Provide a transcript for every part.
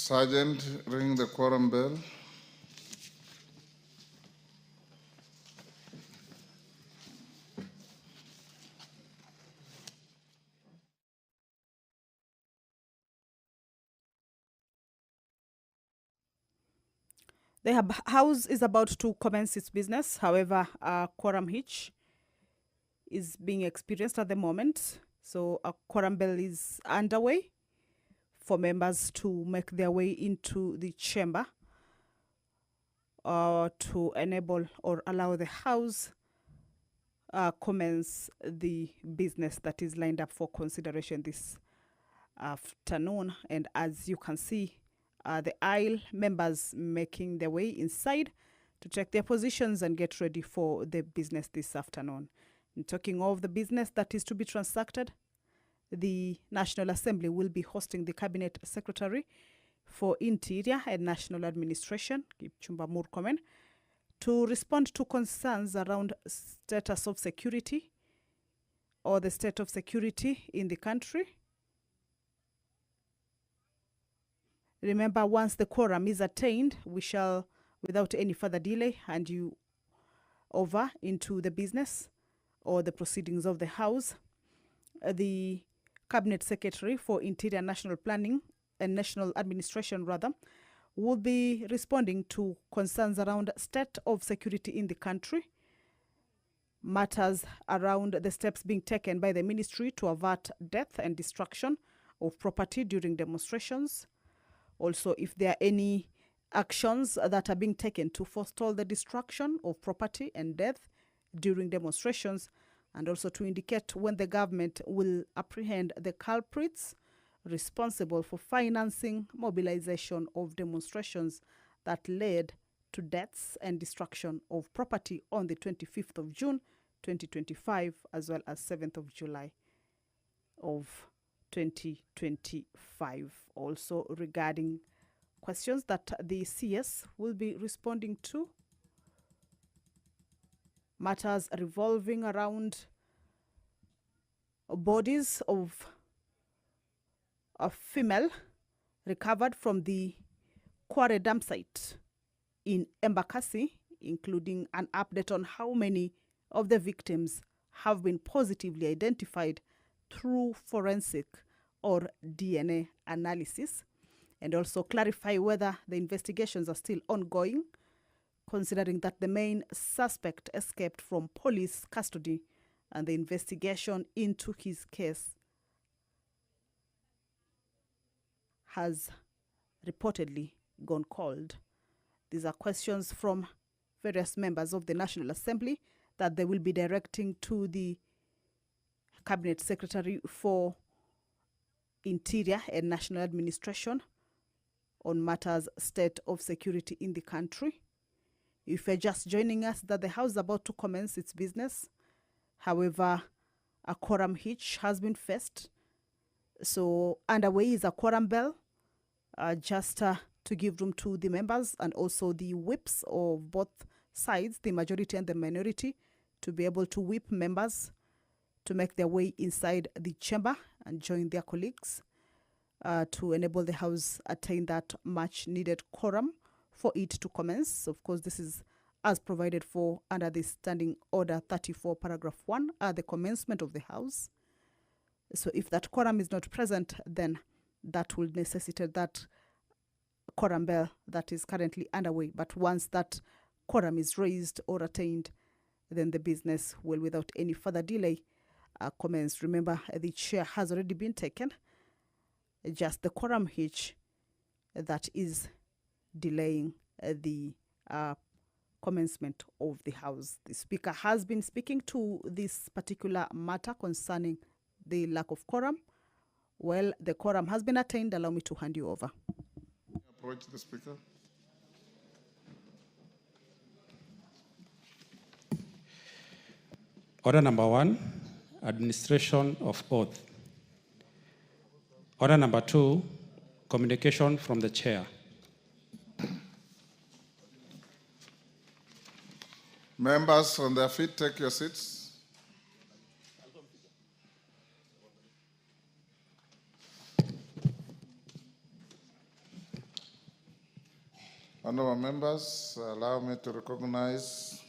Sergeant, ring the quorum bell. The House is about to commence its business. However, a quorum hitch is being experienced at the moment. So a quorum bell is underway for members to make their way into the chamber to enable or allow the House commence the business that is lined up for consideration this afternoon. And as you can see, the aisle members making their way inside to check their positions and get ready for the business this afternoon. And talking of the business that is to be transacted, the National Assembly will be hosting the Cabinet Secretary for Interior and National Administration, Kipchumba Murkomen, to respond to concerns around status of security or the state of security in the country. Remember, once the quorum is attained, we shall, without any further delay, hand you over into the business or the proceedings of the House. The Cabinet Secretary for Interior, National Planning and National Administration, will be responding to concerns around state of security in the country, matters around the steps being taken by the ministry to avert death and destruction of property during demonstrations. Also, if there are any actions that are being taken to forestall the destruction of property and death during demonstrations, and also to indicate when the government will apprehend the culprits responsible for financing mobilization of demonstrations that led to deaths and destruction of property on the 25th of June 2025, as well as 7th of July of 2025. Also regarding questions that the CS will be responding to, matters revolving around bodies of a female recovered from the Quarry dump site in Embakasi, including an update on how many of the victims have been positively identified through forensic or DNA analysis, and also clarify whether the investigations are still ongoing, considering that the main suspect escaped from police custody and the investigation into his case has reportedly gone cold. These are questions from various members of the National Assembly that they will be directing to the Cabinet Secretary for Interior and National Administration on matters state of security in the country. If you're just joining us, that the House is about to commence its business. However, a quorum hitch has been faced. So underway is a quorum bell, just to give room to the members and also the whips of both sides, the majority and the minority, to be able to whip members to make their way inside the chamber and join their colleagues to enable the House attain that much needed quorum for it to commence. Of course, this is as provided for under the Standing Order 34, paragraph 1, the commencement of the House. So if that quorum is not present, then that will necessitate that quorum bell that is currently underway. But once that quorum is raised or attained, then the business will, without any further delay, commence. Remember, the chair has already been taken. Just the quorum hitch that is delaying the commencement of the House. The Speaker has been speaking to this particular matter concerning the lack of quorum. Well, the quorum has been attained. Allow me to hand you over. Approach the Speaker. Order number 1, administration of oath. Order number 2, communication from the chair. Members on their feet, take your seats. members, allow me to recognize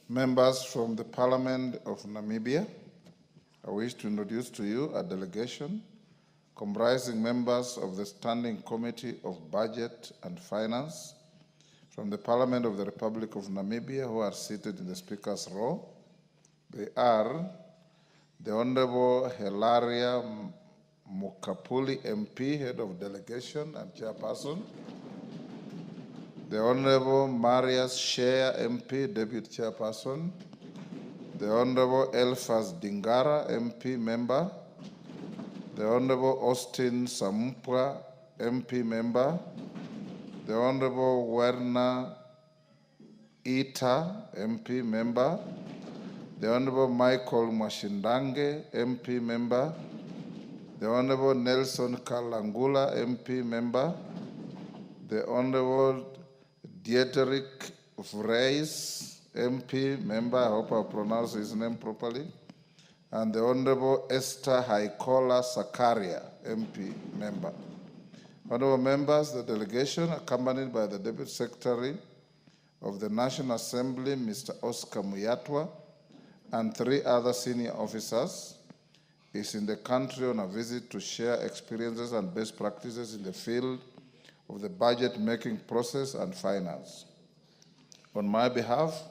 members from the Parliament of Namibia. I wish to introduce to you a delegation comprising members of the Standing Committee of Budget and Finance from the Parliament of the Republic of Namibia who are seated in the Speaker's row. They are the Honorable Hilaria Mukapuli MP, Head of Delegation and Chairperson. The Honorable Marius Shea MP, Deputy Chairperson. The Honorable Elfas Dingara MP, Member. The Honorable Austin Sampwa MP, Member. The Honorable Werner Ita MP, Member. The Honorable Michael Mwashindange MP, Member. The Honorable Nelson Kalangula MP, Member. The Honorable Dietrich Vreis MP, Member. I hope I pronounced his name properly. And the Honorable Esther Haikola Sakaria MP, Member. Honorable members, the delegation, accompanied by the Deputy Secretary of the National Assembly, Mr. Oscar Muyatwa, and 3 other senior officers, is in the country on a visit to share experiences and best practices in the field of the budget-making process and finance. On my behalf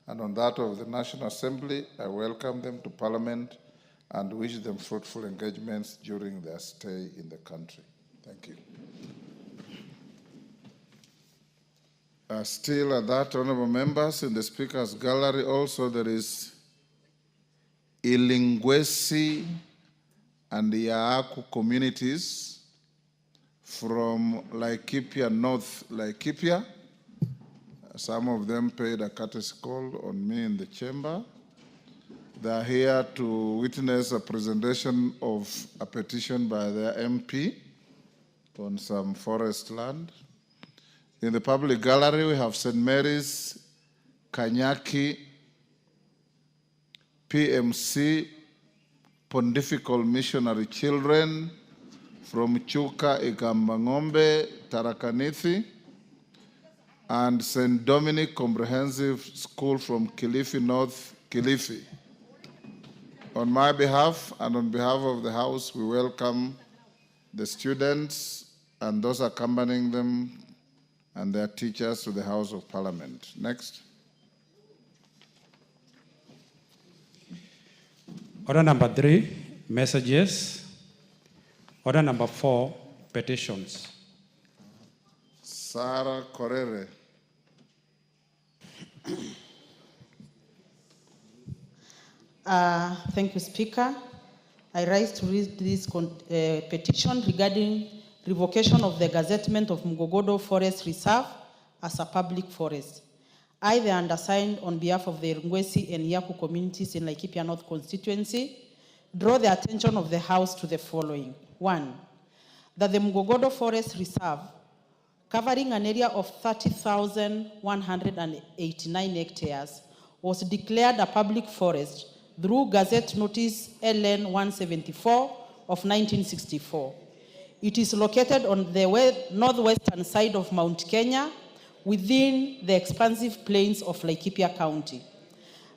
and on that of the National Assembly, I welcome them to Parliament and wish them fruitful engagements during their stay in the country. Thank you. Still at that, honorable members, in the Speaker's gallery also there is Ilingwesi and Yaaku communities from Laikipia, North Laikipia. Some of them paid a courtesy call on me in the chamber. They are here to witness a presentation of a petition by their MP on some forest land. In the public gallery, we have St. Mary's, Kanyaki, PMC, Pontifical Missionary Children from Chuka, Ikambangombe, Tarakanithi, and St. Dominic Comprehensive School from Kilifi North, Kilifi. On my behalf and on behalf of the House, we welcome the students and those accompanying them and their teachers to the House of Parliament. Next. Order number 3, messages. Order number 4, petitions. Sarah Korere. Thank you, Speaker. I rise to read this petition regarding revocation of the gazettement of Mgogodo Forest Reserve as a public forest. I, the undersigned, on behalf of the Irungwesi and Yaku communities in Laikipia North Constituency, draw the attention of the House to the following. 1, that the Mgogodo Forest Reserve, covering an area of 30,189 hectares, was declared a public forest through Gazette Notice LN 174 of 1964. It is located on the northwestern side of Mount Kenya, within the expansive plains of Laikipia County.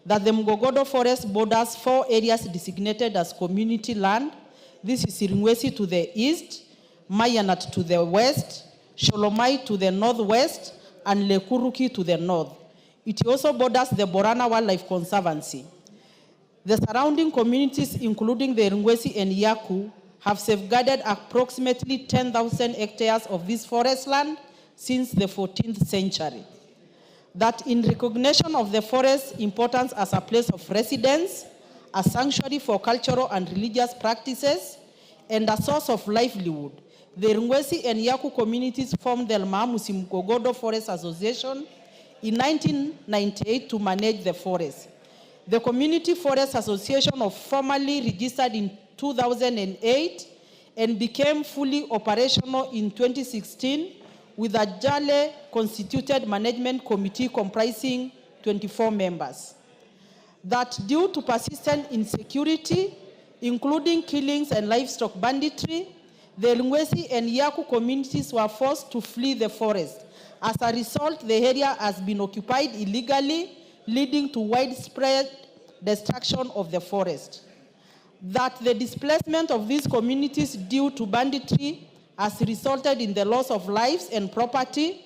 That the Mgogodo Forest borders 4 areas designated as community land. This is Irungwesi to the east, Mayanat to the west, Sholomai to the northwest, and Lekuruki to the north. It also borders the Borana Wildlife Conservancy. The surrounding communities, including the Irungwesi and Yaku, have safeguarded approximately 10,000 hectares of this forest land since the 14th century. That in recognition of the forest's importance as a place of residence, a sanctuary for cultural and religious practices, and a source of livelihood, the Irungwesi and Yaku communities formed the Maamusi Mgogodo Forest Association in 1998 to manage the forest. The Community Forest Association was formally registered in 2008 and became fully operational in 2016 with a Jale constituted management committee comprising 24 members. That due to persistent insecurity, including killings and livestock banditry, the Irungwesi and Yaku communities were forced to flee the forest As a result, the area has been occupied illegally, leading to widespread destruction of the forest. That the displacement of these communities due to banditry has resulted in the loss of lives and property,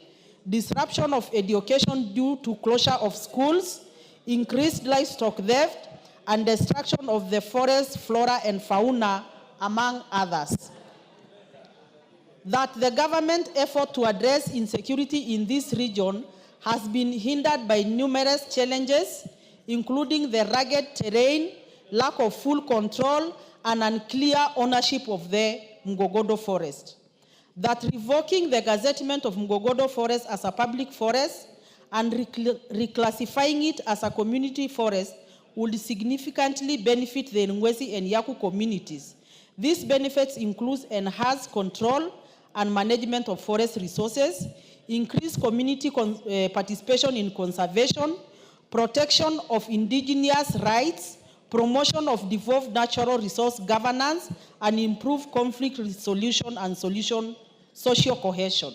disruption of education due to closure of schools, increased livestock theft, and destruction of the forest flora and fauna, among others. That the government effort to address insecurity in this region has been hindered by numerous challenges, including the rugged terrain, lack of full control, and unclear ownership of the Mgogodo forest. That revoking the gazettement of Mgogodo forest as a public forest and reclassifying it as a community forest would significantly benefit the Ngwesi and Yaku communities. These benefits include enhanced control and management of forest resources, increased community participation in conservation, protection of indigenous rights, promotion of devolved natural resource governance, and improved conflict resolution and social cohesion.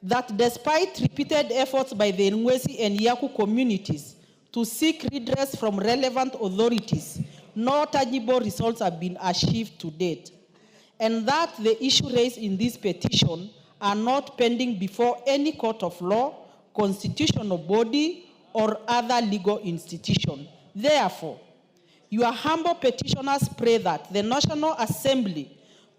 That despite repeated efforts by the Ngwesi and Yaku communities to seek redress from relevant authorities, no tangible results have been achieved to date, and that the issue raised in this petition are not pending before any court of law, constitutional body, or other legal institution. Therefore, your humble petitioners pray that the National Assembly,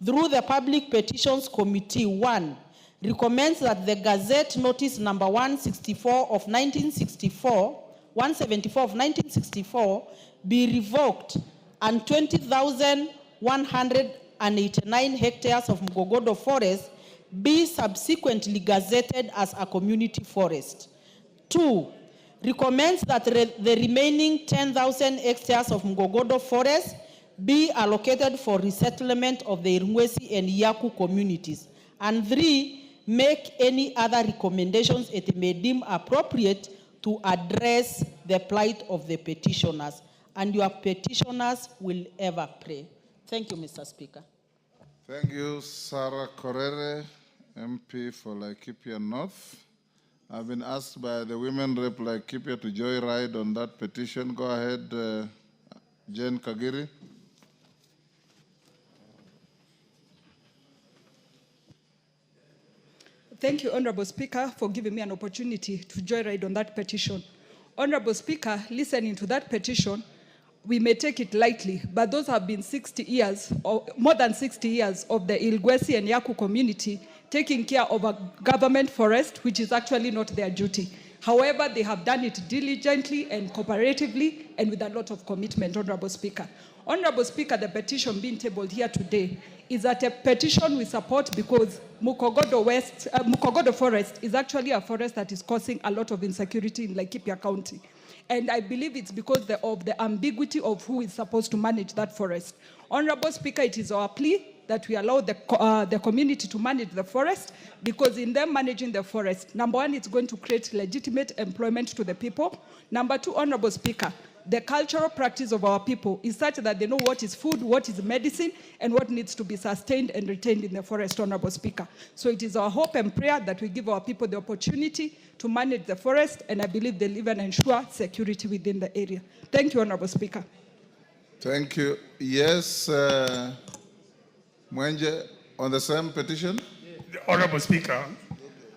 through the Public Petitions Committee 1, recommends that the Gazette Notice number 174 of 1964, 174 of 1964 be revoked and 20,189 hectares of Mgogodo forest be subsequently gazetted as a community forest. 2, recommends that the remaining 10,000 hectares of Mgogodo forest be allocated for resettlement of the Ngwesi and Yaku communities. And 3, make any other recommendations it may deem appropriate to address the plight of the petitioners. And your petitioners will ever pray. Thank you, Mr. Speaker. Thank you, Sarah Korere, MP for Laikipia North. I've been asked by the women rep Laikipia to joyride on that petition. Go ahead, Jane Kagiri. Thank you, Honorable Speaker, for giving me an opportunity to joyride on that petition. Honorable Speaker, listening to that petition, we may take it lightly, but those have been 60 years, or more than 60 years, of the Ngwesi and Yaku community taking care of a government forest, which is actually not their duty. However, they have done it diligently and cooperatively and with a lot of commitment, Honorable Speaker. Honorable Speaker, the petition being tabled here today is that a petition we support because Mgogodo forest is actually a forest that is causing a lot of insecurity in Laikipia County. And I believe it's because of the ambiguity of who is supposed to manage that forest. Honorable Speaker, it is our plea that we allow the community to manage the forest, because in them managing the forest, number one, it's going to create legitimate employment to the people. Number two, Honorable Speaker, the cultural practice of our people is such that they know what is food, what is medicine, and what needs to be sustained and retained in the forest, Honorable Speaker. So it is our hope and prayer that we give our people the opportunity to manage the forest, and I believe they'll even ensure security within the area. Thank you, Honorable Speaker. Thank you. Yes, Mwenje, on the same petition? Honorable Speaker,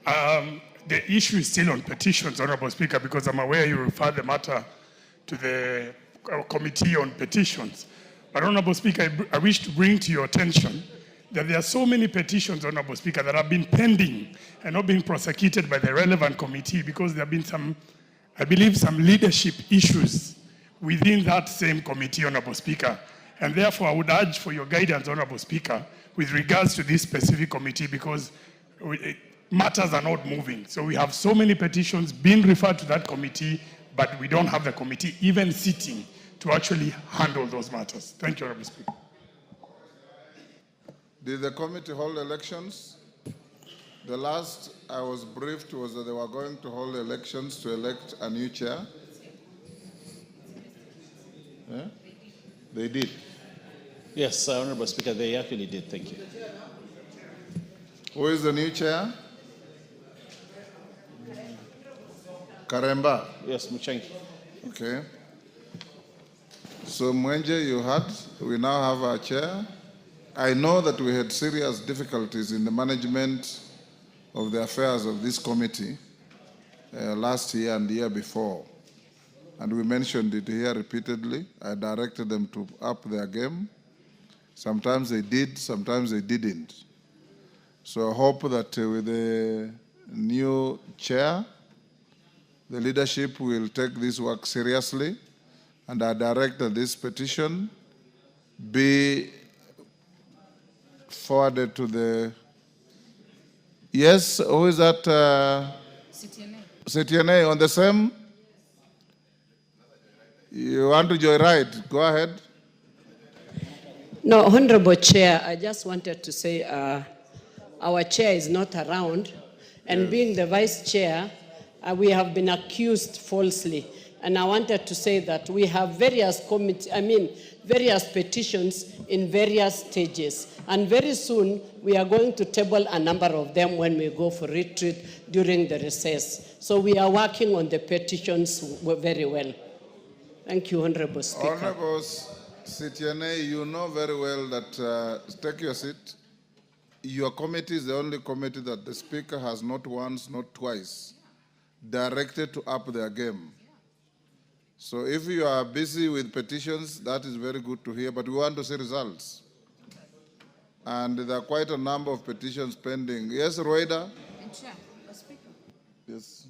the issue is still on petitions, Honorable Speaker, because I'm aware you referred the matter to the Committee on Petitions. But Honorable Speaker, I wish to bring to your attention that there are so many petitions, Honorable Speaker, that have been pending and not being prosecuted by the relevant committee because there have been some, I believe, some leadership issues within that same committee, Honorable Speaker. And therefore, I would urge for your guidance, Honorable Speaker, with regards to this specific committee, because matters are not moving. So we have so many petitions being referred to that committee, but we don't have the committee even sitting to actually handle those matters. Thank you, Honorable Speaker. Did the committee hold elections? The last I was briefed was that they were going to hold elections to elect a new chair. Yeah? They did. Yes, Honorable Speaker, they actually did. Thank you. Who is the new chair? Karemba. Yes, Muchangi. Okay. So Mwenje, you heard, we now have our chair. I know that we had serious difficulties in the management of the affairs of this committee last year and the year before. And we mentioned it here repeatedly. I directed them to up their game. Sometimes they did, sometimes they didn't. So I hope that with the new chair, the leadership will take this work seriously, and I direct that this petition be forwarded to the... Yes, who is that? CTNA on the same? You want to joyride? Go ahead. No, Honorable Chair, I just wanted to say our chair is not around, and being the vice chair, we have been accused falsely. And I wanted to say that we have various various petitions in various stages. And very soon, we are going to table a number of them when we go for retreat during the recess. So we are working on the petitions very well. Thank you, Honorable Speaker. Honorable CTNA, you know very well that, take your seat, your committee is the only committee that the Speaker has not once, not twice, directed to up their game. So if you are busy with petitions, that is very good to hear, but we want to see results. And there are quite a number of petitions pending. Yes, Rueda? Yes.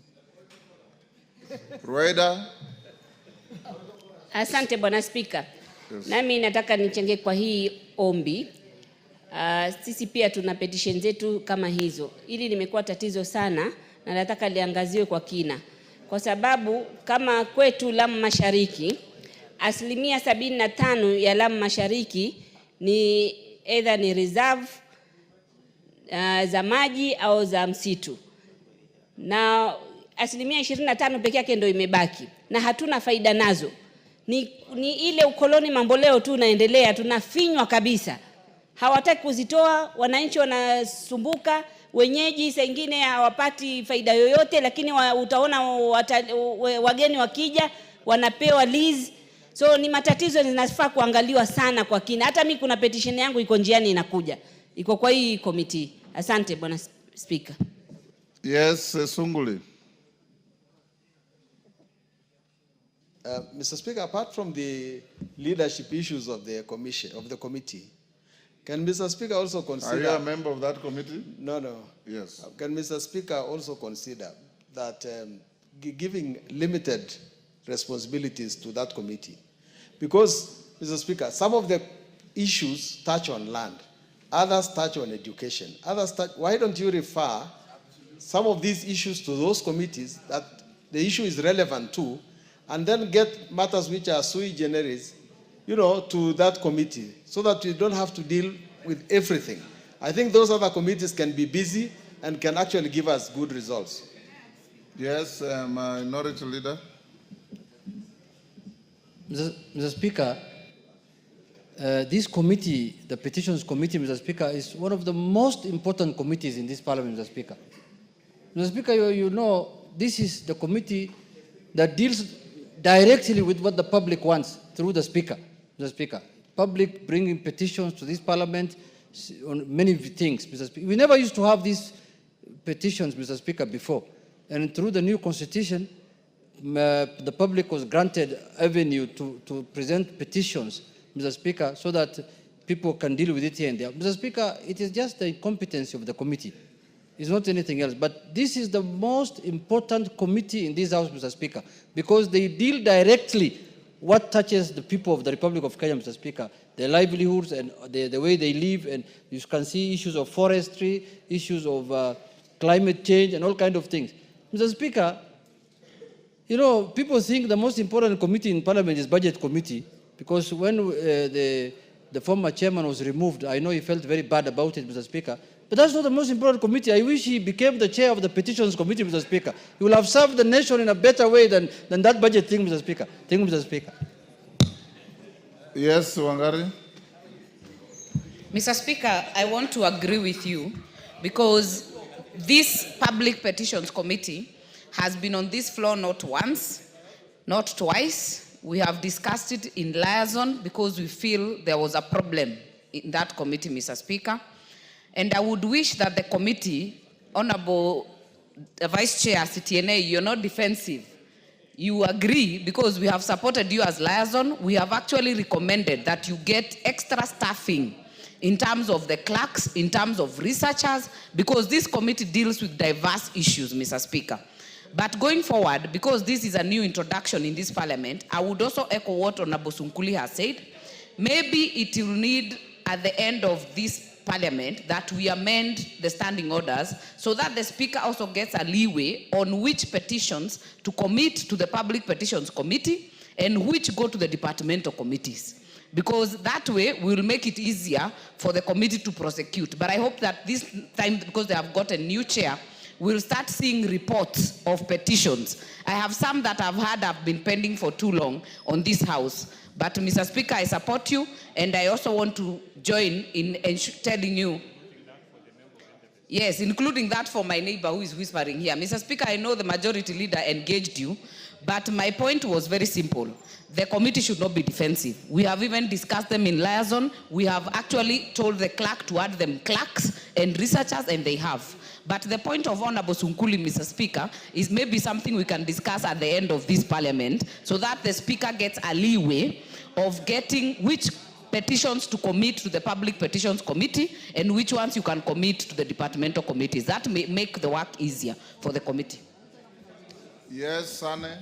Rueda? Asante Bwana Spika. Yes. Nami nataka nichenge kwa hii ombi. Sisi pia tuna petition zetu kama hizo. Hili limekuwa tatizo sana na nataka liangaziwe kwa kina. Kwa sababu kama kwetu Lamu Mashariki, 75% ya Lamu Mashariki ni either ni reserve za maji au za msitu. Na 25% pekee yake ndio imebaki na hatuna faida nazo. Ni ile ukoloni mamboleo tu unaendelea, tunafinywa kabisa. Hawataki kuzitoa, wananchi wanasumbuka, wenyeji saa nyingine hawapati faida yoyote, lakini utaona wageni wakija wanapewa lease. So ni matatizo zinafaa kuangaliwa sana kwa kina. Hata mimi kuna petition yangu iko njiani inakuja. Iko kwa hii committee. Asante Bwana Speaker. Yes, Sunguli. Mr. Speaker, apart from the leadership issues of the committee, can Mr. Speaker also consider... Are you a member of that committee? No, no. Yes. Can Mr. Speaker also consider that giving limited responsibilities to that committee? Because, Mr. Speaker, some of the issues touch on land, others touch on education, others touch... Why don't you refer some of these issues to those committees that the issue is relevant to, and then get matters which are sui generis, to that committee, so that we don't have to deal with everything. I think those other committees can be busy and can actually give us good results. Yes, Minority Leader. Mr. Speaker, this committee, the Petitions Committee, Mr. Speaker, is one of the most important committees in this Parliament, Mr. Speaker. Mr. Speaker, you know, this is the committee that deals directly with what the public wants through the Speaker. Mr. Speaker, public bringing petitions to this Parliament on many things, Mr. Speaker. We never used to have these petitions, Mr. Speaker, before. And through the new Constitution, the public was granted avenue to present petitions, Mr. Speaker, so that people can deal with it here and there. Mr. Speaker, it is just the incompetency of the committee. It's not anything else. But this is the most important committee in this House, Mr. Speaker, because they deal directly what touches the people of the Republic of Kenya, Mr. Speaker, their livelihoods and the way they live. And you can see issues of forestry, issues of climate change, and all kinds of things. Mr. Speaker, people think the most important committee in Parliament is Budget Committee, because when the former chairman was removed, I know he felt very bad about it, Mr. Speaker. But that's not the most important committee. I wish he became the chair of the Petitions Committee, Mr. Speaker. He will have served the nation in a better way than that budget thing, Mr. Speaker. Thank you, Mr. Speaker. Yes, Wangari. Mr. Speaker, I want to agree with you because this Public Petitions Committee has been on this floor not once, not twice. We have discussed it in liaison because we feel there was a problem in that committee, Mr. Speaker. And I would wish that the committee, Honorable Vice Chair, CTNA, you're not defensive. You agree, because we have supported you as liaison. We have actually recommended that you get extra staffing in terms of the clerks, in terms of researchers, because this committee deals with diverse issues, Mr. Speaker. But going forward, because this is a new introduction in this parliament, I would also echo what Honorable Sunkuli has said. Maybe it will need, at the end of this parliament, that we amend the standing orders so that the speaker also gets a leeway on which petitions to commit to the Public Petitions Committee and which go to the departmental committees. Because that way we will make it easier for the committee to prosecute. But I hope that this time, because they have got a new chair, we'll start seeing reports of petitions. I have some that I've had have been pending for too long on this house. But Mr. Speaker, I support you, and I also want to join in telling you, yes, including that for my neighbor who is whispering here. Mr. Speaker, I know the majority leader engaged you, but my point was very simple. The committee should not be defensive. We have even discussed them in liaison. We have actually told the clerk to add them clerks and researchers, and they have. But the point of Honorable Sunkuli, Mr. Speaker, is maybe something we can discuss at the end of this parliament so that the speaker gets a leeway of getting which petitions to commit to the Public Petitions Committee and which ones you can commit to the departmental committees. That may make the work easier for the committee. Yes, Sane.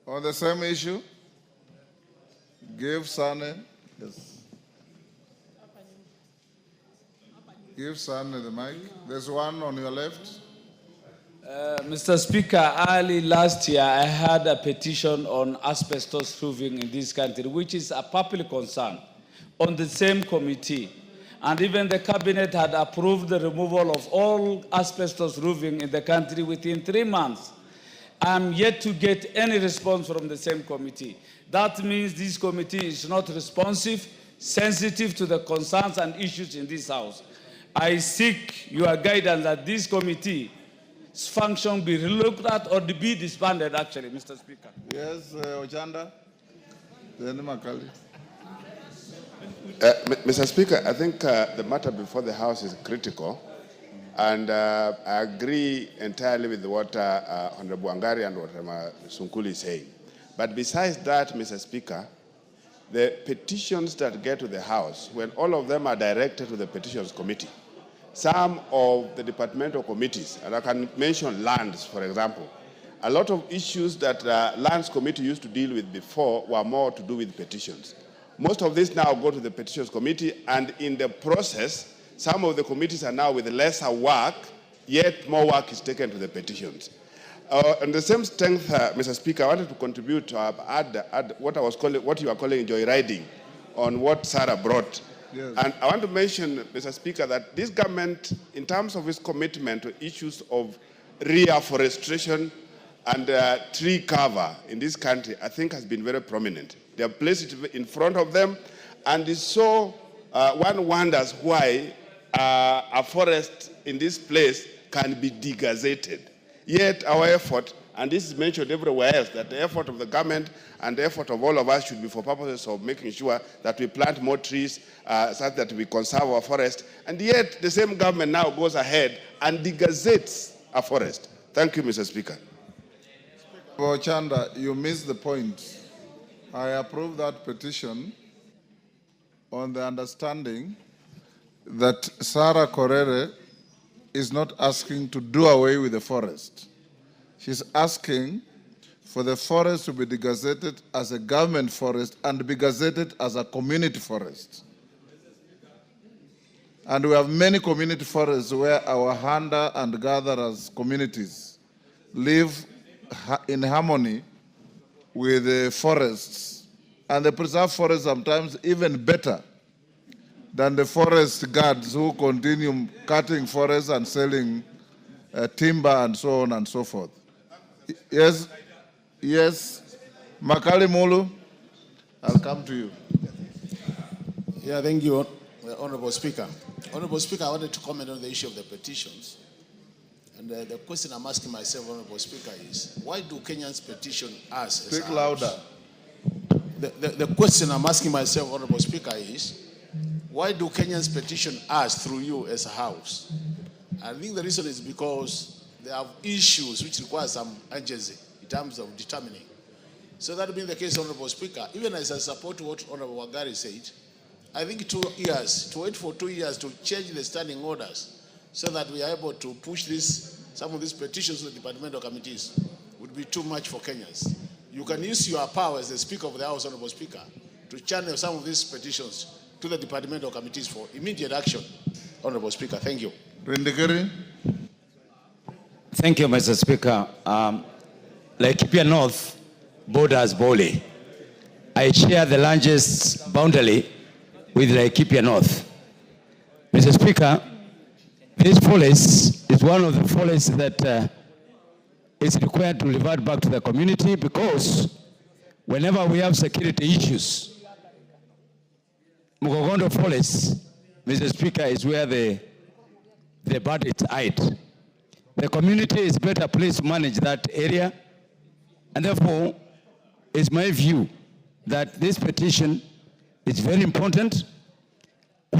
On the same issue, give Sane. Yes. Give Sane the mic. There's one on your left. Mr. Speaker, early last year, I had a petition on asbestos roofing in this country, which is a public concern, on the same committee. And even the cabinet had approved the removal of all asbestos roofing in the country within 3 months. I'm yet to get any response from the same committee. That means this committee is not responsive, sensitive to the concerns and issues in this House. I seek your guidance that this committee's function be relooked at or be disbanded, actually, Mr. Speaker. Yes, Ochanda. Then Makali. Mr. Speaker, I think the matter before the House is critical, and I agree entirely with what Honorable Wangari and what Sunkuli is saying. But besides that, Mr. Speaker, the petitions that get to the House, when all of them are directed to the Petitions Committee, some of the departmental committees, and I can mention lands, for example, a lot of issues that Lands Committee used to deal with before were more to do with petitions. Most of these now go to the Petitions Committee, and in the process, some of the committees are now with lesser work, yet more work is taken to the petitions. On the same strength, Mr. Speaker, I wanted to contribute to add what you are calling joyriding on what Sarah brought. Yes. And I want to mention, Mr. Speaker, that this government, in terms of its commitment to issues of reforestation and tree cover in this country, I think has been very prominent. They have placed it in front of them, and it's so one wonders why a forest in this place can be degazetted. Yet our effort, and this is mentioned everywhere else, that the effort of the government and the effort of all of us should be for purposes of making sure that we plant more trees such that we conserve our forest. And yet the same government now goes ahead and degazettes a forest. Thank you, Mr. Speaker. Chanda, you missed the point. I approve that petition on the understanding that Sarah Korere is not asking to do away with the forest. She's asking for the forest to be degazetted as a government forest and be gazetted as a community forest. And we have many community forests where our hunter and gatherers communities live in harmony with the forests. And they preserve forests sometimes even better than the forest guards who continue cutting forests and selling timber and so on and so forth. Yes, yes. Makali Mulu, I'll come to you. Yeah, thank you, Honorable Speaker. Honorable Speaker, I wanted to comment on the issue of the petitions. And the question I'm asking myself, Honorable Speaker, is why do Kenyans petition us? Speak louder. The question I'm asking myself, Honorable Speaker, is why do Kenyans petition us through you as a House? I think the reason is because they have issues which require some urgency in terms of determining. So that being the case, Honorable Speaker, even as I support what Honorable Wangari said, I think 2 years, to wait for 2 years to change the standing orders so that we are able to push some of these petitions to the departmental committees would be too much for Kenyans. You can use your power as the Speaker of the House, Honorable Speaker, to channel some of these petitions to the departmental committees for immediate action. Honorable Speaker, thank you. Thank you, Mr. Speaker. Laikipia North borders Bole. I share the largest boundary with Laikipia North. Mr. Speaker, this forest is one of the forests that is required to revert back to the community, because whenever we have security issues, Mugogondo Forest, Mr. Speaker, is where the bandits hide. The community is better placed to manage that area, and therefore, it's my view that this petition is very important.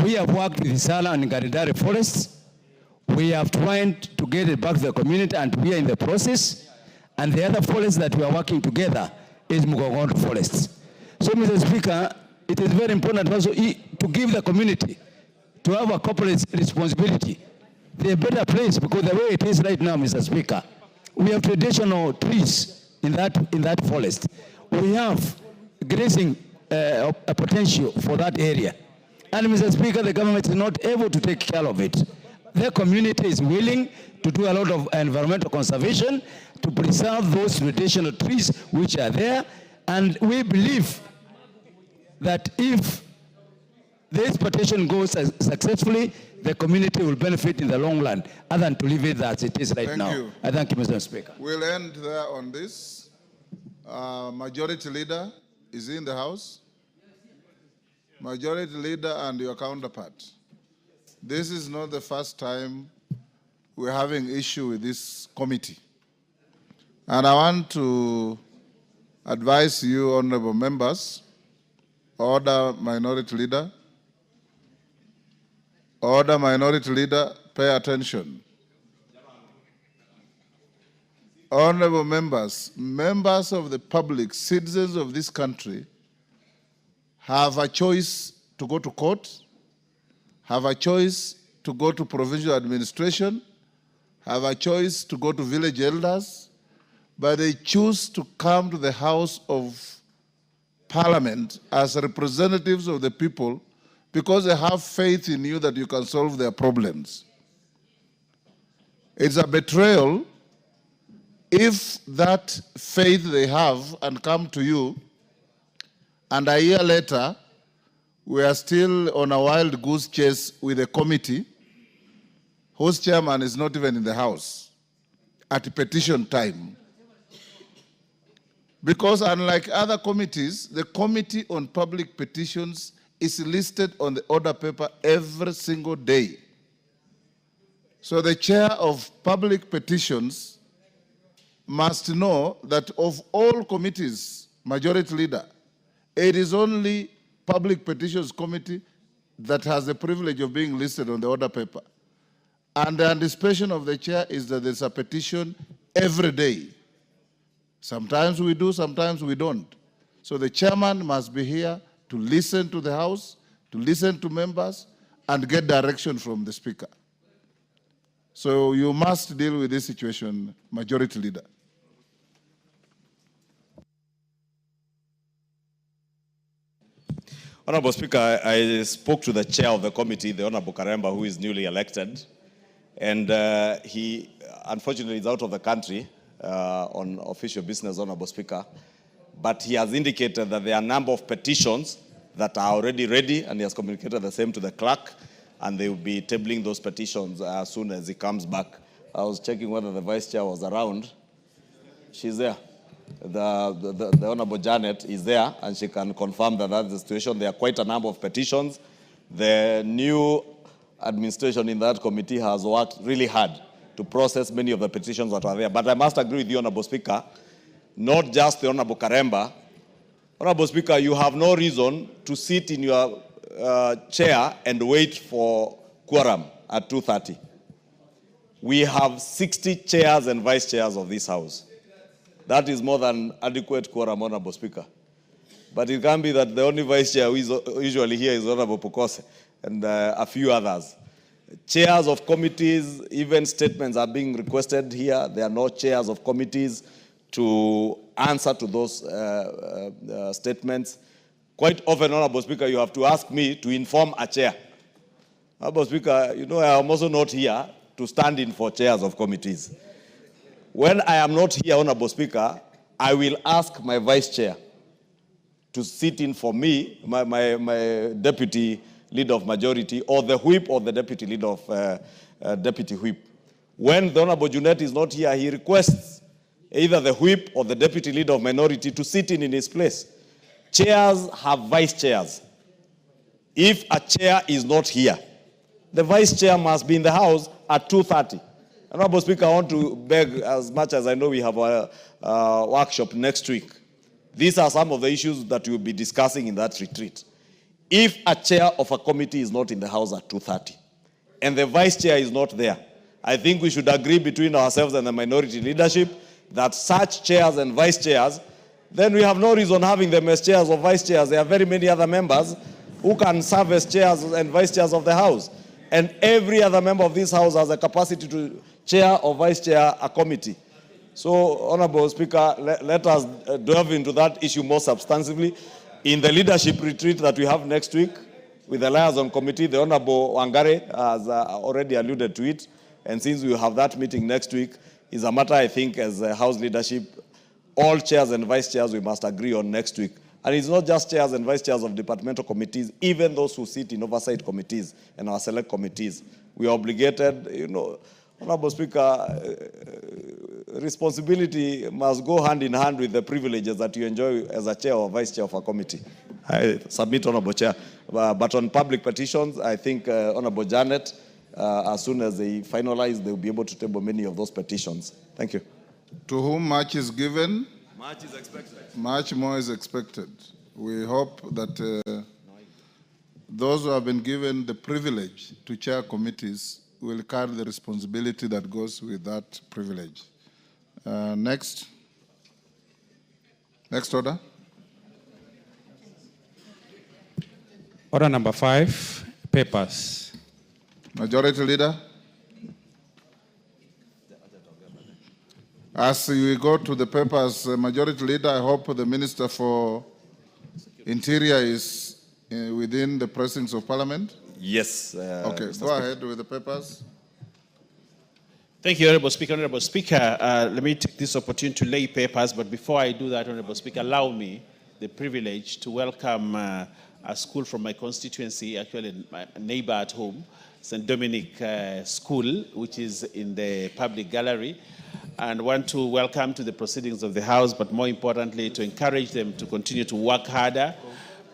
We have worked with Isala and Garidari forests. We have tried to get it back to the community, and we are in the process. And the other forest that we are working together is Mugogondo Forest. So, Mr. Speaker, it is very important also to give the community, to have a corporate responsibility. They're a better place, because the way it is right now, Mr. Speaker, we have traditional trees in that forest. We have grazing a potential for that area. And Mr. Speaker, the government is not able to take care of it. The community is willing to do a lot of environmental conservation to preserve those traditional trees which are there. And we believe that if this petition goes successfully, the community will benefit in the long run, other than to leave it as it is right now. You. I thank you, Mr. Speaker. We'll end there on this. Majority Leader is in the House. Majority Leader and your counterpart. This is not the first time we're having issue with this committee. And I want to advise you, honorable members, order Minority Leader. Order Minority Leader, pay attention. Honorable members, members of the public, citizens of this country, have a choice to go to court, have a choice to go to provincial administration, have a choice to go to village elders, but they choose to come to the House of Parliament as representatives of the people because they have faith in you that you can solve their problems. It's a betrayal if that faith they have and come to you, and a year later, we are still on a wild goose chase with a committee whose chairman is not even in the House at petition time. Because unlike other committees, the Committee on Public Petitions is listed on the order paper every single day. So the chair of public petitions must know that of all committees, Majority Leader, it is only Public Petitions Committee that has the privilege of being listed on the order paper. And the anticipation of the chair is that there's a petition every day. Sometimes we do, sometimes we don't. So the chairman must be here to listen to the House, to listen to members, and get direction from the Speaker. So you must deal with this situation, Majority Leader. Honorable Speaker, I spoke to the chair of the committee, the Honorable Karemba, who is newly elected, and he unfortunately is out of the country on official business, Honorable Speaker, but he has indicated that there are a number of petitions that are already ready, and he has communicated the same to the clerk, and they will be tabling those petitions as soon as he comes back. I was checking whether the vice chair was around. She's there. The Honorable Janet is there, and she can confirm that that's the situation. There are quite a number of petitions. The new administration in that committee has worked really hard to process many of the petitions that are there. But I must agree with you, Honorable Speaker, not just the Honorable Karemba. Honorable Speaker, you have no reason to sit in your chair and wait for quorum at 2:30. We have 60 chairs and vice chairs of this House. That is more than adequate quorum, Honorable Speaker. But it can be that the only vice chair who is usually here is Honorable Pukose and a few others. Chairs of committees, even statements are being requested here. There are no chairs of committees to answer to those statements. Quite often, Honorable Speaker, you have to ask me to inform a chair. Honorable Speaker, you know I am also not here to stand in for chairs of committees. When I am not here, Honorable Speaker, I will ask my vice chair to sit in for me, my deputy leader of majority, or the whip or the deputy leader of deputy whip. When the Honorable Junet is not here, he requests either the whip or the deputy leader of minority to sit in his place. Chairs have vice chairs. If a chair is not here, the vice chair must be in the House at 2:30. Honorable Speaker, I want to beg, as much as I know we have a workshop next week, these are some of the issues that we'll be discussing in that retreat. If a chair of a committee is not in the House at 2:30 and the vice chair is not there, I think we should agree between ourselves and the minority leadership that such chairs and vice chairs, then we have no reason having them as chairs or vice chairs. There are very many other members who can serve as chairs and vice chairs of the House. And every other member of this House has a capacity to chair or vice chair a committee. So, Honorable Speaker, let us delve into that issue more substantively. In the leadership retreat that we have next week with the liaison committee, the Honorable Wangare has already alluded to it. And since we have that meeting next week, is a matter, I think, as House leadership, all chairs and vice chairs we must agree on next week. And it's not just chairs and vice chairs of departmental committees, even those who sit in oversight committees and our select committees. We are obligated, you know, Honorable Speaker, responsibility must go hand in hand with the privileges that you enjoy as a chair or vice chair of a committee. I submit, Honorable Chair. But on public petitions, I think Honorable Janet, as soon as they finalize, they will be able to table many of those petitions. Thank you. To whom much is given, much is expected. Much more is expected. We hope that those who have been given the privilege to chair committees will carry the responsibility that goes with that privilege. Next order. Order number 5, papers. Majority Leader. As we go to the papers, Majority Leader, I hope the Minister for Interior is within the precincts of Parliament. Yes. Okay, Mr. go ahead with the papers. Thank you, Honorable Speaker. Honorable Speaker, let me take this opportunity to lay papers, but before I do that, Honorable Speaker, allow me the privilege to welcome a school from my constituency, actually my neighbor at home, St. Dominic School, which is in the public gallery, and want to welcome to the proceedings of the House, but more importantly, to encourage them to continue to work harder,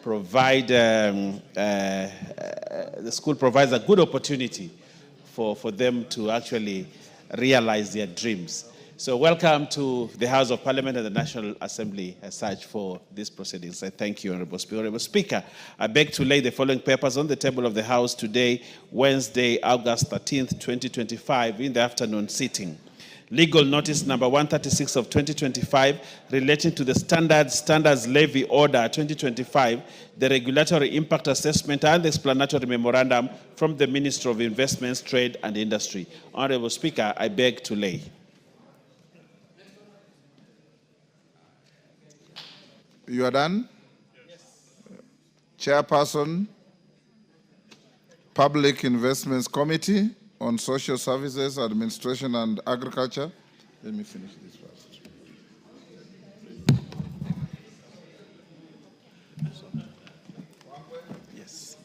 provide, the school provides a good opportunity for them to actually realize their dreams. So welcome to the House of Parliament and the National Assembly as such for these proceedings. I thank you, Honorable Speaker. Honorable Speaker, I beg to lay the following papers on the table of the House today, Wednesday, August 13th, 2025, in the afternoon sitting. Legal notice number 136 of 2025 relating to the standards levy order 2025, the regulatory impact assessment and the explanatory memorandum from the Minister of Investments, Trade and Industry. Honorable Speaker, I beg to lay. You are done? Yes. Chairperson, Public Investments Committee on Social Services, Administration and Agriculture. Let me finish this first. Yes.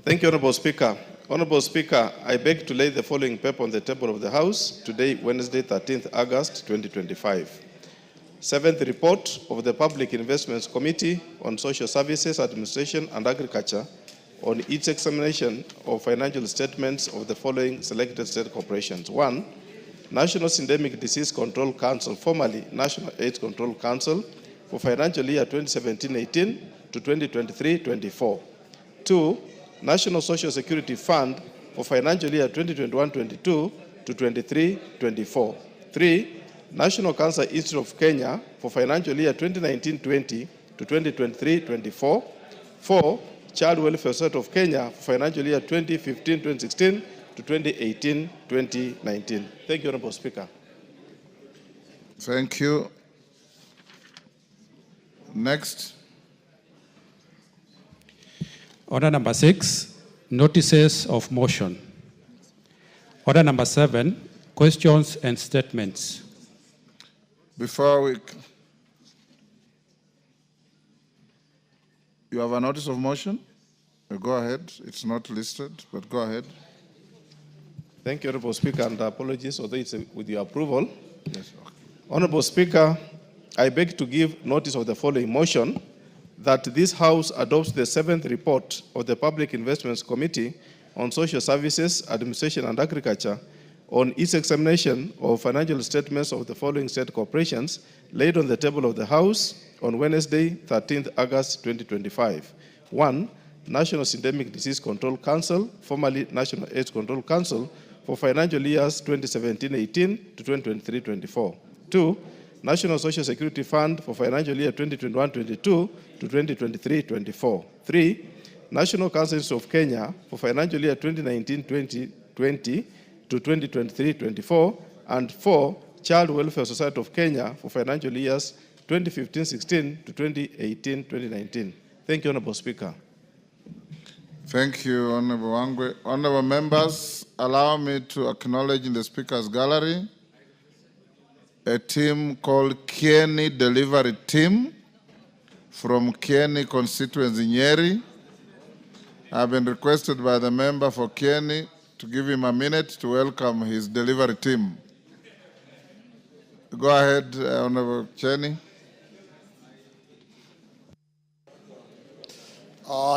Thank you, Honorable Speaker. Honorable Speaker, I beg to lay the following paper on the table of the House today, Wednesday, 13th August, 2025. 7th report of the Public Investments Committee on Social Services, Administration and Agriculture on its examination of financial statements of the following selected state corporations. 1. National Syndemic Disease Control Council, formerly National AIDS Control Council, for financial year 2017-18 to 2023-24. 2. National Social Security Fund for financial year 2021-22 to 23-24. 3. National Cancer Institute of Kenya for financial year 2019-20 to 2023-24. 4. Child Welfare Society of Kenya for financial year 2015-2016 to 2018-2019. Thank you, Honorable Speaker. Thank you. Next. Order number 6, notices of motion. Order number 7, questions and statements. Before we... You have a notice of motion? Go ahead. It's not listed, but go ahead. Thank you, Honorable Speaker, and apologies, although it's with your approval. Yes, okay. Honorable Speaker, I beg to give notice of the following motion, that this House adopts the 7th report of the Public Investments Committee on Social Services, Administration and Agriculture on its examination of financial statements of the following state corporations laid on the table of the House on Wednesday, 13th August 2025. 1. National Syndemic Disease Control Council, formerly National AIDS Control Council, for financial years 2017-18 to 2023-24. 2. National Social Security Fund for financial year 2021-22 to 2023-24. 3. National Cancer Institute of Kenya for financial year 2019-2020 to 2023-24. And 4. Child Welfare Society of Kenya for financial years 2015-16 to 2018-2019. Thank you, Honorable Speaker. Thank you, Honorable Wangwe. Honorable members, allow me to acknowledge in the Speaker's gallery a team called Kieni Delivery Team from Kieni Constituency, Nyeri. I've been requested by the member for Kieni to give him a minute to welcome his delivery team. Go ahead, Honorable Kieni.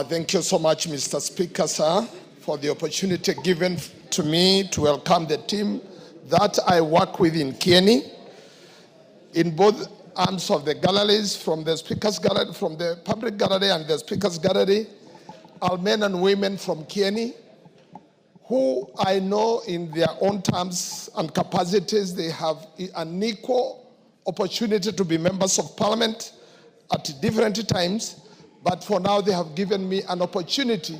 Thank you so much, Mr. Speaker, sir, for the opportunity given to me to welcome the team that I work with in Kieni, in both arms of the galleries, from the Speaker's gallery, from the public gallery and the Speaker's gallery, are men and women from Kieni, who I know in their own terms and capacities, they have an equal opportunity to be members of parliament at different times. But for now, they have given me an opportunity.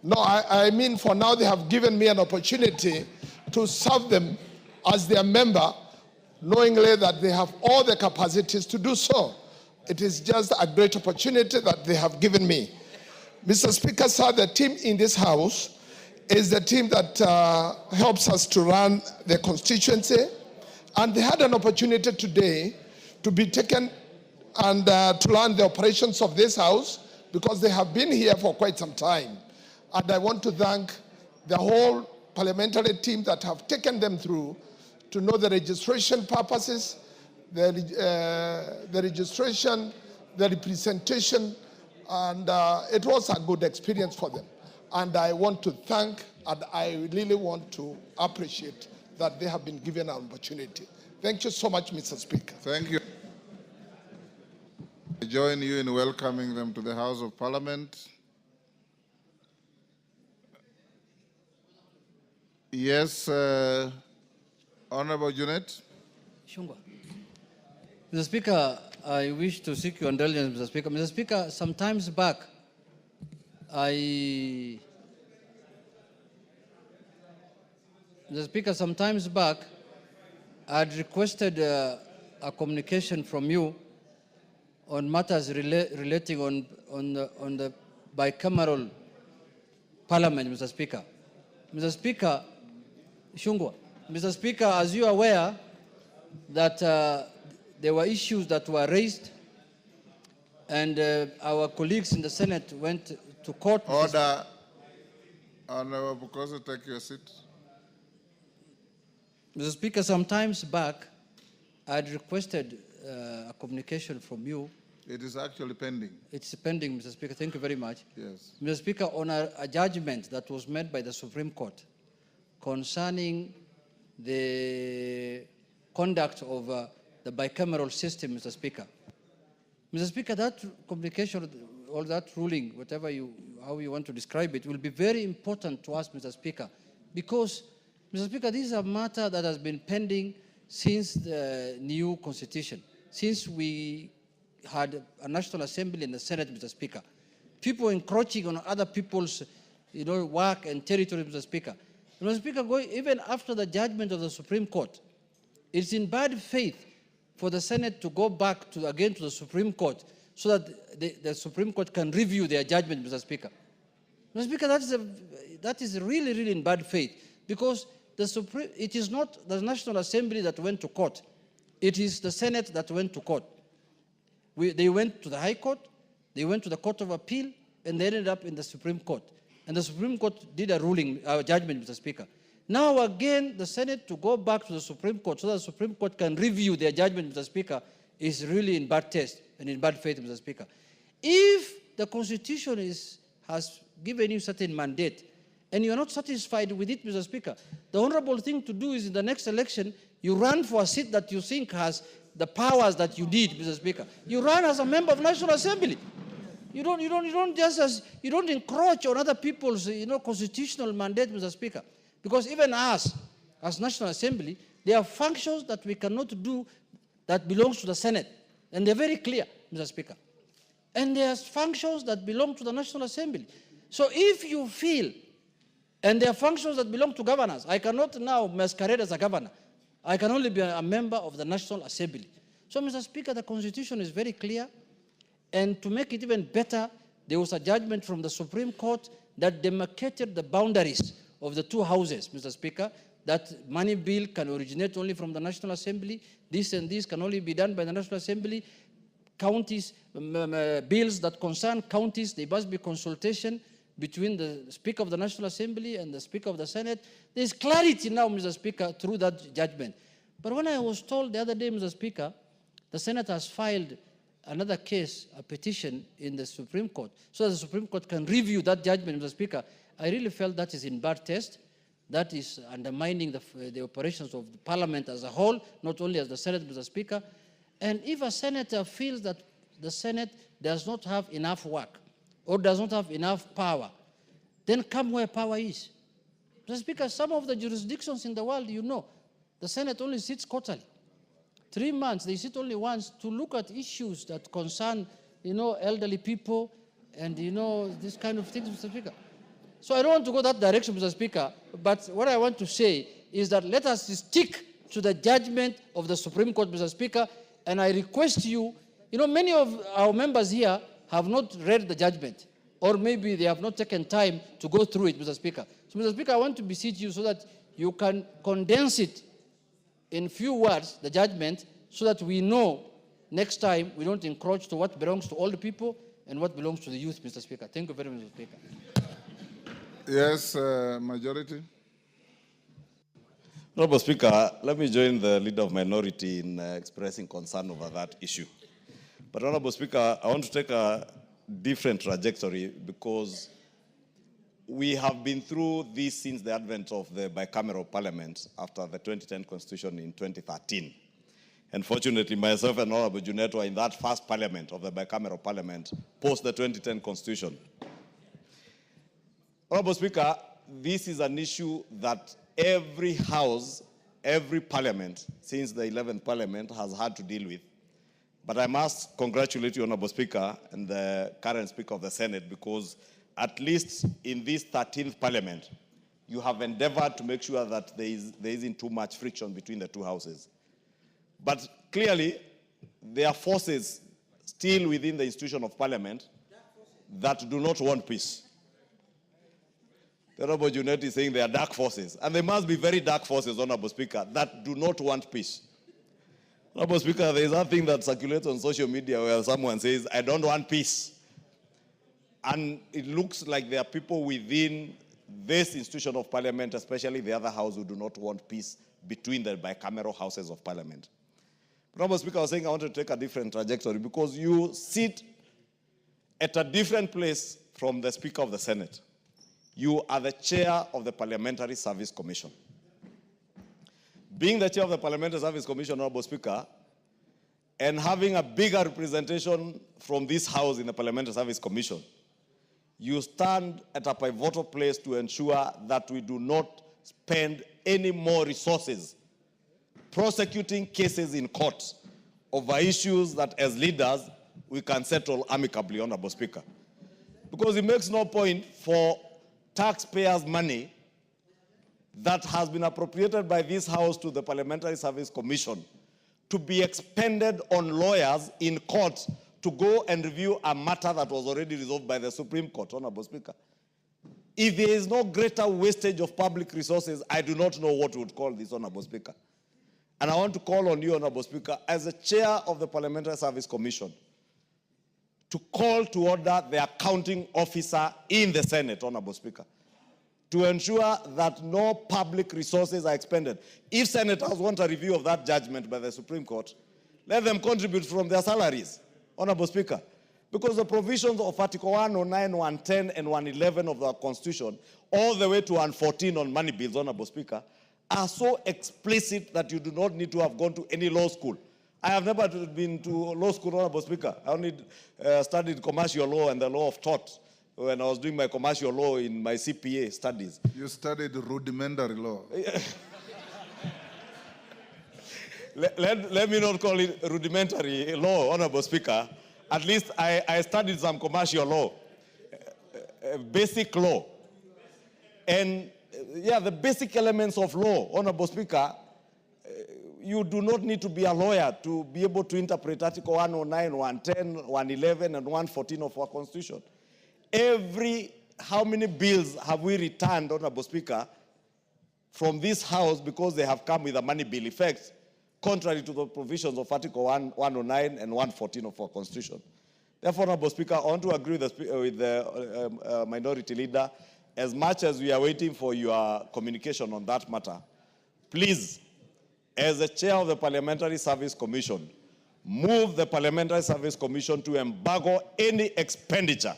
No, I mean for now, they have given me an opportunity to serve them as their member, knowingly that they have all the capacities to do so. It is just a great opportunity that they have given me. Mr. Speaker, sir, the team in this House is the team that helps us to run the constituency. And they had an opportunity today to be taken and to learn the operations of this House, because they have been here for quite some time. And I want to thank the whole parliamentary team that have taken them through to know the registration purposes, the registration, the representation, and it was a good experience for them. And I want to thank, and I really want to appreciate that they have been given an opportunity. Thank you so much, Mr. Speaker. Thank you. I join you in welcoming them to the House of Parliament. Yes, Honorable Junet. Mr. Speaker, I wish to seek your indulgence, Mr. Speaker. Mr. Speaker, sometimes back, I had requested a communication from you on matters relating on the bicameral parliament, Mr. Speaker. Mr. Speaker, Shungwa, Mr. Speaker, as you are aware that there were issues that were raised, and our colleagues in the Senate went to court. Order. Honorable Bukoso, take your seat. Mr. Speaker, sometimes back, I had requested a communication from you It is actually pending. It's pending, Mr. Speaker. Thank you very much. Yes. Mr. Speaker, on a judgment that was made by the Supreme Court concerning the conduct of the bicameral system, Mr. Speaker. Mr. Speaker, that complication or that ruling, how you want to describe it, will be very important to us, Mr. Speaker, because, Mr. Speaker, this is a matter that has been pending since the new constitution, since we had a National Assembly and the Senate, Mr. Speaker. People encroaching on other people's work and territory, Mr. Speaker. Mr. Speaker, even after the judgment of the Supreme Court, it's in bad faith for the Senate to go back again to the Supreme Court so that the Supreme Court can review their judgment, Mr. Speaker. Mr. Speaker, that is really, really in bad faith, because it is not the National Assembly that went to court. It is the Senate that went to court. They went to the High Court, they went to the Court of Appeal, and they ended up in the Supreme Court. And the Supreme Court did a judgment, Mr. Speaker. Now again, the Senate to go back to the Supreme Court so that the Supreme Court can review their judgment, Mr. Speaker, is really in bad taste and in bad faith, Mr. Speaker. If the Constitution has given you certain mandate and you are not satisfied with it, Mr. Speaker, the honorable thing to do is in the next election, you run for a seat that you think has the powers that you need, Mr. Speaker. You run as a member of National Assembly. You don't encroach on other people's constitutional mandate, Mr. Speaker. Because even us, as National Assembly, there are functions that we cannot do that belongs to the Senate. And they're very clear, Mr. Speaker. And there are functions that belong to the National Assembly. So if you feel, and there are functions that belong to governors, I cannot now masquerade as a governor. I can only be a member of the National Assembly. So, Mr. Speaker, the Constitution is very clear. And to make it even better, there was a judgment from the Supreme Court that demarcated the boundaries of the two houses, Mr. Speaker, that money bill can originate only from the National Assembly. This and this can only be done by the National Assembly. Counties, bills that concern counties, there must be consultation between the Speaker of the National Assembly and the Speaker of the Senate. There's clarity now, Mr. Speaker, through that judgment. But when I was told the other day, Mr. Speaker, the Senate has filed another case, a petition in the Supreme Court, so that the Supreme Court can review that judgment, Mr. Speaker, I really felt that is in bad taste. That is undermining the operations of the Parliament as a whole, not only as the Senate, Mr. Speaker. And if a senator feels that the Senate does not have enough work or does not have enough power, then come where power is. Mr. Speaker, some of the jurisdictions in the world, the Senate only sits quarterly. 3 months, they sit only once to look at issues that concern, elderly people and, this kind of things, Mr. Speaker. So I don't want to go that direction, Mr. Speaker, but what I want to say is that let us stick to the judgment of the Supreme Court, Mr. Speaker, and I request you, many of our members here have not read the judgment, or maybe they have not taken time to go through it, Mr. Speaker. So, Mr. Speaker, I want to beseech you so that you can condense it in few words, the judgment, so that we know next time we don't encroach to what belongs to all the people and what belongs to the youth, Mr. Speaker. Thank you very much, Mr. Speaker. Yes, majority. Honorable Speaker, let me join the leader of minority in expressing concern over that issue. But Honorable Speaker, I want to take a different trajectory because we have been through this since the advent of the bicameral parliament after the 2010 constitution in 2013. And fortunately, myself and Honorable Junet were in that first parliament of the bicameral parliament post the 2010 constitution. Honorable Speaker, this is an issue that every house, every parliament since the 11th parliament has had to deal with. But I must congratulate you, Honorable Speaker, and the current Speaker of the Senate, because at least in this 13th parliament, you have endeavored to make sure that there isn't too much friction between the two houses. But clearly, there are forces still within the institution of parliament that do not want peace. The Honorable Junet is saying they are dark forces, and they must be very dark forces, Honorable Speaker, that do not want peace. Honorable Speaker, there is a thing that circulates on social media where someone says, I don't want peace. And it looks like there are people within this institution of parliament, especially the other house, who do not want peace between the bicameral houses of parliament. Honorable Speaker, I was saying I wanted to take a different trajectory because you sit at a different place from the Speaker of the Senate. You are the chair of the Parliamentary Service Commission. Being the chair of the Parliamentary Service Commission, Honorable Speaker, and having a bigger representation from this House in the Parliamentary Service Commission, you stand at a pivotal place to ensure that we do not spend any more resources prosecuting cases in court over issues that as leaders we can settle amicably, Honorable Speaker. Because it makes no point for taxpayers' money that has been appropriated by this House to the Parliamentary Service Commission to be expended on lawyers in court to go and review a matter that was already resolved by the Supreme Court, Honorable Speaker. If there is no greater wastage of public resources, I do not know what we would call this, Honorable Speaker. And I want to call on you, Honorable Speaker, as the chair of the Parliamentary Service Commission, to call to order the accounting officer in the Senate, Honorable Speaker, to ensure that no public resources are expended. If senators want a review of that judgment by the Supreme Court, let them contribute from their salaries, Honorable Speaker. Because the provisions of Article 109, 110, and 111 of the Constitution, all the way to 114 on money bills, Honorable Speaker, are so explicit that you do not need to have gone to any law school. I have never been to law school, Honorable Speaker. I only studied commercial law and the law of tort when I was doing my commercial law in my CPA studies. You studied rudimentary law. Let me not call it rudimentary law, Honorable Speaker. At least I studied some commercial law, basic law. And yeah, the basic elements of law, Honorable Speaker, you do not need to be a lawyer to be able to interpret Article 109, 110, 111, and 114 of our Constitution. How many bills have we returned, Honorable Speaker, from this House because they have come with a money bill effect, contrary to the provisions of Article 109 and 114 of our Constitution? Therefore, Honorable Speaker, I want to agree with the Minority Leader. As much as we are waiting for your communication on that matter, please, as the chair of the Parliamentary Service Commission, move the Parliamentary Service Commission to embargo any expenditure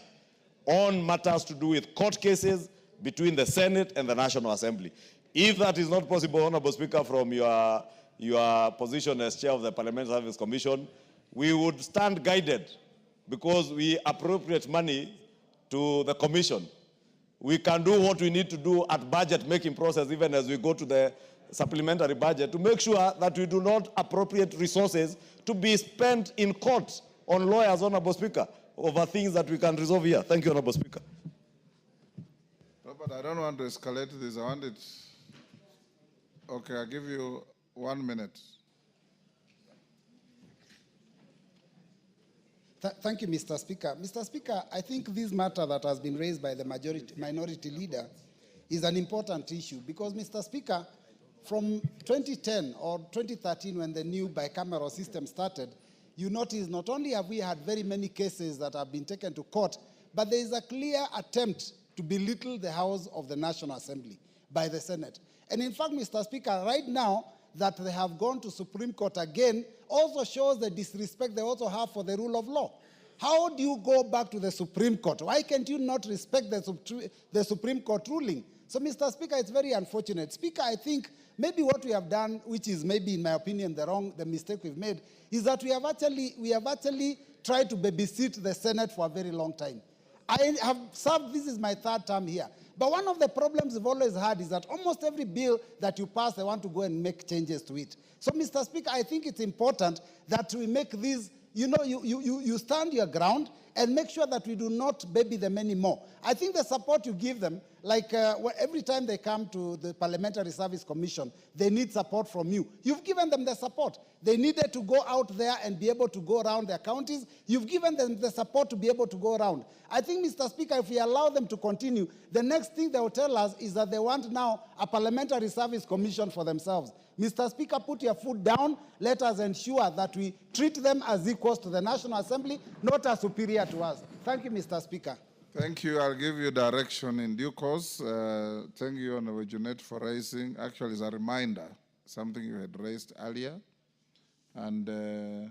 on matters to do with court cases between the Senate and the National Assembly. If that is not possible, Honorable Speaker, from your position as chair of the Parliamentary Service Commission, we would stand guided because we appropriate money to the Commission. We can do what we need to do at budget making process, even as we go to the supplementary budget, to make sure that we do not appropriate resources to be spent in court on lawyers, Honorable Speaker, over things that we can resolve here. Thank you, Honorable Speaker. Robert, I don't want to escalate this. I want it. Okay, I'll give you 1 minute. Thank you, Mr. Speaker. Mr. Speaker, I think this matter that has been raised by the minority leader is an important issue because, Mr. Speaker, from 2010 or 2013 when the new bicameral system started, you notice not only have we had very many cases that have been taken to court, but there is a clear attempt to belittle the House of the National Assembly by the Senate. And in fact, Mr. Speaker, right now, that they have gone to Supreme Court again also shows the disrespect they also have for the rule of law. How do you go back to the Supreme Court? Why can't you not respect the Supreme Court ruling? So, Mr. Speaker, it's very unfortunate. Speaker, I think maybe what we have done, which is maybe, in my opinion, the mistake we've made, is that we have actually tried to babysit the Senate for a very long time. I have served, this is my 3rd term here. But one of the problems we've always had is that almost every bill that you pass, they want to go and make changes to it. So, Mr. Speaker, I think it's important that we make these, you stand your ground and make sure that we do not baby them anymore. I think the support you give them, like every time they come to the Parliamentary Service Commission, they need support from you. You've given them the support. They needed to go out there and be able to go around their counties. You've given them the support to be able to go around. I think, Mr. Speaker, if we allow them to continue, the next thing they will tell us is that they want now a Parliamentary Service Commission for themselves. Mr. Speaker, put your foot down. Let us ensure that we treat them as equals to the National Assembly, not as superior to us. Thank you, Mr. Speaker. Thank you. I'll give you direction in due course. Thank you, Honorable Junet, for raising. Actually, it's a reminder, something you had raised earlier. and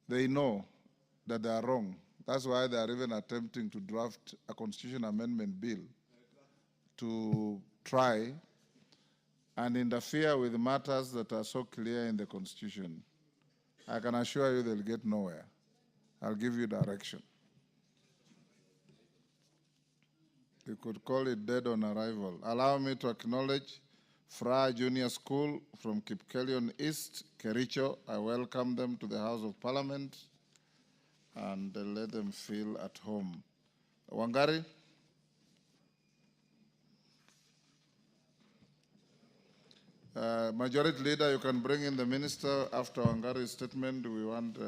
they know that they are wrong. That's why they are even attempting to draft a constitution amendment bill to try and interfere with matters that are so clear in the Constitution. I can assure you they'll get nowhere. I'll give you direction. You could call it dead on arrival. Allow me to acknowledge Fra Junior School from Kipkelion East, Kericho. I welcome them to the House of Parliament and let them feel at home. Wangari? Majority Leader, you can bring in the Minister after Wangari's statement. We want...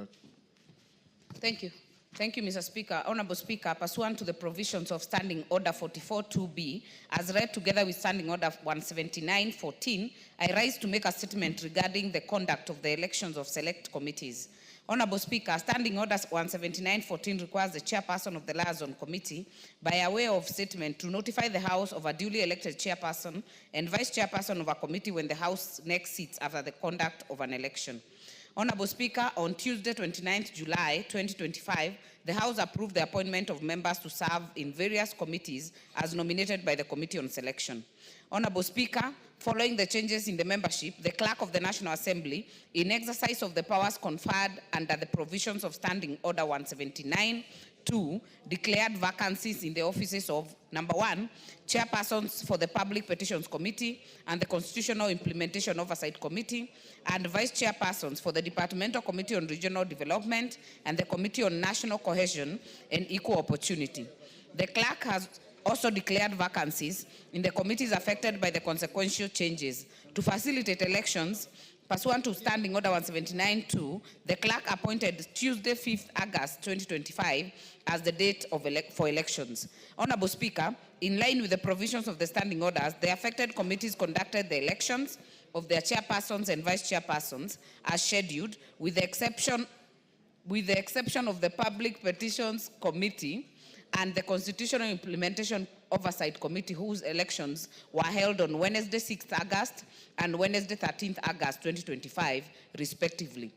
Thank you. Thank you, Mr. Speaker. Honorable Speaker, pursuant to the provisions of Standing Order 44.2b, as read together with Standing Order 179.14, I rise to make a statement regarding the conduct of the elections of select committees. Honorable Speaker, Standing Order 179.14 requires the chairperson of the liaison committee, by way of statement, to notify the House of a duly elected chairperson and vice chairperson of a committee when the House next sits after the conduct of an election. Honorable Speaker, on Tuesday, 29th July 2025, the House approved the appointment of members to serve in various committees as nominated by the Committee on Selection. Honorable Speaker, following the changes in the membership, the Clerk of the National Assembly, in exercise of the powers conferred under the provisions of Standing Order 179.2, declared vacancies in the offices of, number 1, chairpersons for the Public Petitions Committee and the Constitutional Implementation Oversight Committee, and vice chairpersons for the Departmental Committee on Regional Development and the Committee on National Cohesion and Equal Opportunity. The clerk has also declared vacancies in the committees affected by the consequential changes. To facilitate elections, pursuant to Standing Order 179.2, the clerk appointed Tuesday, 5th August 2025 as the date of for elections. Honorable Speaker, in line with the provisions of the standing orders, the affected committees conducted the elections of their chairpersons and vice chairpersons as scheduled, with the exception of the Public Petitions Committee and the Constitutional Implementation Oversight Committee, whose elections were held on Wednesday, 6th August and Wednesday, 13th August 2025, respectively.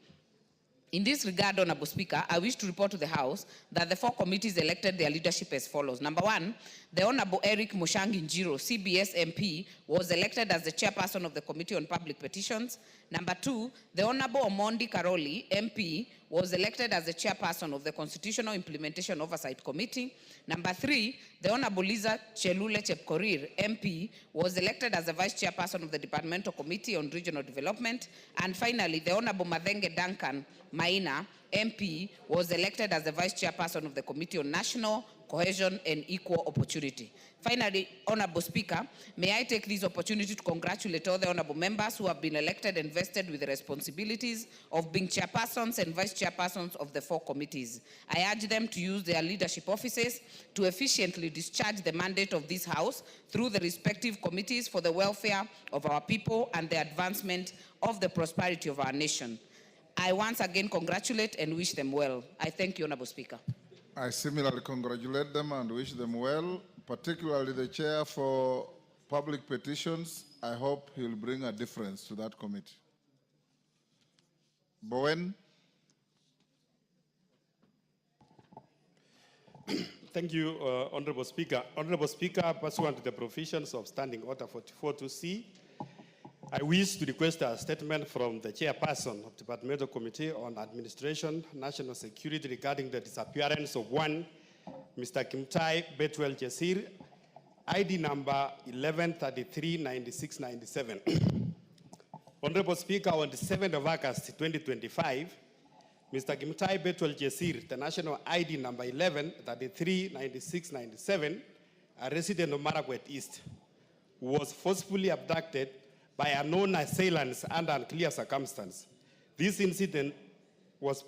In this regard, Honorable Speaker, I wish to report to the House that the 4 committees elected their leadership as follows. Number 1, the Honorable Eric Mushangi Njiro, CBS MP, was elected as the chairperson of the Committee on Public Petitions. Number 2, the Honorable Omondi Karoli, MP, was elected as the chairperson of the Constitutional Implementation Oversight Committee. Number 3, the Honorable Liza Chelule Chepkorir, MP, was elected as the vice chairperson of the Departmental Committee on Regional Development. And finally, the Honorable Madenge Duncan Maina, MP, was elected as the vice chairperson of the Committee on National Cohesion and Equal Opportunity. Finally, Honorable Speaker, may I take this opportunity to congratulate all the honorable members who have been elected and vested with the responsibilities of being chairpersons and vice chairpersons of the 4 committees. I urge them to use their leadership offices to efficiently discharge the mandate of this House through the respective committees for the welfare of our people and the advancement of the prosperity of our nation. I once again congratulate and wish them well. I thank you, Honorable Speaker. I similarly congratulate them and wish them well, particularly the chair for public petitions. I hope he'll bring a difference to that committee. Bowen. Thank you, Honorable Speaker. Honorable Speaker, pursuant to the provisions of Standing Order 44.2c, I wish to request a statement from the chairperson of the Departmental Committee on Administration, National Security regarding the disappearance of one Mr. Kimtai Betwell Jesir, ID number 11339697. Honorable Speaker, on the 7th of August 2025, Mr. Kimtai Betwell Jesir, the national ID number 11339697, a resident of Marakwet East, was forcefully abducted by unknown assailants under unclear circumstances. This incident was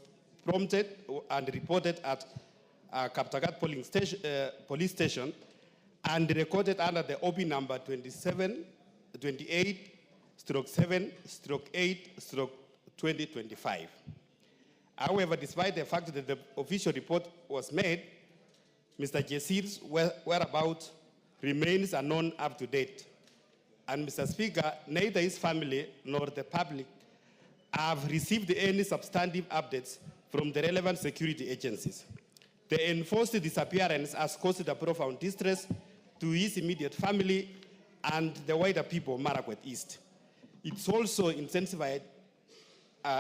prompted and reported at Kaptagat police station and recorded under the OB number 2728/7/8/2025. However, despite the fact that the official report was made, Mr. Jesir's whereabouts remains unknown up to date. And Mr. Speaker, neither his family nor the public have received any substantive updates from the relevant security agencies. The enforced disappearance has caused a profound distress to his immediate family and the wider people of Marakwet East. It's also intensified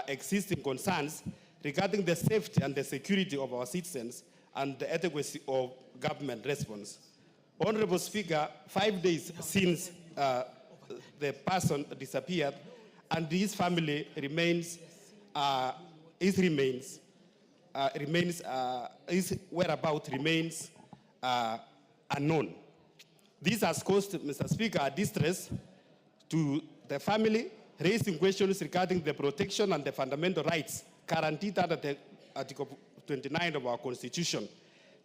existing concerns regarding the safety and the security of our citizens and the adequacy of government response. Honorable Speaker, 5 days since the person disappeared and his family remains, his whereabouts remains unknown. This has caused, Mr. Speaker, distress to the family, raising questions regarding the protection and the fundamental rights guaranteed under the Article 29 of our Constitution.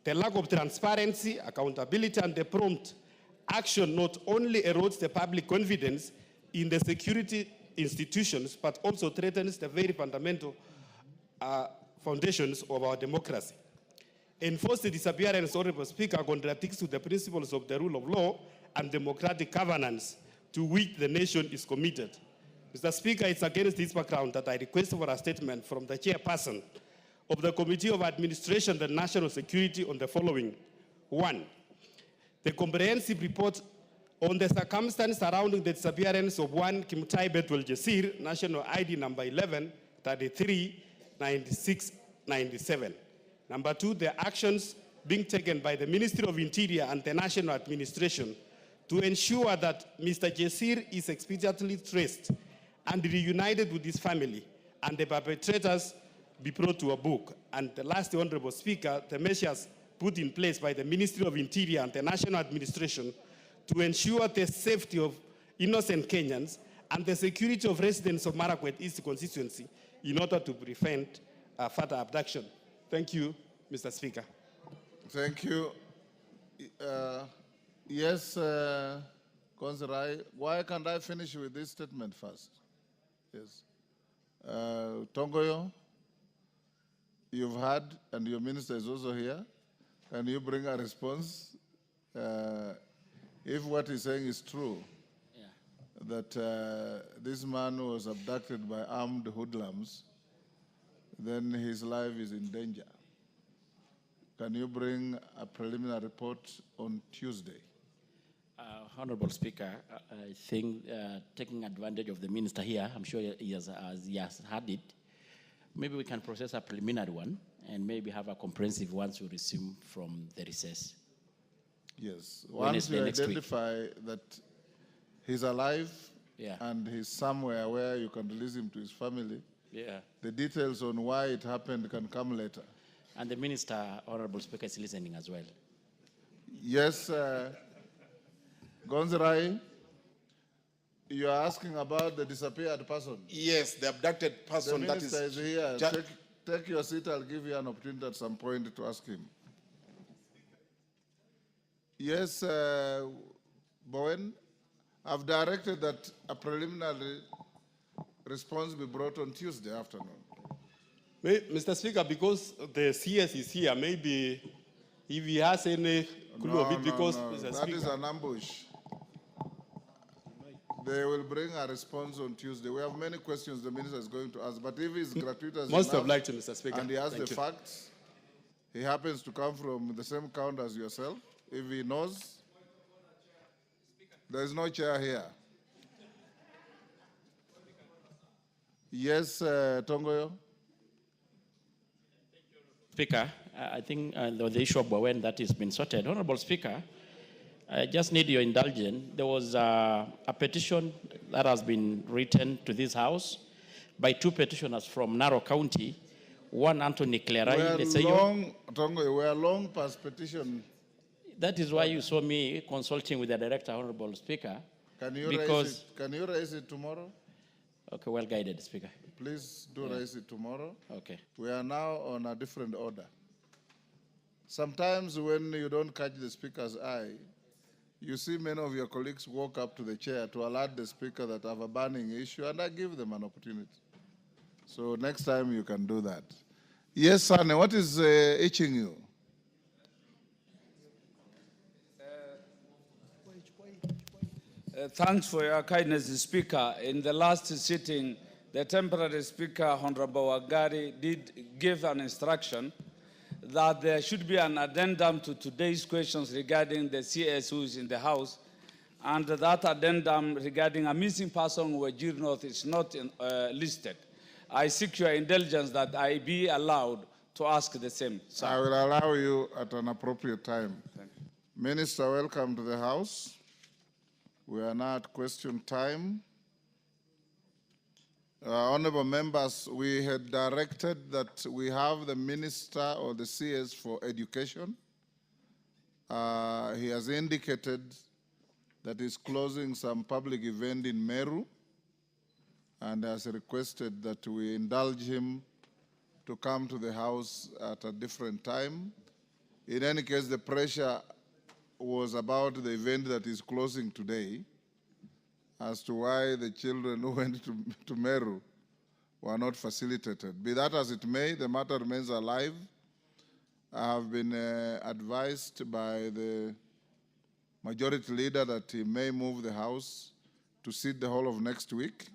The lack of transparency, accountability, and the prompt action not only erodes the public confidence in the security institutions, but also threatens the very fundamental foundations of our democracy. Enforced disappearance, Honorable Speaker, contradicts to the principles of the rule of law and democratic governance to which the nation is committed. Mr. Speaker, it's against this background that I request for a statement from the chairperson of the Committee of Administration and National Security on the following. 1, the comprehensive report on the circumstances surrounding the disappearance of one Kimtai Betwel Jasir, national ID number 11 33 96 97. Number 2, the actions being taken by the Ministry of Interior and the National Administration to ensure that Mr. Jasir is expediently traced and reunited with his family and the perpetrators be brought to a book. And the last, Honorable Speaker, the measures put in place by the Ministry of Interior and the National Administration to ensure the safety of innocent Kenyans and the security of residents of Marakwet East Constituency in order to prevent further abduction. Thank you, Mr. Speaker. Thank you. Yes, Konserai, why can't I finish with this statement first? Yes. Tongoyo, you've heard, and your minister is also here. Can you bring a response? If what he's saying is true, that this man was abducted by armed hoodlums, then his life is in danger. Can you bring a preliminary report on Tuesday? Honorable Speaker, I think taking advantage of the minister here, I'm sure he has had it. Maybe we can process a preliminary one and maybe have a comprehensive one to resume from the recess. Yes. Once you identify that he's alive Yeah. and he's somewhere where you can release him to his family, Yeah. the details on why it happened can come later. And the minister, Honorable Speaker, is listening as well. Yes, Gonzerai, you are asking about the disappeared person. Yes, the abducted person. The that minister is here. Take your seat. I'll give you an opportunity at some point to ask him. Yes, Bowen, I've directed that a preliminary response be brought on Tuesday afternoon. Mr. Speaker, because the CS is here, maybe if he has any clue of it, because Mr. That Speaker, is an ambush. They will bring a response on Tuesday. We have many questions the minister is going to ask, but if it's gratuitous most enough, obliged to Mr. Speaker. and he has Thank the you. facts, he happens to come from the same county as yourself, if he knows, there is no chair here. Yes, Tongoyo? Speaker, I think the issue of Bowen that has been sorted. Honorable Speaker, I just need your indulgence. There was a petition that has been written to this House by two petitioners from Narok County, one Anthony Clerai. We are long past petition. That is why you saw me consulting with the director, Honorable Speaker. Can you raise it tomorrow? Okay, well guided, Speaker. Please do raise it tomorrow. Okay. We are now on a different order. Sometimes when you don't catch the speaker's eye, you see many of your colleagues walk up to the chair to alert the speaker that I have a burning issue, and I give them an opportunity. So next time you can do that. Yes, Sane, what is itching you? Thanks for your kindness, Speaker. In the last sitting, the temporary speaker, Honorable Wangari, did give an instruction that there should be an addendum to today's questions regarding the CS who is in the House, and that addendum regarding a missing person who Wajir North is not listed. I seek your indulgence that I be allowed to ask the same. Sir. I will allow you at an appropriate time. Minister, welcome to the House. We are now at question time. Honorable members, we had directed that we have the Minister or the CS for Education. He has indicated that he's closing some public event in Meru and has requested that we indulge him to come to the House at a different time. In any case, the pressure was about the event that is closing today as to why the children who went to Meru were not facilitated. Be that as it may, the matter remains alive. I have been advised by the Majority Leader that he may move the House to sit the whole of next week.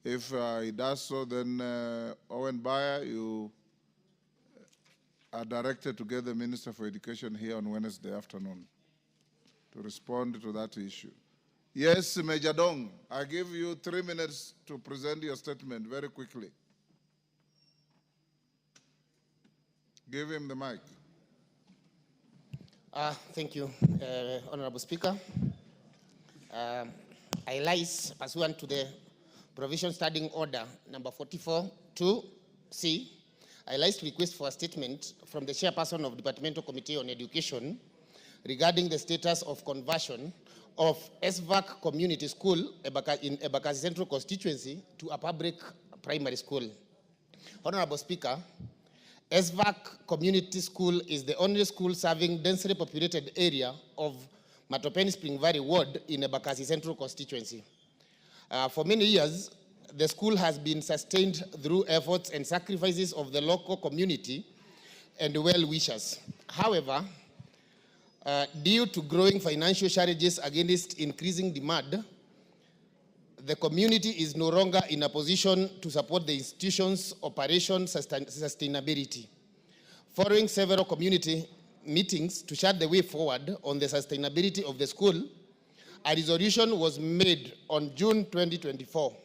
If he does so, then Owen Bayer, you are directed to get the Minister for Education here on Wednesday afternoon to respond to that issue. Yes, Major Dong, I give you 3 minutes to present your statement very quickly. Give him the mic. Thank you, Honorable Speaker. I rise pursuant to the Provision Standing Order number 44-2C. I rise to request for a statement from the Chairperson of Departmental Committee on Education regarding the status of conversion of SVAC Community School in Ebakasi Central Constituency to a public primary school. Honorable Speaker, SVAC Community School is the only school serving densely populated area of Matopeni Spring Valley Ward in Ebakasi Central Constituency. For many years, the school has been sustained through efforts and sacrifices of the local community and well-wishers. However, due to growing financial challenges against increasing demand, the community is no longer in a position to support the institution's operation sustainability. Following several community meetings to chart the way forward on the sustainability of the school, a resolution was made on June 2024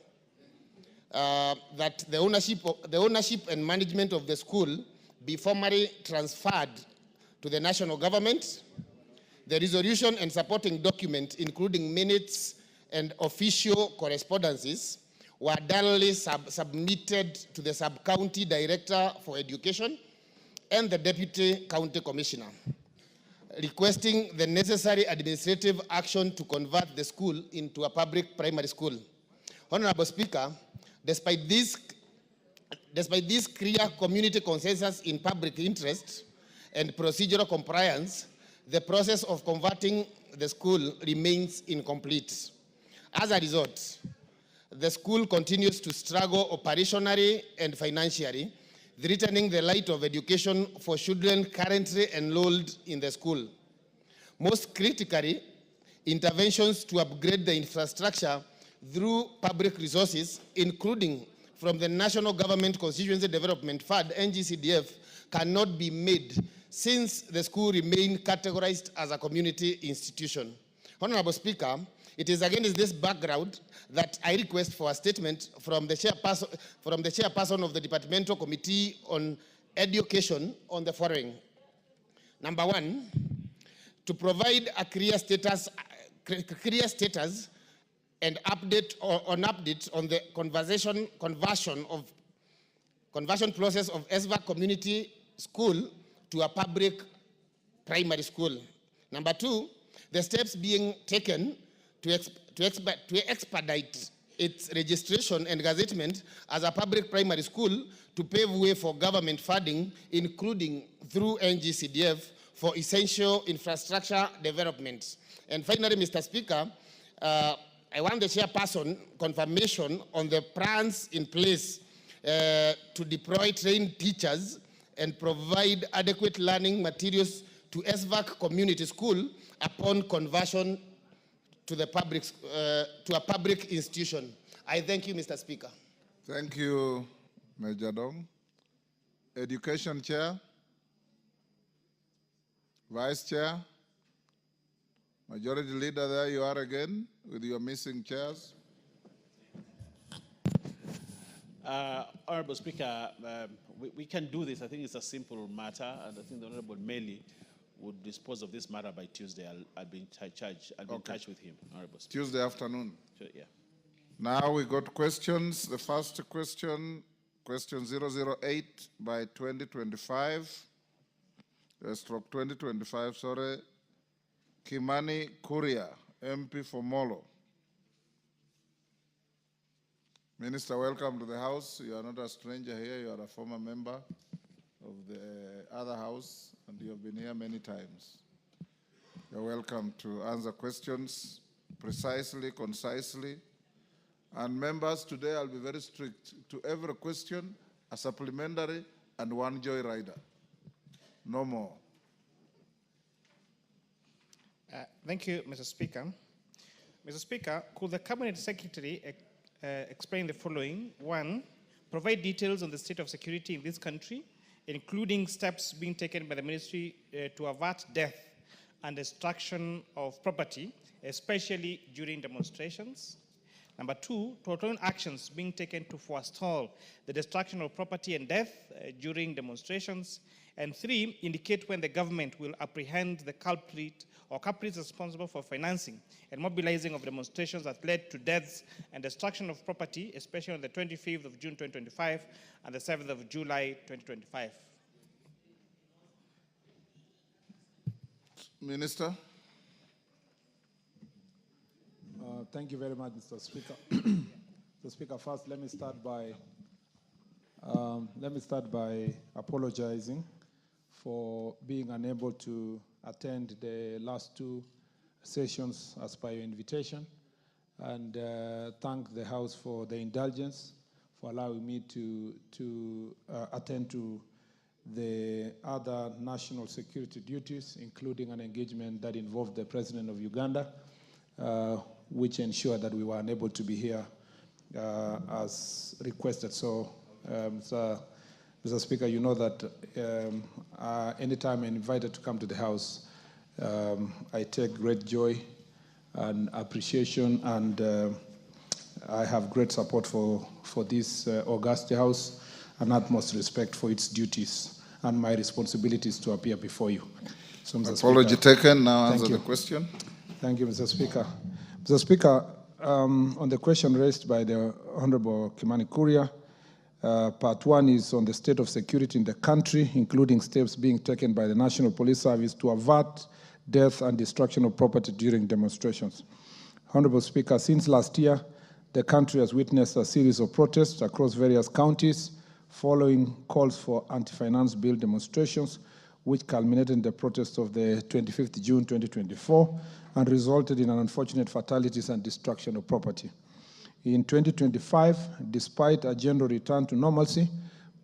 that the ownership and management of the school be formally transferred to the national government. The resolution and supporting document, including minutes and official correspondences, were duly submitted to the Sub-County Director for Education and the Deputy County Commissioner, requesting the necessary administrative action to convert the school into a public primary school. Honorable Speaker, despite this clear community consensus in public interest and procedural compliance, the process of converting the school remains incomplete. As a result, the school continues to struggle operationally and financially, threatening the light of education for children currently enrolled in the school. Most critically, interventions to upgrade the infrastructure through public resources, including from the National Government Constituency Development Fund, NGCDF, cannot be made since the school remains categorized as a community institution. Honorable Speaker, it is against this background that I request for a statement from the chairperson of the Departmental Committee on Education on the following. Number one, to provide a clear status and update on the conversion process of SVAC Community School to a public primary school. Number two, the steps being taken to expedite its registration and gazettement as a public primary school to pave way for government funding, including through NGCDF for essential infrastructure development. And finally, Mr. Speaker, I want the chairperson confirmation on the plans in place to deploy trained teachers and provide adequate learning materials to SVAC Community School upon conversion to a public institution. I thank you, Mr. Speaker. Thank you, Major Dong. Education Chair, Vice Chair, Majority Leader, there you are again with your missing chairs. Honorable Speaker, we can do this. I think it's a simple matter, and I think the Honorable Meli would dispose of this matter by Tuesday. I'll be in touch. I'll be in touch with him, Honorable Speaker. Tuesday afternoon. Sure, yeah. Now we got questions. The first question, question 008 by 2025, stroke 2025, sorry. Kimani Kuria, MP for Molo. Minister, welcome to the House. You are not a stranger here. You are a former member of the other House, and you have been here many times. You're welcome to answer questions precisely, concisely. And members, today I'll be very strict. To every question, a supplementary and one joyrider. No more. Thank you, Mr. Speaker. Mr. Speaker, could the Cabinet Secretary explain the following? One, provide details on the state of security in this country, including steps being taken by the ministry to avert death and destruction of property, especially during demonstrations. Number two, to outline actions being taken to forestall the destruction of property and death during demonstrations. And three, indicate when the government will apprehend the culprit or culprits responsible for financing and mobilizing of demonstrations that led to deaths and destruction of property, especially on the 25th of June 2025 and the 7th of July 2025. Minister. Thank you very much, Mr. Speaker. Mr. Speaker, first let me start by apologizing for being unable to attend the last two sessions as per your invitation, and thank the House for the indulgence for allowing me to attend to the other national security duties, including an engagement that involved the President of Uganda, which ensured that we were unable to be here as requested. So, Mr. Speaker, you know that anytime I'm invited to come to the House, I take great joy and appreciation, and I have great support for this august House and utmost respect for its duties and my responsibilities to appear before you. So, Mr. Apology Speaker, taken. Now thank answer you. the question. Thank you, Mr. Speaker. Mr. Speaker, on the question raised by the Honorable Kimani Kuria, part one is on the state of security in the country, including steps being taken by the National Police Service to avert death and destruction of property during demonstrations. Honorable Speaker, since last year, the country has witnessed a series of protests across various counties following calls for anti-finance bill demonstrations, which culminated in the protest of the 25th June 2024 and resulted in an unfortunate fatalities and destruction of property. In 2025, despite a general return to normalcy,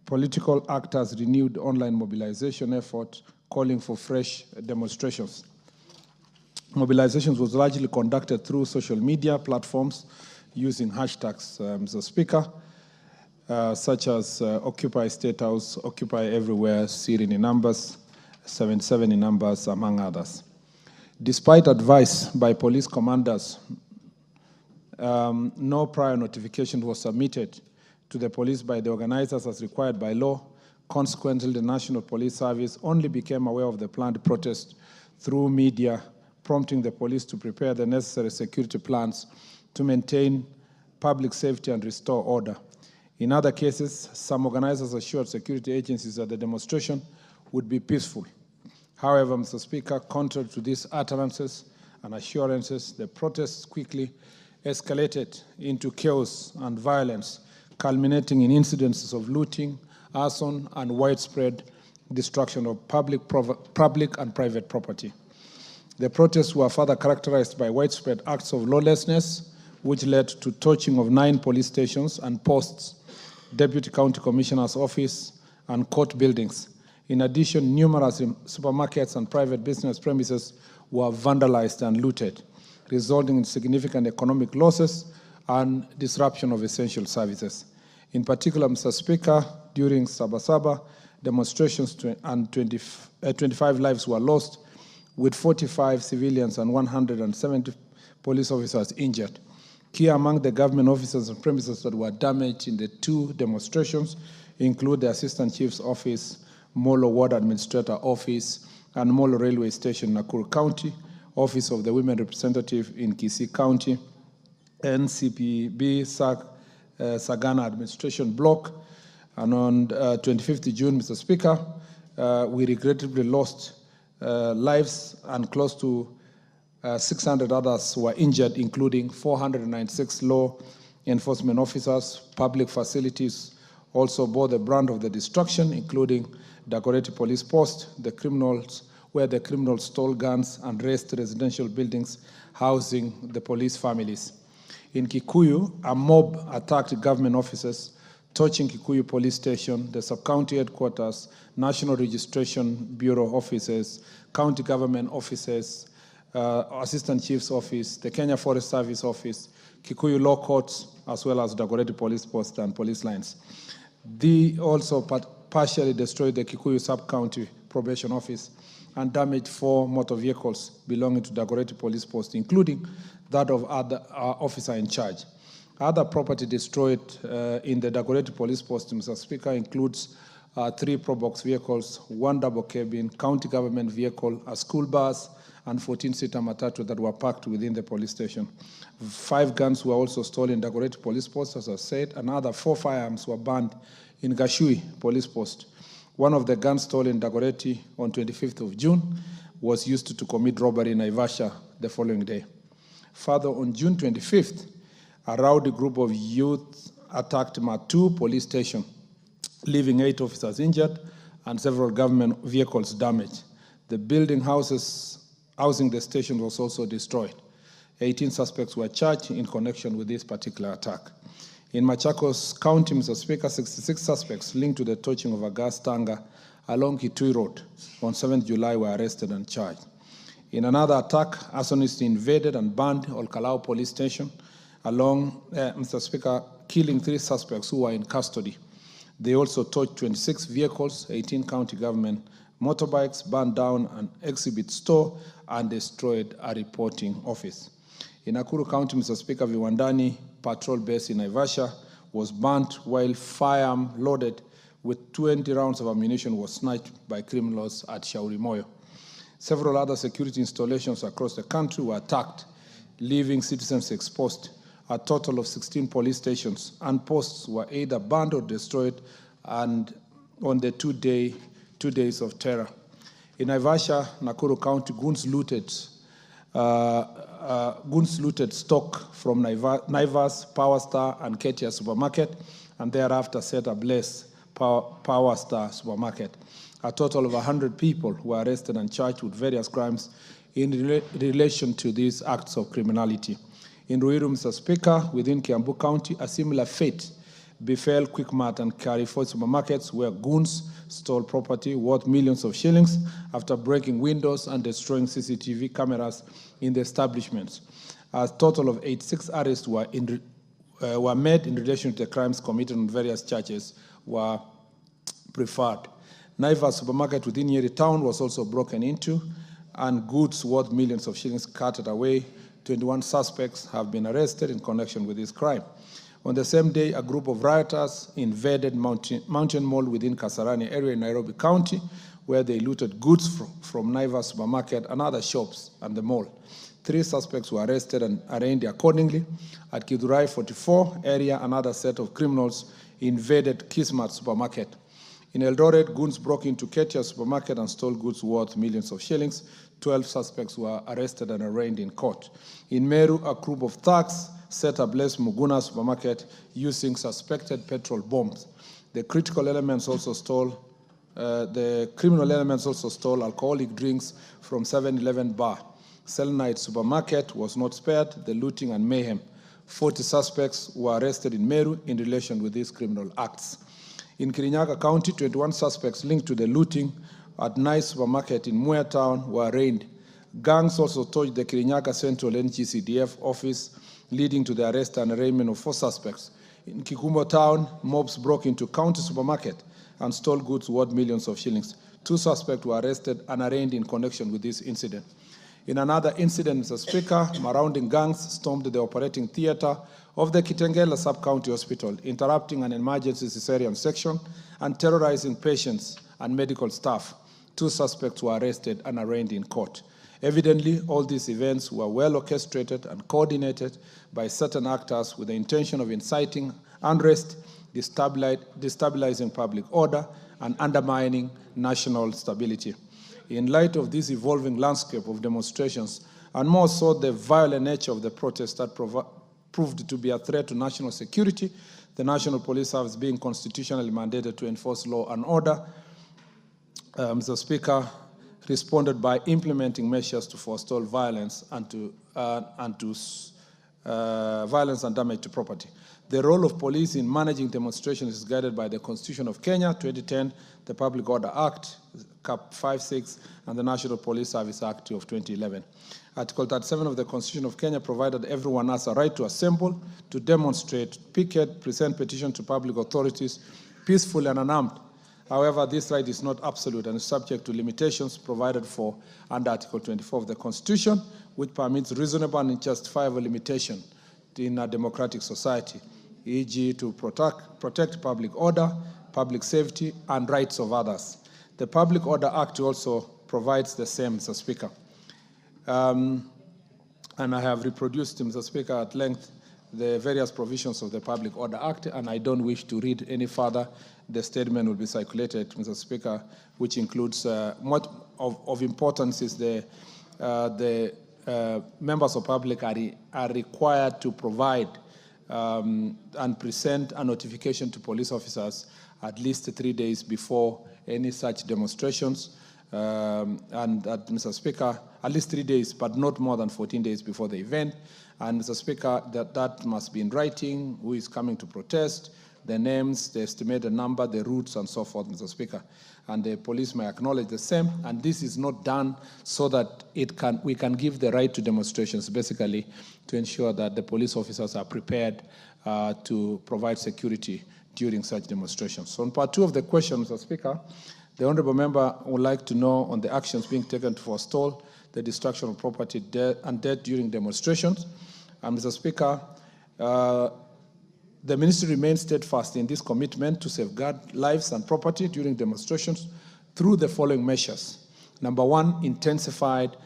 political actors renewed online mobilization efforts calling for fresh demonstrations. Mobilizations was largely conducted through social media platforms using hashtags, Mr. Speaker, such as Occupy State House, Occupy Everywhere, Syrian in numbers, 77 in numbers, among others. Despite advice by police commanders, no prior notification was submitted to the police by the organizers as required by law. Consequently, the National Police Service only became aware of the planned protest through media, prompting the police to prepare the necessary security plans to maintain public safety and restore order. In other cases, some organizers assured security agencies that the demonstration would be peaceful. However, Mr. Speaker, contrary to these utterances and assurances, the protests quickly escalated into chaos and violence, culminating in incidences of looting, arson, and widespread destruction of public and private property. The protests were further characterized by widespread acts of lawlessness, which led to torching of 9 police stations and posts, Deputy County Commissioner's office, and court buildings. In addition, numerous supermarkets and private business premises were vandalized and looted, resulting in significant economic losses and disruption of essential services. In particular, Mr. Speaker, during Sabasaba demonstrations 25 lives were lost, with 45 civilians and 170 police officers injured. Key among the government offices and premises that were damaged in the two demonstrations include the Assistant Chief's Office, Molo Ward Administrator Office, and Molo Railway Station, Nakuru County, Office of the Women Representative in Kisii County, NCPB Sagana Administration Block. And on 25th June, Mr. Speaker, we regrettably lost lives, and close to 600 others were injured, including 496 law enforcement officers. Public facilities also bore the brunt of the destruction, including Dagoretti Police Post, where the criminals stole guns and razed residential buildings housing the police families. In Kikuyu, a mob attacked government offices, torching Kikuyu Police Station, the sub-county headquarters, National Registration Bureau offices, county government offices, Assistant Chief's Office, the Kenya Forest Service Office, Kikuyu Law Courts, as well as Dagoretti Police Post and police lines. They also partially destroyed the Kikuyu Sub-County Probation Office and damaged 4 motor vehicles belonging to Dagoretti Police Post, including that of other officer in charge. Other property destroyed in the Dagoretti Police Post, Mr. Speaker, includes 3 Probox vehicles, 1 double cabin, county government vehicle, a school bus, and 14-seater matatu that were parked within the police station. 5 guns were also stolen in Dagoretti Police Post, as I said. Another 4 firearms were burned in Gashui Police Post. One of the guns stolen in Dagoretti on 25th of June was used to commit robbery in Naivasha the following day. Further, on June 25th, a rowdy group of youth attacked Matu Police Station, leaving 8 officers injured and several government vehicles damaged. The building housing the station was also destroyed. 18 suspects were charged in connection with this particular attack. In Machakos County, Mr. Speaker, 66 suspects linked to the torching of a gas tanker along Kitui Road on 7th July were arrested and charged. In another attack, arsonists invaded and burned Olkalau Police Station along, Mr. Speaker, killing 3 suspects who were in custody. They also torched 26 vehicles, 18 county government motorbikes, burned down an exhibit store, and destroyed a reporting office. In Nakuru County, Mr. Speaker, Viwandani patrol base in Naivasha was burnt while firearm loaded with 20 rounds of ammunition was snatched by criminals at Shauri Moyo. Several other security installations across the country were attacked, leaving citizens exposed. A total of 16 police stations and posts were either burned or destroyed, and on the 2 days of terror. In Naivasha, Nakuru County, goons looted stock from Naivas, Power Star, and Ketia Supermarket, and thereafter set ablaze Power Star Supermarket. A total of 100 people were arrested and charged with various crimes in relation to these acts of criminality. In Ruiru, Mr. Speaker, within Kiambu County, a similar fate befell Quickmart and Carrefour supermarkets, where goons stole property worth millions of shillings after breaking windows and destroying CCTV cameras in the establishments. A total of 86 arrests were made in relation to the crimes committed on various charges were preferred. Naivas supermarket within Nyeri town was also broken into, and goods worth millions of shillings carted away. 21 suspects have been arrested in connection with this crime. On the same day, a group of rioters invaded Mountain Mall within Kasarani area in Nairobi County, where they looted goods from Naivas supermarket and other shops and the mall. 3 suspects were arrested and arraigned accordingly. At Kidurai 44 area, another set of criminals invaded Kismat supermarket. In Eldoret, goons broke into Ketia supermarket and stole goods worth millions of shillings. 12 suspects were arrested and arraigned in court. In Meru, a group of thugs set ablaze Muguna supermarket using suspected petrol bombs. The criminal elements also stole alcoholic drinks from 7-Eleven bar. Selenite supermarket was not spared the looting and mayhem. 40 suspects were arrested in Meru in relation with these criminal acts. In Kirinyaga County, 21 suspects linked to the looting at Nice supermarket in Muir Town were arraigned Gangs also torched the Kirinyaga Central NGCDF office, leading to the arrest and arraignment of 4 suspects. In Kikumo town, mobs broke into county supermarket and stole goods worth millions of shillings. 2 suspects were arrested and arraigned in connection with this incident. In another incident, Mr. Speaker, marauding gangs stormed the operating theater of the Kitengela Sub-County Hospital, interrupting an emergency cesarean section and terrorizing patients and medical staff. 2 suspects were arrested and arraigned in court. Evidently, all these events were well orchestrated and coordinated by certain actors with the intention of inciting unrest, destabilizing public order, and undermining national stability. In light of this evolving landscape of demonstrations, and more so the violent nature of the protests that proved to be a threat to national security, the National Police Service being constitutionally mandated to enforce law and order, Mr. Speaker, responded by implementing measures to forestall violence and violence and damage to property. The role of police in managing demonstrations is guided by the Constitution of Kenya, 2010, the Public Order Act, Cap 56, and the National Police Service Act of 2011. Article 37 of the Constitution of Kenya provided everyone has a right to assemble, to demonstrate, picket, present petition to public authorities, peacefully and unarmed. However, this right is not absolute and is subject to limitations provided for under Article 24 of the Constitution, which permits reasonable and justifiable limitation in a democratic society, e.g. to protect public order, public safety, and rights of others. The Public Order Act also provides the same, Mr. Speaker. And I have reproduced, Mr. Speaker, at length the various provisions of the Public Order Act, and I don't wish to read any further. The statement will be circulated, Mr. Speaker, which includes what of importance is the members of public are required to provide and present a notification to police officers at least 3 days before any such demonstrations. Mr. Speaker, at least 3 days, but not more than 14 days before the event. And Mr. Speaker, that must be in writing, who is coming to protest, the names, the estimated number, the routes, and so forth, Mr. Speaker. And the police may acknowledge the same, and this is not done so that we can give the right to demonstrations, basically to ensure that the police officers are prepared to provide security during such demonstrations. So on part 2 of the question, Mr. Speaker, the honourable member would like to know on the actions being taken to forestall the destruction of property and death during demonstrations. And Mr. Speaker, the ministry remains steadfast in this commitment to safeguard lives and property during demonstrations through the following measures. Number 1, intensified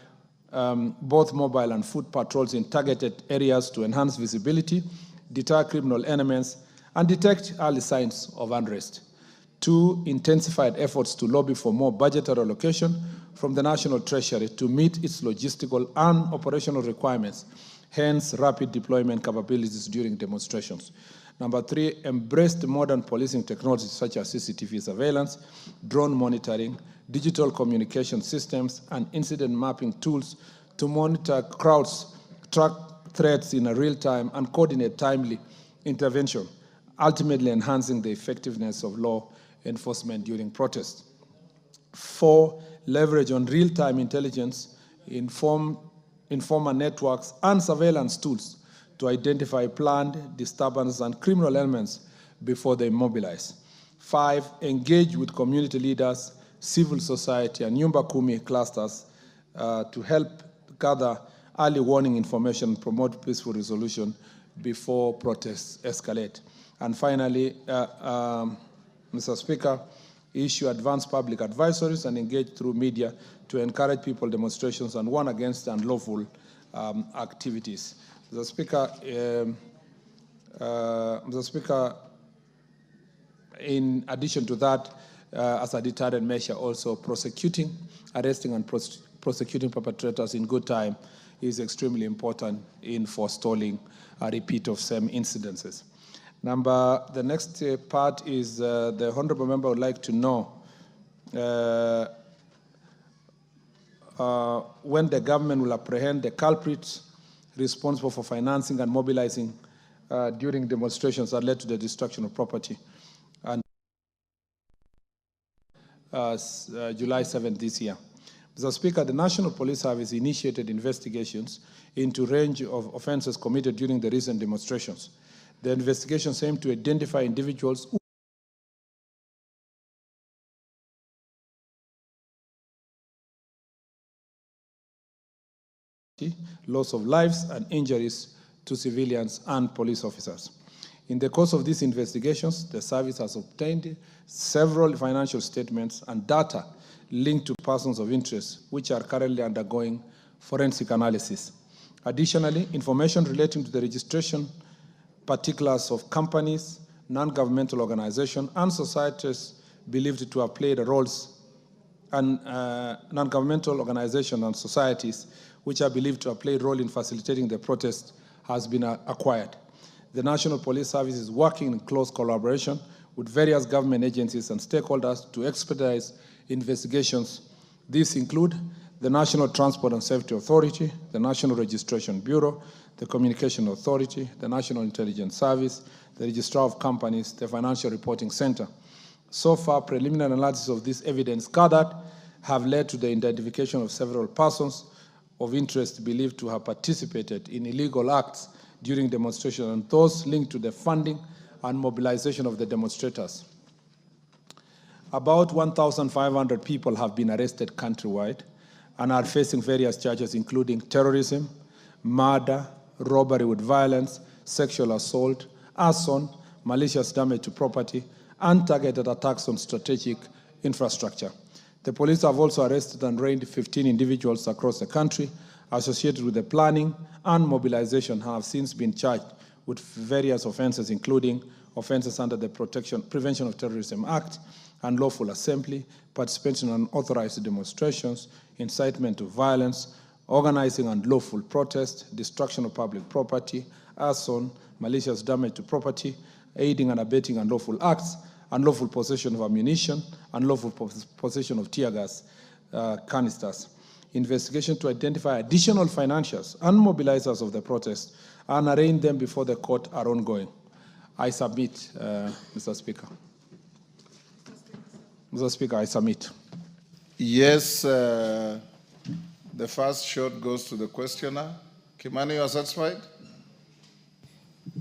both mobile and foot patrols in targeted areas to enhance visibility, deter criminal elements, and detect early signs of unrest. 2, intensified efforts to lobby for more budgetary allocation from the National Treasury to meet its logistical and operational requirements, hence rapid deployment capabilities during demonstrations. Number 3, embraced modern policing technologies such as CCTV surveillance, drone monitoring, digital communication systems, and incident mapping tools to monitor crowds, track threats in a real time, and coordinate timely intervention, ultimately enhancing the effectiveness of law enforcement during protests. 4, leverage on real-time intelligence, informer networks, and surveillance tools to identify planned disturbance and criminal elements before they mobilize. 5, engage with community leaders, civil society, and Nyumba Kumi clusters to help gather early warning information and promote peaceful resolution before protests escalate. And finally, Mr. Speaker, issue advanced public advisories and engage through media to encourage people demonstrations and warn against unlawful activities. Mr. Speaker, in addition to that, as a deterrent measure, also arresting and prosecuting perpetrators in good time is extremely important in forestalling a repeat of same incidences. The next part is the honourable member would like to know when the government will apprehend the culprits responsible for financing and mobilizing during demonstrations that led to the destruction of property. And July 7th this year. Mr. Speaker, the National Police Service initiated investigations into a range of offenses committed during the recent demonstrations. The investigations aim to identify individuals who loss of lives and injuries to civilians and police officers. In the course of these investigations, the service has obtained several financial statements and data linked to persons of interest, which are currently undergoing forensic analysis. Additionally, information relating to the registration particulars of companies, non-governmental organizations, and societies believed to have played roles, and non-governmental organizations and societies which are believed to have played a role in facilitating the protest has been acquired. The National Police Service is working in close collaboration with various government agencies and stakeholders to expedite investigations. These include the National Transport and Safety Authority, the National Registration Bureau, the Communication Authority, the National Intelligence Service, the Registrar of Companies, the Financial Reporting Center. So far, preliminary analysis of this evidence gathered have led to the identification of several persons of interest believed to have participated in illegal acts during demonstration and those linked to the funding and mobilization of the demonstrators. About 1,500 people have been arrested countrywide and are facing various charges including terrorism, murder, robbery with violence, sexual assault, arson, malicious damage to property, and targeted attacks on strategic infrastructure. The police have also arrested and arraigned 15 individuals across the country associated with the planning and mobilization have since been charged with various offenses, including offenses under the Prevention of Terrorism Act, unlawful assembly, participation in unauthorized demonstrations, incitement to violence, organizing unlawful protest, destruction of public property, arson, malicious damage to property, aiding and abetting unlawful acts, unlawful possession of ammunition, unlawful possession of tear gas canisters. Investigation to identify additional financiers and mobilizers of the protest and arraign them before the court are ongoing. I submit, Mr. Speaker. Mr. Speaker, I submit. Yes, the first shot goes to the questioner. Kimani, you are satisfied?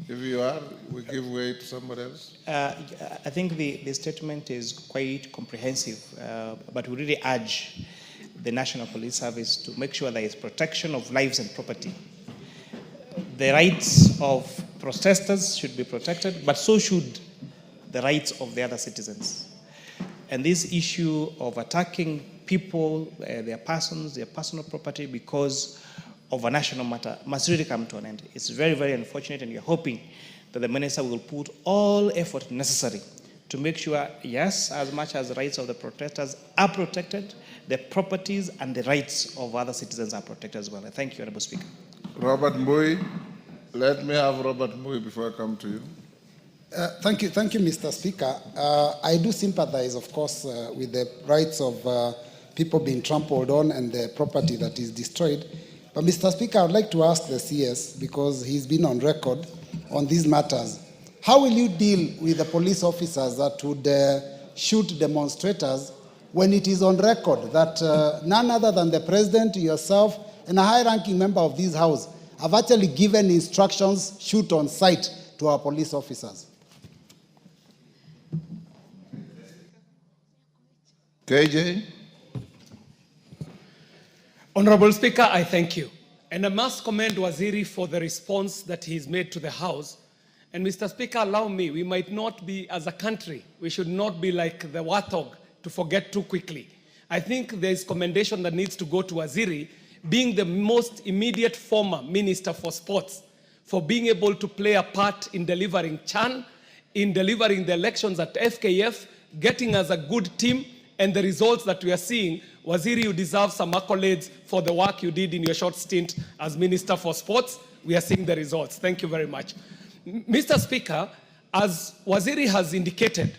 If you are, we give way to somebody else. I think the statement is quite comprehensive, but we really urge the National Police Service to make sure there is protection of lives and property. The rights of protesters should be protected, but so should the rights of the other citizens. And this issue of attacking people, their persons, their personal property because of a national matter must really come to an end. It's very, very unfortunate, and we are hoping that the Minister will put all effort necessary to make sure, yes, as much as the rights of the protesters are protected, the properties and the rights of other citizens are protected as well. Thank you, Honourable Speaker. Robert Mbui. Let me have Robert Mbui before I come to you. Thank you, Mr. Speaker. I do sympathize, of course, with the rights of people being trampled on and the property that is destroyed. But, Mr. Speaker, I would like to ask the CS, because he's been on record on these matters, how will you deal with the police officers that would shoot demonstrators when it is on record that none other than the President, yourself, and a high-ranking member of this House have actually given instructions, shoot on sight, to our police officers? KJ. Honorable Speaker, I thank you. And I must commend Waziri for the response that he's made to the House. And Mr. Speaker, allow me, we might not be, as a country, we should not be like the warthog to forget too quickly. I think there is commendation that needs to go to Waziri, being the most immediate former Minister for Sports, for being able to play a part in delivering CHAN, in delivering the elections at FKF, getting us a good team, and the results that we are seeing. Waziri, you deserve some accolades for the work you did in your short stint as Minister for Sports. We are seeing the results. Thank you very much. Mr. Speaker, as Waziri has indicated,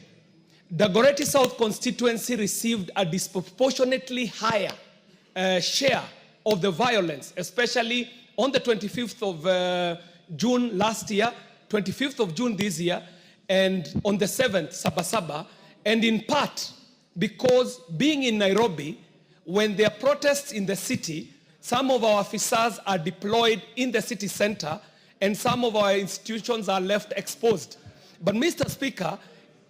the Dagoretti South constituency received a disproportionately higher share of the violence, especially on the 25th of June last year, 25th of June this year, and on the 7th, Sabasaba, and in part because being in Nairobi, when there are protests in the city, some of our officers are deployed in the city center and some of our institutions are left exposed. But Mr. Speaker,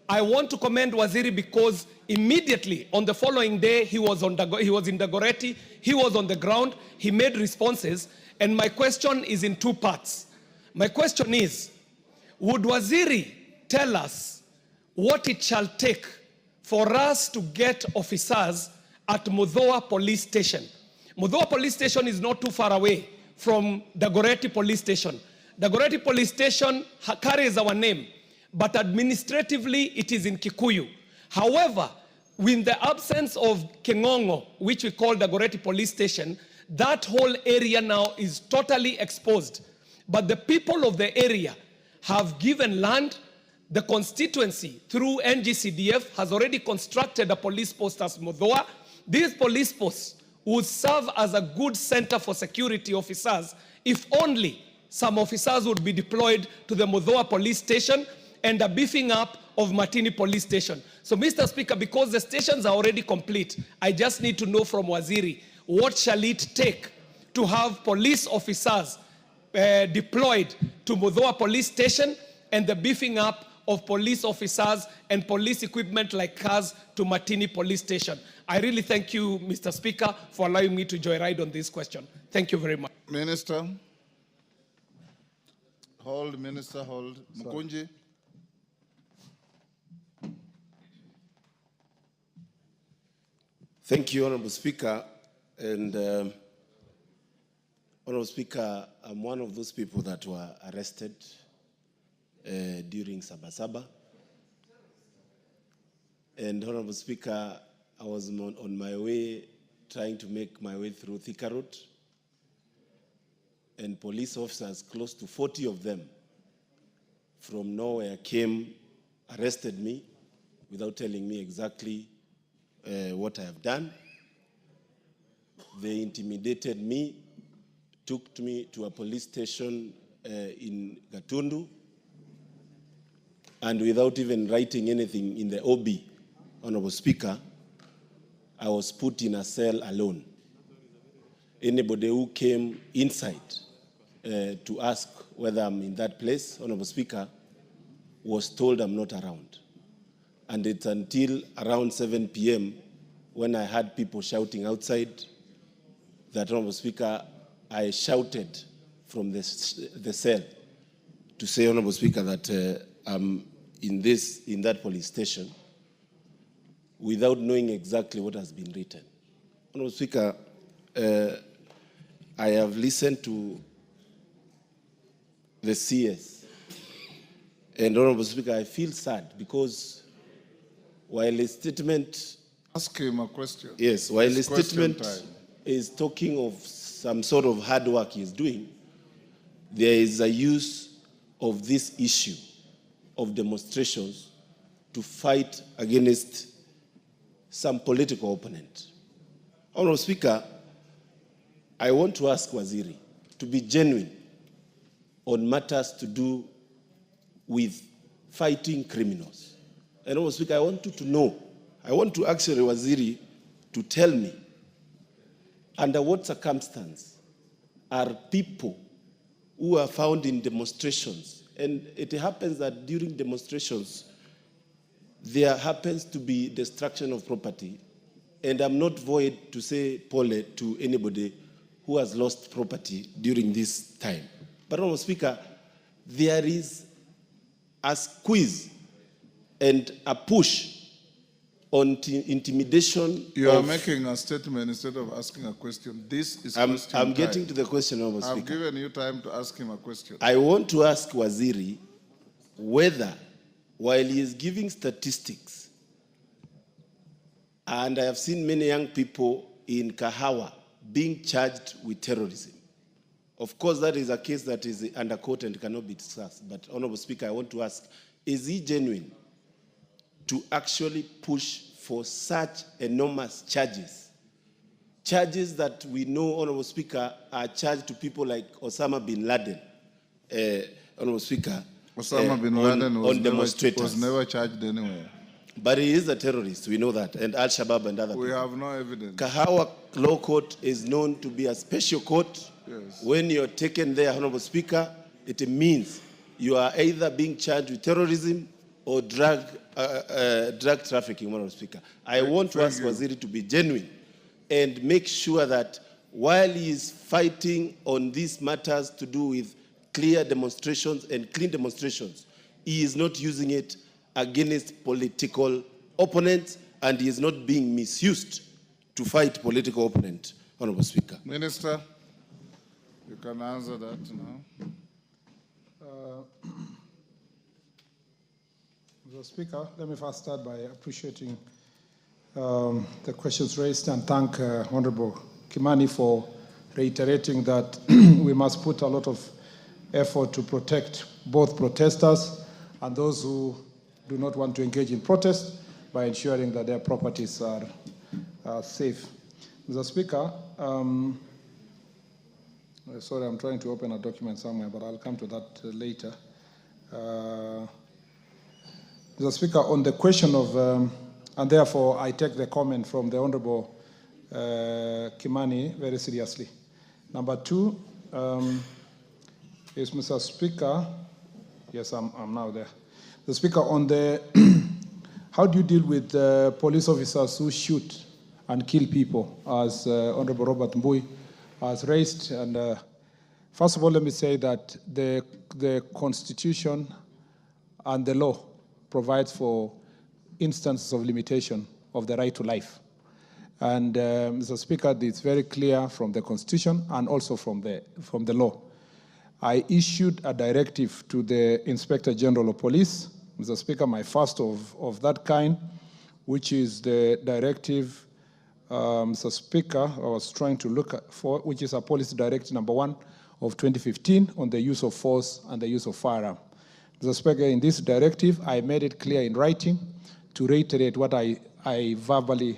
I want to commend Waziri because immediately on the following day, he was in Dagoretti, he was on the ground, he made responses, and my question is in two parts. My question is, would Waziri tell us what it shall take for us to get officers at Mudhoa Police Station? Mudhoa Police Station is not too far away from Dagoretti Police Station. Dagoretti Police Station carries our name, but administratively it is in Kikuyu. However, in the absence of Kengongo, which we call Dagoretti Police Station, that whole area now is totally exposed. But the people of the area have given land. The constituency, through NGCDF, has already constructed a police post as Mudhoa. These police posts would serve as a good center for security officers if only some officers would be deployed to the Mudhoa Police Station and a beefing up of Matini Police Station. So, Mr. Speaker, because the stations are already complete, I just need to know from Waziri, what shall it take to have police officers deployed to Mudhoa Police Station and the beefing up of police officers and police equipment like cars to Matini Police Station? I really thank you, Mr. Speaker, for allowing me to joyride on this question. Thank you very much. Minister. Hold, Minister, hold. Mkunji. Thank you, Honorable Speaker. And Honorable Speaker, I'm one of those people that were arrested during Sabasaba. And Honorable Speaker, I was on my way, trying to make my way through Thika Road. And police officers, close to 40 of them, from nowhere came, arrested me without telling me exactly what I have done. They intimidated me, took me to a police station in Gatundu, and without even writing anything in the OB, Honorable Speaker, I was put in a cell alone. Anybody who came inside to ask whether I'm in that place, Honorable Speaker, was told I'm not around. And it's until around 7 p.m. when I had people shouting outside that, Honorable Speaker, I shouted from the cell to say, Honorable Speaker, that I'm in that police station without knowing exactly what has been written. Honorable Speaker, I have listened to the CS. And Honorable Speaker, I feel sad because while a statement... Ask him a question. Yes, while It's a statement is talking of some sort of hard work he's doing, there is a use of this issue of demonstrations to fight against some political opponent. Honorable Speaker, I want to ask Waziri to be genuine on matters to do with fighting criminals. And Honorable Speaker, I want you to know, I want to actually Waziri to tell me under what circumstance are people who are found in demonstrations, and it happens that during demonstrations there happens to be destruction of property, and I'm not void to say pole to anybody who has lost property during this time. But, Honorable Speaker, there is a squeeze and a push on intimidation. You are making a statement instead of asking a question. This is question I'm time. getting to the question, Honorable Speaker. I've given you time to ask him a question. I want to ask Waziri whether, while he is giving statistics, and I have seen many young people in Kahawa being charged with terrorism. Of course, that is a case that is under court and cannot be discussed. But, Honorable Speaker, I want to ask, is he genuine to actually push for such enormous charges? Charges that we know, Honorable Speaker, are charged to people like Osama bin Laden, Honorable Speaker. Osama bin Laden was demonstrators. never charged anywhere. But he is a terrorist, we know that, and Al-Shabaab and other We people. have no evidence. Kahawa Law Court is known to be a special court. Yes. When you're taken there, Honorable Speaker, it means you are either being charged with terrorism or drug trafficking, Honorable Speaker. I want to ask Waziri to be genuine and make sure that while he is fighting on these matters to do with clear demonstrations and clean demonstrations, he is not using it against political opponents, and he is not being misused to fight political opponents, Honorable Speaker. Minister, you can answer that now. Mr. Speaker, let me first start by appreciating the questions raised and thank Honorable Kimani for reiterating that we must put a lot of effort to protect both protesters and those who do not want to engage in protest by ensuring that their properties are safe. Mr. Speaker, sorry, I'm trying to open a document somewhere, but I'll come to that later. Mr. Speaker, on the question of, and therefore I take the comment from the Honorable Kimani very seriously. Number two is, Mr. Speaker, yes, I'm now there. The Speaker, on the, how do you deal with police officers who shoot and kill people, as Honorable Robert Mbui has raised? And first of all, let me say that the Constitution and the law provides for instances of limitation of the right to life. And Mr. Speaker, it's very clear from the Constitution and also from the law. I issued a directive to the Inspector General of Police, Mr. Speaker, my first of that kind, which is the directive, Mr. Speaker, I was trying to look for, which is a policy directive number 1 of 2015 on the use of force and the use of firearm. Mr. Speaker, in this directive, I made it clear in writing to reiterate what I verbally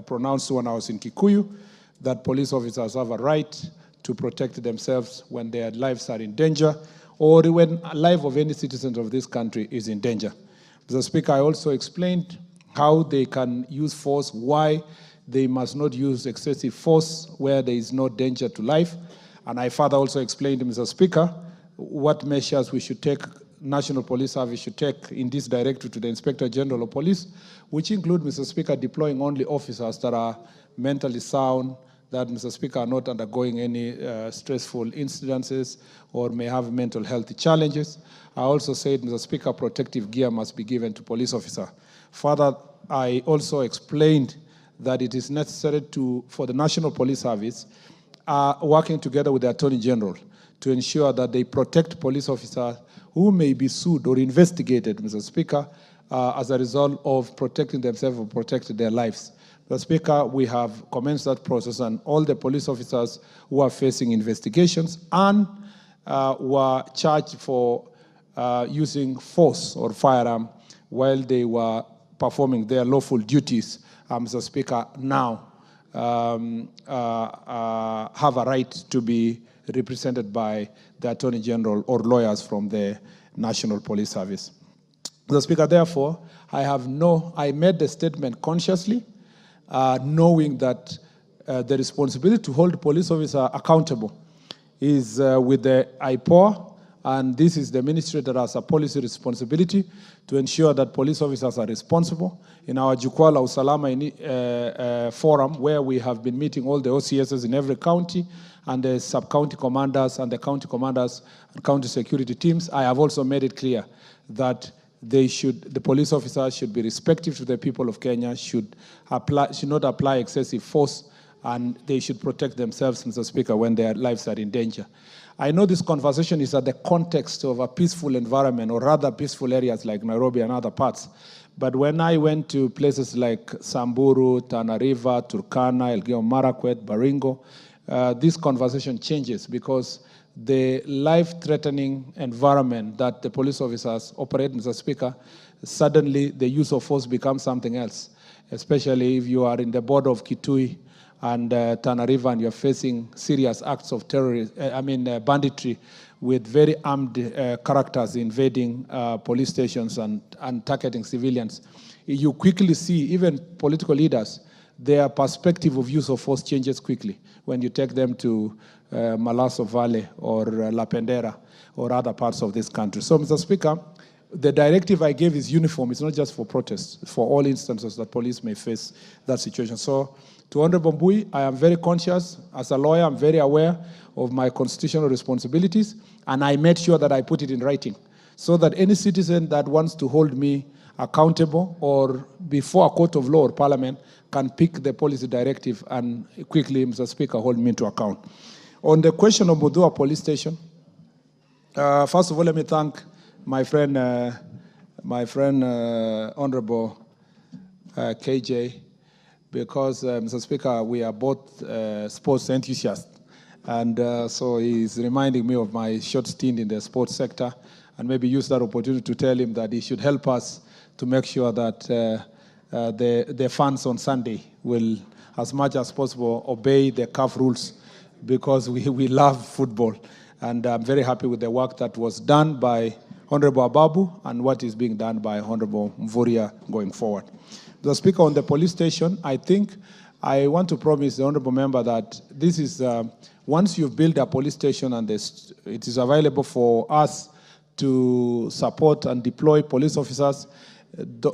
pronounced when I was in Kikuyu, that police officers have a right to protect themselves when their lives are in danger or when the life of any citizen of this country is in danger. Mr. Speaker, I also explained how they can use force, why they must not use excessive force where there is no danger to life. And I further also explained, Mr. Speaker, what measures we should take, National Police Service should take in this directive to the Inspector General of Police, which include, Mr. Speaker, deploying only officers that are mentally sound, that, Mr. Speaker, are not undergoing any stressful incidences or may have mental health challenges. I also said, Mr. Speaker, protective gear must be given to police officers. Further, I also explained that it is necessary for the National Police Service working together with the Attorney General to ensure that they protect police officers who may be sued or investigated, Mr. Speaker, as a result of protecting themselves or protecting their lives. Mr. Speaker, we have commenced that process, and all the police officers who are facing investigations and were charged for using force or firearm while they were performing their lawful duties, Mr. Speaker, now have a right to be represented by the Attorney General or lawyers from the National Police Service. Mr. Speaker, therefore, I made the statement consciously, knowing that the responsibility to hold police officers accountable is with the IPOA, and this is the ministry that has a policy responsibility to ensure that police officers are responsible. In our Jukwaa la Usalama forum, where we have been meeting all the OCSs in every county, and the sub-county commanders and the county commanders and county security teams, I have also made it clear that the police officers should be respectful to the people of Kenya, should not apply excessive force, and they should protect themselves, Mr. Speaker, when their lives are in danger. I know this conversation is at the context of a peaceful environment, or rather peaceful areas like Nairobi and other parts. But when I went to places like Samburu, Tana River, Turkana, Elgeyo Marakwet, Baringo, this conversation changes because the life-threatening environment that the police officers operate, Mr. Speaker, suddenly the use of force becomes something else, especially if you are in the border of Kitui and Tana River, and you're facing serious acts of banditry with very armed characters invading police stations and targeting civilians, you quickly see, even political leaders, their perspective of use of force changes quickly when you take them to Malaso Valley or La Pendera or other parts of this country. So, Mr. Speaker, the directive I gave is uniform. It's not just for protests, it's for all instances that police may face that situation. So, to Honorable Mbui, I am very conscious. As a lawyer, I'm very aware of my constitutional responsibilities, and I made sure that I put it in writing so that any citizen that wants to hold me accountable or before a court of law or parliament can pick the policy directive and quickly, Mr. Speaker, hold me to account. On the question of Mudua Police Station, first of all, let me thank my friend Honorable KJ, because, Mr. Speaker, we are both sports enthusiasts. And so he's reminding me of my short stint in the sports sector, and maybe use that opportunity to tell him that he should help us to make sure that the fans on Sunday will, as much as possible, obey the CAF rules, because we love football. And I'm very happy with the work that was done by Honorable Ababu and what is being done by Honorable Mvurya going forward. The Speaker, on the police station, I think I want to promise the Honorable Member that this is, once you've built a police station and it is available for us to support and deploy police officers,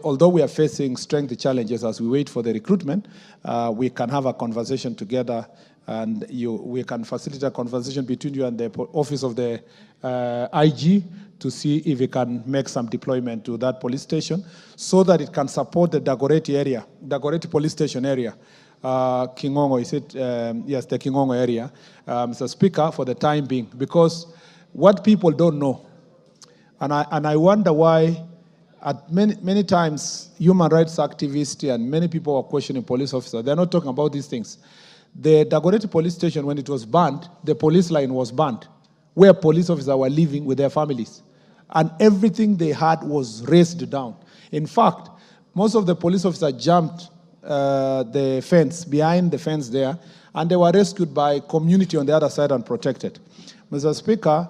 although we are facing strength challenges as we wait for the recruitment, we can have a conversation together, and we can facilitate a conversation between you and the office of the IG to see if we can make some deployment to that police station so that it can support the Dagoretti area, Dagoretti police station area. Kingongo, is it? Yes, the Kingongo area. Mr. Speaker, for the time being, because what people don't know, and I wonder why at many times human rights activists and many people are questioning police officers. They're not talking about these things. The Dagoretti police station, when it was banned, the police line was banned, where police officers were living with their families. And everything they had was razed down. In fact, most of the police officers jumped the fence, behind the fence there, and they were rescued by community on the other side and protected. Mr. Speaker,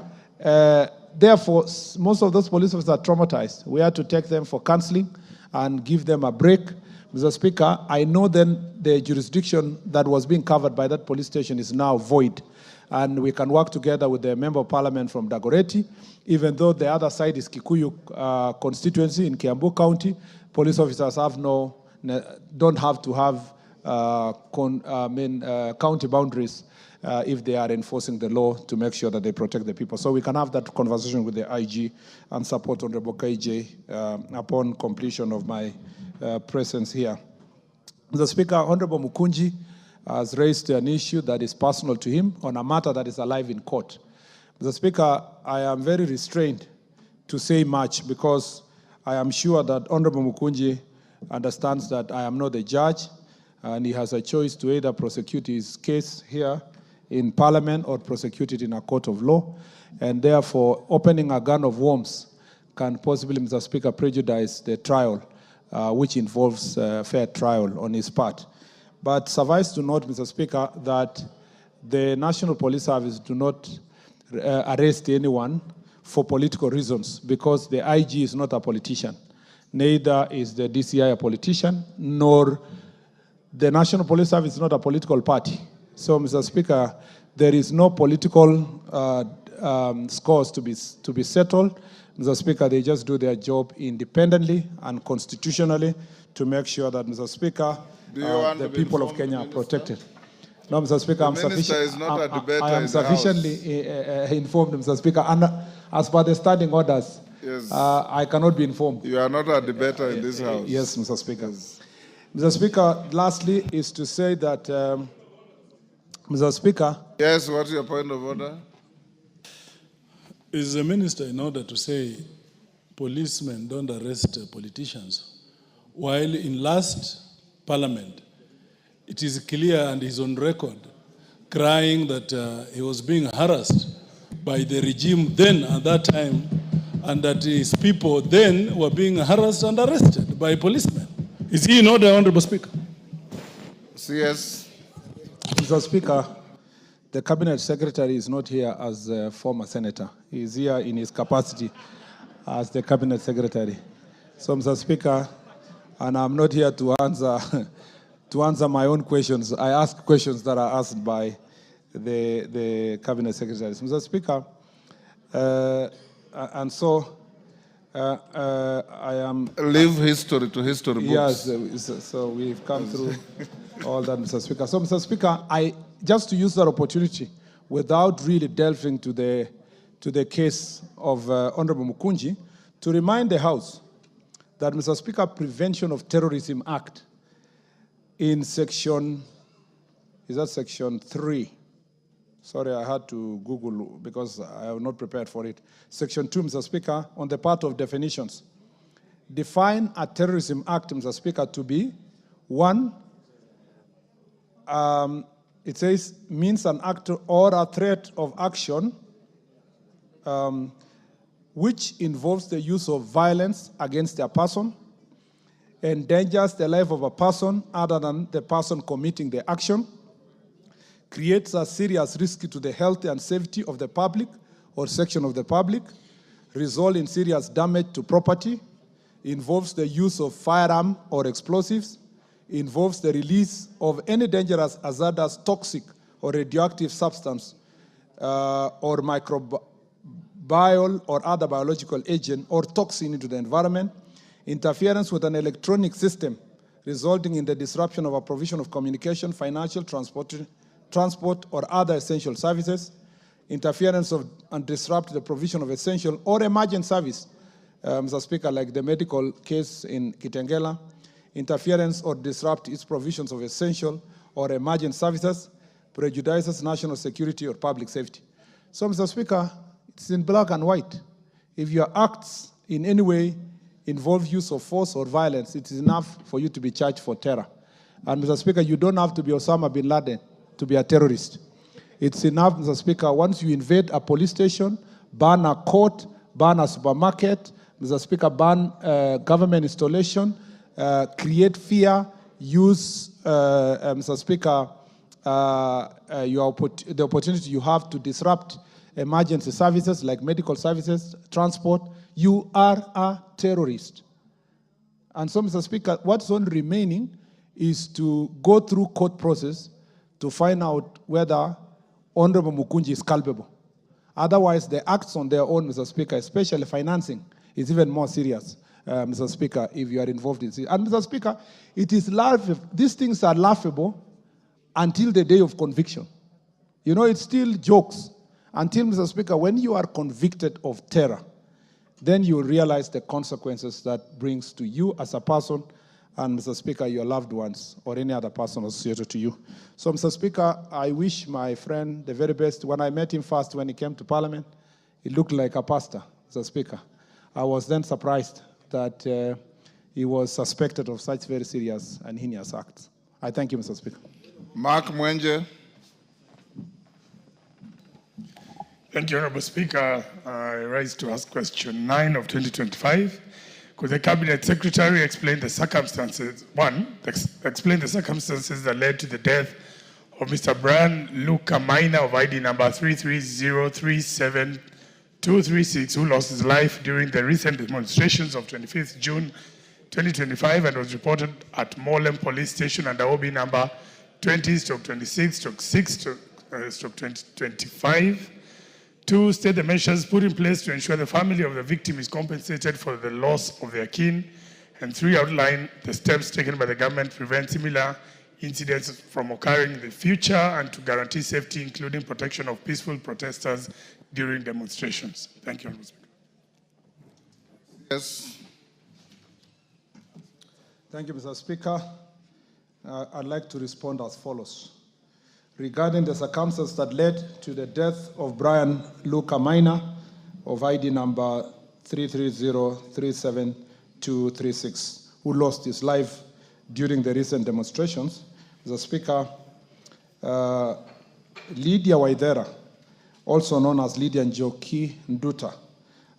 therefore, most of those police officers are traumatized. We had to take them for counseling and give them a break. Mr. Speaker, I know then the jurisdiction that was being covered by that police station is now void. And we can work together with the Member of Parliament from Dagoretti, even though the other side is Kikuyu Constituency in Kiambu County. Police officers don't have to have county boundaries if they are enforcing the law to make sure that they protect the people. So we can have that conversation with the IG and support Honorable KJ upon completion of my presence here. Mr. Speaker, Honorable Mukunji has raised an issue that is personal to him on a matter that is alive in court. Mr. Speaker, I am very restrained to say much because I am sure that Honorable Mukunji understands that I am not the judge, and he has a choice to either prosecute his case here in Parliament or prosecute it in a court of law, and therefore opening a gun of worms can possibly, Mr. Speaker, prejudice the trial, which involves fair trial on his part. But suffice to note, Mr. Speaker, that the National Police Service do not arrest anyone for political reasons, because the IG is not a politician. Neither is the DCI a politician, nor the National Police Service is not a political party. So, Mr. Speaker, there is no political scores to be settled. Mr. Speaker, they just do their job independently and constitutionally to make sure that, Mr. Speaker, the people of Kenya are protected. No, Mr. Speaker, I am sufficiently informed, Mr. Speaker, and as per the standing orders, yes, I cannot be informed. You are not a debater in this House. Yes, Mr. Speaker. Yes. Mr. Speaker, lastly is to say that, Mr. Speaker. Yes, what is your point of order? Is the minister in order to say policemen don't arrest politicians, while in last Parliament, it is clear and is on record crying that he was being harassed by the regime then at that time, and that his people then were being harassed and arrested by policemen. Is he in order, Honorable Speaker? CS. Mr. Speaker, the Cabinet Secretary is not here as a former senator. He is here in his capacity as the Cabinet Secretary. So, Mr. Speaker, and I'm not here to answer my own questions. I ask questions that are asked by the Cabinet Secretaries. Mr. Speaker, and so I am... Leave history to history books. Yes, so we've come through all that, Mr. Speaker. So, Mr. Speaker, just to use that opportunity, without really delving to the case of Honorable Mukunji, to remind the House that, Mr. Speaker, Prevention of Terrorism Act in section 3? Sorry, I had to Google because I was not prepared for it. Section 2, Mr. Speaker, on the part of definitions, define a terrorism act, Mr. Speaker, to be, one, it says, means an act or a threat of action which involves the use of violence against a person, endangers the life of a person other than the person committing the action, creates a serious risk to the health and safety of the public or section of the public, result in serious damage to property, involves the use of firearm or explosives, involves the release of any dangerous, hazardous, toxic, or radioactive substance or microbial or other biological agent or toxin into the environment, interference with an electronic system resulting in the disruption of a provision of communication, financial, transport or other essential services, interference of and disrupt the provision of essential or emergent service, Mr. Speaker, like the medical case in Kitengela, interference or disrupt its provisions of essential or emergent services, prejudices national security or public safety. So, Mr. Speaker, it's in black and white. If your acts in any way involve use of force or violence, it is enough for you to be charged for terror. And, Mr. Speaker, you don't have to be Osama bin Laden to be a terrorist. It's enough, Mr. Speaker, once you invade a police station, ban a court, ban a supermarket, Mr. Speaker, ban government installation, create fear, use, Mr. Speaker, the opportunity you have to disrupt emergency services like medical services, transport, you are a terrorist. And so, Mr. Speaker, what's on remaining is to go through court process to find out whether Honorable Mukunji is culpable. Otherwise, the acts on their own, Mr. Speaker, especially financing, is even more serious, Mr. Speaker, if you are involved in it. And, Mr. Speaker, it is laughable. These things are laughable until the day of conviction. You know, it's still jokes until, Mr. Speaker, when you are convicted of terror, then you realize the consequences that brings to you as a person and, Mr. Speaker, your loved ones or any other person associated to you. So, Mr. Speaker, I wish my friend the very best. When I met him first when he came to Parliament, he looked like a pastor, Mr. Speaker. I was then surprised that he was suspected of such very serious and heinous acts. I thank you, Mr. Speaker. Mark Mwenje. Thank you, Honorable Speaker. I rise to ask question 9 of 2025. Could the Cabinet Secretary explain the circumstances, explain the circumstances that led to the death of Mr. Brian Murkomen of ID number 330372236, who lost his life during the recent demonstrations of 25th June 2025 and was reported at Murkomen Police Station under OB number 20/26/6/2025. 2, state the measures put in place to ensure the family of the victim is compensated for the loss of their kin. And 3, outline the steps taken by the government to prevent similar incidents from occurring in the future and to guarantee safety, including protection of peaceful protesters during demonstrations. Thank you, Honorable Speaker. Yes. Thank you, Mr. Speaker. I'd like to respond as follows. Regarding the circumstances that led to the death of Brian Murkomen of ID number 330372236, who lost his life during the recent demonstrations, Mr. Speaker, Lydia Waithera, also known as Lydia Njoki Nduta,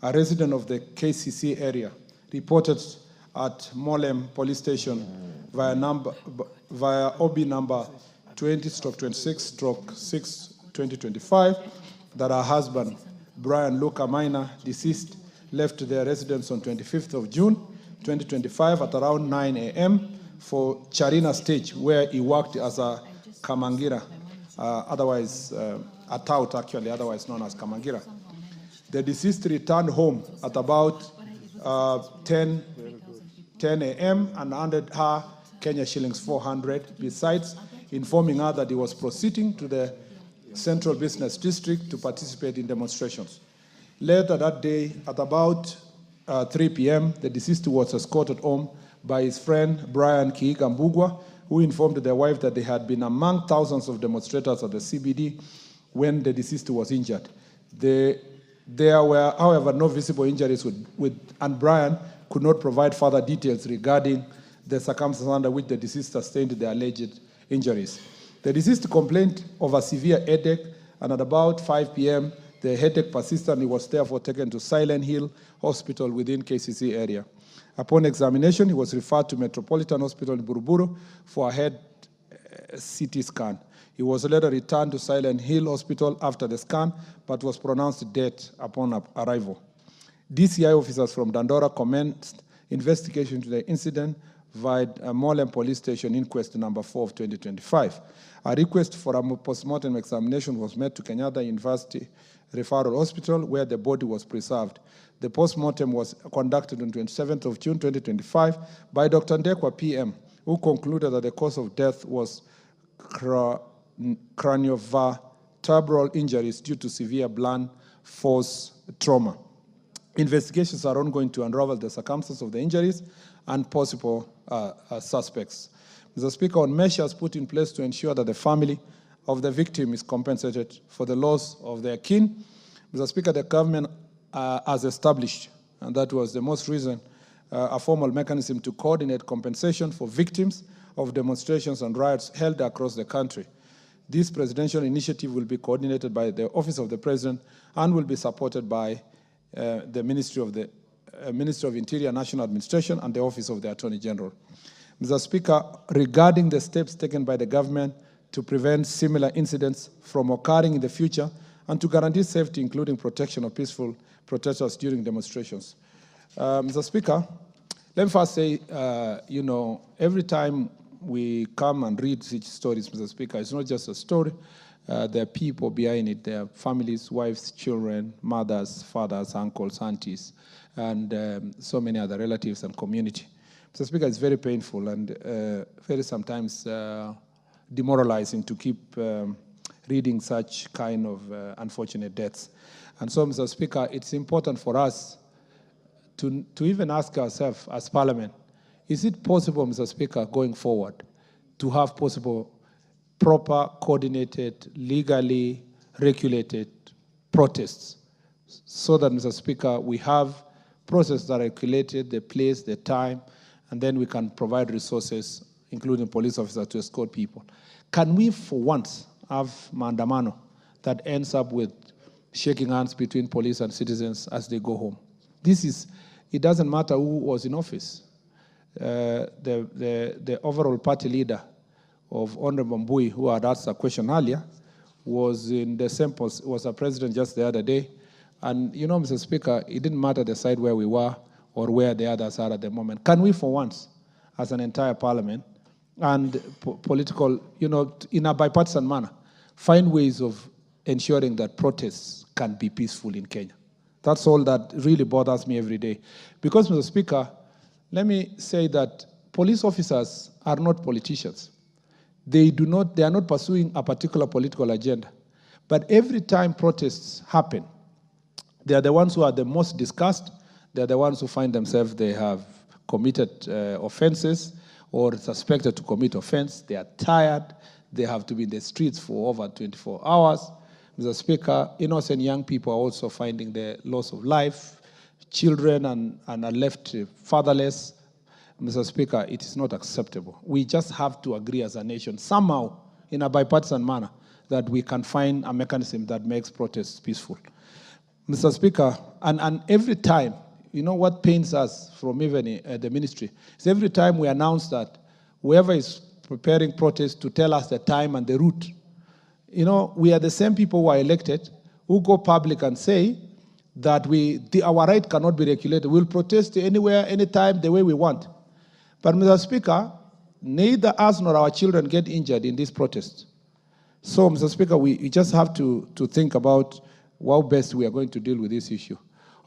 a resident of the KCC area, reported at Murkomen Police Station via OB number 20/26/6/2025 that her husband, Brian Luca Minor, deceased, left their residence on 25th of June 2025 at around 9 a.m. for Charina Stage, where he worked as a Kamangira, otherwise a tout actually, otherwise known as Kamangira. The deceased returned home at about 10 a.m. and handed her Kenya shillings 400, besides informing her that he was proceeding to the Central Business District to participate in demonstrations. Later that day, at about 3 p.m., the deceased was escorted home by his friend Brian Kiigambugwa, who informed their wife that they had been among thousands of demonstrators at the CBD when the deceased was injured. There were, however, no visible injuries and Brian could not provide further details regarding the circumstances under which the deceased sustained the alleged injuries. The deceased complained of a severe headache, and at about 5 p.m., the headache persisted and he was therefore taken to Silent Hill Hospital within KCC area. Upon examination, he was referred to Metropolitan Hospital in Buruburu for a head CT scan. He was later returned to Silent Hill Hospital after the scan, but was pronounced dead upon arrival. DCI officers from Dandora commenced investigation into the incident via Molem Police Station Inquest number 4 of 2025. A request for a post-mortem examination was made to Kenyatta University Referral Hospital, where the body was preserved. The post-mortem was conducted on 27th of June 2025 by Dr. Ndekwa PM, who concluded that the cause of death was craniovertebral injuries due to severe blunt force trauma. Investigations are ongoing to unravel the circumstances of the injuries and possible suspects. Mr. Speaker, on measures put in place to ensure that the family of the victim is compensated for the loss of their kin, Mr. Speaker, the government has established, and that was the most recent, a formal mechanism to coordinate compensation for victims of demonstrations and riots held across the country. This presidential initiative will be coordinated by the Office of the President and will be supported by the Ministry of Interior, National Administration, and the Office of the Attorney General. Mr. Speaker, regarding the steps taken by the government to prevent similar incidents from occurring in the future and to guarantee safety, including protection of peaceful protesters during demonstrations. Mr. Speaker, let me first say, every time we come and read such stories, Mr. Speaker, it's not just a story. There are people behind it. There are families, wives, children, mothers, fathers, uncles, aunties, and so many other relatives and community. Mr. Speaker, it's very painful and very sometimes demoralizing to keep reading such kind of unfortunate deaths. And so, Mr. Speaker, it's important for us to even ask ourselves as Parliament, is it possible, Mr. Speaker, going forward, to have possible proper, coordinated, legally regulated protests so that, Mr. Speaker, we have processes that are regulated, the place, the time, and then we can provide resources, including police officers, to escort people. Can we, for once, have maandamano that ends up with shaking hands between police and citizens as they go home? It doesn't matter who was in office. The overall party leader of Honorable Mbui, who had asked a question earlier, was in the same post, was a president just the other day. And you know, Mr. Speaker, it didn't matter the side where we were or where the others are at the moment. Can we, for once, as an entire parliament and political, in a bipartisan manner, find ways of ensuring that protests can be peaceful in Kenya? That's all that really bothers me every day. Because, Mr. Speaker, let me say that police officers are not politicians. They are not pursuing a particular political agenda. But every time protests happen, they are the ones who are the most discussed. They are the ones who find themselves, they have committed offenses or suspected to commit offense. They are tired. They have to be in the streets for over 24 hours. Mr. Speaker, innocent young people are also finding the loss of life. Children and are left fatherless. Mr. Speaker, it is not acceptable. We just have to agree as a nation, somehow, in a bipartisan manner, that we can find a mechanism that makes protests peaceful. Mr. Speaker, and every time, what pains us from even the ministry is every time we announce that whoever is preparing protests to tell us the time and the route. You know, we are the same people who are elected who go public and say that our right cannot be regulated. We'll protest anywhere, anytime, the way we want. But, Mr. Speaker, neither us nor our children get injured in this protest. So, Mr. Speaker, we just have to think about how best we are going to deal with this issue.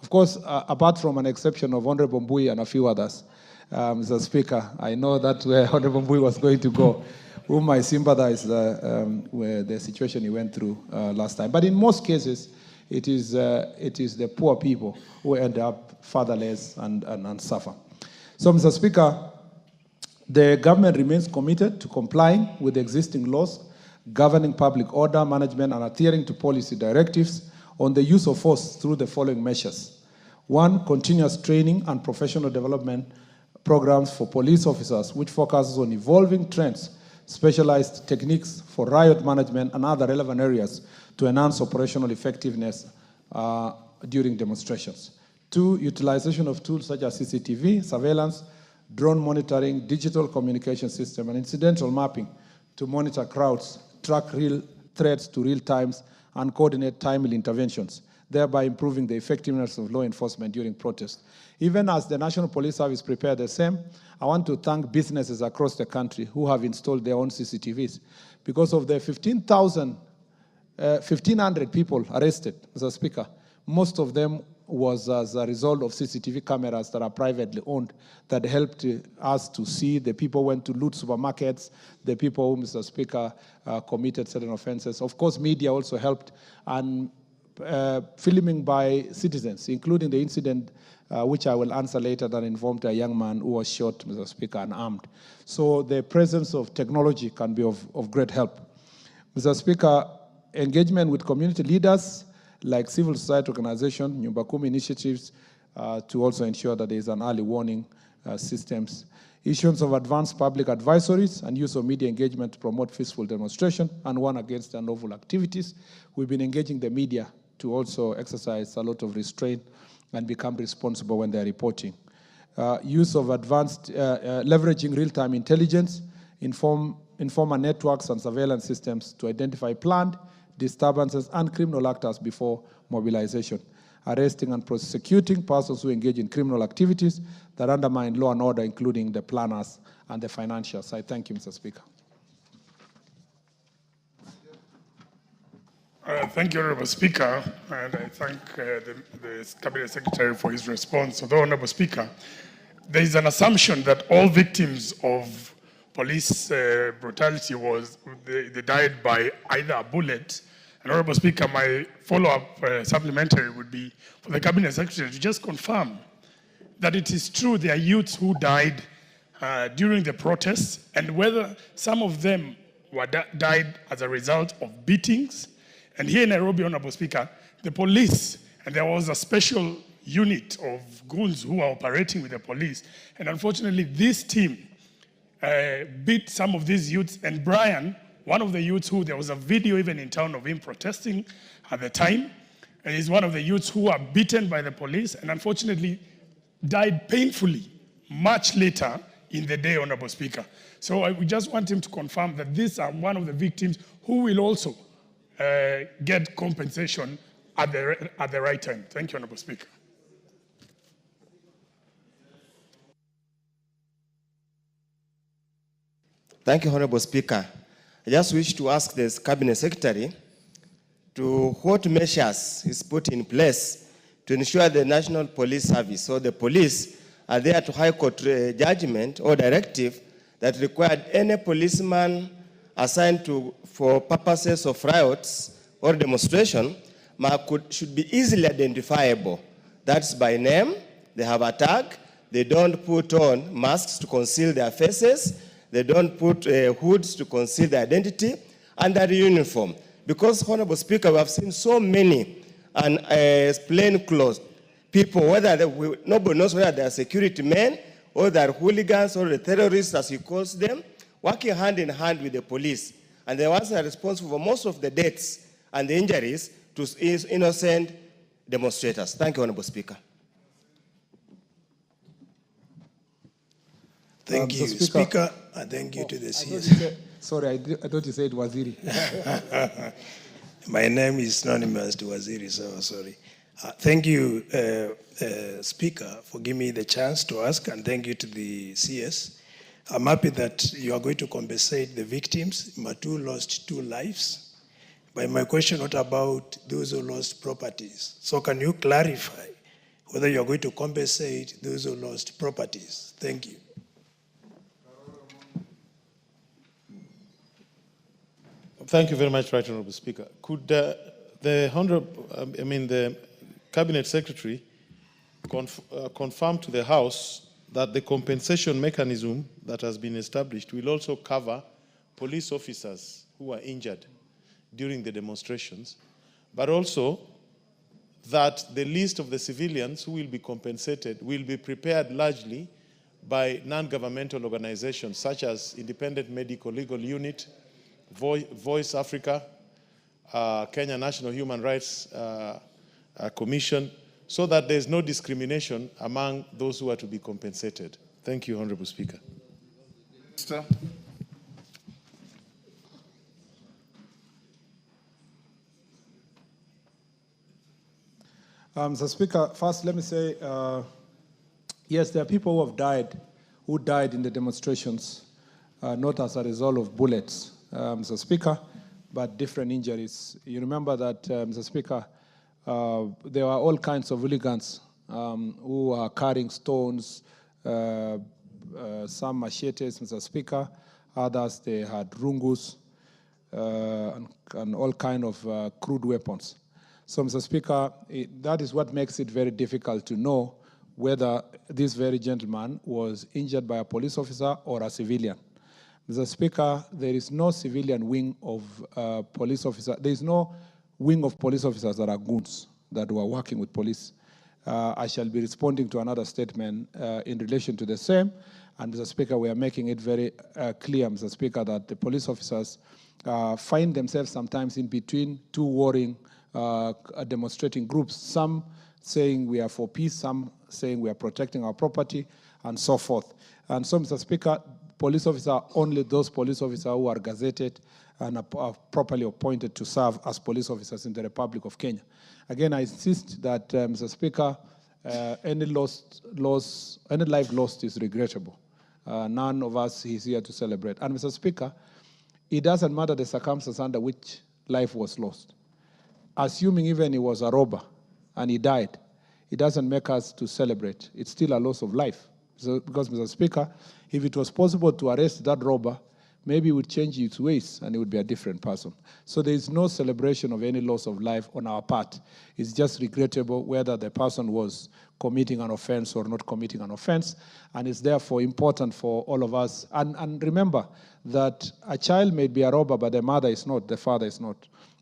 Of course, apart from an exception of Honorable Mbui and a few others, Mr. Speaker, I know that's where Honorable Mbui was going to go, whom I sympathize with the situation he went through last time. But in most cases, it is the poor people who end up fatherless and suffer. So, Mr. Speaker, the government remains committed to complying with the existing laws governing public order management and adhering to policy directives on the use of force through the following measures. 1, continuous training and professional development programs for police officers, which focuses on evolving trends, specialized techniques for riot management and other relevant areas to enhance operational effectiveness during demonstrations. 2, utilization of tools such as CCTV, surveillance, drone monitoring, digital communication system, and incidental mapping to monitor crowds, track real threats to real times, and coordinate timely interventions, thereby improving the effectiveness of law enforcement during protests. Even as the National Police Service prepared the same, I want to thank businesses across the country who have installed their own CCTVs. Because of the 1,500 people arrested, Mr. Speaker, most of them was as a result of CCTV cameras that are privately owned that helped us to see the people who went to loot supermarkets, the people who, Mr. Speaker, committed certain offenses. Of course, media also helped, and filming by citizens, including the incident which I will answer later, that involved a young man who was shot, Mr. Speaker, and armed. So the presence of technology can be of great help. Mr. Speaker, engagement with community leaders like civil society organizations, Murkomen initiatives, to also ensure that there is an early warning systems. Issuance of advanced public advisories and use of media engagement to promote peaceful demonstration and warn against unlawful activities. We've been engaging the media to also exercise a lot of restraint and become responsible when they're reporting. Use of advanced, leveraging real-time intelligence, informer networks and surveillance systems to identify planned disturbances and criminal actors before mobilization. Arresting and prosecuting persons who engage in criminal activities that undermine law and order, including the planners and the financiers. I thank you, Mr. Speaker. Thank you, Honorable Speaker, and I thank the Cabinet Secretary for his response. Although, Honorable Speaker, there is an assumption that all victims of police brutality they died by either a bullet. And Honorable Speaker, my follow-up supplementary would be for the Cabinet Secretary to just confirm that it is true there are youths who died during the protests, and whether some of them died as a result of beatings. And here in Nairobi, Honorable Speaker, the police, and there was a special unit of goons who are operating with the police, and unfortunately this team beat some of these youths, and Brian, one of the youths who, there was a video even in town of him protesting at the time, and he's one of the youths who were beaten by the police and unfortunately died painfully much later in the day, Honorable Speaker. So we just want him to confirm that these are one of the victims who will also get compensation at the right time. Thank you, Honorable Speaker. Thank you, Honorable Speaker. I just wish to ask the Cabinet Secretary to what measures is put in place to ensure the National Police Service or the police are there to High Court judgment or directive that required any policeman assigned for purposes of riots or demonstration should be easily identifiable. That's by name, they have a tag, they don't put on masks to conceal their faces, they don't put hoods to conceal their identity, and their uniform. Because, Honorable Speaker, we have seen so many plainclothes people, nobody knows whether they are security men, or they are hooligans, or the terrorists, as he calls them, working hand in hand with the police. And they ones are responsible for most of the deaths and the injuries to innocent demonstrators. Thank you, Honorable Speaker. Thank you, Speaker, and thank you to the CS. Sorry, I thought you said Waziri. My name is anonymous to Waziri, so sorry. Thank you, Speaker, for giving me the chance to ask, and thank you to the CS. I'm happy that you are going to compensate the victims. Matu lost 2 lives. But my question, what about those who lost properties? So can you clarify whether you are going to compensate those who lost properties? Thank you. Thank you very much, Right Honourable Speaker. Could the Cabinet Secretary confirm to the House that the compensation mechanism that has been established will also cover police officers who were injured during the demonstrations, but also that the list of the civilians who will be compensated will be prepared largely by non-governmental organizations such as Independent Medical Legal Unit, Voice Africa, Kenya National Human Rights Commission, so that there's no discrimination among those who are to be compensated. Thank you, Honorable Speaker. Minister. Mr. Speaker, first let me say, yes, there are people who died in the demonstrations, not as a result of bullets, Mr. Speaker, but different injuries. You remember that, Mr. Speaker, there were all kinds of hooligans who are carrying stones, some machetes, Mr. Speaker, others they had rungus and all kinds of crude weapons. So, Mr. Speaker, that is what makes it very difficult to know whether this very gentleman was injured by a police officer or a civilian. Mr. Speaker, there is no civilian wing of police officers. There is no wing of police officers that are goons that were working with police. I shall be responding to another statement in relation to the same. And, Mr. Speaker, we are making it very clear, Mr. Speaker, that the police officers find themselves sometimes in between 2 warring demonstrating groups, some saying we are for peace, some saying we are protecting our property, and so forth. And so, Mr. Speaker, police officers, only those police officers who are gazetted and are properly appointed to serve as police officers in the Republic of Kenya. Again, I insist that, Mr. Speaker, any life lost is regrettable. None of us is here to celebrate. And, Mr. Speaker, it doesn't matter the circumstances under which life was lost. Assuming even he was a robber and he died, it doesn't make us to celebrate. It's still a loss of life. So, because, Mr. Speaker, if it was possible to arrest that robber, maybe he would change his ways and he would be a different person. So there is no celebration of any loss of life on our part. It's just regrettable whether the person was committing an offense or not committing an offense, and it's therefore important for all of us. And remember that a child may be a robber, but the mother is not, the father is not,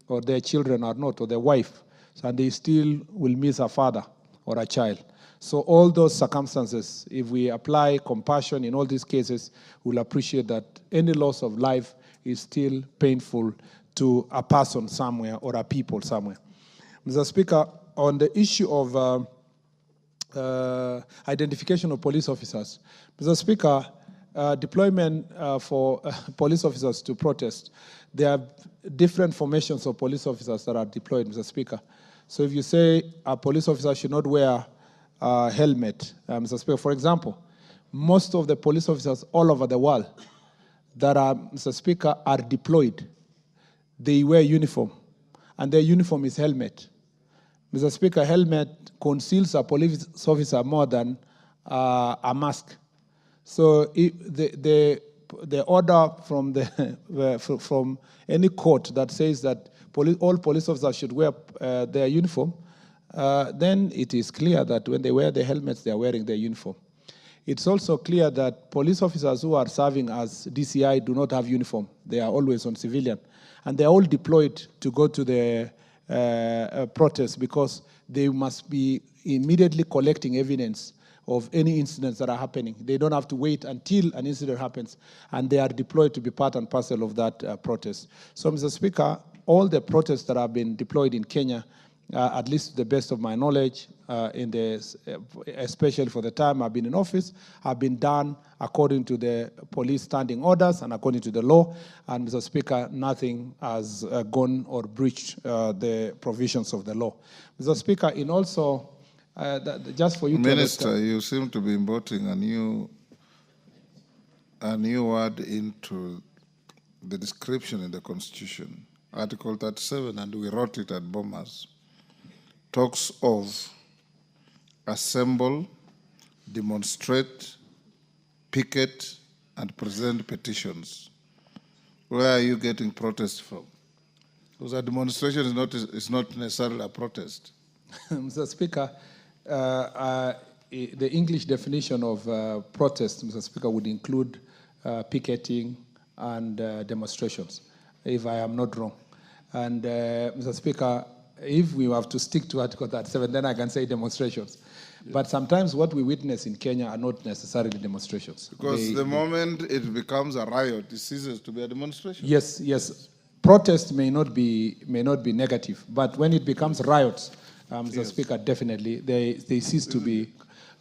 or their children are not, or their wife, and they still will miss a father or a child. So all those circumstances, if we apply compassion in all these cases, we'll appreciate that any loss of life is still painful to a person somewhere or a people somewhere. Mr. Speaker, on the issue of identification of police officers, Mr. Speaker, deployment for police officers to protest, there are different formations of police officers that are deployed, Mr. Speaker. So if you say a police officer should not wear a helmet, Mr. Speaker, for example, most of the police officers all over the world that are, Mr. Speaker, are deployed, they wear uniform, and their uniform is helmet. Mr. Speaker, helmet conceals a police officer more than a mask. So the order from from any court that says that all police officers should wear their uniform, then it is clear that when they wear the helmets, they are wearing their uniform. It's also clear that police officers who are serving as DCI do not have uniform. They are always on civilian. And they are all deployed to go to the protest because they must be immediately collecting evidence of any incidents that are happening. They don't have to wait until an incident happens, and they are deployed to be part and parcel of that protest. So, Mr. Speaker, all the protests that have been deployed in Kenya, at least to the best of my knowledge, especially for the time I've been in office, have been done according to the police standing orders and according to the law. And Mr. Speaker, nothing has gone or breached the provisions of the law. Mr. Speaker, in also, just for you Minister, to understand, you seem to be importing a new word into the description in the Constitution. Article 37, and we wrote it at Bomas, talks of assemble, demonstrate, picket, and present petitions. Where are you getting protest from? Because a demonstration is not necessarily a protest. Mr. Speaker, the English definition of protest, Mr. Speaker, would include picketing and demonstrations, if I am not wrong. And Mr. Speaker, if we have to stick to Article 37, then I can say demonstrations. Yeah. But sometimes what we witness in Kenya are not necessarily demonstrations. Because the moment it becomes a riot, it ceases to be a demonstration. Yes, yes. Protest may not be negative, but when it becomes riots, Mr. Speaker, definitely they cease to be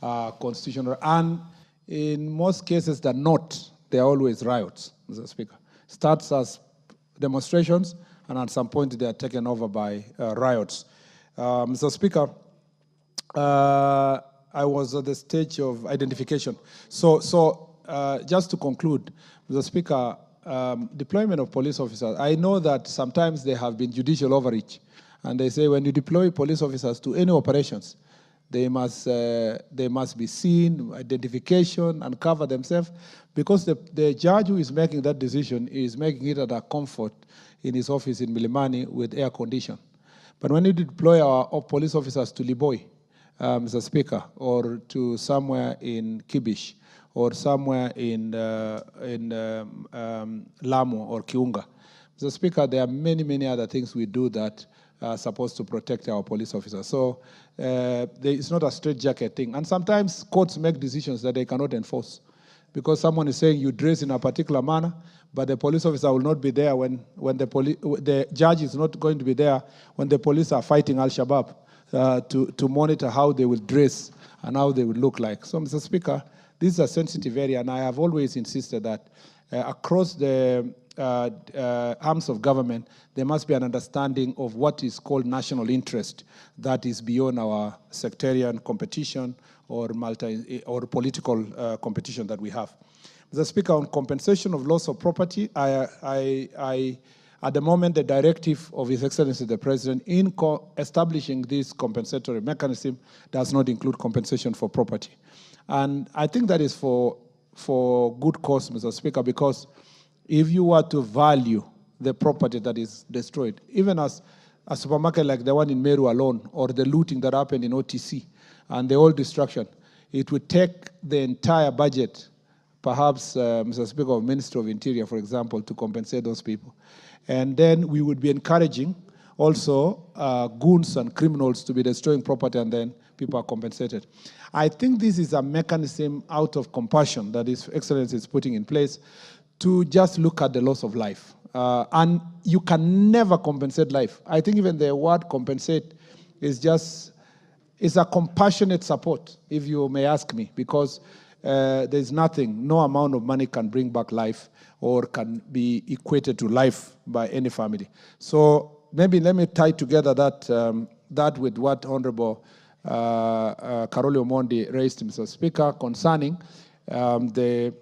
constitutional. And in most cases, they're not. They're always riots, Mr. Speaker. Starts as demonstrations, and at some point they are taken over by riots. Mr. Speaker, I was at the stage of identification. So just to conclude, Mr. Speaker, deployment of police officers, I know that sometimes there have been judicial overreach, and they say when you deploy police officers to any operations, they must be seen, identification, and cover themselves, because the judge who is making that decision is making it at a comfort in his office in Milimani with air condition. But when you deploy our police officers to Liboi, Mr. Speaker, or to somewhere in Kibish, or somewhere in Lamu or Kiunga, Mr. Speaker, there are many, many other things we do that are supposed to protect our police officers. So it's not a straitjacket thing. And sometimes courts make decisions that they cannot enforce, because someone is saying you dress in a particular manner, but the police officer will not be there when the judge is not going to be there when the police are fighting Al-Shabaab to monitor how they will dress and how they will look like. So, Mr. Speaker, this is a sensitive area, and I have always insisted that across the arms of government, there must be an understanding of what is called national interest that is beyond our sectarian competition or political competition that we have. Mr. Speaker, on compensation of loss of property, at the moment, the directive of His Excellency the President in establishing this compensatory mechanism does not include compensation for property. And I think that is for good cause, Mr. Speaker, because if you were to value the property that is destroyed, even as a supermarket like the one in Meru alone, or the looting that happened in OTC, and the whole destruction, it would take the entire budget, perhaps, Mr. Speaker, of Ministry of Interior, for example, to compensate those people. And then we would be encouraging also goons and criminals to be destroying property, and then people are compensated. I think this is a mechanism out of compassion that His Excellency is putting in place to just look at the loss of life. And you can never compensate life. I think even the word compensate is a compassionate support, if you may ask me, because there's nothing, no amount of money can bring back life or can be equated to life by any family. So maybe let me tie together that with what Honorable Karoli Omondi raised, Mr. Speaker, concerning the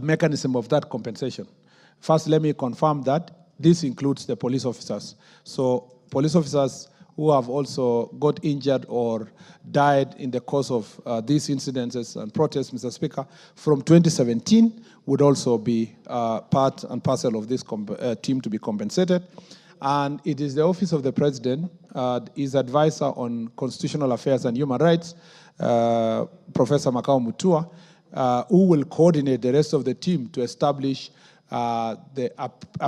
mechanism of that compensation. First, let me confirm that this includes the police officers. So police officers who have also got injured or died in the course of these incidences and protests, Mr. Speaker, from 2017 would also be part and parcel of this team to be compensated. And it is the Office of the President, his advisor on constitutional affairs and human rights, Professor Makao Mutua, who will coordinate the rest of the team to establish a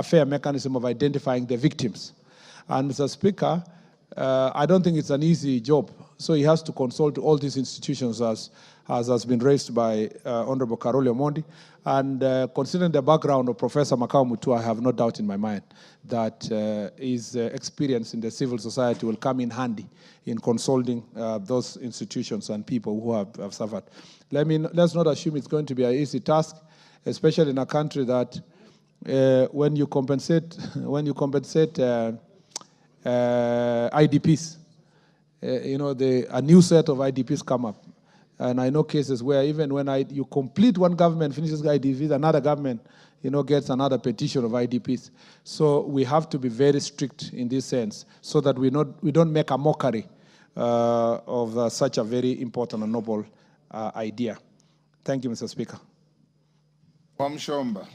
fair mechanism of identifying the victims. And Mr. Speaker, I don't think it's an easy job. So he has to consult all these institutions as has been raised by Honorable Karoli Omondi. And considering the background of Professor Makau Mutua, I have no doubt in my mind that his experience in the civil society will come in handy in consulting those institutions and people who have suffered. Let's not assume it's going to be an easy task, especially in a country that when you compensate IDPs, a new set of IDPs come up. And I know cases where even when you complete one government, finishes IDPs, another government, gets another petition of IDPs. So we have to be very strict in this sense so that we don't make a mockery of such a very important and noble idea. Thank you, Mr. Speaker. Wamshomba.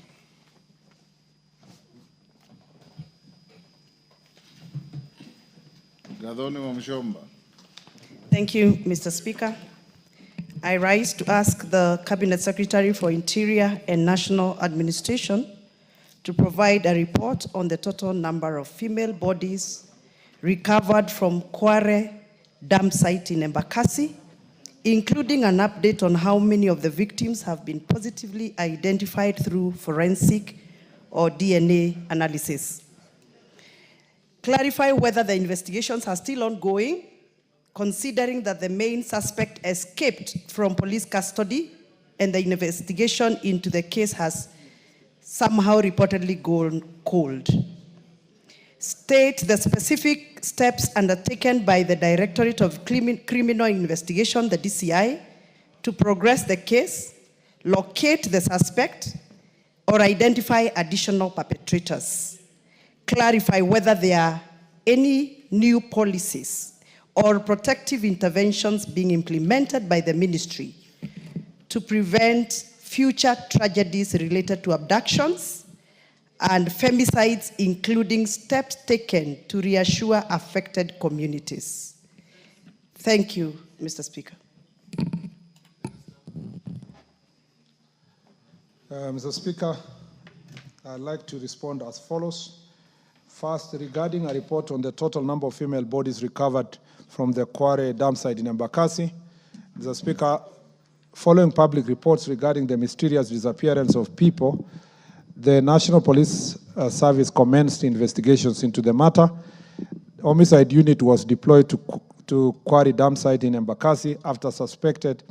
Gadoni Wamshomba. Thank you, Mr. Speaker. I rise to ask the Cabinet Secretary for Interior and National Administration to provide a report on the total number of female bodies recovered from Quarry dam site in Embakasi, including an update on how many of the victims have been positively identified through forensic or DNA analysis. Clarify whether the investigations are still ongoing, considering that the main suspect escaped from police custody and the investigation into the case has somehow reportedly gone cold. State the specific steps undertaken by the Directorate of Criminal Investigation, the DCI, to progress the case, locate the suspect, or identify additional perpetrators. Clarify whether there are any new policies or protective interventions being implemented by the ministry to prevent future tragedies related to abductions and femicides, including steps taken to reassure affected communities. Thank you, Mr. Speaker. Mr. Speaker, I'd like to respond as follows. First, regarding a report on the total number of female bodies recovered from the Quarry dam site in Embakasi, Mr. Speaker, following public reports regarding the mysterious disappearance of people, the National Police Service commenced investigations into the matter. Homicide unit was deployed to Quarry dam site in Embakasi after suspected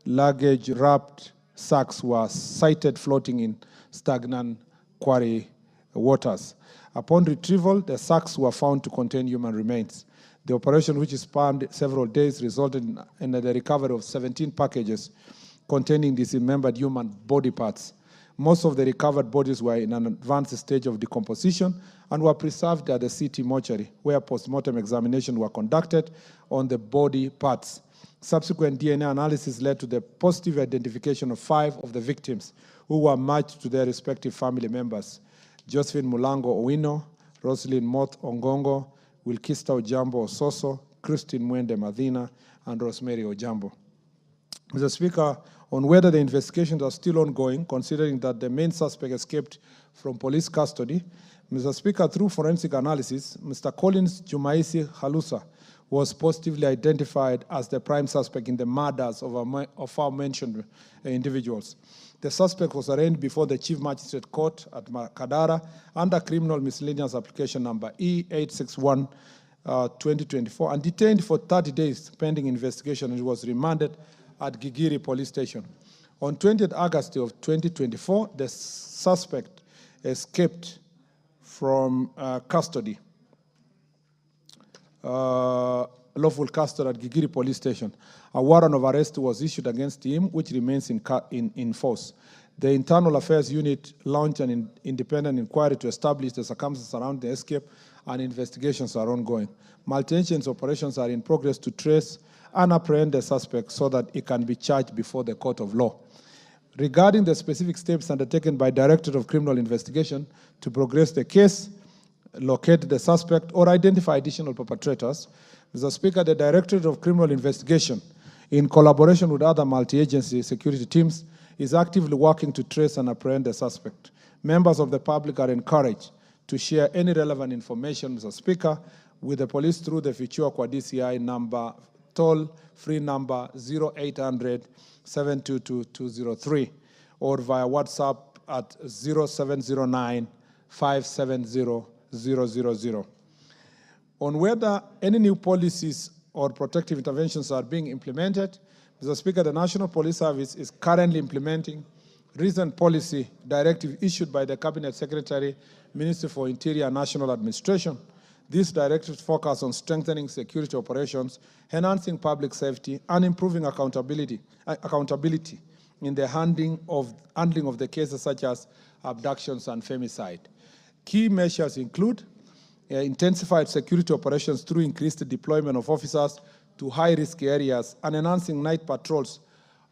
luggage-wrapped sacks were sighted floating in stagnant Quarry waters. Upon retrieval, the sacks were found to contain human remains. The operation, which spanned several days, resulted in the recovery of 17 packages containing dismembered human body parts. Most of the recovered bodies were in an advanced stage of decomposition and were preserved at the city mortuary, where post-mortem examination were conducted on the body parts. Subsequent DNA analysis led to the positive identification of 5 of the victims, who were matched to their respective family members: Josephine Mulango Owino, Roslyn Moth Ongongo, Wilkista Ojambo Ososo, Christine Mwende Madina, and Rosemary Ojambo. Mr. Speaker, on whether the investigations are still ongoing, considering that the main suspect escaped from police custody, Mr. Speaker, through forensic analysis, Mr. Collins Jumaisi Halusa was positively identified as the prime suspect in the murders of aforementioned individuals. The suspect was arraigned before the Chief Magistrate Court at Makadara under Criminal Miscellaneous Application Number E861, 2024, and detained for 30 days pending investigation, and was remanded at Gigiri Police Station. On 20th August of 2024, the suspect escaped from custody, lawful custody at Gigiri Police Station. A warrant of arrest was issued against him, which remains in force. The Internal Affairs Unit launched an independent inquiry to establish the circumstances around the escape, and investigations are ongoing. Multi-agency operations are in progress to trace and apprehend the suspect so that he can be charged before the court of law. Regarding the specific steps undertaken by Directorate of Criminal Investigation to progress the case, locate the suspect, or identify additional perpetrators, Mr. Speaker, the Directorate of Criminal Investigation, in collaboration with other multi-agency security teams, is actively working to trace and apprehend the suspect. Members of the public are encouraged to share any relevant information, Mr. Speaker, with the police through the Fichua kwa DCI number toll-free number 0800 722 203 or via WhatsApp at 0709 570 000. On whether any new policies or protective interventions are being implemented, Mr. Speaker, the National Police Service is currently implementing recent policy directive issued by the Cabinet Secretary, Ministry for Interior and National Administration. These directives focus on strengthening security operations, enhancing public safety, and improving accountability in the handling of the cases such as abductions and femicide. Key measures include intensified security operations through increased deployment of officers to high-risk areas and enhancing night patrols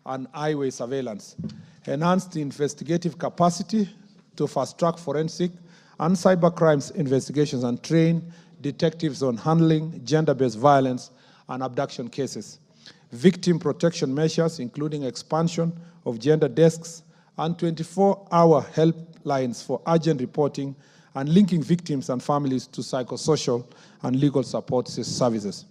and highway surveillance, enhanced investigative capacity to fast-track forensic and cybercrimes investigations and train detectives on handling gender-based violence and abduction cases, victim protection measures, including expansion of gender desks and 24-hour helplines for urgent reporting and linking victims and families to psychosocial and legal support services.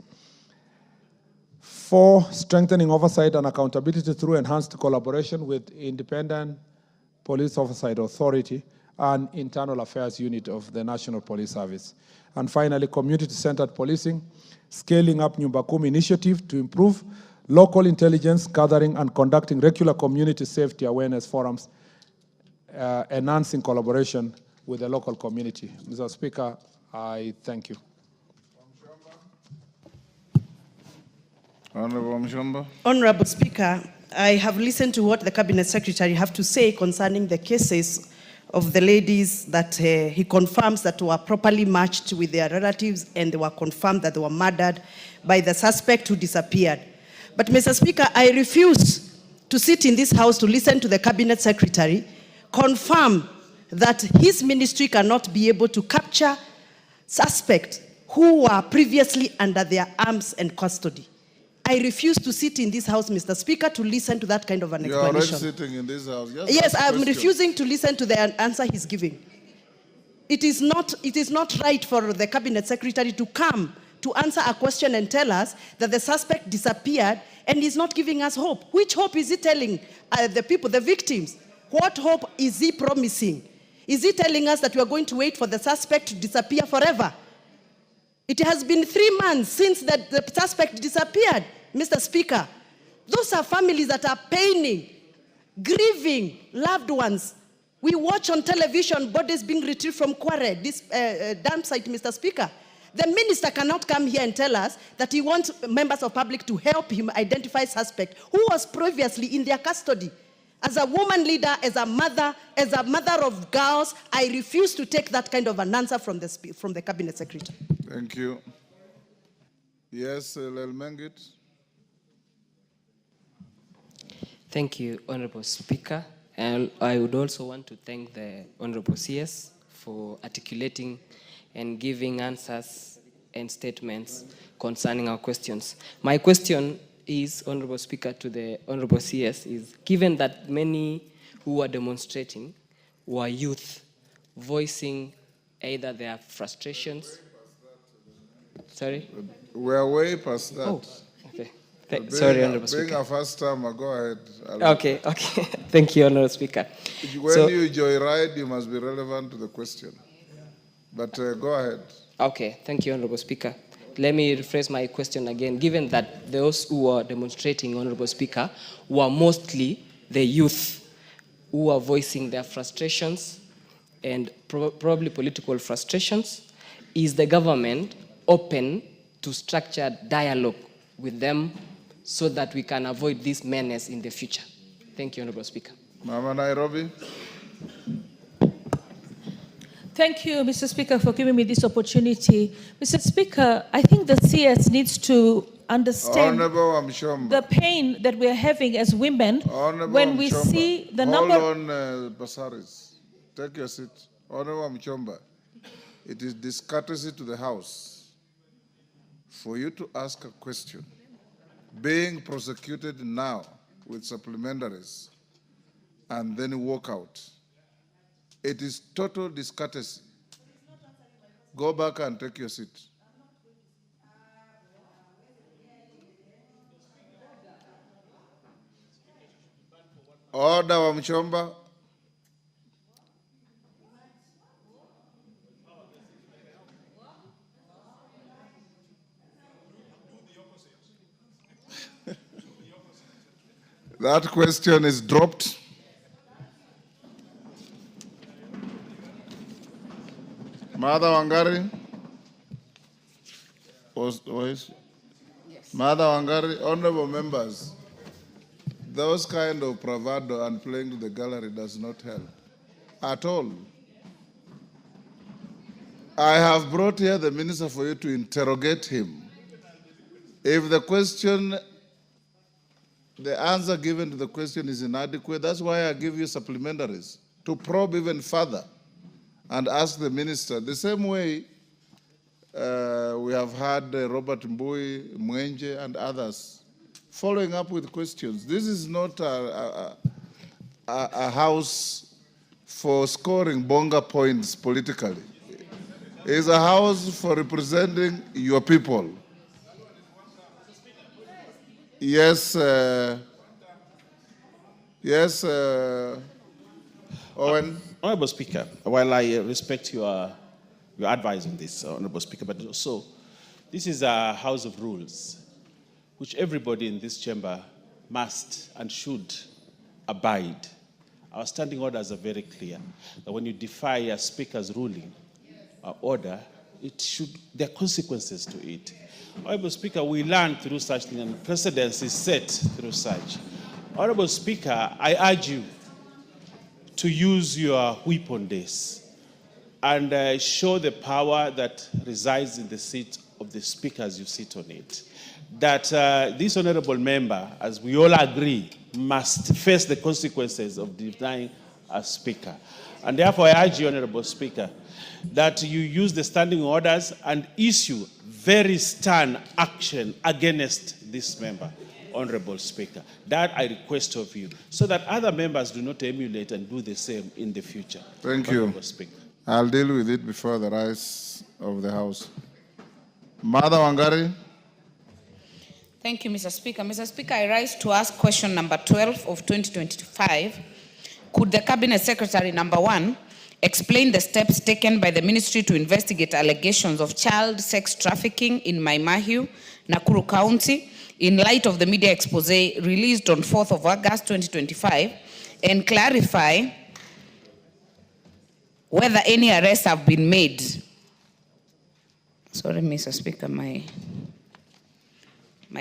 4, strengthening oversight and accountability through enhanced collaboration with independent police oversight authority and internal affairs unit of the National Police Service. And finally, community-centered policing, scaling up Murkomen initiative to improve local intelligence gathering and conducting regular community safety awareness forums, enhancing collaboration with the local community. Mr. Speaker, I thank you. Honorable Mshomba. Honorable Speaker, I have listened to what the Cabinet Secretary have to say concerning the cases of the ladies that he confirms that were properly matched with their relatives and they were confirmed that they were murdered by the suspect who disappeared. But Mr. Speaker, I refuse to sit in this house to listen to the Cabinet Secretary confirm that his ministry cannot be able to capture suspects who were previously under their arms and custody. I refuse to sit in this house, Mr. Speaker, to listen to that kind of an explanation. You're already sitting in this house. Just yes, I'm questions. refusing to listen to the answer he's giving. It is not right for the Cabinet Secretary to come to answer a question and tell us that the suspect disappeared and he's not giving us hope. Which hope is he telling the people, the victims? What hope is he promising? Is he telling us that we are going to wait for the suspect to disappear forever? It has been 3 months since the suspect disappeared, Mr. Speaker. Those are families that are paining, grieving loved ones. We watch on television bodies being retrieved from Quarry, this dam site, Mr. Speaker. The minister cannot come here and tell us that he wants members of public to help him identify suspect who was previously in their custody. As a woman leader, as a mother of girls, I refuse to take that kind of an answer from the Cabinet Secretary. Thank you. Yes, Lelmengit. Thank you, Honorable Speaker. And I would also want to thank the Honorable CS for articulating and giving answers and statements concerning our questions. My question is, Honorable Speaker, to the Honorable CS, is given that many who were demonstrating were youth voicing either their frustrations. Sorry? We're way past that. Oh, okay. Sorry, Honorable Speaker. Being a first timer, go ahead. Okay. Thank you, Honorable Speaker. When you joyride, you must be relevant to the question. But go ahead. Okay, thank you, Honorable Speaker. Let me rephrase my question again. Given that those who were demonstrating, Honorable Speaker, were mostly the youth who were voicing their frustrations and probably political frustrations, is the government open to structured dialogue with them so that we can avoid this menace in the future? Thank you, Honorable Speaker. Mama Nairobi. Thank you, Mr. Speaker, for giving me this opportunity. Mr. Speaker, I think the CS needs to understand the pain that we're having as women when we see the number... Hold on, Basaris. Take your seat. Honorable Mchomba, it is discourtesy to the House for you to ask a question being prosecuted now with supplementaries and then walk out. It is total discourtesy. Go back and take your seat. Order, Wamchomba. That question is dropped. Mother Wangari? Yes. Mother Wangari, honorable members, those kind of bravado and playing to the gallery does not help at all. I have brought here the minister for you to interrogate him. If the question, the answer given to the question is inadequate, that's why I give you supplementaries to probe even further and ask the minister. The same way we have had Robert Mbui, Mwenje, and others following up with questions. This is not a house for scoring bonga points politically. It's a house for representing your people. Yes, yes, Owen. Honorable Speaker, while I respect your advice on this, Honorable Speaker, but also this is a house of rules which everybody in this chamber must and should abide. Our standing orders are very clear that when you defy a speaker's ruling or order, there are consequences to it. Honorable Speaker, we learn through such things and precedence is set through such. Honorable Speaker, I urge you to use your whip on this and show the power that resides in the seat of the speaker as you sit on it. That this honorable member, as we all agree, must face the consequences of denying a speaker. And therefore, I urge you, Honorable Speaker, that you use the standing orders and issue very stern action against this member, Honorable Speaker. That I request of you, so that other members do not emulate and do the same in the future. Thank Honorable you. Speaker. I'll deal with it before the rise of the House. Mother Wangari. Thank you, Mr. Speaker. Mr. Speaker, I rise to ask question number 12 of 2025. Could the Cabinet Secretary, number 1, explain the steps taken by the ministry to investigate allegations of child sex trafficking in Maimahiu, Nakuru County, in light of the media expose released on 4th of August 2025, and clarify whether any arrests have been made? Sorry, Mr. Speaker, my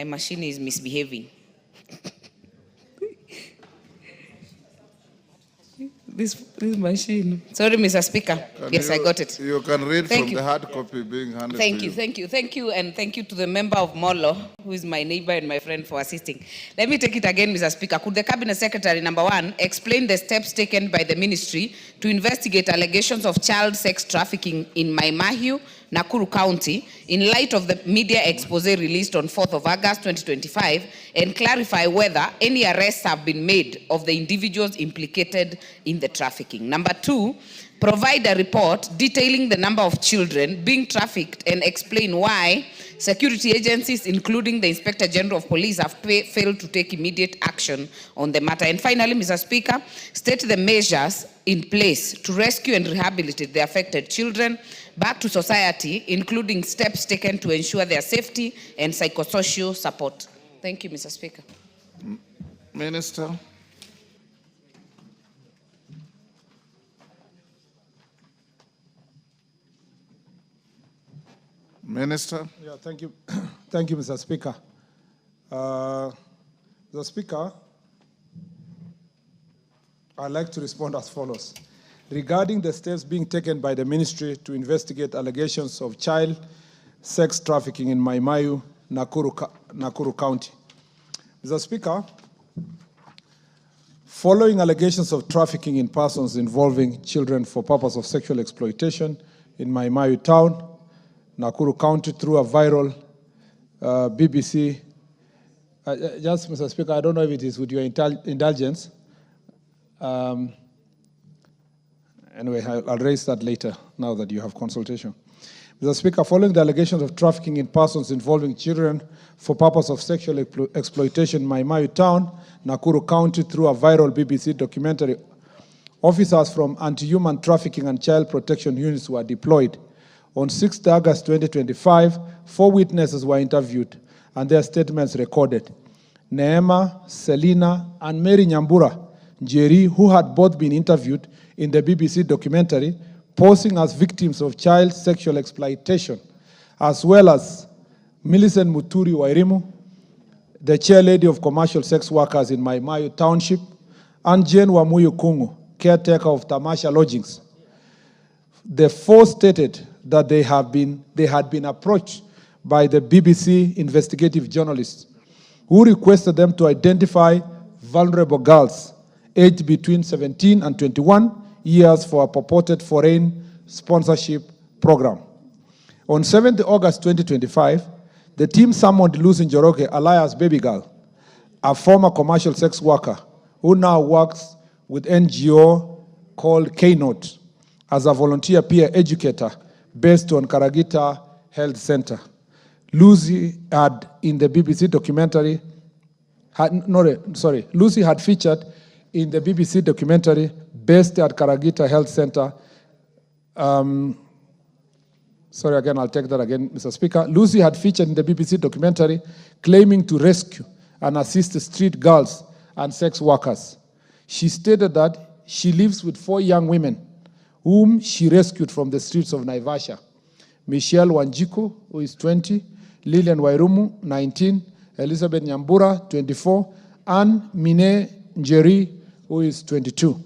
machine is misbehaving. This machine. Sorry, Mr. Speaker. Yes, I got it. You can read Thank from you. the hard copy being handed Thank to you, thank you, thank you, and thank you to the member of Molo, who is my neighbor and my friend, for assisting. Let me take it again, Mr. Speaker. Could the Cabinet Secretary, number 1, explain the steps taken by the ministry to investigate allegations of child sex trafficking in Maimahiu, Nakuru County, in light of the media expose released on 4th of August 2025, and clarify whether any arrests have been made of the individuals implicated in the trafficking? Number 2, provide a report detailing the number of children being trafficked and explain why security agencies, including the Inspector General of Police, have failed to take immediate action on the matter. And finally, Mr. Speaker, state the measures in place to rescue and rehabilitate the affected children back to society, including steps taken to ensure their safety and psychosocial support. Thank you, Mr. Speaker. Minister. Minister. Yeah, thank you. Thank you, Mr. Speaker. Mr. Speaker, I'd like to respond as follows. Regarding the steps being taken by the ministry to investigate allegations of child sex trafficking in Maimahiu, Nakuru County. Mr. Speaker, following allegations of trafficking in persons involving children for purpose of sexual exploitation in Maimahiu town, Nakuru County, through a viral BBC. Just, Mr. Speaker, I don't know if it is with your indulgence. Anyway, I'll raise that later, now that you have consultation. Mr. Speaker, following the allegations of trafficking in persons involving children for purpose of sexual exploitation in Mai Town, Nakuru County, through a viral BBC documentary, officers from anti-human trafficking and child protection units were deployed. On 6 August 2025, 4 witnesses were interviewed and their statements recorded. Neema, Selina, and Mary Nyambura Njeri, who had both been interviewed in the BBC documentary, posing as victims of child sexual exploitation, as well as Millicent Muturi Wairimu, the chairlady of commercial sex workers in Mai Township, and Jane Wamuyu Kungu, caretaker of Tamasha Lodgings. The 4 stated that they had been approached by the BBC investigative journalists who requested them to identify vulnerable girls aged between 17 and 21 years for a purported foreign sponsorship program. On 7th August 2025, the team summoned Lucy Njoroge, alias Baby Girl, a former commercial sex worker who now works with NGO called K-Note as a volunteer peer educator based on Karagita Health Center. Lucy had in the BBC documentary, Lucy had featured in the BBC documentary based at Karagita Health Center. I'll take that again, Mr. Speaker. Lucy had featured in the BBC documentary claiming to rescue and assist street girls and sex workers. She stated that she lives with 4 young women whom she rescued from the streets of Naivasha. Michelle Wanjiku, who is 20, Lilian Wairumu, 19, Elizabeth Nyambura, 24, and Mine Njeri, who is 22.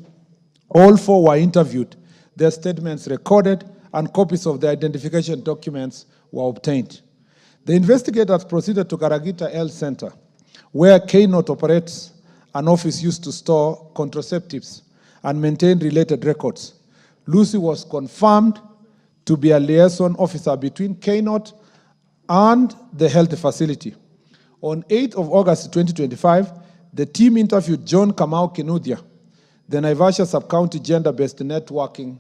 All 4 were interviewed, their statements recorded, and copies of their identification documents were obtained. The investigators proceeded to Karagita Health Center, where K-Note operates an office used to store contraceptives and maintain related records. Lucy was confirmed to be a liaison officer between K-Note and the health facility. On 8th of August 2025, the team interviewed John Kamau Kinuthia, the Naivasha Sub-County Gender-Based Networking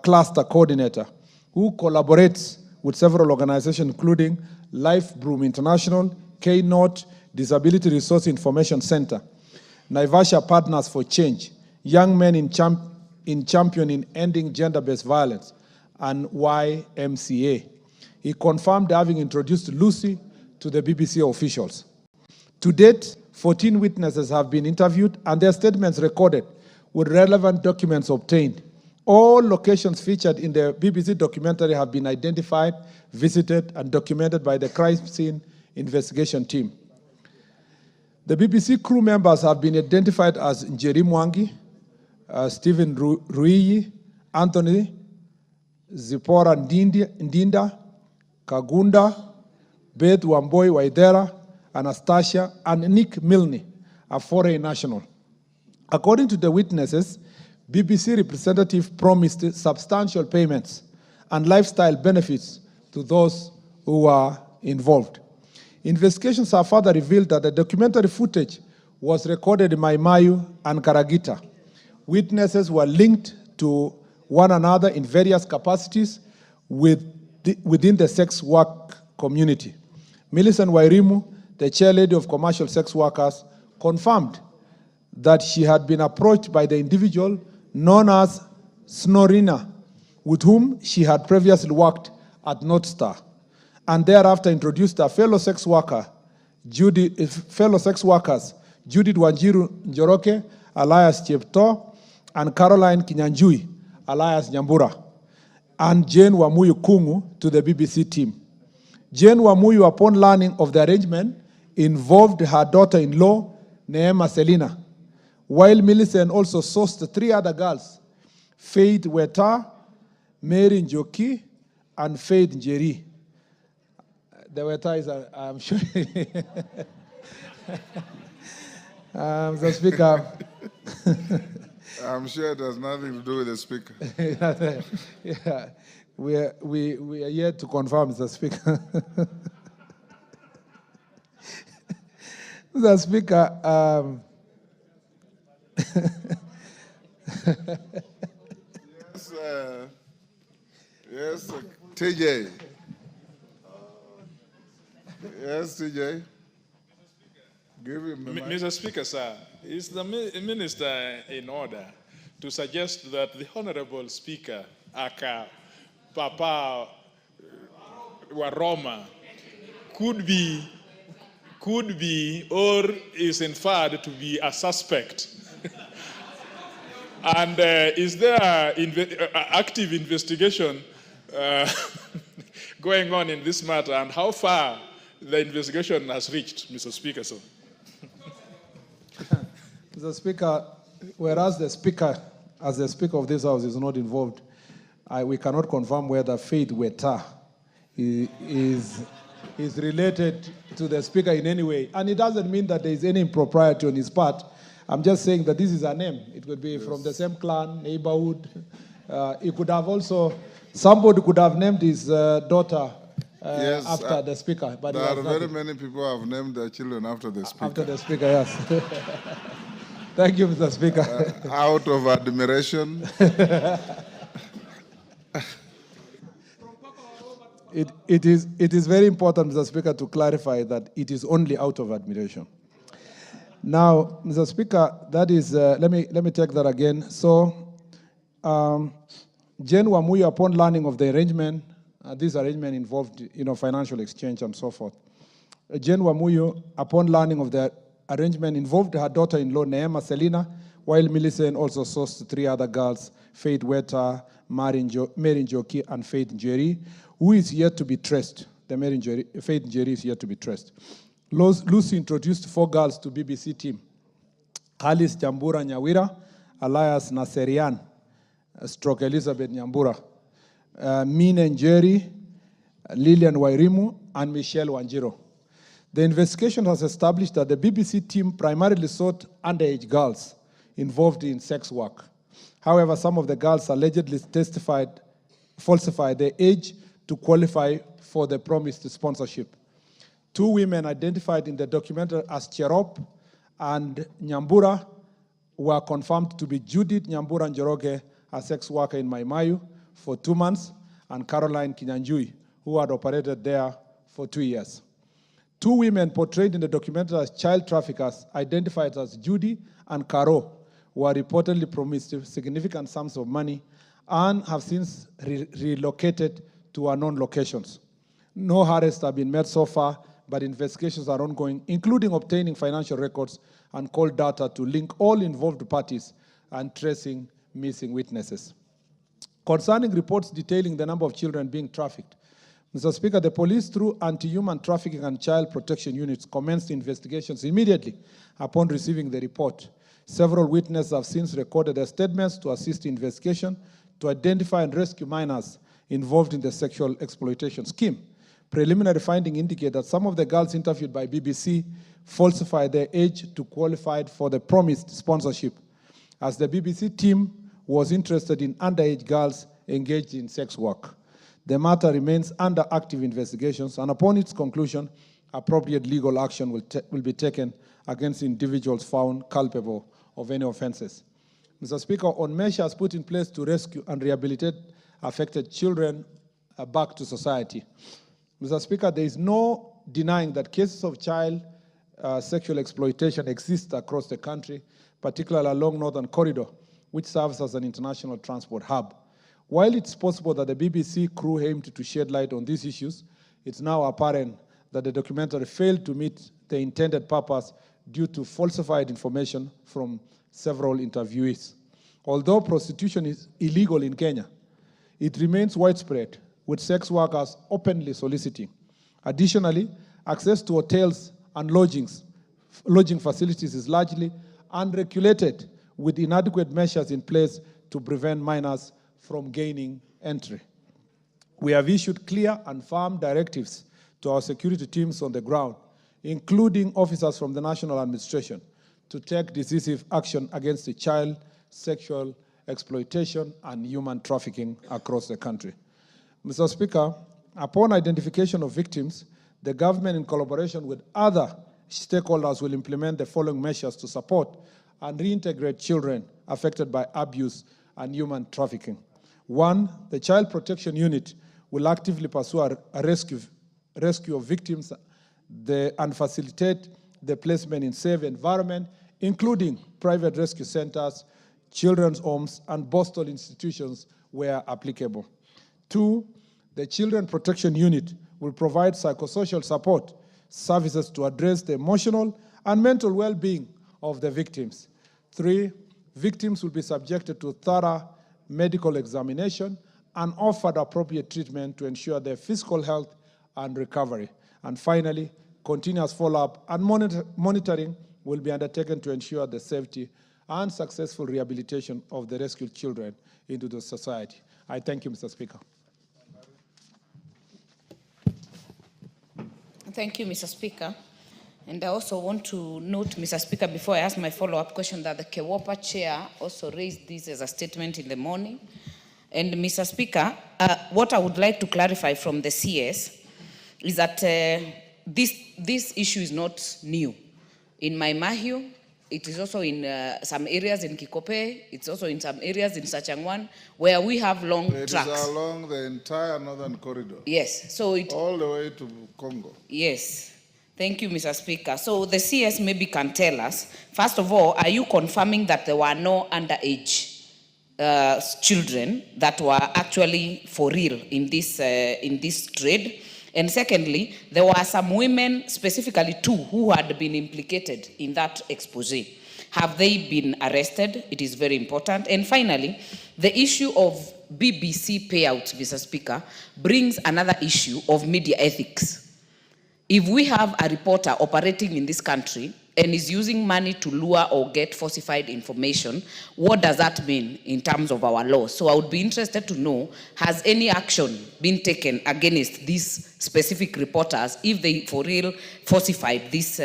Cluster Coordinator, who collaborates with several organizations including Life Broom International, K-Note, Disability Resource Information Center, Naivasha Partners for Change, Young Men in Championing Ending Gender-Based Violence, and YMCA. He confirmed having introduced Lucy to the BBC officials. To date, 14 witnesses have been interviewed and their statements recorded with relevant documents obtained. All locations featured in the BBC documentary have been identified, visited, and documented by the crime scene investigation team. The BBC crew members have been identified as Njeri Mwangi, Stephen Ruiyi, Anthony, Zipporah Ndinda, Kagunda, Beth Wamboi Waidera, Anastasia, and Nick Milne, a foreign national. According to the witnesses, BBC representative promised substantial payments and lifestyle benefits to those who were involved. Investigations have further revealed that the documentary footage was recorded in Maimayu and Karagita. Witnesses were linked to one another in various capacities within the sex work community. Millicent Wairimu, the chairlady of commercial sex workers, confirmed that she had been approached by the individual known as Snorina, with whom she had previously worked at North Star, and thereafter introduced her fellow sex workers, Judith Wanjiru Njoroke, alias Chepto, and Caroline Kinyanjui, alias Nyambura, and Jane Wamuyu Kungu to the BBC team. Jane Wamuyu, upon learning of the arrangement, involved her daughter-in-law, Neema Selina, while Millicent also sourced 3 other girls, Faith Weta, Mary Njoki, and Faith Njeri. The Weta is, I'm sure. The Speaker. I'm sure it has nothing to do with the Speaker. Yeah, we are yet to confirm, Mr. Speaker. Mr. Speaker, yes, TJ. Yes, TJ. Give him the mic. Mr. Speaker, sir, is the minister in order to suggest that the Honorable Speaker, aka Papa Waroma, could be or is inferred to be a suspect? And is there active investigation going on in this matter, and how far the investigation has reached, Mr. Speaker, sir? Mr. Speaker, whereas the Speaker, as the Speaker of this House, is not involved, we cannot confirm whether Faith Weta is related to the Speaker in any way. And it doesn't mean that there is any impropriety on his part. I'm just saying that this is a name. It could be from the same clan, neighborhood. It could have also, somebody could have named his daughter after the Speaker. But there are very many people who have named their children after the Speaker. After the Speaker, yes. Thank you, Mr. Speaker. Out of admiration. It is very important, Mr. Speaker, to clarify that it is only out of admiration. Now, Mr. Speaker, that is, let me take that again. So, Jane Wamuyu, upon learning of the arrangement, this arrangement involved, financial exchange and so forth. Jane Wamuyu, upon learning of the arrangement, involved her daughter-in-law, Neema Selina, while Millicent also sourced 3 other girls, Faith Weta, Mary Njoki, and Faith Njeri, who is yet to be traced. Faith Njeri is yet to be traced. Lucy introduced 4 girls to BBC team. Alice Jambura Nyawira, Elias Naserian, stroke Elizabeth Nyambura, Mine Njeri, Lillian Wairimu, and Michelle Wanjiro. The investigation has established that the BBC team primarily sought underage girls involved in sex work. However, some of the girls allegedly falsified their age to qualify for the promised sponsorship. 2 women identified in the documentary as Cherop and Nyambura were confirmed to be Judith Nyambura Njoroge, a sex worker in Maimayu, for 2 months, and Caroline Kinyanjui, who had operated there for 2 years. 2 women portrayed in the documentary as child traffickers, identified as Judy and Caro, were reportedly promised significant sums of money and have since relocated to unknown locations. No arrests have been made so far, but investigations are ongoing, including obtaining financial records and call data to link all involved parties and tracing missing witnesses. Concerning reports detailing the number of children being trafficked, Mr. Speaker, the police, through anti-human trafficking and child protection units, commenced investigations immediately upon receiving the report. Several witnesses have since recorded their statements to assist in investigation to identify and rescue minors involved in the sexual exploitation scheme. Preliminary findings indicate that some of the girls interviewed by BBC falsified their age to qualify for the promised sponsorship, as the BBC team was interested in underage girls engaged in sex work. The matter remains under active investigations, and upon its conclusion, appropriate legal action will be taken against individuals found culpable of any offenses. Mr. Speaker, on measures put in place to rescue and rehabilitate affected children back to society. Mr. Speaker, there is no denying that cases of child sexual exploitation exist across the country, particularly along Northern Corridor, which serves as an international transport hub. While it's possible that the BBC crew aimed to shed light on these issues, it's now apparent that the documentary failed to meet the intended purpose due to falsified information from several interviewees. Although prostitution is illegal in Kenya, it remains widespread, with sex workers openly soliciting. Additionally, access to hotels and lodging facilities is largely unregulated, with inadequate measures in place to prevent minors from gaining entry. We have issued clear and firm directives to our security teams on the ground, including officers from the National Administration, to take decisive action against the child sexual exploitation and human trafficking across the country. Mr. Speaker, upon identification of victims, the government, in collaboration with other stakeholders, will implement the following measures to support and reintegrate children affected by abuse and human trafficking. 1, the Child Protection Unit will actively pursue a rescue of victims and facilitate the placement in safe environment, including private rescue centers, children's homes, and postal institutions where applicable. 2, the Children Protection Unit will provide psychosocial support services to address the emotional and mental well-being of the victims. 3, victims will be subjected to thorough medical examination and offered appropriate treatment to ensure their physical health and recovery. And finally, continuous follow-up and monitoring will be undertaken to ensure the safety and successful rehabilitation of the rescued children into the society. I thank you, Mr. Speaker. Thank you, Mr. Speaker. And I also want to note, Mr. Speaker, before I ask my follow-up question, that the KEWOPA chair also raised this as a statement in the morning. And Mr. Speaker, what I would like to clarify from the CS is that this issue is not new. In Maimahiu, it is also in some areas in Kikope, it's also in some areas in Sachangwan, where we have long tracks. It is along the entire northern corridor. Yes, so it... all the way to Congo. Yes. Thank you, Mr. Speaker. So the CS maybe can tell us, first of all, are you confirming that there were no underage children that were actually for real in this trade? And secondly, there were some women, specifically 2, who had been implicated in that expose. Have they been arrested? It is very important. And finally, the issue of BBC payouts, Mr. Speaker, brings another issue of media ethics. If we have a reporter operating in this country and is using money to lure or get falsified information, what does that mean in terms of our law? So I would be interested to know, has any action been taken against these specific reporters if they for real falsified this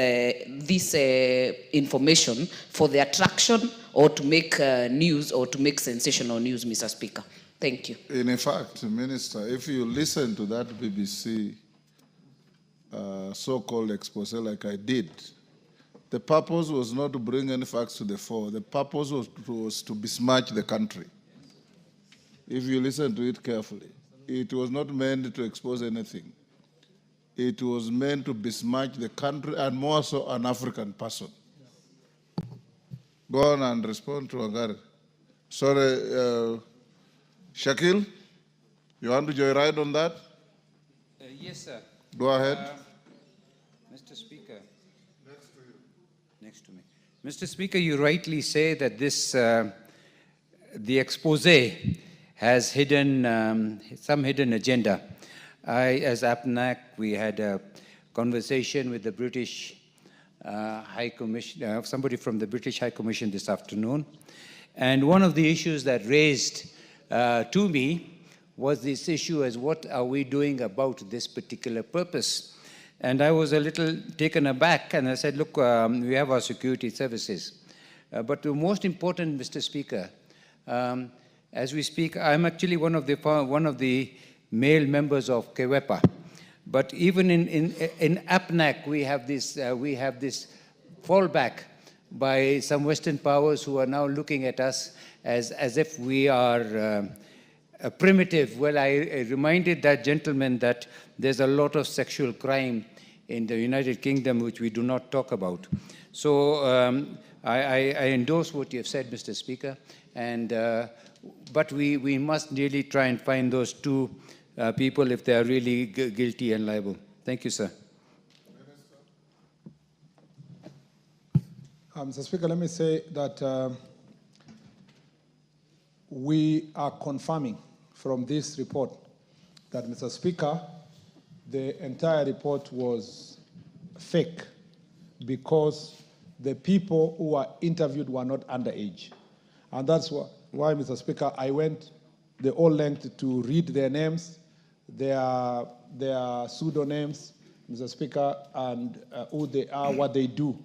information for the attraction or to make news or to make sensational news, Mr. Speaker? Thank you. In fact, Minister, if you listen to that BBC so-called expose like I did, the purpose was not to bring any facts to the fore. The purpose was to besmirch the country. If you listen to it carefully, it was not meant to expose anything. It was meant to besmirch the country and more so an African person. Go on and respond to Wangari. Sorry, Shakil, you want to joyride on that? Yes, sir. Go ahead. Mr. Speaker. Next to me. Mr. Speaker, you rightly say that this, the expose has hidden, some hidden agenda. As APNAC, we had a conversation with the British High Commission, somebody from the British High Commission this afternoon. And one of the issues that raised to me was this issue as what are we doing about this particular purpose? And I was a little taken aback and I said, look, we have our security services. But the most important, Mr. Speaker, as we speak, I'm actually one of the male members of KEWEPA. But even in APNAC, we have this fallback by some Western powers who are now looking at us as if we are primitive. Well, I reminded that gentleman that there's a lot of sexual crime in the United Kingdom which we do not talk about. So I endorse what you have said, Mr. Speaker, and but we must really try and find those 2 people if they are really guilty and liable. Thank you, sir. Mr. Speaker, let me say that we are confirming from this report that, Mr. Speaker, the entire report was fake because the people who were interviewed were not underage. And that's why, Mr. Speaker, I went the whole length to read their names, their pseudonyms, Mr. Speaker, and who they are, what they do,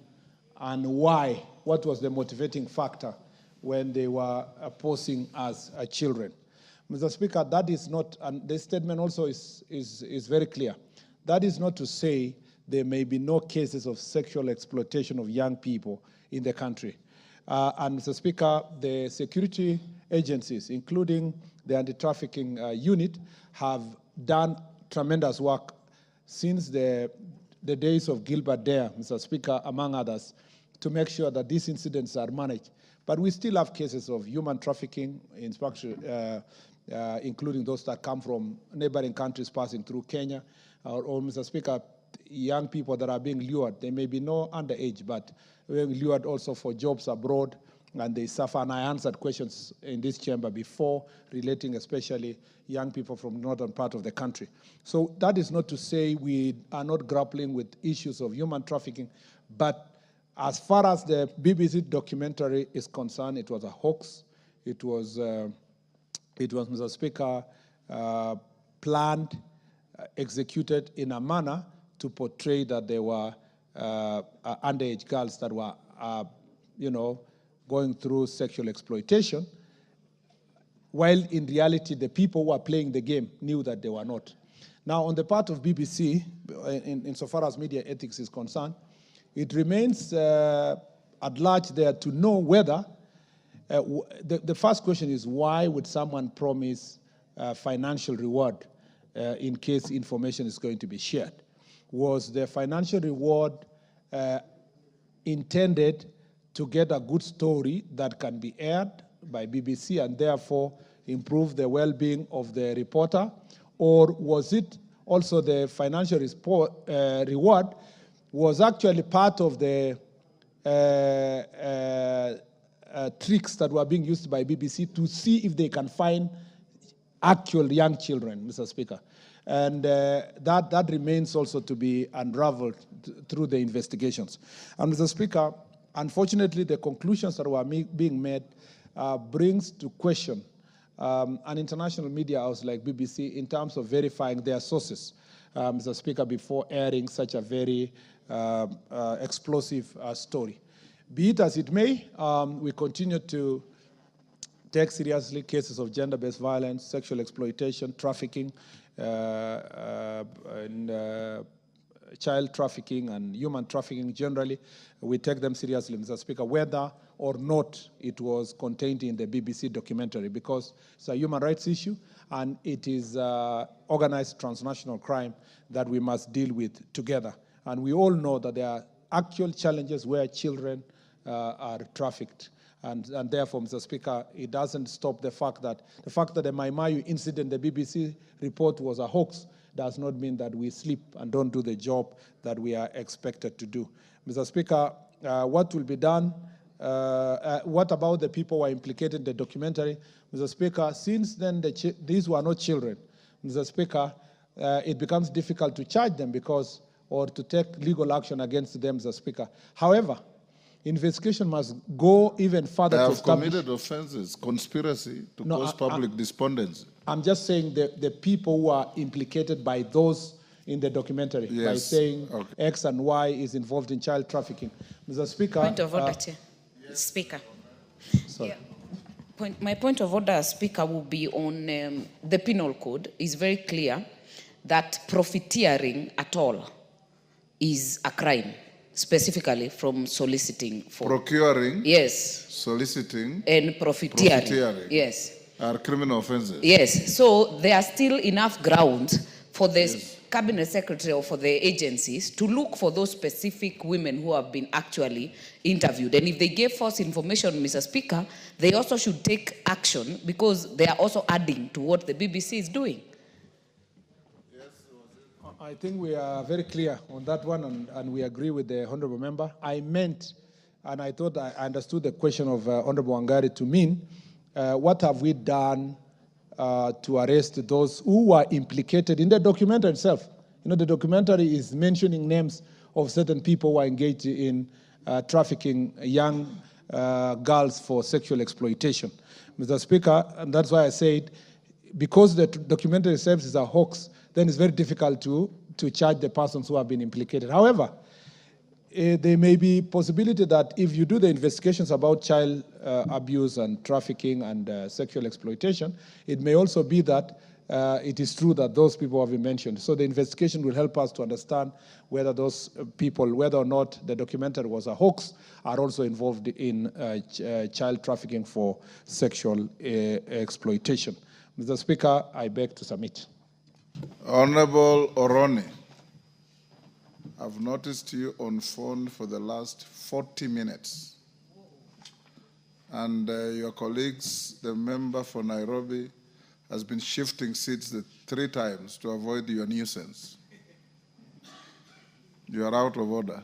and why, what was the motivating factor when they were posing as children. Mr. Speaker, that is not, and this statement also is very clear. That is not to say there may be no cases of sexual exploitation of young people in the country. And Mr. Speaker, the security agencies, including the anti-trafficking unit, have done tremendous work since the days of Gilbert Dare, Mr. Speaker, among others, to make sure that these incidents are managed. But we still have cases of human trafficking, including those that come from neighboring countries passing through Kenya, or Mr. Speaker, young people that are being lured. They may be no underage, but being lured also for jobs abroad, and they suffer. And I answered questions in this chamber before relating especially young people from the northern part of the country. So that is not to say we are not grappling with issues of human trafficking, but as far as the BBC documentary is concerned, it was a hoax. It was Mr. Speaker, planned, executed in a manner to portray that there were underage girls that were, going through sexual exploitation, while in reality, the people who were playing the game knew that they were not. Now, on the part of BBC, insofar as media ethics is concerned, it remains at large there to know whether, the first question is, why would someone promise financial reward in case information is going to be shared? Was the financial reward intended to get a good story that can be aired by BBC and therefore improve the well-being of the reporter? Or was it also the financial reward was actually part of the tricks that were being used by BBC to see if they can find actual young children, Mr. Speaker? And that remains also to be unraveled through the investigations. And Mr. Speaker, unfortunately, the conclusions that were being made brings to question an international media house like BBC in terms of verifying their sources, Mr. Speaker, before airing such a very explosive story. Be it as it may, we continue to take seriously cases of gender-based violence, sexual exploitation, trafficking, and child trafficking and human trafficking generally. We take them seriously, Mr. Speaker, whether or not it was contained in the BBC documentary, because it's a human rights issue and it is organized transnational crime that we must deal with together. And we all know that there are actual challenges where children are trafficked. And therefore, Mr. Speaker, it doesn't stop the fact that the Mai Mahiu incident, the BBC report was a hoax, does not mean that we sleep and don't do the job that we are expected to do. Mr. Speaker, what will be done? What about the people who are implicated in the documentary? Mr. Speaker, since then these were not children, Mr. Speaker, it becomes difficult to charge them or to take legal action against them, Mr. Speaker. However, investigation must go even further to establish... They have committed offenses, conspiracy to cause public despondency. I'm just saying the people who are implicated by those in the documentary, by saying X and Y is involved in child trafficking. Mr. Speaker... Point of order, Chair. Yes. Speaker. Sorry. Yeah. My point of order, Speaker, will be on the penal code. Is very clear that profiteering at all is a crime, specifically from soliciting for... Procuring? Yes. Soliciting? And profiteering. Yes. Are criminal offenses? Yes. So there are still enough grounds for the Cabinet Secretary or for the agencies to look for those specific women who have been actually interviewed. And if they gave false information, Mr. Speaker, they also should take action because they are also adding to what the BBC is doing. I think we are very clear on that one, and we agree with the Honourable Member. I meant, and I thought I understood the question of Honourable Wangari to mean, what have we done to arrest those who were implicated in the documentary itself? You know, the documentary is mentioning names of certain people who are engaged in trafficking young girls for sexual exploitation. Mr. Speaker, and that's why I said, because the documentary itself is a hoax, then it's very difficult to charge the persons who have been implicated. However, there may be possibility that if you do the investigations about child abuse and trafficking and sexual exploitation, it may also be that it is true that those people have been mentioned. So the investigation will help us to understand whether those people, whether or not the documentary was a hoax, are also involved in child trafficking for sexual exploitation. Mr. Speaker, I beg to submit. Honorable Oroni, I've noticed you on phone for the last 40 minutes. And your colleagues, the member for Nairobi, has been shifting seats 3 times to avoid your nuisance. You are out of order.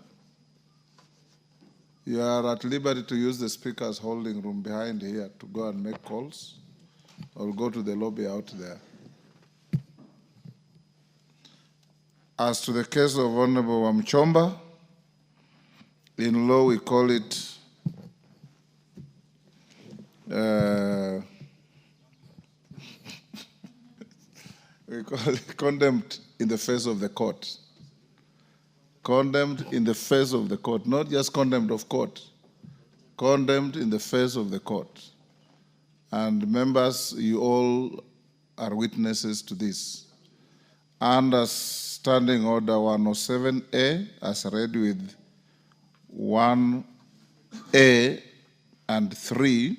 You are at liberty to use the speaker's holding room behind here to go and make calls, or go to the lobby out there. As to the case of Honorable Wamchomba, in law we call it we call it condemned in the face of the court. Condemned in the face of the court, not just condemned of court, condemned in the face of the court. And members, you all are witnesses to this. Under Standing Order 107A, as read with 1A and 3,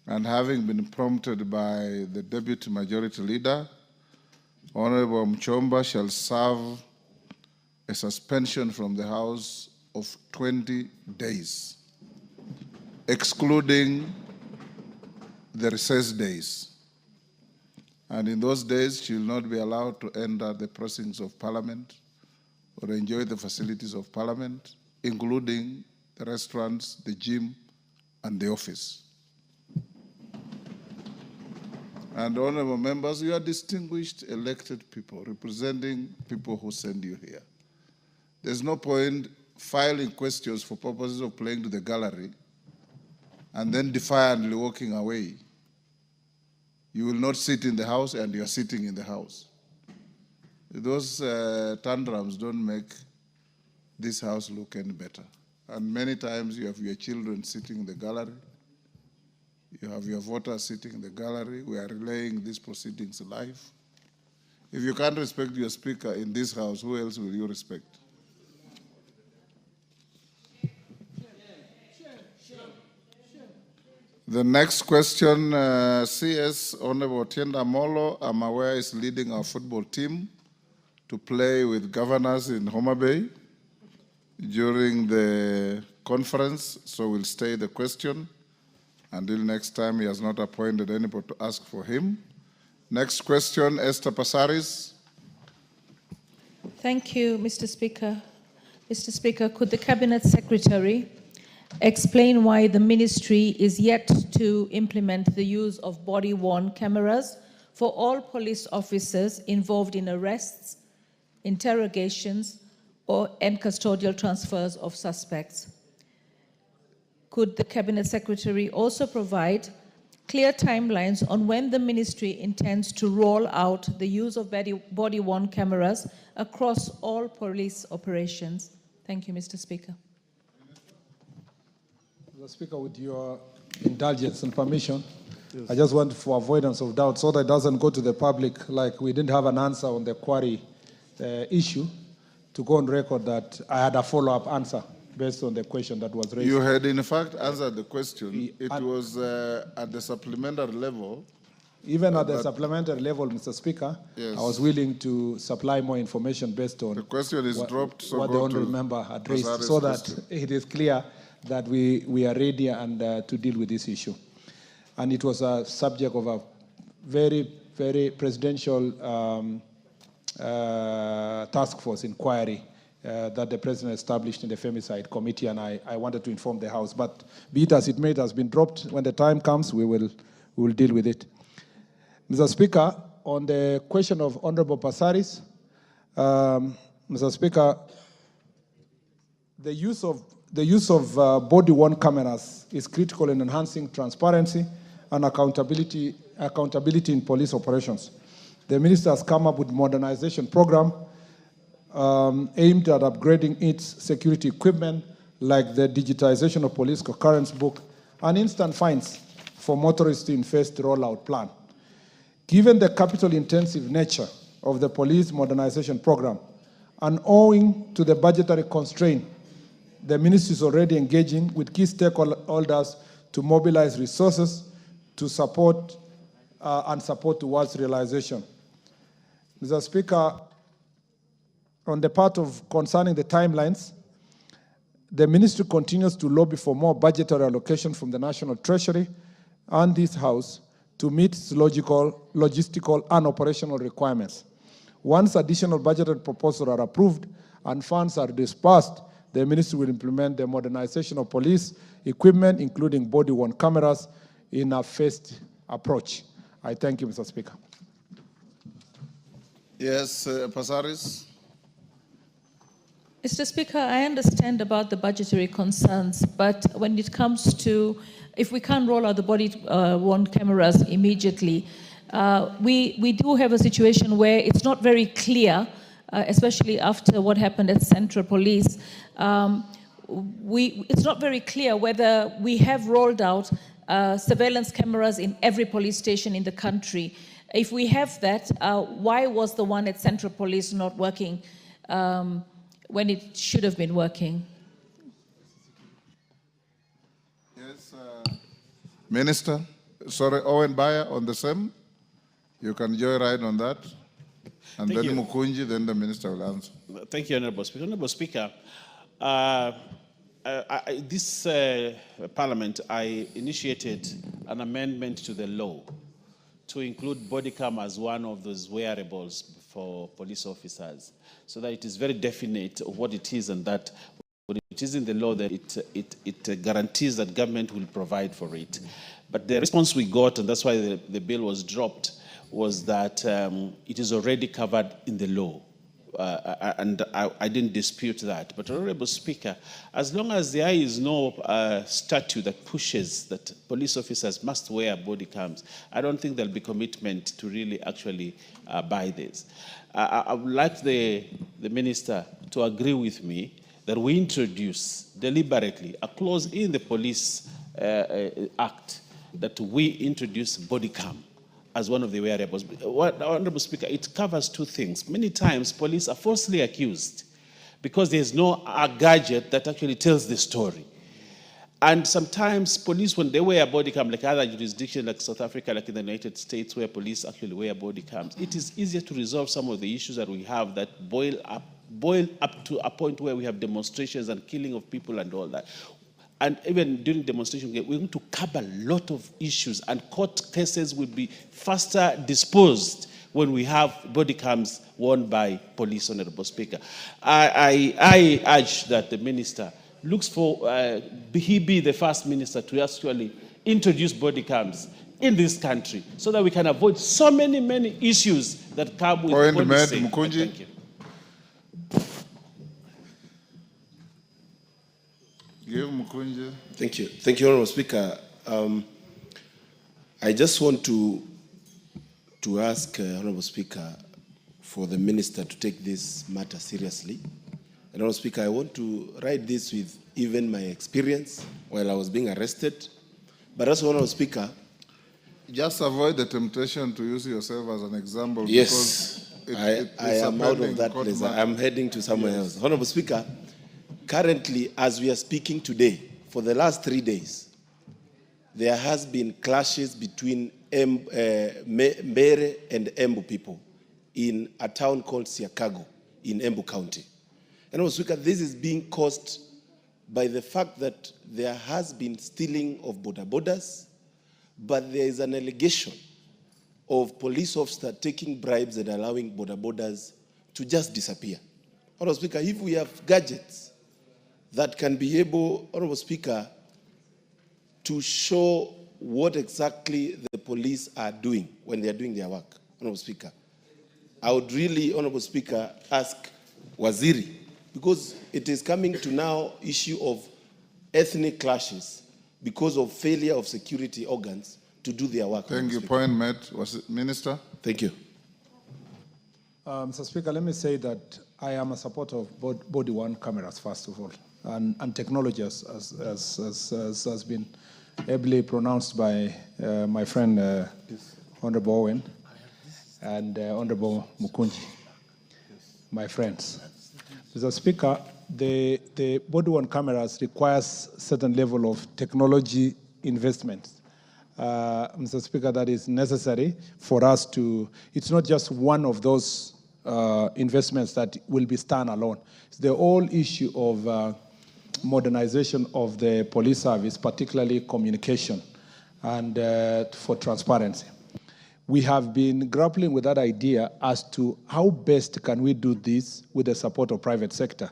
and having been prompted by the Deputy Majority Leader, Honorable Mchomba shall serve a suspension from the House of 20 days, excluding the recess days. And in those days, she will not be allowed to enter the precincts of Parliament or enjoy the facilities of Parliament, including the restaurants, the gym, and the office. And honorable members, you are distinguished elected people, representing people who send you here. There's no point filing questions for purposes of playing to the gallery and then defiantly walking away. You will not sit in the House, and you are sitting in the House. Those tantrums don't make this House look any better. And many times you have your children sitting in the gallery. You have your voters sitting in the gallery. We are relaying these proceedings live. If you can't respect your speaker in this House, who else will you respect? The next question, CS Honorable Tienda Molo, I'm aware is leading our football team to play with governors in Homa Bay during the conference, so we'll stay the question until next time. He has not appointed anybody to ask for him. Next question, Esther Passaris. Thank you, Mr. Speaker. Mr. Speaker, could the Cabinet Secretary explain why the ministry is yet to implement the use of body-worn cameras for all police officers involved in arrests, interrogations, and custodial transfers of suspects? Could the Cabinet Secretary also provide clear timelines on when the ministry intends to roll out the use of body-worn cameras across all police operations? Thank you, Mr. Speaker. Mr. Speaker, with your indulgence and permission, yes. I just want, for avoidance of doubt, so that it doesn't go to the public like we didn't have an answer on the Quarry issue, to go on record that I had a follow-up answer based on the question that was raised. You had, in fact, answered the question. It was at the supplementary level. Even at the supplementary level, Mr. Speaker, yes. I was willing to supply more information based on the question is dropped, so what the honourable member had raised, so that it is clear that we are ready and to deal with this issue. And it was a subject of a very, very presidential task force inquiry that the President established in the Femicide Committee, and I wanted to inform the House. But be it as it may, it has been dropped. When the time comes, we will deal with it. Mr. Speaker, on the question of Honorable Passaris, Mr. Speaker, the use of body-worn cameras is critical in enhancing transparency and accountability in police operations. The Minister has come up with a modernization program aimed at upgrading its security equipment, like the digitization of police concurrence book and instant fines for motorists in phased rollout plan. Given the capital-intensive nature of the police modernization program, and owing to the budgetary constraint, the ministry is already engaging with key stakeholders to mobilize resources to support towards realization. Mr. Speaker, on the part of concerning the timelines, the ministry continues to lobby for more budgetary allocation from the National Treasury and this House to meet its logistical and operational requirements. Once additional budgeted proposals are approved and funds are disbursed, the ministry will implement the modernization of police equipment, including body-worn cameras, in a phased approach. I thank you, Mr. Speaker. Yes, Pasaris. Mr. Speaker, I understand about the budgetary concerns, but when it comes to, if we can't roll out the body-worn cameras immediately, we do have a situation where it's not very clear, especially after what happened at Central Police. It's not very clear whether we have rolled out surveillance cameras in every police station in the country. If we have that, why was the one at Central Police not working when it should have been working? Yes, Minister. Sorry, Owen Bayer on the same. You can joyride on that. And Thank then you. Mukunji, then the Minister will answer. Thank you, Honorable Speaker. Honorable Speaker, this Parliament, I initiated an amendment to the law to include body cam as one of those wearables for police officers, so that it is very definite of what it is, and that when it is in the law, that it guarantees that government will provide for it. But the response we got, and that's why the bill was dropped, was that it is already covered in the law. And I didn't dispute that. But, Honorable Speaker, as long as there is no statute that pushes that police officers must wear body cams, I don't think there'll be commitment to really actually buy this. I would like the Minister to agree with me that we introduce deliberately a clause in the Police Act that we introduce body cam as one of the wearables. Honorable Speaker, it covers two things. Many times, police are falsely accused because there's no gadget that actually tells the story. And sometimes police, when they wear a body cam, like other jurisdictions like South Africa, like in the United States, where police actually wear body cams, it is easier to resolve some of the issues that we have that boil up to a point where we have demonstrations and killing of people and all that. And even during demonstration, we're going to cover a lot of issues, and court cases will be faster disposed when we have body cams worn by police, Honorable Speaker. I urge that the minister looks for, he be the first minister to actually introduce body cams in this country, so that we can avoid so many issues that come with policy. Thank you. Thank you. Thank you, Honorable Speaker. I just want to ask Honorable Speaker for the minister to take this matter seriously. And Honorable Speaker, I want to write this with even my experience while I was being arrested. But also, Honorable Speaker, just avoid the temptation to use yourself as an example. Yes, because I am out of that place. I'm heading to somewhere else. Honorable Speaker, currently, as we are speaking today, for the last 3 days, there has been clashes between Mbere and Embu people in a town called Siakago in Embu County. And also, Speaker, this is being caused by the fact that there has been stealing of border borders, but there is an allegation of police officers taking bribes and allowing border borders to just disappear. Honorable Speaker, if we have gadgets that can be able, Honorable Speaker, to show what exactly the police are doing when they are doing their work, Honorable Speaker, I would really, Honorable Speaker, ask Waziri, because it is coming to now issue of ethnic clashes because of failure of security organs to do their work. Thank you. Point made. Was it Minister? Thank you. Mr. Speaker, let me say that I am a supporter of body-worn cameras, first of all, and technology has been ably pronounced by my friend, Honorable Owen. and Honorable Mukunji, my friends. Mr. Speaker, the body-worn cameras requires certain level of technology investment. Mr. Speaker, that is necessary for us to, it's not just one of those investments that will be standalone. It's the whole issue of modernization of the police service, particularly communication and for transparency. We have been grappling with that idea as to how best can we do this with the support of private sector.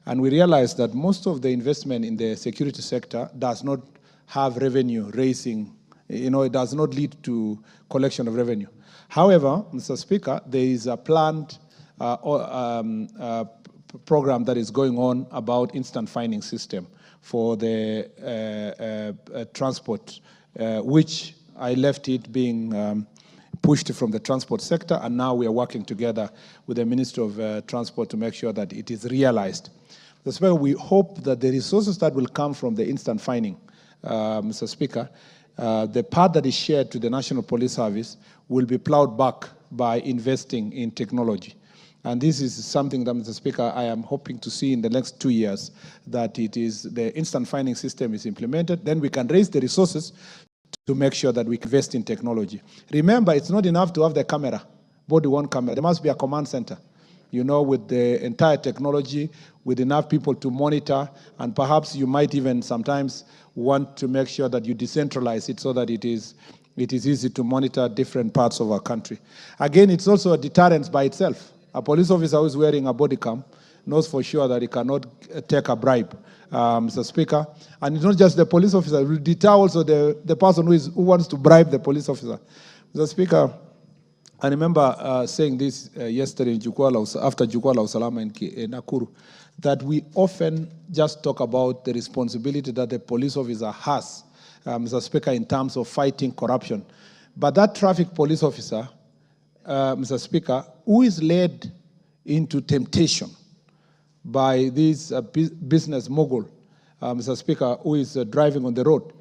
And we realize that most of the investment in the security sector does not have revenue raising, it does not lead to collection of revenue. However, Mr. Speaker, there is a planned program that is going on about instant fining system for the transport, which I left it being pushed from the transport sector, and now we are working together with the Ministry of Transport to make sure that it is realized. That's why we hope that the resources that will come from the instant fining, Mr. Speaker, the part that is shared to the National Police Service will be plowed back by investing in technology. And this is something that, Mr. Speaker, I am hoping to see in the next 2 years, that it is the instant fining system is implemented. Then we can raise the resources to make sure that we invest in technology. Remember, it's not enough to have the camera, body-worn camera. There must be a command center, with the entire technology, with enough people to monitor, and perhaps you might even sometimes want to make sure that you decentralize it so that it is easy to monitor different parts of our country. Again, it's also a deterrent by itself. A police officer who is wearing a body cam knows for sure that he cannot take a bribe, Mr. Speaker. And it's not just the police officer, it will deter also the person who wants to bribe the police officer. Mr. Speaker, I remember saying this yesterday in after Jukwaa Usalama in Nakuru, that we often just talk about the responsibility that the police officer has, Mr. Speaker, in terms of fighting corruption. But that traffic police officer, Mr. Speaker, who is led into temptation by this business mogul, Mr. Speaker, who is driving on the road,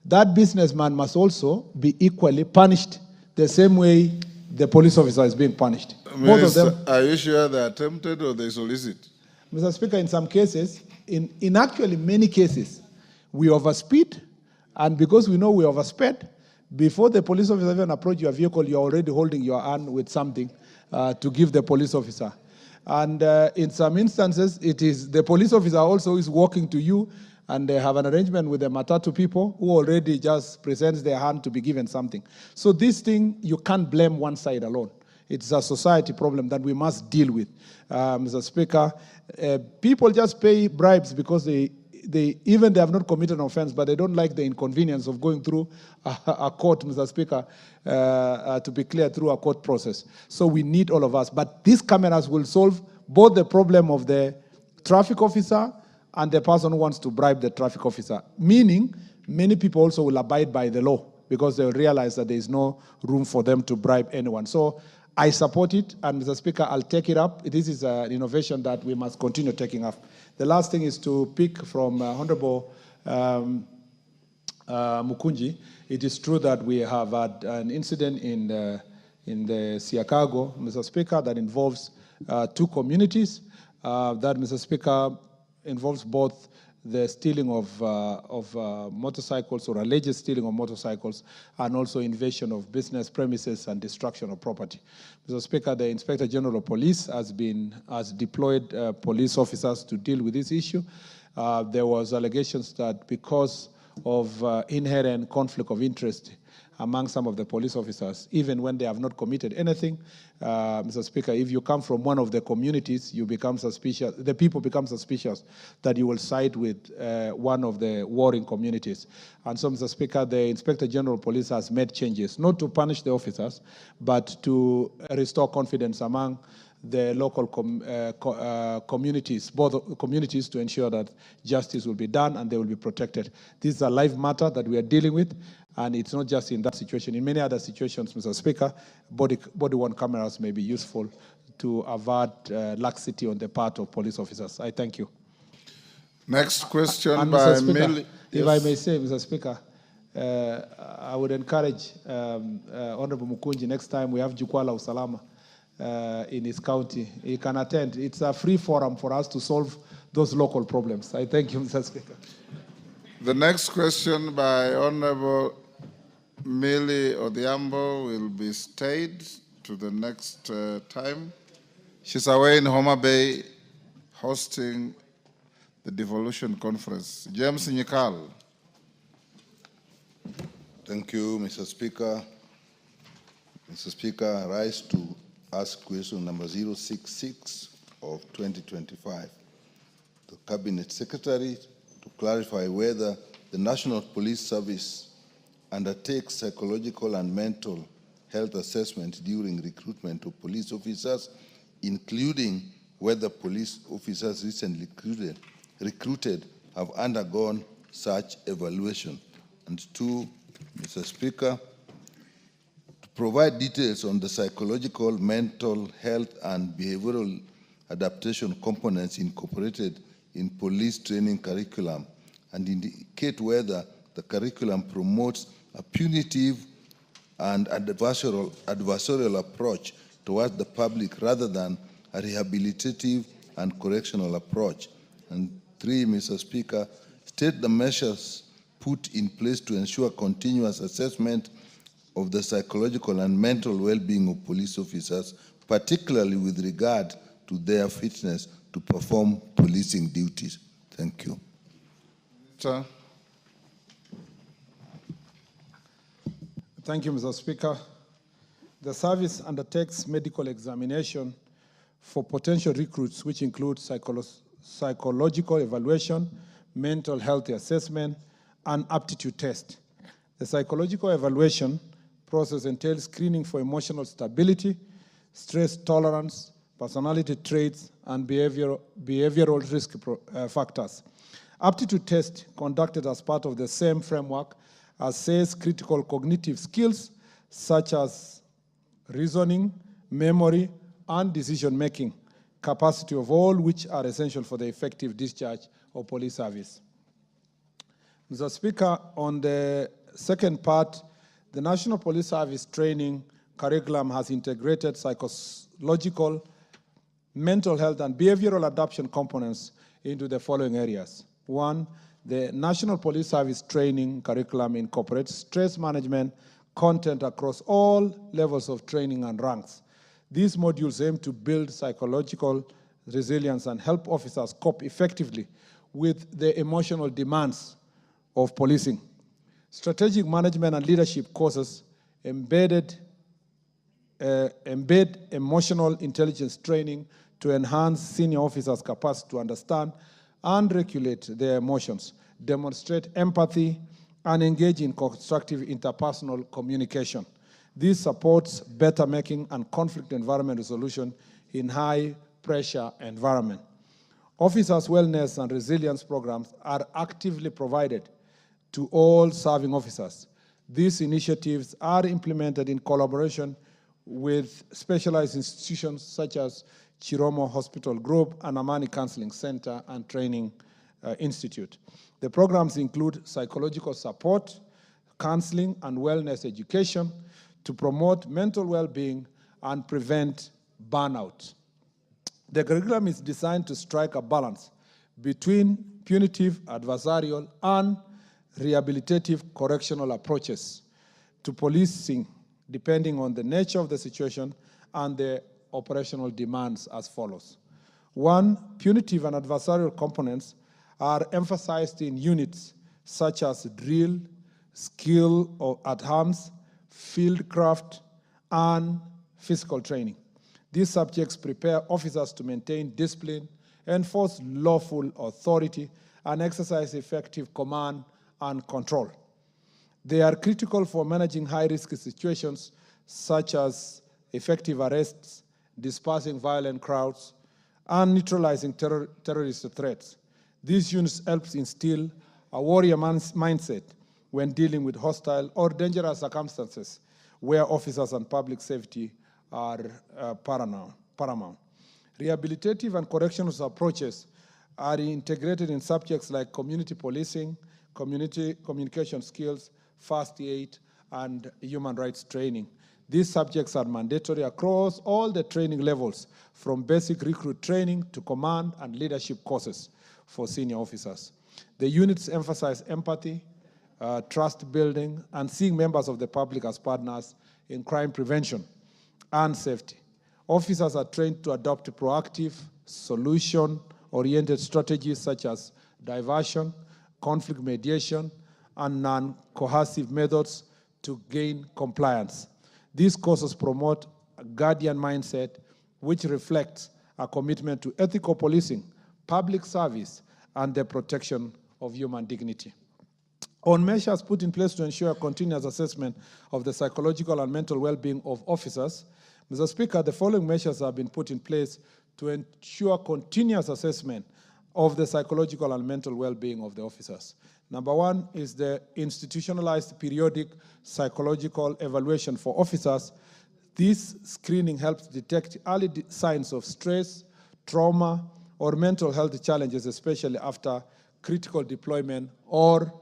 that businessman must also be equally punished the same way the police officer is being punished. Both of them. Are you sure they are tempted or they solicit? Mr. Speaker, in some cases, in actually many cases, we overspeed, and because we know we oversped, before the police officer even approach your vehicle, you're already holding your hand with something to give the police officer. And in some instances, it is the police officer also is walking to you, and they have an arrangement with the matatu people who already just presents their hand to be given something. So this thing, you can't blame one side alone. It's a society problem that we must deal with. Mr. Speaker, people just pay bribes because they have not committed an offense, but they don't like the inconvenience of going through a court, Mr. Speaker, to be clear, through a court process. So we need all of us. But these cameras will solve both the problem of the traffic officer and the person who wants to bribe the traffic officer, meaning many people also will abide by the law because they will realize that there is no room for them to bribe anyone. So I support it, and Mr. Speaker, I'll take it up. This is an innovation that we must continue taking up. The last thing is to pick from Honorable Mukunji. It is true that we have had an incident in the Siakago, Mr. Speaker, that involves 2 communities. That, Mr. Speaker, involves both the stealing of motorcycles, or alleged stealing of motorcycles, and also invasion of business premises and destruction of property. Mr. Speaker, the Inspector General of Police has deployed police officers to deal with this issue. There was allegations that because of inherent conflict of interest among some of the police officers, even when they have not committed anything, Mr. Speaker, if you come from one of the communities, you become suspicious, the people become suspicious that you will side with one of the warring communities. And so, Mr. Speaker, the Inspector General of Police has made changes, not to punish the officers, but to restore confidence among the local communities, both communities, to ensure that justice will be done and they will be protected. This is a live matter that we are dealing with, and it's not just in that situation. In many other situations, Mr. Speaker, body-worn cameras may be useful to avert laxity on the part of police officers. I thank you. Next question and by Mr. Speaker, Millie. If I may say, Mr. Speaker, I would encourage Honorable Mukunji, next time we have Jukwaa la Usalama in his county, he can attend. It's a free forum for us to solve those local problems. I thank you, Mr. Speaker. The next question by Honorable Millie Odhiambo will be stayed to the next time. She's away in Homa Bay hosting the devolution conference. James Nyikal. Thank you, Mr. Speaker. Mr. Speaker, I rise to ask question number 066 of 2025. The Cabinet Secretary to clarify whether the National Police Service undertakes psychological and mental health assessment during recruitment of police officers, including whether police officers recently recruited have undergone such evaluation. And two, Mr. Speaker, to provide details on the psychological, mental health, and behavioral adaptation components incorporated in police training curriculum, and indicate whether the curriculum promotes a punitive and adversarial approach towards the public rather than a rehabilitative and correctional approach. And three, Mr. Speaker, state the measures put in place to ensure continuous assessment of the psychological and mental well-being of police officers, particularly with regard to their fitness to perform policing duties. Thank you. Sir. Thank you, Mr. Speaker. The service undertakes medical examination for potential recruits, which include psychological evaluation, mental health assessment, and aptitude test. The psychological evaluation process entails screening for emotional stability, stress tolerance, personality traits, and behavioral risk factors. Aptitude test, conducted as part of the same framework, assess critical cognitive skills such as reasoning, memory, and decision-making capacity, of all which are essential for the effective discharge of police service. Mr. Speaker, on the second part, the National Police Service training curriculum has integrated psychological, mental health, and behavioral adaptation components into the following areas. One, the National Police Service training curriculum incorporates stress management content across all levels of training and ranks. These modules aim to build psychological resilience and help officers cope effectively with the emotional demands of policing. Strategic management and leadership courses embed emotional intelligence training to enhance senior officers' capacity to understand and regulate their emotions, demonstrate empathy, and engage in constructive interpersonal communication. This supports better making and conflict environment resolution in high-pressure environment. Officers' wellness and resilience programs are actively provided to all serving officers. These initiatives are implemented in collaboration with specialized institutions such as Chiromo Hospital Group and Amani Counseling Center and Training Institute. The programs include psychological support, counseling, and wellness education to promote mental well-being and prevent burnout. The curriculum is designed to strike a balance between punitive, adversarial, and rehabilitative correctional approaches to policing, depending on the nature of the situation and the operational demands as follows. One, punitive and adversarial components are emphasized in units such as drill, skill at arms, fieldcraft, and physical training. These subjects prepare officers to maintain discipline, enforce lawful authority, and exercise effective command and control. They are critical for managing high-risk situations such as effective arrests, dispersing violent crowds, and neutralizing terrorist threats. These units help instill a warrior mindset when dealing with hostile or dangerous circumstances where officers and public safety are paramount. Rehabilitative and correctional approaches are integrated in subjects like community policing, community communication skills, first aid, and human rights training. These subjects are mandatory across all the training levels, from basic recruit training to command and leadership courses for senior officers. The units emphasize empathy, trust building, and seeing members of the public as partners in crime prevention and safety. Officers are trained to adopt proactive, solution-oriented strategies such as diversion, conflict mediation, and non-coercive methods to gain compliance. These courses promote a guardian mindset, which reflects a commitment to ethical policing, public service, and the protection of human dignity. On measures put in place to ensure a continuous assessment of the psychological and mental well-being of officers, Mr. Speaker, the following measures have been put in place to ensure continuous assessment of the psychological and mental well-being of the officers. Number one is the institutionalized periodic psychological evaluation for officers. This screening helps detect early signs of stress, trauma, or mental health challenges, especially after critical deployment or,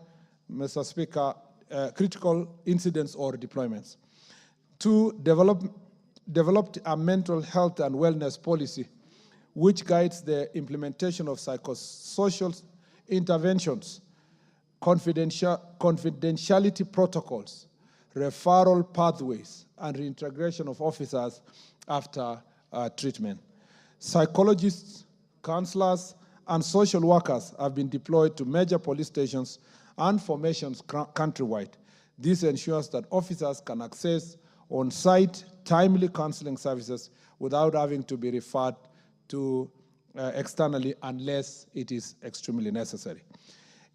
Mr. Speaker, critical incidents or deployments. Two, developed a mental health and wellness policy, which guides the implementation of psychosocial interventions, confidentiality protocols, referral pathways, and reintegration of officers after treatment. Psychologists, counselors, and social workers have been deployed to major police stations and formations countrywide. This ensures that officers can access on-site, timely counseling services without having to be referred to externally unless it is extremely necessary.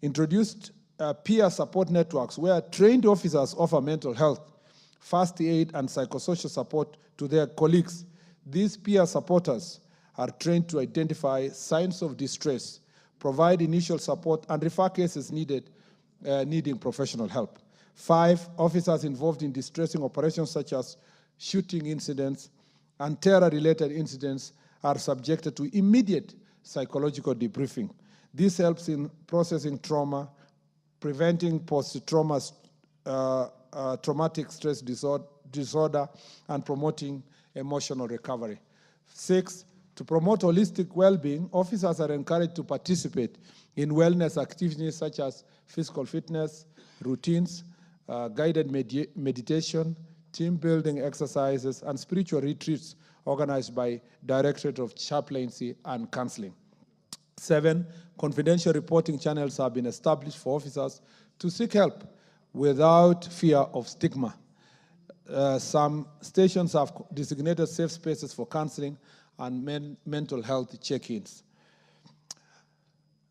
Introduced peer support networks where trained officers offer mental health, first aid, and psychosocial support to their colleagues. These peer supporters are trained to identify signs of distress, provide initial support, and refer cases needing professional help. 5, officers involved in distressing operations such as shooting incidents and terror-related incidents are subjected to immediate psychological debriefing. This helps in processing trauma, preventing traumatic stress disorder, and promoting emotional recovery. 6, to promote holistic well-being, officers are encouraged to participate in wellness activities such as physical fitness, routines, guided meditation, team-building exercises, and spiritual retreats organized by Directorate of Chaplaincy and Counseling. 7, confidential reporting channels have been established for officers to seek help without fear of stigma. Some stations have designated safe spaces for counseling and mental health check-ins.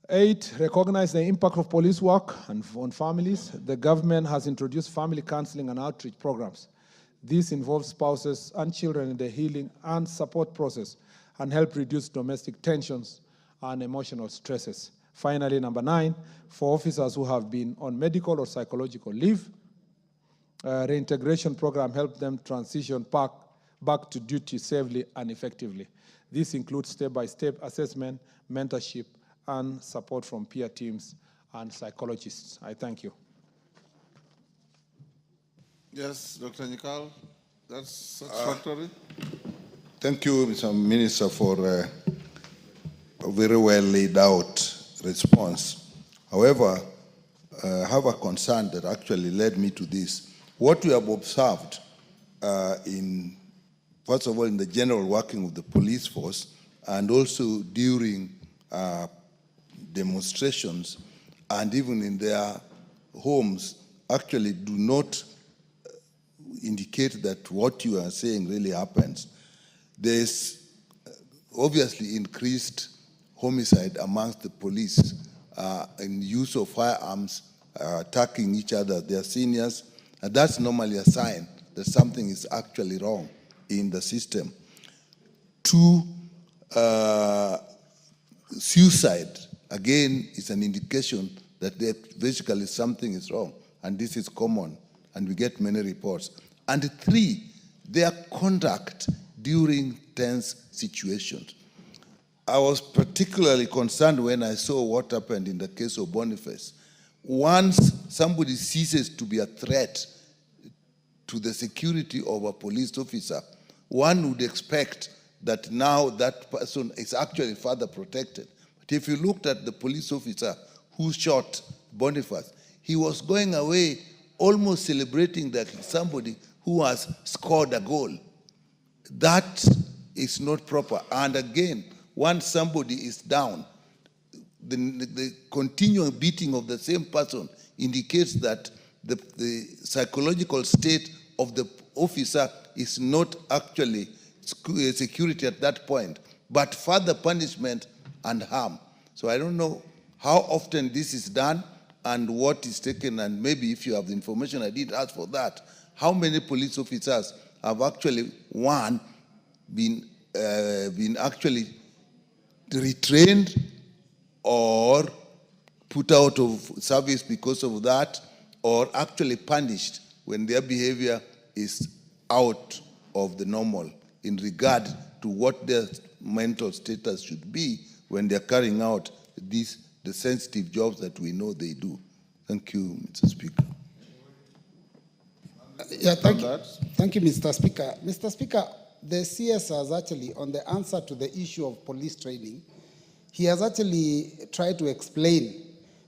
8, recognize the impact of police work on families. The government has introduced family counseling and outreach programs. This involves spouses and children in the healing and support process and help reduce domestic tensions and emotional stresses. Finally, number 9, for officers who have been on medical or psychological leave, reintegration program helps them transition back to duty safely and effectively. This includes step-by-step assessment, mentorship, and support from peer teams and psychologists. I thank you. Yes, Dr. Nikal, that's satisfactory. Thank you, Mr. Minister, for a very well laid out response. However, I have a concern that actually led me to this. What we have observed first of all, in the general working of the police force, and also during demonstrations, and even in their homes, actually do not indicate that what you are saying really happens. There's obviously increased homicide amongst the police in use of firearms, attacking each other, their seniors, and that's normally a sign that something is actually wrong in the system. 2, suicide, again, is an indication that basically something is wrong, and this is common, and we get many reports. And 3, their conduct during tense situations. I was particularly concerned when I saw what happened in the case of Boniface, once somebody ceases to be a threat to the security of a police officer, one would expect that now that person is actually further protected. But if you looked at the police officer who shot Boniface, he was going away almost celebrating that somebody who has scored a goal. That is not proper. And again, once somebody is down, the continual beating of the same person indicates that the psychological state of the officer is not actually security at that point, but further punishment and harm. So I don't know how often this is done and what is taken, and maybe if you have the information, I did ask for that. How many police officers have actually, one, been actually retrained or put out of service because of that, or actually punished when their behavior is out of the normal in regard to what their mental status should be when they're carrying out the sensitive jobs that we know they do. Thank you, Mr. Speaker. Yeah, thank you, Mr. Speaker. Mr. Speaker, the CS has actually, on the answer to the issue of police training, he has actually tried to explain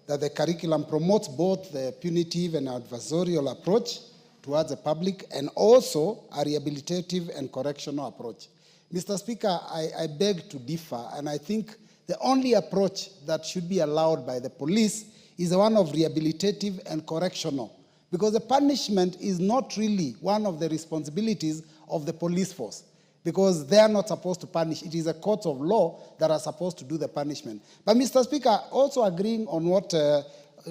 that the curriculum promotes both the punitive and adversarial approach towards the public and also a rehabilitative and correctional approach. Mr. Speaker, I beg to differ, and I think the only approach that should be allowed by the police is the one of rehabilitative and correctional, because the punishment is not really one of the responsibilities of the police force, because they are not supposed to punish. It is a court of law that are supposed to do the punishment. But Mr. Speaker, also agreeing on what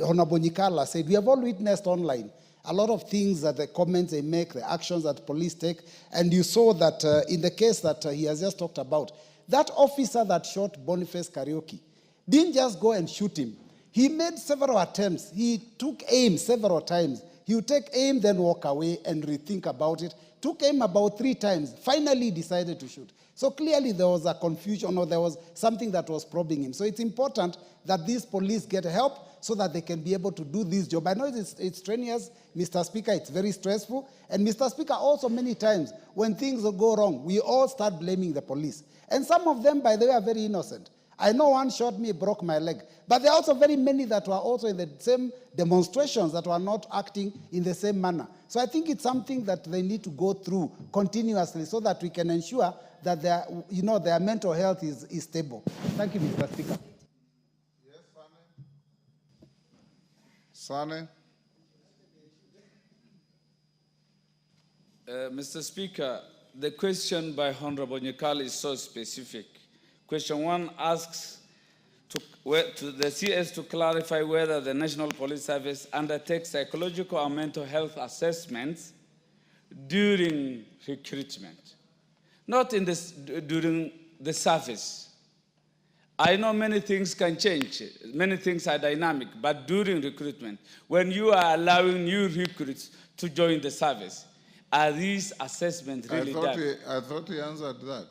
Honorable Nyikala said, we have all witnessed online a lot of things that the comments they make, the actions that police take, and you saw that in the case that he has just talked about, that officer that shot Boniface Karaoke didn't just go and shoot him. He made several attempts. He took aim several times. He would take aim, then walk away and rethink about it. Took aim about 3 times. Finally decided to shoot. So clearly there was a confusion, or there was something that was probing him. So it's important that these police get help so that they can be able to do this job. I know it's strenuous, Mr. Speaker, it's very stressful. And Mr. Speaker, also many times when things go wrong, we all start blaming the police. And some of them, by the way, are very innocent. I know one shot me, broke my leg. But there are also very many that were also in the same demonstrations that were not acting in the same manner. So I think it's something that they need to go through continuously so that we can ensure that their mental health is stable. Thank you, Mr. Speaker. Yes, Sane. Mr. Speaker, the question by Honorable Nyikala is so specific. Question 1 asks to the CS to clarify whether the National Police Service undertakes psychological and mental health assessments during recruitment, not during the service. I know many things can change, many things are dynamic, but during recruitment, when you are allowing new recruits to join the service, are these assessments really done? I thought he answered that.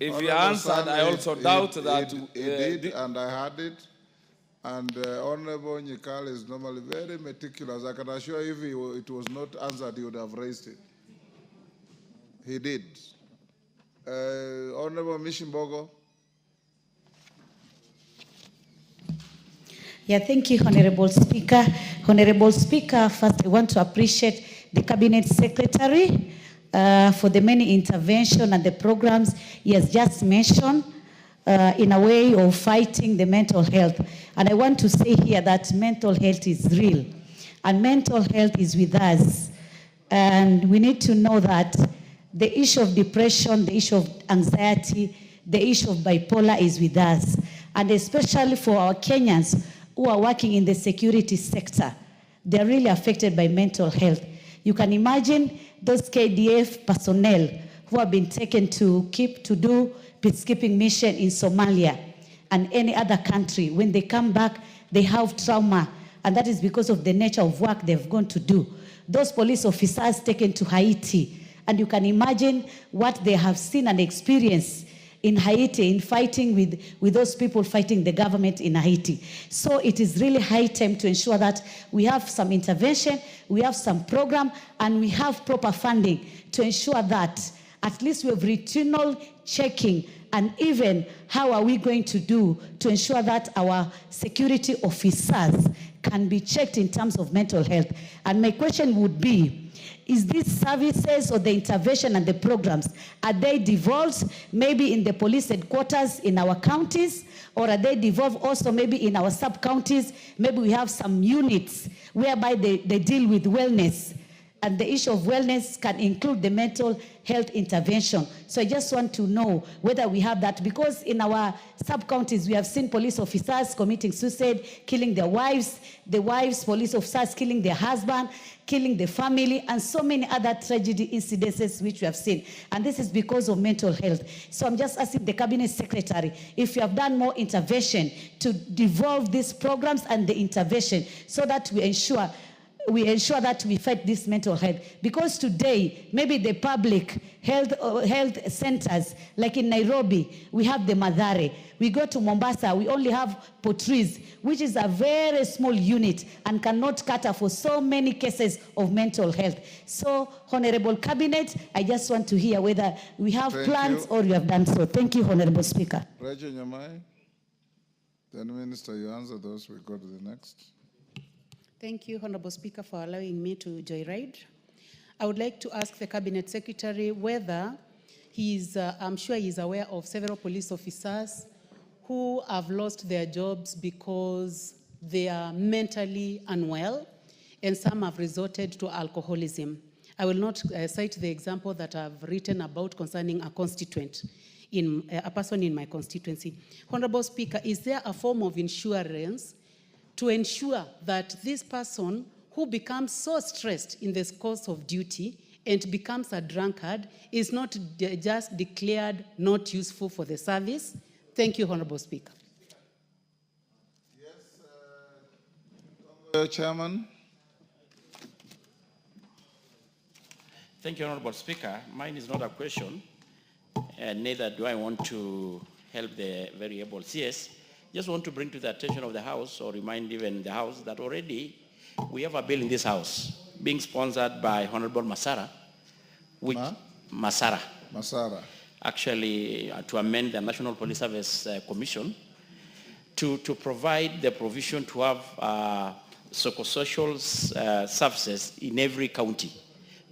If he answered, I also doubt that... He did, and I had it. And Honorable Nyikala is normally very meticulous. I can assure you if it was not answered, he would have raised it. He did. Honorable Mishimbogo. Yeah, thank you, Honorable Speaker. Honorable Speaker, first I want to appreciate the Cabinet Secretary for the many interventions and the programs he has just mentioned in a way of fighting the mental health. And I want to say here that mental health is real, and mental health is with us. And we need to know that the issue of depression, the issue of anxiety, the issue of bipolar is with us. And especially for our Kenyans who are working in the security sector, they're really affected by mental health. You can imagine those KDF personnel who have been taken to do peacekeeping mission in Somalia and any other country. When they come back, they have trauma, and that is because of the nature of work they've gone to do. Those police officers taken to Haiti, and you can imagine what they have seen and experienced in Haiti in fighting with those people fighting the government in Haiti. So it is really high time to ensure that we have some intervention, we have some program, and we have proper funding to ensure that at least we have regional checking, and even how are we going to do to ensure that our security officers can be checked in terms of mental health. And my question would be, is these services or the intervention and the programs, are they devolved maybe in the police headquarters in our counties, or are they devolved also maybe in our sub-counties? Maybe we have some units whereby they deal with wellness, and the issue of wellness can include the mental health intervention. So I just want to know whether we have that, because in our sub-counties, we have seen police officers committing suicide, killing their wives, police officers killing their husband, killing the family, and so many other tragedy incidences which we have seen. And this is because of mental health. So I'm just asking the Cabinet Secretary if you have done more intervention to devolve these programs and the intervention so that we ensure that we fight this mental health. Because today, maybe the public health centers, like in Nairobi, we have the Madhare. We go to Mombasa, we only have Portrees, which is a very small unit and cannot cater for so many cases of mental health. So, Honorable Cabinet, I just want to hear whether we have plans or you have done so. Thank you, Honorable Speaker. Rachel Nyamai, then Minister, you answer those, we go to the next. Thank you, Honorable Speaker, for allowing me to joyride. I would like to ask the Cabinet Secretary whether I'm sure he's aware of several police officers who have lost their jobs because they are mentally unwell, and some have resorted to alcoholism. I will not cite the example that I've written about concerning a constituent, a person in my constituency. Honorable Speaker, is there a form of insurance to ensure that this person who becomes so stressed in the course of duty and becomes a drunkard is not just declared not useful for the service? Thank you, Honorable Speaker. Yes, Chairman. Thank you, Honorable Speaker. Mine is not a question, and neither do I want to help the very able CS. Just want to bring to the attention of the House, or remind even the House, that already we have a bill in this House being sponsored by Honorable Masara, which Masara. Actually, to amend the National Police Service Commission to provide the provision to have psychosocial services in every county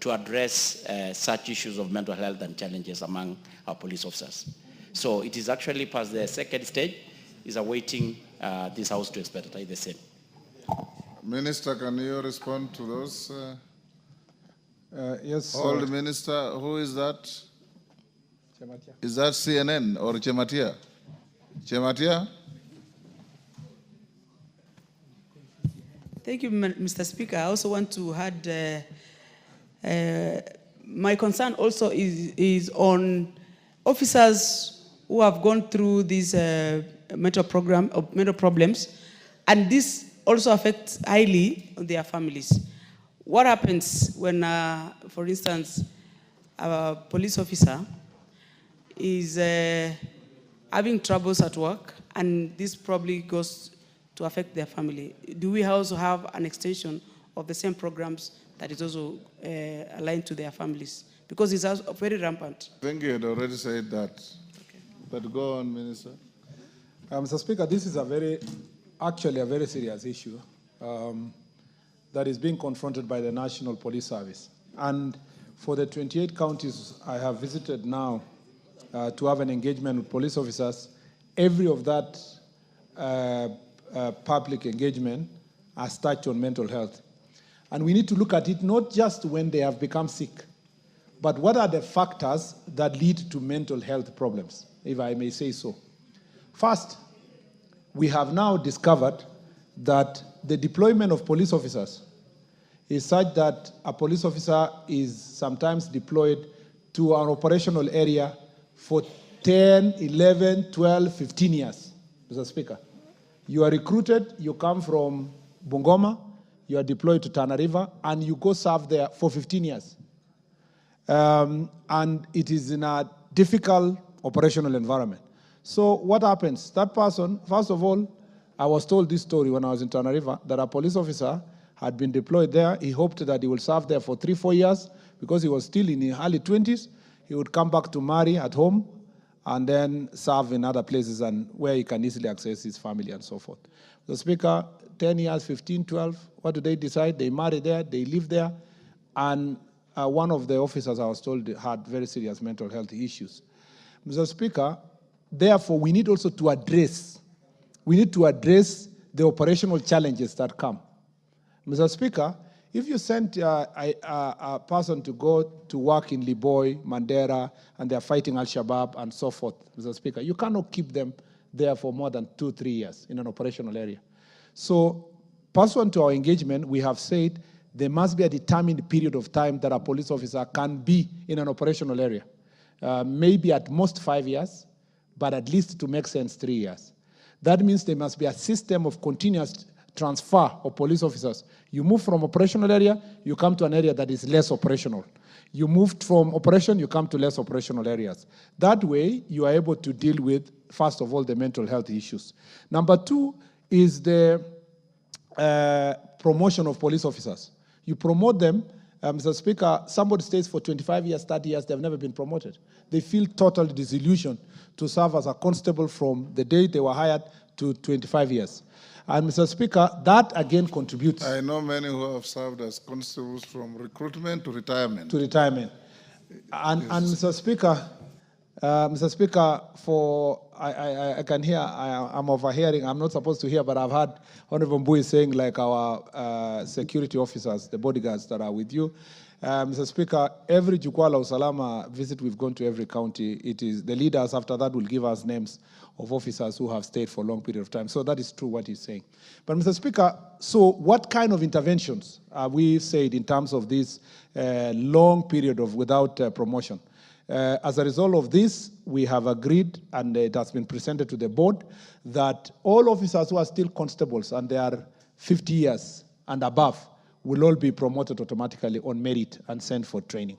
to address such issues of mental health and challenges among our police officers. So it is actually past the second stage, is awaiting this House to expedite the same. Minister, can you respond to those? Yes. Hold Minister, who is that? Is that CNN or Chematia? Chematia? Thank you, Mr. Speaker. I also want to add, my concern also is on officers who have gone through these mental problems, and this also affects highly their families. What happens when, for instance, a police officer is having troubles at work, and this probably goes to affect their family? Do we also have an extension of the same programs that is also aligned to their families? Because it's also very rampant. I think you had already said that. Okay. But go on, Minister. Mr. Speaker, this is actually a very serious issue that is being confronted by the National Police Service. And for the 28 counties I have visited now to have an engagement with police officers, every of that public engagement has touched on mental health. And we need to look at it not just when they have become sick, but what are the factors that lead to mental health problems, if I may say so. First, we have now discovered that the deployment of police officers is such that a police officer is sometimes deployed to an operational area for 10, 11, 12, 15 years, Mr. Speaker. You are recruited, you come from Bungoma, you are deployed to Tana River, and you go serve there for 15 years. And it is in a difficult operational environment. So what happens? That person, first of all, I was told this story when I was in Tana River, that a police officer had been deployed there. He hoped that he will serve there for 3-4 years because he was still in his early 20s. He would come back to marry at home and then serve in other places and where he can easily access his family and so forth. The Speaker, 10 years, 15, 12, what do they decide? They marry there, they live there, and one of the officers, I was told, had very serious mental health issues. Mr. Speaker, therefore, we need also to address the operational challenges that come. Mr. Speaker, if you send a person to go to work in Liboy, Mandera, and they're fighting Al-Shabaab and so forth, Mr. Speaker, you cannot keep them there for more than 2-3 years in an operational area. So, pursuant to our engagement, we have said there must be a determined period of time that a police officer can be in an operational area. Maybe at most 5 years, but at least to make sense 3 years. That means there must be a system of continuous transfer of police officers. You move from operational area, you come to an area that is less operational. You moved from operation, you come to less operational areas. That way, you are able to deal with, first of all, the mental health issues. Number 2 is the promotion of police officers. You promote them, Mr. Speaker, somebody stays for 25 years, 30 years, they've never been promoted. They feel totally disillusioned to serve as a constable from the day they were hired to 25 years. And Mr. Speaker, that again contributes. I know many who have served as constables from recruitment to retirement. To retirement. And Mr. Speaker, I can hear, I'm overhearing, I'm not supposed to hear, but I've heard Honorable Mbui saying like our security officers, the bodyguards that are with you. Mr. Speaker, every Jukwaa la Usalama visit we've gone to every county, it is the leaders after that will give us names of officers who have stayed for a long period of time. So that is true what he's saying. But Mr. Speaker, so what kind of interventions are we said in terms of this long period of without promotion? As a result of this, we have agreed, and it has been presented to the board, that all officers who are still constables and they are 50 years and above will all be promoted automatically on merit and sent for training.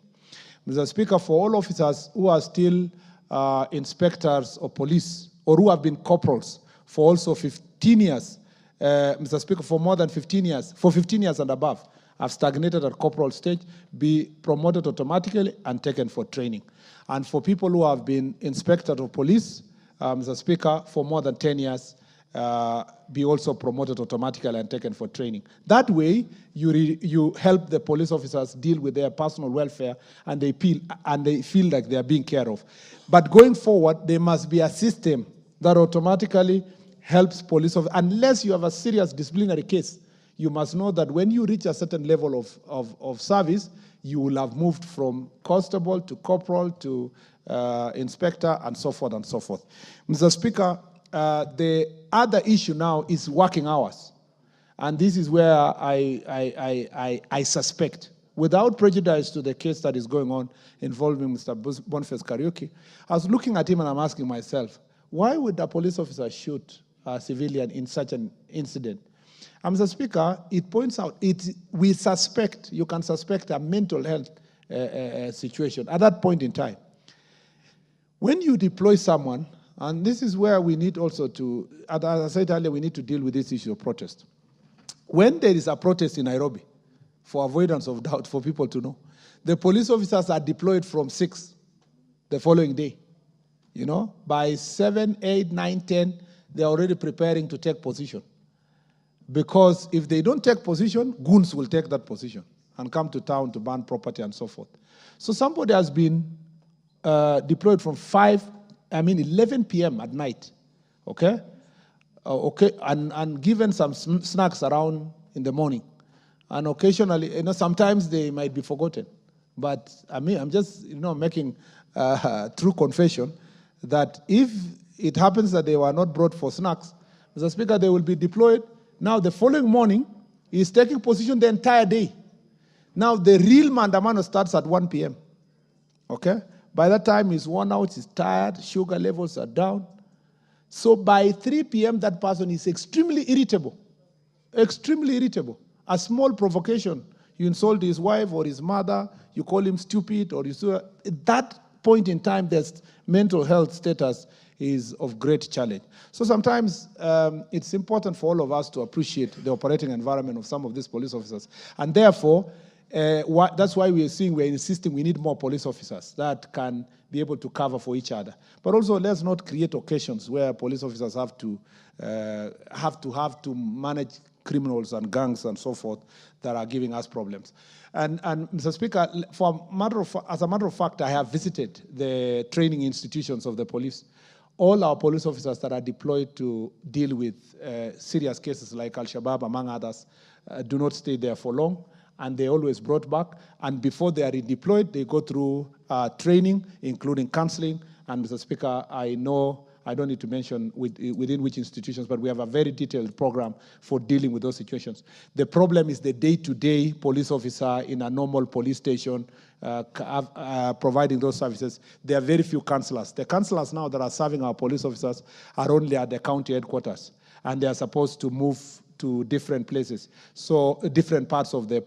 Mr. Speaker, for all officers who are still inspectors of police or who have been corporals for also 15 years, Mr. Speaker, for more than 15 years, for 15 years and above, have stagnated at corporal stage, be promoted automatically and taken for training. And for people who have been inspectors of police, Mr. Speaker, for more than 10 years, be also promoted automatically and taken for training. That way, you help the police officers deal with their personal welfare and they feel like they are being cared of. But going forward, there must be a system that automatically helps police officers. Unless you have a serious disciplinary case, you must know that when you reach a certain level of service, you will have moved from constable to corporal to inspector and so forth and so forth. Mr. Speaker, the other issue now is working hours. And this is where I suspect, without prejudice to the case that is going on involving Mr. Boniface Kariuki, I was looking at him and I'm asking myself, why would a police officer shoot a civilian in such an incident? And Mr. Speaker, it points out, we suspect, you can suspect a mental health situation at that point in time. When you deploy someone, and this is where we need also to, as I said earlier, we need to deal with this issue of protest. When there is a protest in Nairobi, for avoidance of doubt for people to know, the police officers are deployed from 6 the following day. You know, by 7, 8, 9, 10, they're already preparing to take position. Because if they don't take position, goons will take that position and come to town to burn property and so forth. So somebody has been deployed from 11 p.m. at night, okay? And given some snacks around in the morning. And occasionally, sometimes they might be forgotten. But I'm just, making true confession that if it happens that they were not brought for snacks, Mr. Speaker, they will be deployed. Now, the following morning, he's taking position the entire day. Now, the real mandamano starts at 1 p.m., okay? By that time, he's worn out, he's tired, sugar levels are down. So by 3 p.m., that person is extremely irritable. Extremely irritable. A small provocation, you insult his wife or his mother, you call him stupid, or that point in time, their mental health status is of great challenge. So sometimes it's important for all of us to appreciate the operating environment of some of these police officers. And therefore, that's why we're insisting we need more police officers that can be able to cover for each other. But also, let's not create occasions where police officers have to manage criminals and gangs and so forth that are giving us problems. And Mr. Speaker, as a matter of fact, I have visited the training institutions of the police. All our police officers that are deployed to deal with serious cases like Al-Shabaab, among others, do not stay there for long, and they're always brought back. And before they are redeployed, they go through training, including counseling. And Mr. Speaker, I know, I don't need to mention within which institutions, but we have a very detailed program for dealing with those situations. The problem is the day-to-day police officer in a normal police station providing those services. There are very few councillors. The councillors now that are serving our police officers are only at the county headquarters, and they are supposed to move to different places, so different parts of the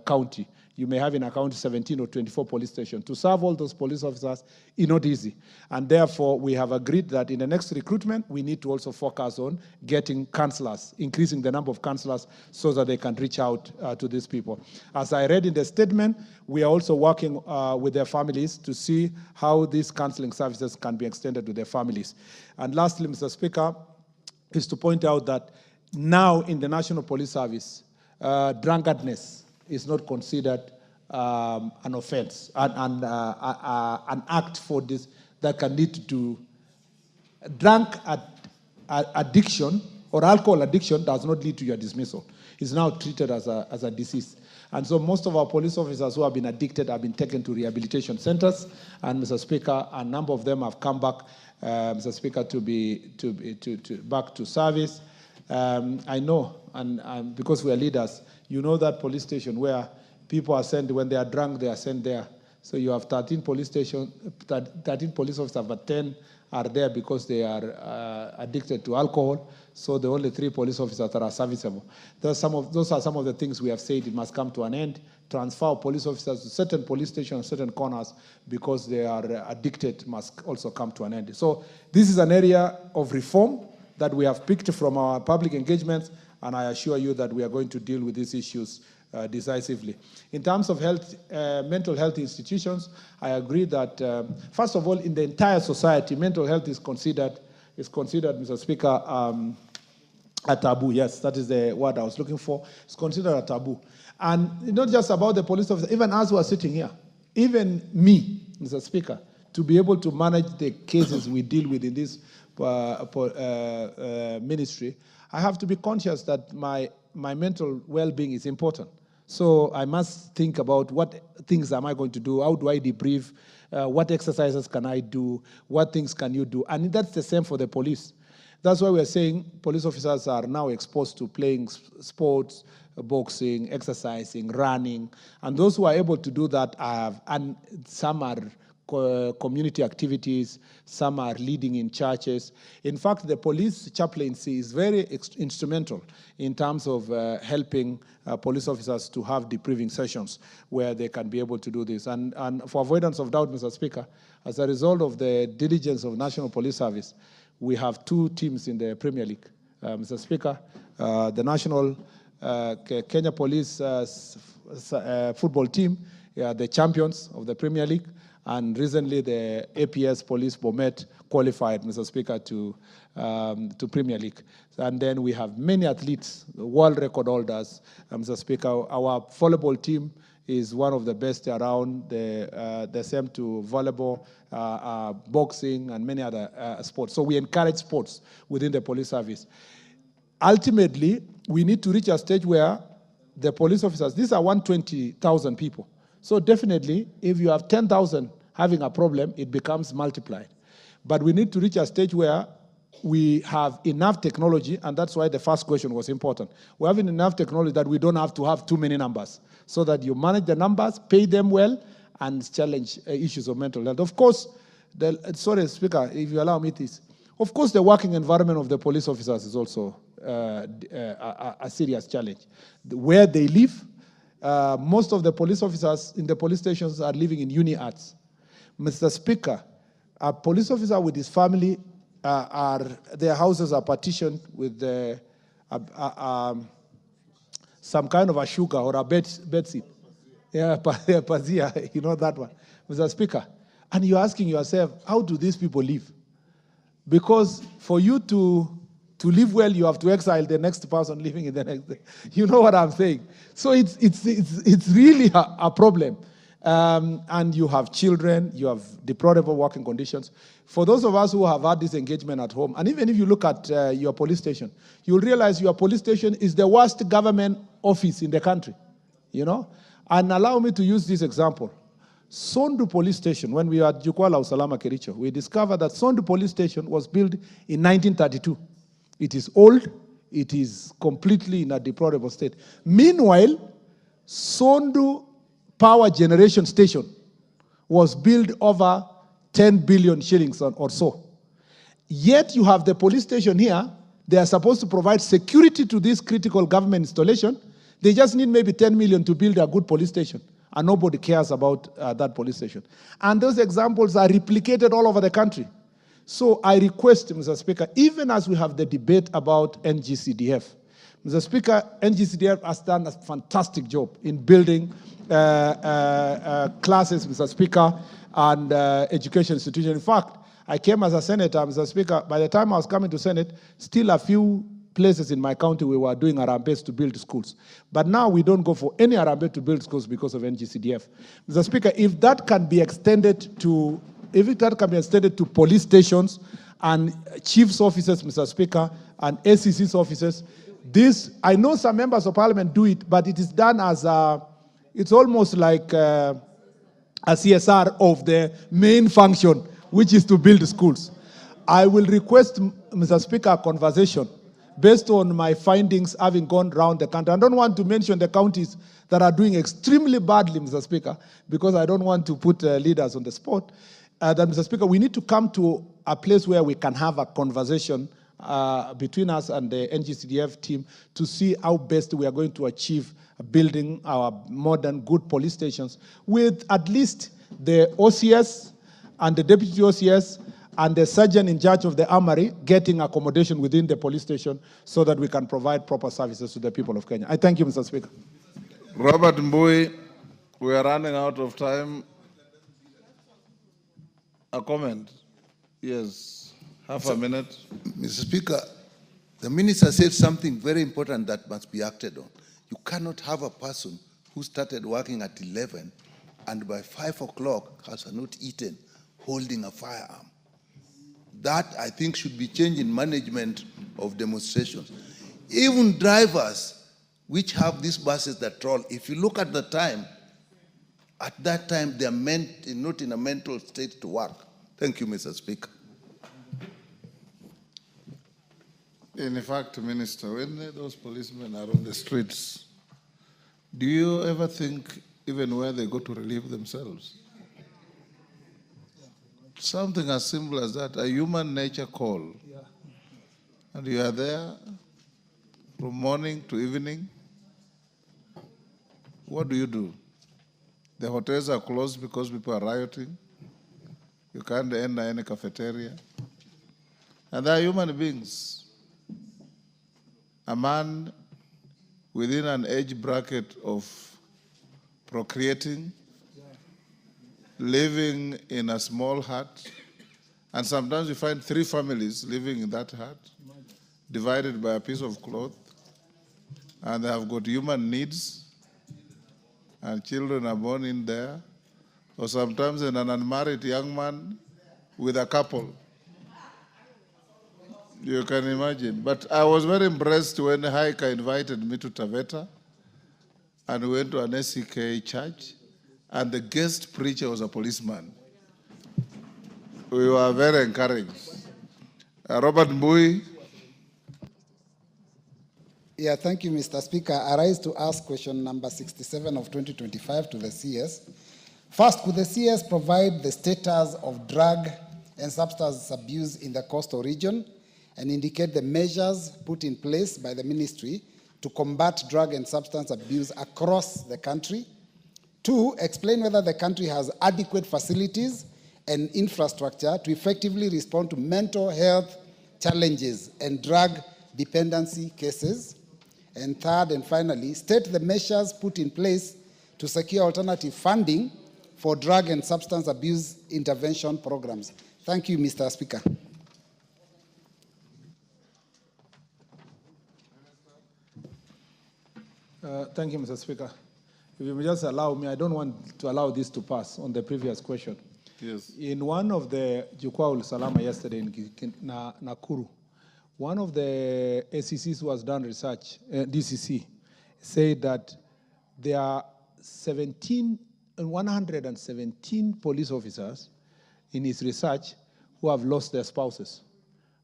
county. You may have in a county 17 or 24 police stations. To serve all those police officers is not easy. And therefore, we have agreed that in the next recruitment, we need to also focus on getting councillors, increasing the number of councillors so that they can reach out to these people. As I read in the statement, we are also working with their families to see how these counseling services can be extended to their families. And lastly, Mr. Speaker, is to point out that now in the National Police Service, drunkardness is not considered an offense, an act for this that can lead to addiction or alcohol addiction does not lead to your dismissal. It's now treated as a disease. And so most of our police officers who have been addicted have been taken to rehabilitation centers. And Mr. Speaker, a number of them have come back, Mr. Speaker, to back to service. I know, and because we are leaders, you know that police station where people are sent, when they are drunk, they are sent there. So you have 13 police stations, 13 police officers, but 10 are there because they are addicted to alcohol. So the only 3 police officers that are serviceable. Those are some of the things we have said it must come to an end. Transfer police officers to certain police stations, certain corners, because they are addicted, must also come to an end. So this is an area of reform that we have picked from our public engagements, and I assure you that we are going to deal with these issues decisively. In terms of health, mental health institutions, I agree that, first of all, in the entire society, mental health is considered, Mr. Speaker, a taboo. Yes, that is the word I was looking for. It's considered a taboo. And not just about the police officer, even us who are sitting here, even me, Mr. Speaker, to be able to manage the cases we deal with in this ministry, I have to be conscious that my mental well-being is important. So I must think about what things am I going to do, how do I debrief, what exercises can I do, what things can you do, and that's the same for the police. That's why we're saying police officers are now exposed to playing sports, boxing, exercising, running, and those who are able to do that and some are community activities, some are leading in churches. In fact, the police chaplaincy is very instrumental in terms of helping police officers to have debriefing sessions where they can be able to do this. And for avoidance of doubt, Mr. Speaker, as a result of the diligence of National Police Service, we have 2 teams in the Premier League. Mr. Speaker, the National Kenya Police football team, the champions of the Premier League, and recently the APS Police Bomet qualified, Mr. Speaker, to Premier League. And then we have many athletes, world record holders, Mr. Speaker. Our volleyball team is one of the best around, the same to volleyball, boxing, and many other sports. So we encourage sports within the police service. Ultimately, we need to reach a stage where the police officers, these are 120,000 people. So definitely, if you have 10,000 having a problem, it becomes multiplied. But we need to reach a stage where we have enough technology, and that's why the first question was important. We're having enough technology that we don't have to have too many numbers, so that you manage the numbers, pay them well, and challenge issues of mental health. Of course, sorry, Speaker, if you allow me this. Of course, the working environment of the police officers is also a serious challenge. Where they live, most of the police officers in the police stations are living in uni-arts. Mr. Speaker, a police officer with his family, their houses are partitioned with some kind of a sugar or a bedseat. Yeah, Pazia, you know that one. Mr. Speaker, and you're asking yourself, how do these people live? Because for you to live well, you have to exile the next person living in the next day. You know what I'm saying? So it's really a problem. And you have children, you have deplorable working conditions. For those of us who have had this engagement at home, and even if you look at your police station, you'll realize your police station is the worst government office in the country, you know? And allow me to use this example. Sondu Police Station, when we were at Jukwala Usalama Kericho, we discovered that Sondu Police Station was built in 1932. It is old, it is completely in a deplorable state. Meanwhile, Sondu Power Generation Station was built over 10 billion shillings or so. Yet you have the police station here, they are supposed to provide security to this critical government installation. They just need maybe 10 million to build a good police station, and nobody cares about that police station. And those examples are replicated all over the country. So I request, Mr. Speaker, even as we have the debate about NGCDF, Mr. Speaker, NGCDF has done a fantastic job in building classes, Mr. Speaker, and education institutions. In fact, I came as a senator, Mr. Speaker. By the time I was coming to Senate, still a few places in my county we were doing Arambes to build schools. But now we don't go for any Arambe to build schools because of NGCDF. Mr. Speaker, if that can be extended to police stations and chief's offices, Mr. Speaker, and ACC's offices, this, I know some members of parliament do it, but it is done as it's almost like a CSR of the main function, which is to build schools. I will request, Mr. Speaker, a conversation based on my findings having gone around the country. I don't want to mention the counties that are doing extremely badly, Mr. Speaker, because I don't want to put leaders on the spot. That, Mr. Speaker, we need to come to a place where we can have a conversation between us and the NGCDF team to see how best we are going to achieve building our modern, good police stations with at least the OCS and the deputy OCS and the sergeant in charge of the armory getting accommodation within the police station so that we can provide proper services to the people of Kenya. I thank you, Mr. Speaker. Robert Mbui, we are running out of time. A comment? Yes, half a minute. Mr. Speaker, the minister said something very important that must be acted on. You cannot have a person who started working at 11 and by 5 o'clock has not eaten, holding a firearm. That, I think, should be changed in management of demonstrations. Even drivers which have these buses that troll, if you look at the time, at that time they are not in a mental state to work. Thank you, Mr. Speaker. In fact, Minister, when those policemen are on the streets, do you ever think even where they go to relieve themselves? Something as simple as that, a human nature call. Yeah. And you are there from morning to evening. What do? The hotels are closed because people are rioting. You can't enter any cafeteria. And they are human beings. A man within an age bracket of procreating, living in a small hut, and sometimes you find 3 families living in that hut, divided by a piece of cloth, and they have got human needs, and children are born in there, or sometimes an unmarried young man with a couple. You can imagine. But I was very impressed when Haika invited me to Taveta, and we went to an SCK church, and the guest preacher was a policeman. We were very encouraged. Robert Mbui. Yeah, thank you, Mr. Speaker. I rise to ask question number 67 of 2025 to the CS. First, could the CS provide the status of drug and substance abuse in the coastal region and indicate the measures put in place by the ministry to combat drug and substance abuse across the country? 2, explain whether the country has adequate facilities and infrastructure to effectively respond to mental health challenges and drug dependency cases. And third and finally, state the measures put in place to secure alternative funding for drug and substance abuse intervention programs. Thank you, Mr. Speaker. Thank you, Mr. Speaker. If you will just allow me, I don't want to allow this to pass on the previous question. Yes. In one of the Jukwaa ul Salama yesterday in Nakuru, one of the ACCs who has done research, DCC, said that there are 117 police officers in his research who have lost their spouses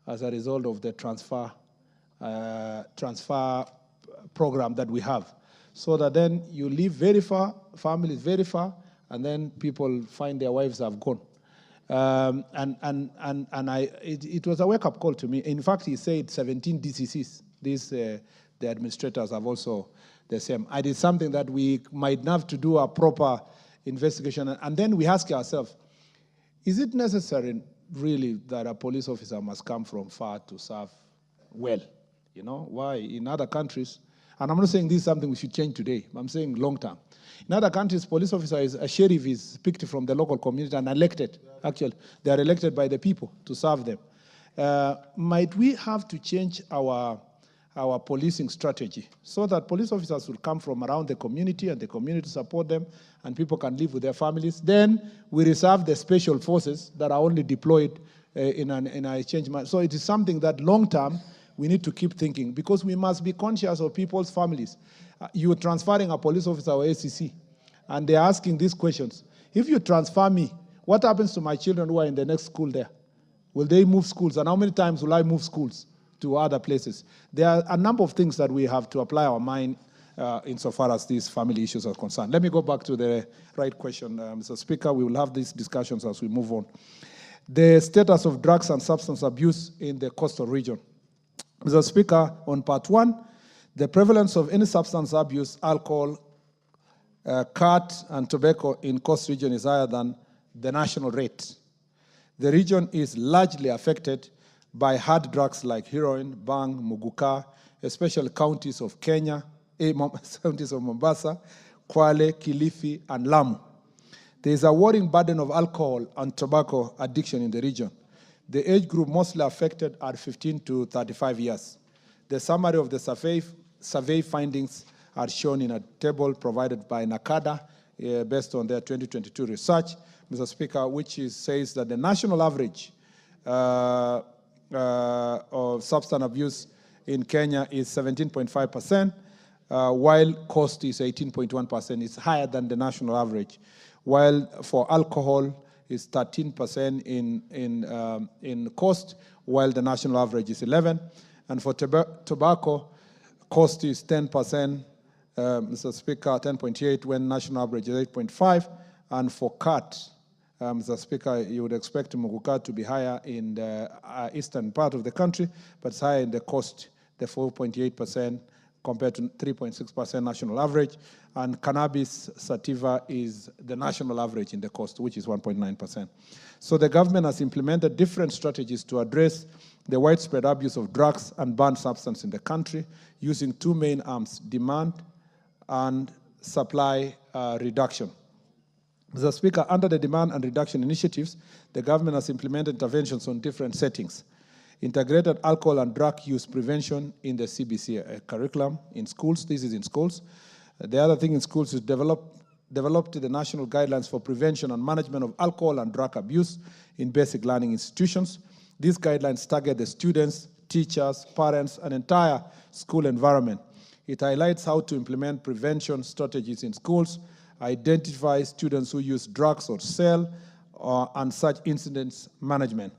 as a result of the transfer program that we have. So that then you live very far, families very far, and then people find their wives have gone. It was a wake-up call to me. In fact, he said 17 DCCs. The administrators have also the same. It is something that we might have to do a proper investigation. And then we ask ourselves, is it necessary really that a police officer must come from far to serve well? You know, why? In other countries, and I'm not saying this is something we should change today, I'm saying long term. In other countries, police officer a sheriff is picked from the local community and elected. Actually, they are elected by the people to serve them. Might we have to change our policing strategy so that police officers will come from around the community and the community support them and people can live with their families? Then we reserve the special forces that are only deployed in a change. So it is something that long term we need to keep thinking, because we must be conscious of people's families. You're transferring a police officer or ACC, and they're asking these questions. If you transfer me, what happens to my children who are in the next school there? Will they move schools? And how many times will I move schools to other places? There are a number of things that we have to apply our mind insofar as these family issues are concerned. Let me go back to the right question, Mr. Speaker. We will have these discussions as we move on. The status of drugs and substance abuse in the coastal region. Mr. Speaker, on part 1, the prevalence of any substance abuse, alcohol, cat, and tobacco in coast region is higher than the national rate. The region is largely affected by hard drugs like heroin, bang, muguka, especially counties of Kenya, counties of Mombasa, Kwale, Kilifi, and Lamu. There is a worrying burden of alcohol and tobacco addiction in the region. The age group mostly affected are 15 to 35 years. The summary of the survey findings are shown in a table provided by NACADA based on their 2022 research, Mr. Speaker, which says that the national average of substance abuse in Kenya is 17.5%, while coast is 18.1%. It's higher than the national average. While for alcohol, is 13% in cost, while the national average is 11%. And for tobacco, cost is 10%, Mr. Speaker, 10.8, when national average is 8.5. And for cat, Mr. Speaker, you would expect muguka to be higher in the eastern part of the country, but it's higher in the coast, the 4.8%, compared to 3.6% national average. And cannabis sativa is the national average in the coast, which is 1.9%. So the government has implemented different strategies to address the widespread abuse of drugs and banned substances in the country using two main arms, demand and supply reduction. Mr. Speaker, under the demand and reduction initiatives, the government has implemented interventions on different settings. Integrated alcohol and drug use prevention in the CBC curriculum in schools. This is in schools. The other thing in schools is developed the national guidelines for prevention and management of alcohol and drug abuse in basic learning institutions. These guidelines target the students, teachers, parents, and entire school environment. It highlights how to implement prevention strategies in schools, identify students who use drugs or sell, and such incidents management.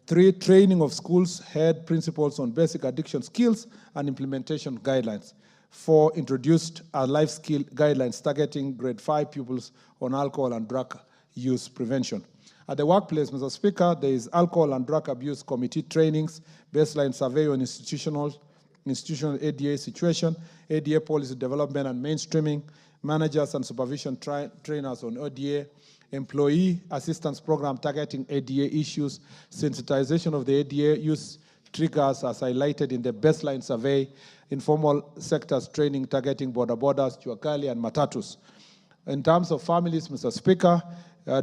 3, training of schools head principals on basic addiction skills and implementation guidelines. 4, introduced a life skill guidelines targeting grade 5 pupils on alcohol and drug use prevention. At the workplace, Mr. Speaker, there is alcohol and drug abuse committee trainings, baseline survey on institutional ADA situation, ADA policy development and mainstreaming, managers and supervision trainers on ODA, employee assistance program targeting ADA issues, sensitization of the ADA use triggers as highlighted in the baseline survey, informal sectors training targeting borders, Chuakali, and Matatus. In terms of families, Mr. Speaker,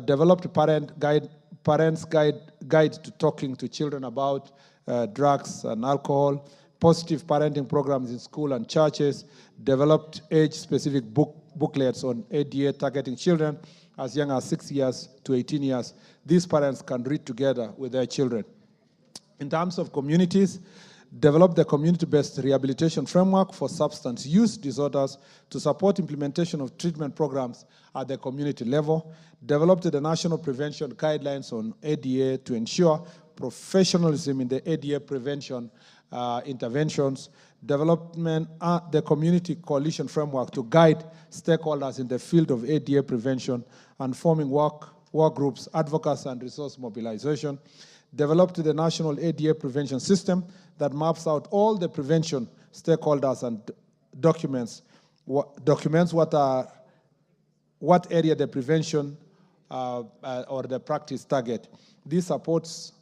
developed parents guide to talking to children about drugs and alcohol, positive parenting programs in school and churches, developed age-specific booklets on ADA targeting children as young as 6 years to 18 years. These parents can read together with their children. In terms of communities, develop the community-based rehabilitation framework for substance use disorders to support implementation of treatment programs at the community level, developed the national prevention guidelines on ADA to ensure professionalism in the ADA prevention interventions, development the community coalition framework to guide stakeholders in the field of ADA prevention, and forming work groups, advocacy, and resource mobilization, developed the national ADA prevention system that maps out all the prevention stakeholders and documents what area the prevention or the practice target. This supports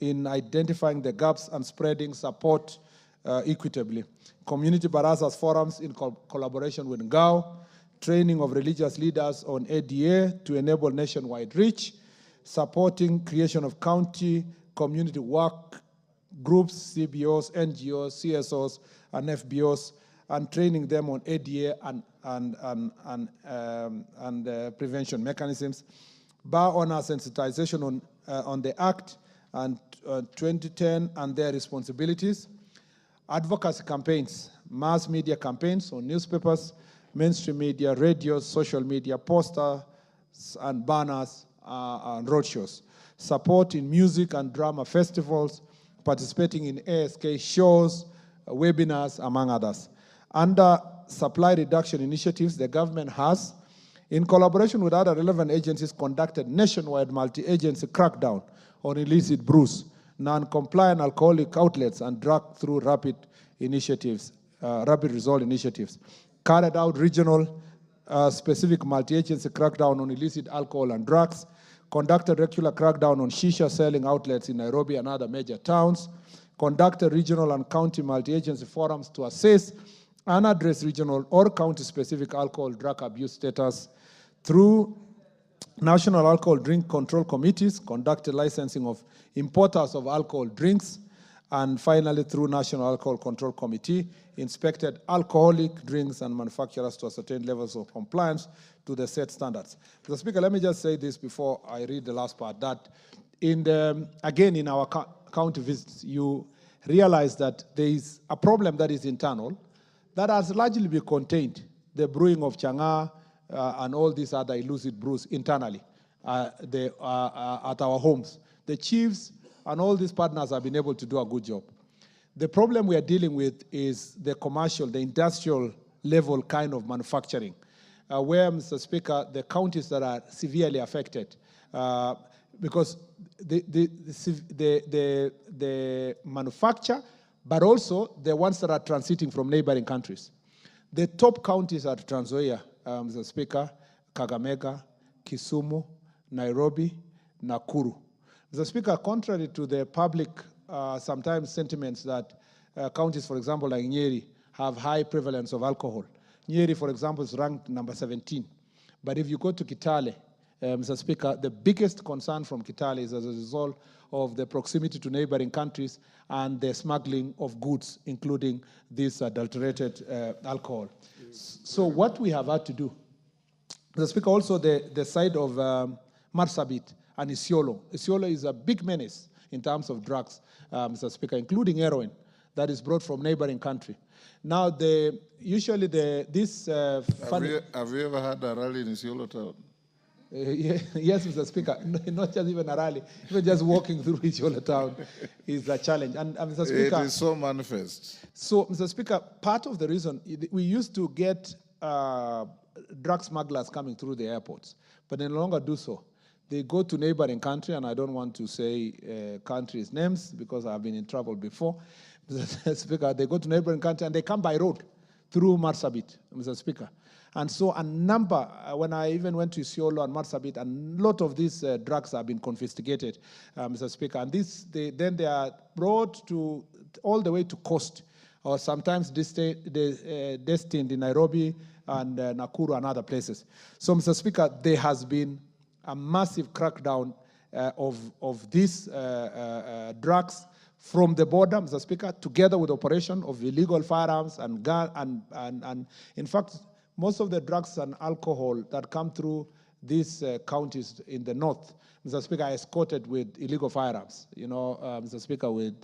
in identifying the gaps and spreading support equitably. Community barazas forums in collaboration with GAO, training of religious leaders on ADA to enable nationwide reach, supporting creation of county community work groups, CBOs, NGOs, CSOs, and FBOs, and training them on ADA and prevention mechanisms. Bar honor sensitization on the Act and 2010 and their responsibilities. Advocacy campaigns, mass media campaigns on newspapers, mainstream media, radios, social media, posters and banners, and roadshows. Support in music and drama festivals, participating in ASK shows, webinars, among others. Under supply reduction initiatives the government has, in collaboration with other relevant agencies, conducted nationwide multi-agency crackdown on illicit brews, non-compliant alcoholic outlets, and drug-through rapid result initiatives. Carried out regional specific multi-agency crackdown on illicit alcohol and drugs, conducted regular crackdown on shisha selling outlets in Nairobi and other major towns, conducted regional and county multi-agency forums to assess and address regional or county-specific alcohol drug abuse status through national alcohol drink control committees, conducted licensing of importers of alcohol drinks, and finally through National Alcohol Control Committee, inspected alcoholic drinks and manufacturers to ascertain levels of compliance to the set standards. Mr. Speaker, let me just say this before I read the last part, that again in our county visits, you realize that there is a problem that is internal that has largely been contained, the brewing of changa and all these other illicit brews internally at our homes. The chiefs and all these partners have been able to do a good job. The problem we are dealing with is the commercial, the industrial level kind of manufacturing, where, Mr. Speaker, the counties that are severely affected, because the manufacture, but also the ones that are transiting from neighboring countries. The top counties are Trans Nzoia, Mr. Speaker, Kakamega, Kisumu, Nairobi, Nakuru. Mr. Speaker, contrary to the public sometimes sentiments that counties, for example, like Nyeri, have high prevalence of alcohol. Nyeri, for example, is ranked number 17. But if you go to Kitale, Mr. Speaker, the biggest concern from Kitale is as a result of the proximity to neighboring countries and the smuggling of goods, including this adulterated alcohol. So what we have had to do, Mr. Speaker, also the side of Marsabit and Isiolo. Isiolo is a big menace in terms of drugs, Mr. Speaker, including heroin that is brought from neighboring country. Now, have you ever had a rally in Isiolo town? Yes, Mr. Speaker, not just even a rally, even just walking through Isiolo town is a challenge. And Mr. Speaker, it is so manifest. So, Mr. Speaker, part of the reason, we used to get drug smugglers coming through the airports, but they no longer do so. They go to neighboring country, and I don't want to say countries' names because I've been in trouble before. Mr. Speaker, they go to neighboring country and they come by road through Marsabit, Mr. Speaker. And so a number, when I even went to Isiolo and Marsabit, a lot of these drugs have been confiscated, Mr. Speaker. And then they are brought to all the way to coast, or sometimes destined in Nairobi and Nakuru and other places. So, Mr. Speaker, there has been a massive crackdown of these drugs from the border, Mr. Speaker, together with operation of illegal firearms and gun, and in fact, most of the drugs and alcohol that come through these counties in the north, Mr. Speaker, are escorted with illegal firearms, Mr. Speaker, with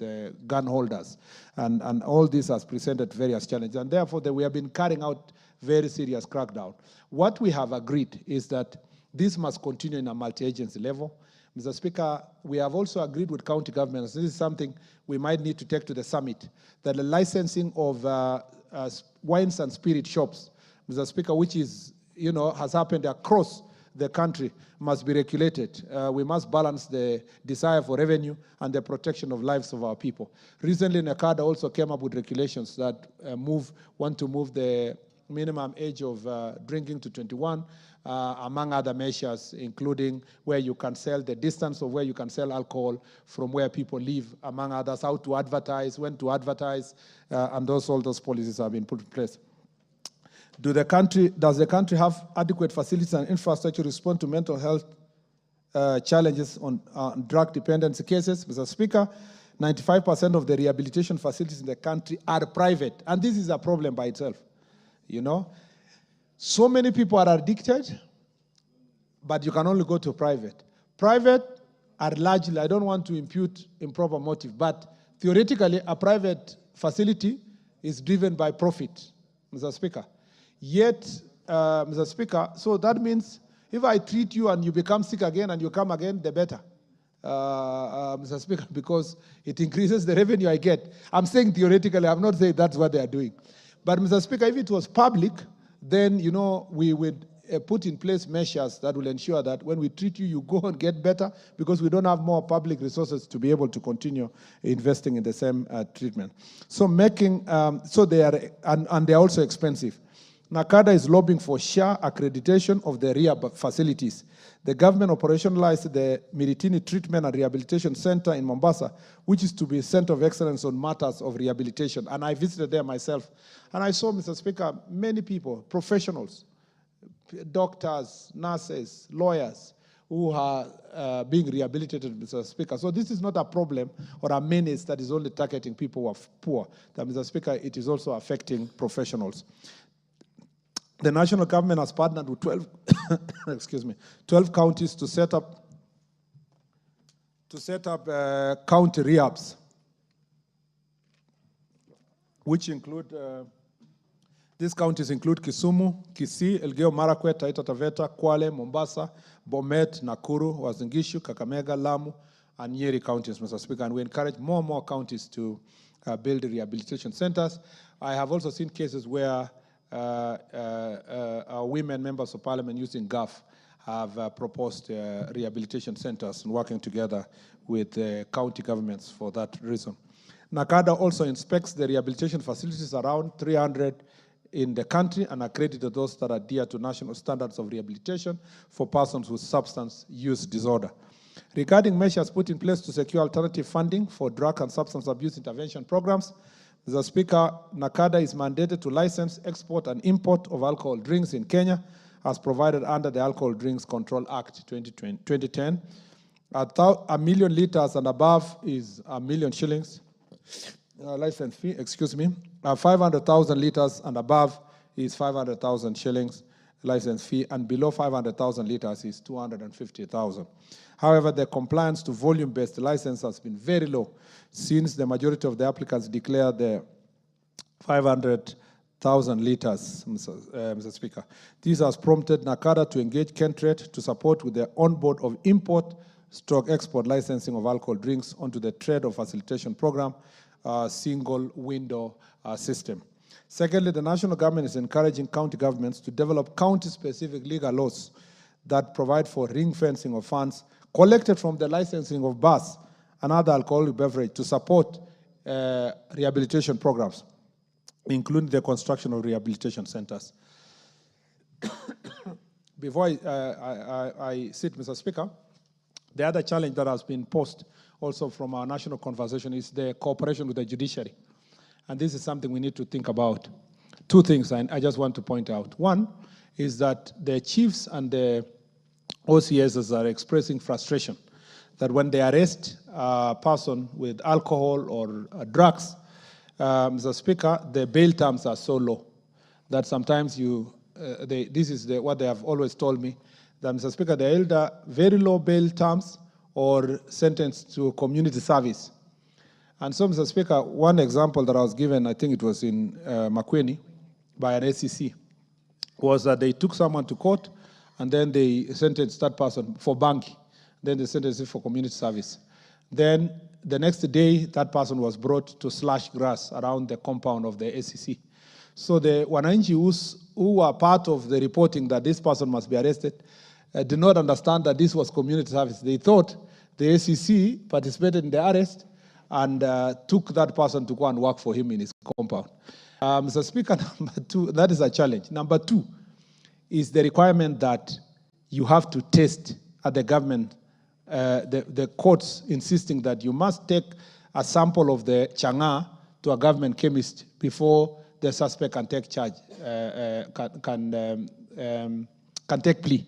gun holders. And all this has presented various challenges. And therefore, we have been carrying out very serious crackdown. What we have agreed is that this must continue in a multi-agency level. Mr. Speaker, we have also agreed with county governments, this is something we might need to take to the summit, that the licensing of wines and spirit shops, Mr. Speaker, which is, has happened across the country, must be regulated. We must balance the desire for revenue and the protection of lives of our people. Recently, NACADA also came up with regulations that want to move the minimum age of drinking to 21, among other measures, including where you can sell, the distance of where you can sell alcohol from where people live, among others, how to advertise, when to advertise, and all those policies have been put in place. Does the country have adequate facilities and infrastructure to respond to mental health challenges on drug dependency cases? Mr. Speaker, 95% of the rehabilitation facilities in the country are private, and this is a problem by itself. So many people are addicted, but you can only go to private. Private are largely, I don't want to impute improper motive, but theoretically, a private facility is driven by profit, Mr. Speaker. Yet, Mr. Speaker, so that means if I treat you and you become sick again and you come again, the better, Mr. Speaker, because it increases the revenue I get. I'm saying theoretically, I'm not saying that's what they are doing. But, Mr. Speaker, if it was public, then, we would put in place measures that will ensure that when we treat you, you go and get better, because we don't have more public resources to be able to continue investing in the same treatment. So they are, and they're also expensive. NACADA is lobbying for SHA accreditation of the rehab facilities. The government operationalized the Miritini Treatment and Rehabilitation Center in Mombasa, which is to be a center of excellence on matters of rehabilitation. And I visited there myself. And I saw, Mr. Speaker, many people, professionals, doctors, nurses, lawyers, who are being rehabilitated, Mr. Speaker. So this is not a problem or a menace that is only targeting people who are poor. That, Mr. Speaker, it is also affecting professionals. The national government has partnered with 12, 12 counties to set up county rehabs, which include, these counties include Kisumu, Kisii, Elgeyo Marakwet, Taita Taveta, Kwale, Mombasa, Bomet, Nakuru, Uasin Gishu, Kakamega, Lamu, and Nyeri counties, Mr. Speaker. And we encourage more and more counties to build rehabilitation centers. I have also seen cases where women members of parliament using GAF have proposed rehabilitation centers and working together with county governments for that reason. NACADA also inspects the rehabilitation facilities, around 300 in the country, and accredited those that adhere to national standards of rehabilitation for persons with substance use disorder. Regarding measures put in place to secure alternative funding for drug and substance abuse intervention programs, Mr. Speaker, NACADA is mandated to license, export, and import of alcohol drinks in Kenya, as provided under the Alcohol Drinks Control Act 2010. 1 million liters and above is 1 million shillings. License fee, 500,000 liters and above is 500,000 shillings license fee, and below 500,000 liters is 250,000. However, the compliance to volume-based license has been very low, since the majority of the applicants declare the 500,000 liters, Mr. Speaker. This has prompted NACADA to engage Kentrade to support with the onboard of import/export licensing of alcohol drinks onto the Trade of Facilitation Program, single window system. Secondly, the national government is encouraging county governments to develop county-specific legal laws that provide for ring-fencing of funds collected from the licensing of bars and other alcoholic beverage to support rehabilitation programs, including the construction of rehabilitation centers. before I sit, Mr. Speaker, the other challenge that has been posed also from our national conversation is the cooperation with the judiciary. And this is something we need to think about. Two things I just want to point out. One is that the chiefs and the OCSs are expressing frustration that when they arrest a person with alcohol or drugs, Mr. Speaker, the bail terms are so low that sometimes this is what they have always told me, that, Mr. Speaker, they're either very low bail terms or sentenced to community service. And so, Mr. Speaker, one example that I was given, I think it was in Makweni, by an SEC, was that they took someone to court and then they sentenced that person for banking. Then they sentenced him for community service. Then the next day, that person was brought to slash grass around the compound of the SEC. So the wananchi who were part of the reporting that this person must be arrested did not understand that this was community service. They thought the SEC participated in the arrest and took that person to go and work for him in his compound. Mr. Speaker, number two, that is a challenge. Number two is the requirement that you have to test at the government, the courts insisting that you must take a sample of the changa to a government chemist before the suspect can take charge, can take plea.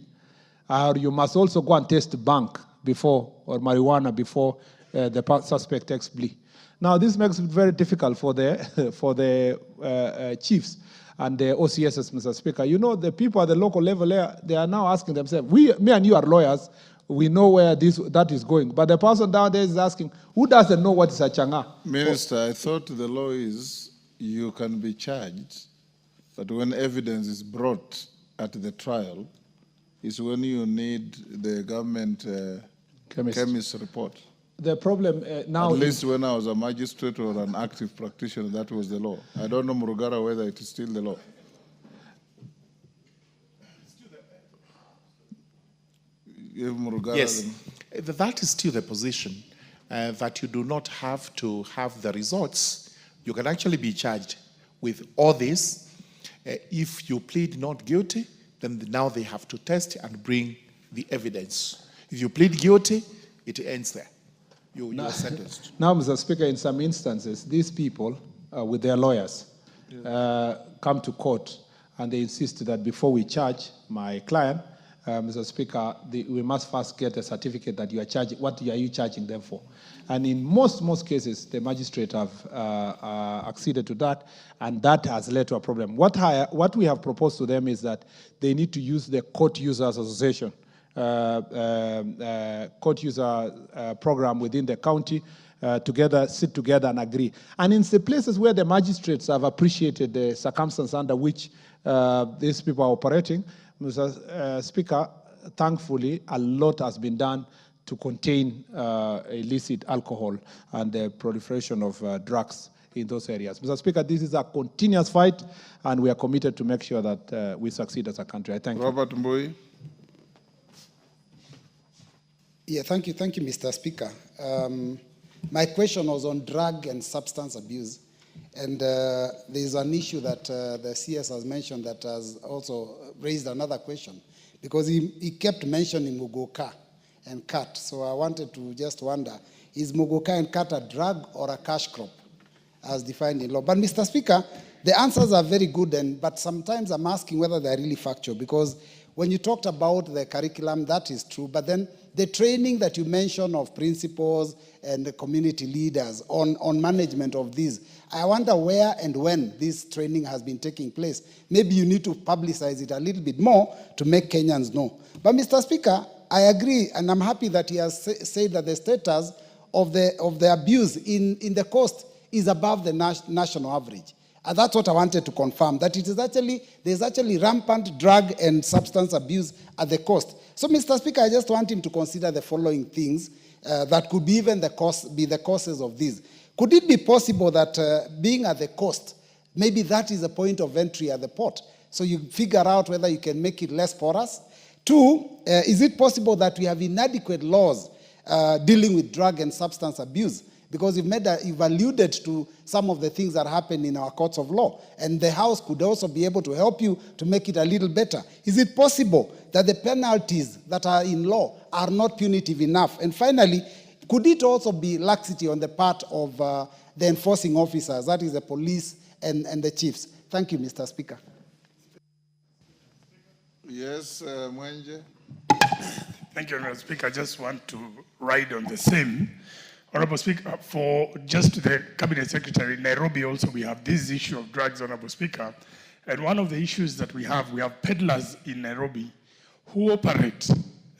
Or you must also go and test bank before, or marijuana before the suspect takes plea. Now, this makes it very difficult for the chiefs and the OCSs, Mr. Speaker. You know, the people at the local level, they are now asking themselves, me and you are lawyers, we know where that is going. But the person down there is asking, who doesn't know what is a changa? Minister, I thought the law is you can be charged, but when evidence is brought at the trial, is when you need the government chemist report. The problem now At least when I was a magistrate or an active practitioner, that was the law. I don't know, Murugara, whether it is still the law. Yes, that is still the position, that you do not have to have the results. You can actually be charged with all this. If you plead not guilty, then now they have to test and bring the evidence. If you plead guilty, it ends there. You are sentenced. Now, Mr. Speaker, in some instances, these people, with their lawyers, come to court and they insist that before we charge my client, Mr. Speaker, we must first get a certificate that you are charging. What are you charging them for? And in most cases, the magistrate have acceded to that, and that has led to a problem. What we have proposed to them is that they need to use the Court Users Association, court user program within the county, sit together and agree. And in the places where the magistrates have appreciated the circumstances under which these people are operating, Mr. Speaker, thankfully, a lot has been done to contain illicit alcohol and the proliferation of drugs in those areas. Mr. Speaker, this is a continuous fight, and we are committed to make sure that we succeed as a country. I thank you. Robert Mbui. Yeah, thank you, Mr. Speaker. My question was on drug and substance abuse. And there's an issue that the CS has mentioned that has also raised another question, because he kept mentioning Mugoka and cat. So I wanted to just wonder, is Mugoka and cat a drug or a cash crop as defined in law? But Mr. Speaker, the answers are very good, but sometimes I'm asking whether they're really factual, because when you talked about the curriculum, that is true, but then the training that you mentioned of principals and the community leaders on management of these, I wonder where and when this training has been taking place. Maybe you need to publicize it a little bit more to make Kenyans know. But Mr. Speaker, I agree, and I'm happy that he has said that the status of the abuse in the coast is above the national average. And that's what I wanted to confirm, that there's actually rampant drug and substance abuse at the coast. So, Mr. Speaker, I just want him to consider the following things that could be even the causes of this. Could it be possible that being at the coast, maybe that is a point of entry at the port, so you figure out whether you can make it less porous? Two, is it possible that we have inadequate laws dealing with drug and substance abuse? because you've alluded to some of the things that happen in our courts of law, and the House could also be able to help you to make it a little better. Is it possible that the penalties that are in law are not punitive enough? And finally, could it also be laxity on the part of the enforcing officers, that is the police and the chiefs? Thank you, Mr. Speaker. Yes, Mwenje. Thank you, Honourable Speaker. I just want to ride on the same. Honourable Speaker, for just the Cabinet Secretary, in Nairobi also we have this issue of drugs, Honourable Speaker. And one of the issues that we have peddlers in Nairobi who operate,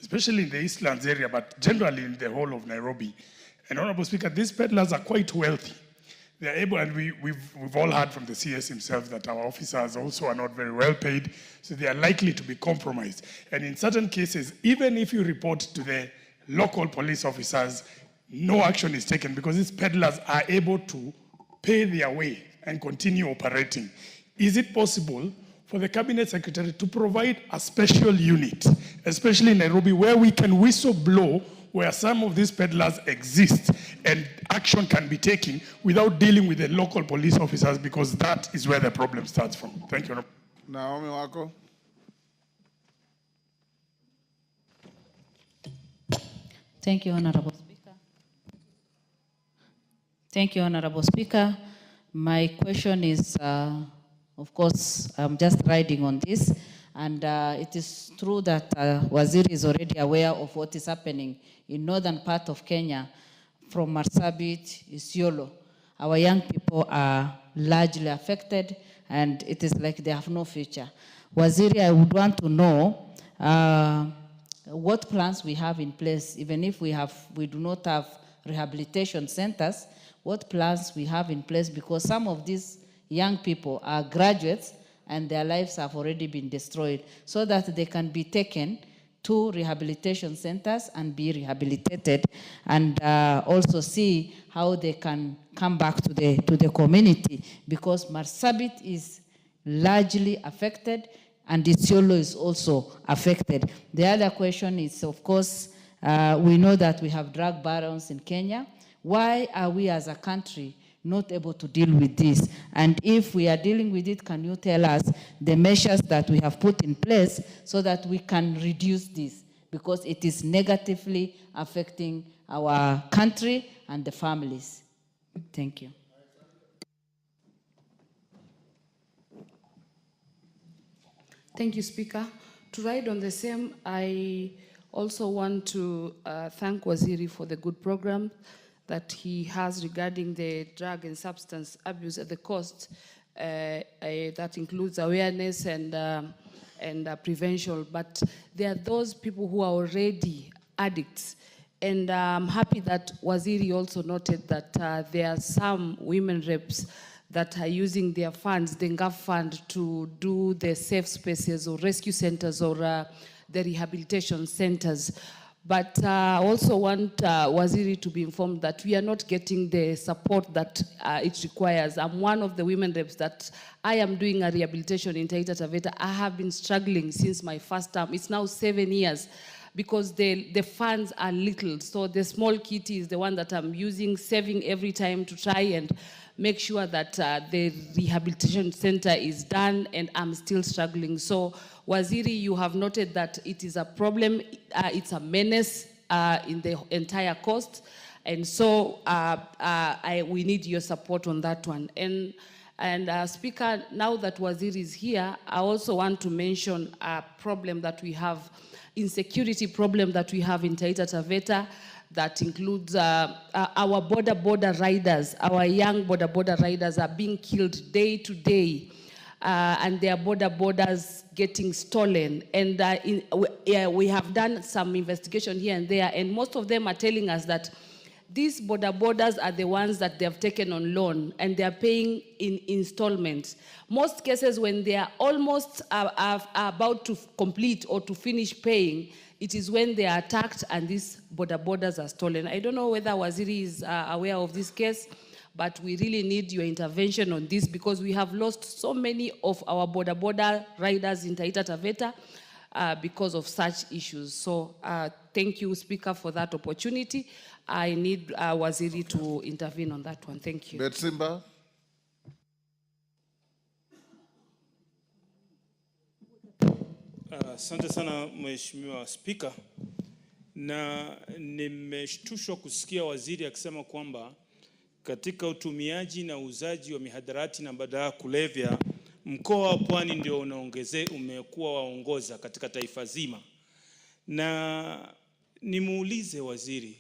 especially in the Eastlands area, but generally in the whole of Nairobi. And Honourable Speaker, these peddlers are quite wealthy. They are able, and we've all heard from the CS himself that our officers also are not very well paid, so they are likely to be compromised. And in certain cases, even if you report to the local police officers, no action is taken because these peddlers are able to pay their way and continue operating. Is it possible for the Cabinet Secretary to provide a special unit, especially in Nairobi, where we can whistle blow where some of these peddlers exist and action can be taken without dealing with the local police officers, because that is where the problem starts from. Thank you. Naomi Wako. Thank you, Honorable Speaker. Thank you, Honorable Speaker. My question is, of course, I'm just riding on this, and it is true that Waziri is already aware of what is happening in northern part of Kenya, from Marsabit, Isiolo. Our young people are largely affected, and it is like they have no future. Waziri, I would want to know what plans we have in place, even if we do not have rehabilitation centers, what plans we have in place, because some of these young people are graduates and their lives have already been destroyed, so that they can be taken to rehabilitation centers and be rehabilitated, and also see how they can come back to the community, because Marsabit is largely affected and Isiolo is also affected. The other question is, of course, we know that we have drug barons in Kenya. Why are we as a country not able to deal with this? And if we are dealing with it, can you tell us the measures that we have put in place so that we can reduce this? Because it is negatively affecting our country and the families. Thank you. Thank you, Speaker. To ride on the same, I also want to thank Waziri for the good program that he has regarding the drug and substance abuse at the coast. That includes awareness and prevention. But there are those people who are already addicts. And I'm happy that Waziri also noted that there are some women reps that are using their funds, the NGAF fund, to do the safe spaces or rescue centers or the rehabilitation centers. But I also want Waziri to be informed that we are not getting the support that it requires. I'm one of the women reps that I am doing a rehabilitation in Taita Taveta. I have been struggling since my first term. It's now 7 years because the funds are little. So the small kitty is the one that I'm using, saving every time to try and make sure that the rehabilitation center is done, and I'm still struggling. So Waziri, you have noted that it is a problem, it's a menace in the entire coast, and so we need your support on that one. And Speaker, now that Waziri is here, I also want to mention a problem that we have, insecurity problem that we have in Taita Taveta, that includes our border riders. Our young border riders are being killed day to day, and their borders getting stolen. And we have done some investigation here and there, and most of them are telling us that these borders are the ones that they have taken on loan, and they are paying in installments. Most cases, when they are almost about to complete or to finish paying, it is when they are attacked and these borders are stolen. I don't know whether Waziri is aware of this case, but we really need your intervention on this, because we have lost so many of our border riders in Taita Taveta because of such issues. So thank you, Speaker, for that opportunity. I need Waziri to intervene on that one. Thank you. Betsimba. Asante sana Mheshimiwa Spika, na nimeshtushwa kusikia waziri akisema kwamba katika utumiaji na uuzaji wa mihadarati na madawa ya kulevya mkoa wa Pwani ndio umekuwa waongoza katika taifa zima. Na nimuulize waziri,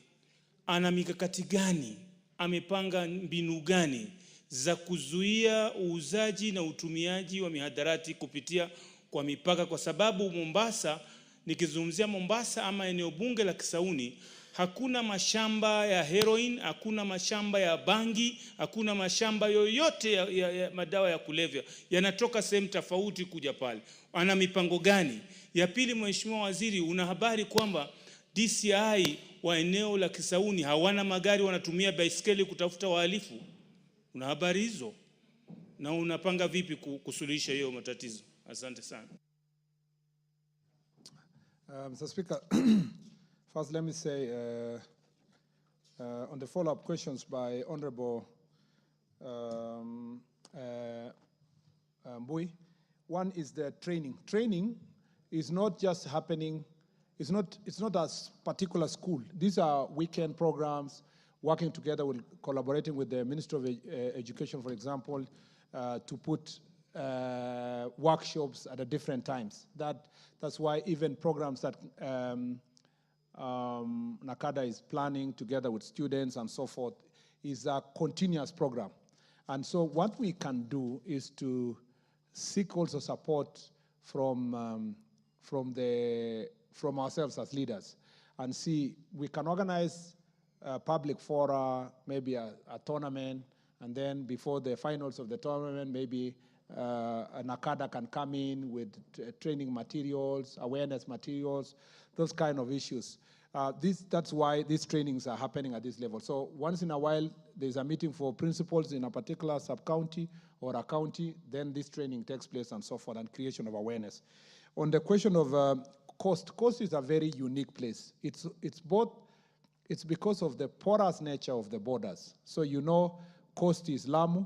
ana mikakati gani, amepanga mbinu gani za kuzuia uuzaji na utumiaji wa mihadarati kupitia kwa mipaka, kwa sababu Mombasa, nikizungumzia Mombasa ama eneo bunge la Kisauni, hakuna mashamba ya heroin, hakuna mashamba ya bangi, hakuna mashamba yoyote ya madawa ya kulevya. Yanatoka sehemu tofauti kuja pale. Ana mipango gani? Ya pili, Mheshimiwa Waziri, una habari kwamba DCI wa eneo la Kisauni hawana magari, wanatumia baiskeli kutafuta wahalifu? Una habari hizo? Na unapanga vipi kusuluhisha hiyo matatizo? Asante sana. Mr. Speaker, first let me say on the follow-up questions by Honorable Mbui, one is the training. Training is not just happening, it's not a particular school. These are weekend programs, working together with, collaborating with the Ministry of Education, for example, to put workshops at a different times. That's why even programs that NACADA is planning together with students and so forth is a continuous program. And so what we can do is to seek also support from ourselves as leaders and see, we can organize a public fora, maybe a tournament, and then before the finals of the tournament, maybe an NACADA can come in with training materials, awareness materials, those kind of issues. That's why these trainings are happening at this level. So once in a while, there's a meeting for principals in a particular sub-county or a county, then this training takes place and so forth, and creation of awareness. On the question of coast is a very unique place. It's because of the porous nature of the borders. So you know, coast is Lamu,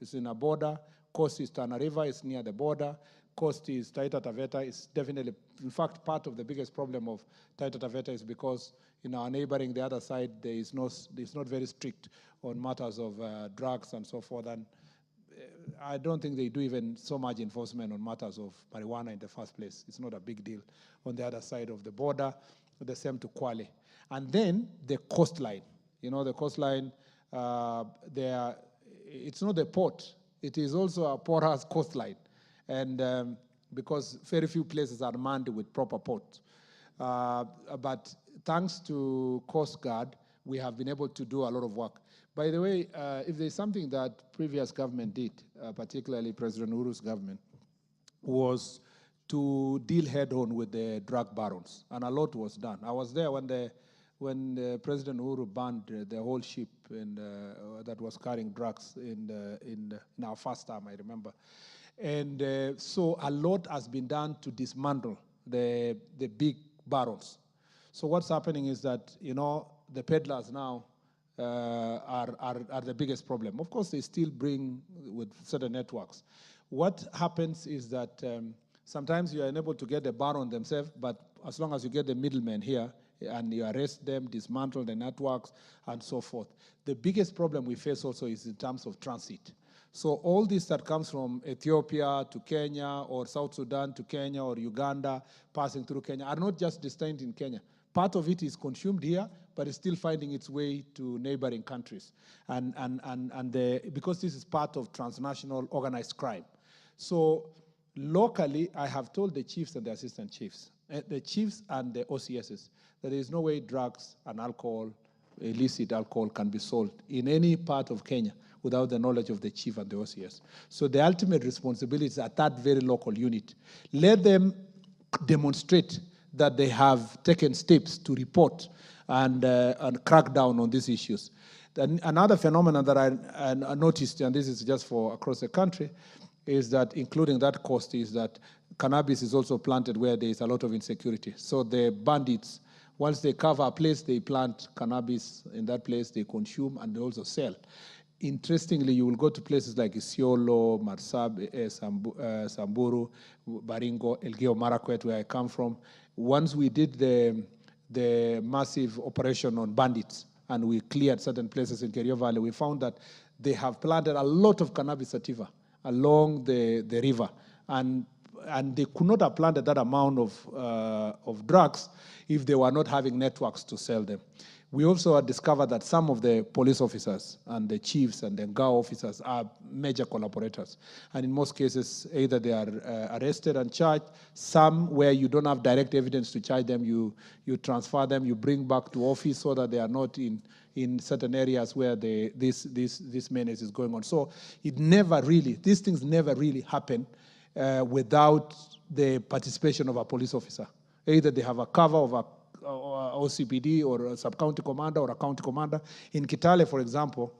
it's in a border. Coast is Tana River, it's near the border. Coast is Taita Taveta, it's definitely, in fact, part of the biggest problem of Taita Taveta is because in our neighboring, the other side, it's not very strict on matters of drugs and so forth. And I don't think they do even so much enforcement on matters of marijuana in the first place. It's not a big deal on the other side of the border, the same to Quarry. And then the coastline. You know, the coastline, it's not a port. It is also a porous coastline, and because very few places are manned with proper ports. But thanks to Coast Guard, we have been able to do a lot of work. By the way, if there's something that previous government did, particularly President Uhuru's government, was to deal head-on with the drug barons, and a lot was done. I was there when President Uhuru banned the whole ship that was carrying drugs in our first time, I remember. And so a lot has been done to dismantle the big barons. So what's happening is that, you know, the peddlers now are the biggest problem. Of course, they still bring with certain networks. What happens is that sometimes you are unable to get the baron themselves, but as long as you get the middlemen here, and you arrest them, dismantle the networks, and so forth. The biggest problem we face also is in terms of transit. So all this that comes from Ethiopia to Kenya, or South Sudan to Kenya, or Uganda, passing through Kenya, are not just destined in Kenya. Part of it is consumed here, but it's still finding its way to neighboring countries. Because this is part of transnational organized crime. So locally, I have told the chiefs and the assistant chiefs, the chiefs and the OCSs, that there is no way drugs and alcohol, illicit alcohol, can be sold in any part of Kenya without the knowledge of the chief and the OCS. So the ultimate responsibility is at that very local unit. Let them demonstrate that they have taken steps to report and crack down on these issues. Then another phenomenon that I noticed, and this is just for across the country, is that, including that coast, is that cannabis is also planted where there is a lot of insecurity. So the bandits Once they cover a place, they plant cannabis in that place, they consume, and they also sell. Interestingly, you will go to places like Isiolo, Samburu, Baringo, Elgeyo Marakwet, where I come from. Once we did the massive operation on bandits, and we cleared certain places in Kerio Valley, we found that they have planted a lot of cannabis sativa along the river. And they could not have planted that amount of drugs if they were not having networks to sell them. We also had discovered that some of the police officers and the chiefs and the GAO officers are major collaborators. And in most cases, either they are arrested and charged. Some where you don't have direct evidence to charge them, you transfer them, you bring back to office so that they are not in certain areas where this menace is going on. So these things never really happen without the participation of a police officer. Either they have a cover of a OCPD or a sub-county commander or a county commander. In Kitale, for example,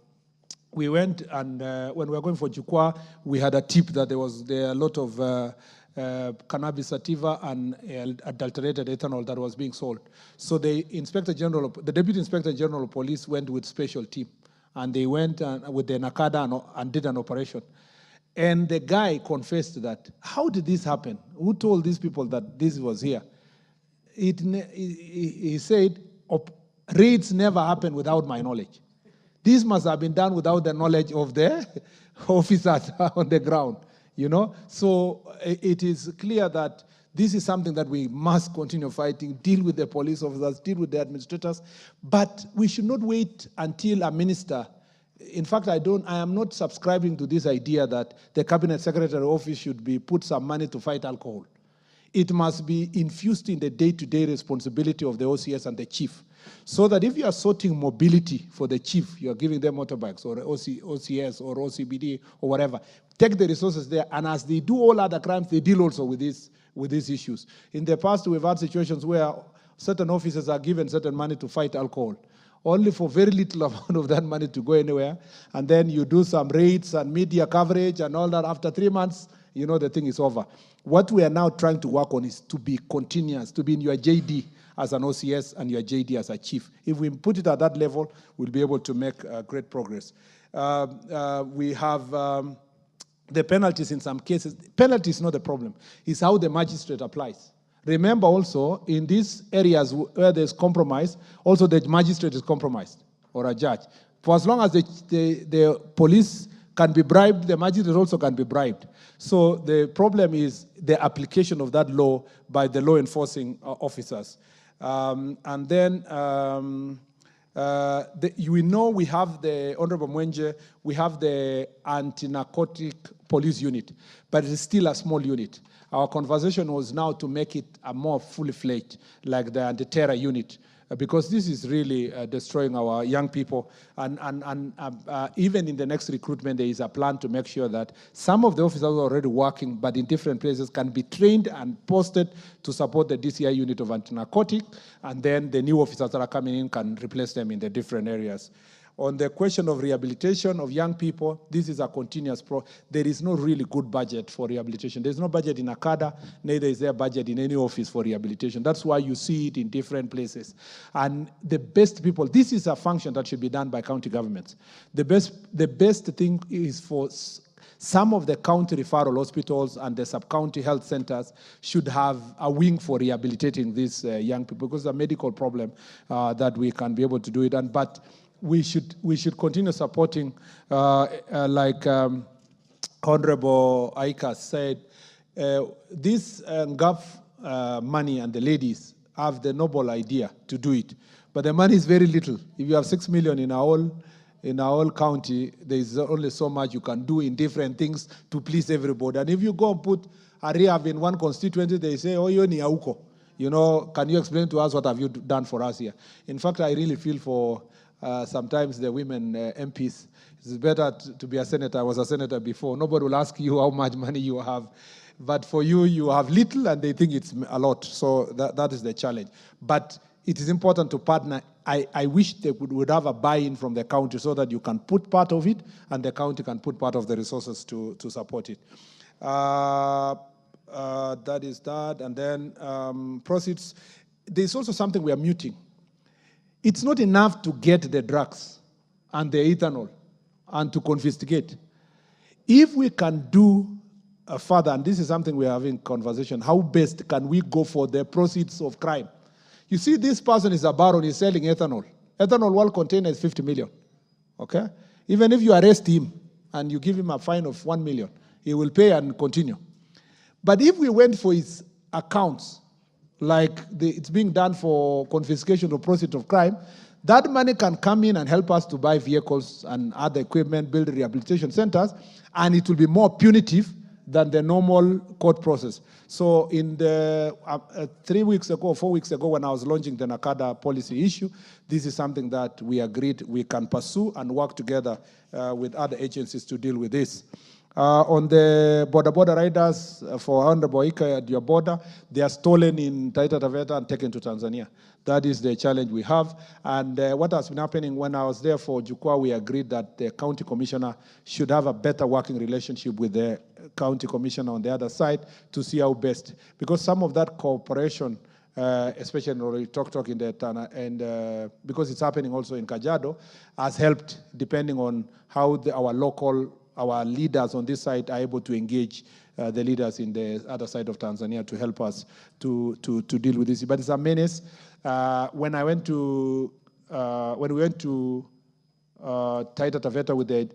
we went and when we were going for Jukwa, we had a tip that there a lot of cannabis sativa and adulterated ethanol that was being sold. So the Deputy Inspector General of Police went with special team, and they went with the NACADA and did an operation. And the guy confessed that, how did this happen? Who told these people that this was here? He said, raids never happen without my knowledge. This must have been done without the knowledge of the officers on the ground, you know? So it is clear that this is something that we must continue fighting, deal with the police officers, deal with the administrators, but we should not wait until a minister. In fact, I am not subscribing to this idea that the Cabinet Secretary office should put some money to fight alcohol. It must be infused in the day-to-day responsibility of the OCS and the chief. So that if you are sorting mobility for the chief, you are giving them motorbikes or OCS or OCBD or whatever, take the resources there, and as they do all other crimes, they deal also with these issues. In the past, we've had situations where certain officers are given certain money to fight alcohol, only for very little amount of that money to go anywhere, and then you do some raids and media coverage and all that. After 3 months, you know the thing is over. What we are now trying to work on is to be continuous, to be in your JD as an OCS and your JD as a chief. If we put it at that level, we'll be able to make great progress. We have the penalties in some cases. Penalty is not the problem. It's how the magistrate applies. Remember also, in these areas where there's compromise, also the magistrate is compromised, or a judge. For as long as the police can be bribed, the magistrate also can be bribed. So the problem is the application of that law by the law enforcing officers. And then we know we have the Honorable Mwenje, we have the anti-narcotic police unit, but it is still a small unit. Our conversation was now to make it a more fully fledged, like the anti-terror unit, because this is really destroying our young people. And even in the next recruitment, there is a plan to make sure that some of the officers are already working, but in different places, can be trained and posted to support the DCI unit of anti-narcotic, and then the new officers that are coming in can replace them in the different areas. On the question of rehabilitation of young people, this is a continuous there is no really good budget for rehabilitation. There's no budget in ACADA, neither is there a budget in any office for rehabilitation. That's why you see it in different places. And the best people, this is a function that should be done by county governments. The best thing is for some of the county referral hospitals and the sub-county health centers should have a wing for rehabilitating these young people, because it's a medical problem that we can be able to do it. But we should continue supporting, like Honorable Aika said, this GAF money, and the ladies have the noble idea to do it. But the money is very little. If you have 6 million in our whole county, there is only so much you can do in different things to please everybody. And if you go and put a rehab in one constituency, they say, oh, you're Niauko. You know, can you explain to us what have you done for us here? In fact, I really feel for sometimes the women MPs. It's better to be a senator. I was a senator before. Nobody will ask you how much money you have. But for you, you have little, and they think it's a lot. So that is the challenge. But it is important to partner. I wish they would have a buy-in from the county so that you can put part of it, and the county can put part of the resources to support it. That is that. And then proceeds. there's also something we are muting. It's not enough to get the drugs and the ethanol and to confiscate. If we can do further, and this is something we're having conversation, how best can we go for the proceeds of crime? You see, this person is a baron, he's selling ethanol. Ethanol one container is 50 million, okay? Even if you arrest him and you give him a fine of 1 million, he will pay and continue. But if we went for his accounts, like it's being done for confiscation of proceeds of crime, that money can come in and help us to buy vehicles and other equipment, build rehabilitation centers, and it will be more punitive than the normal court process. So in the 3 weeks ago, 4 weeks ago, when I was launching the NACADA policy issue, this is something that we agreed we can pursue and work together with other agencies to deal with this. On the border riders for Honorable Ika at your border, they are stolen in Taita Taveta and taken to Tanzania. That is the challenge we have. And what has been happening when I was there for Jukwaa, we agreed that the county commissioner should have a better working relationship with the county commissioner on the other side to see how best. Because some of that cooperation, especially in Tok in the Tana, and because it's happening also in Kajiado, has helped depending on how our leaders on this side are able to engage the leaders in the other side of Tanzania to help us to deal with this. But it's a menace. When we went to Taita Taveta with the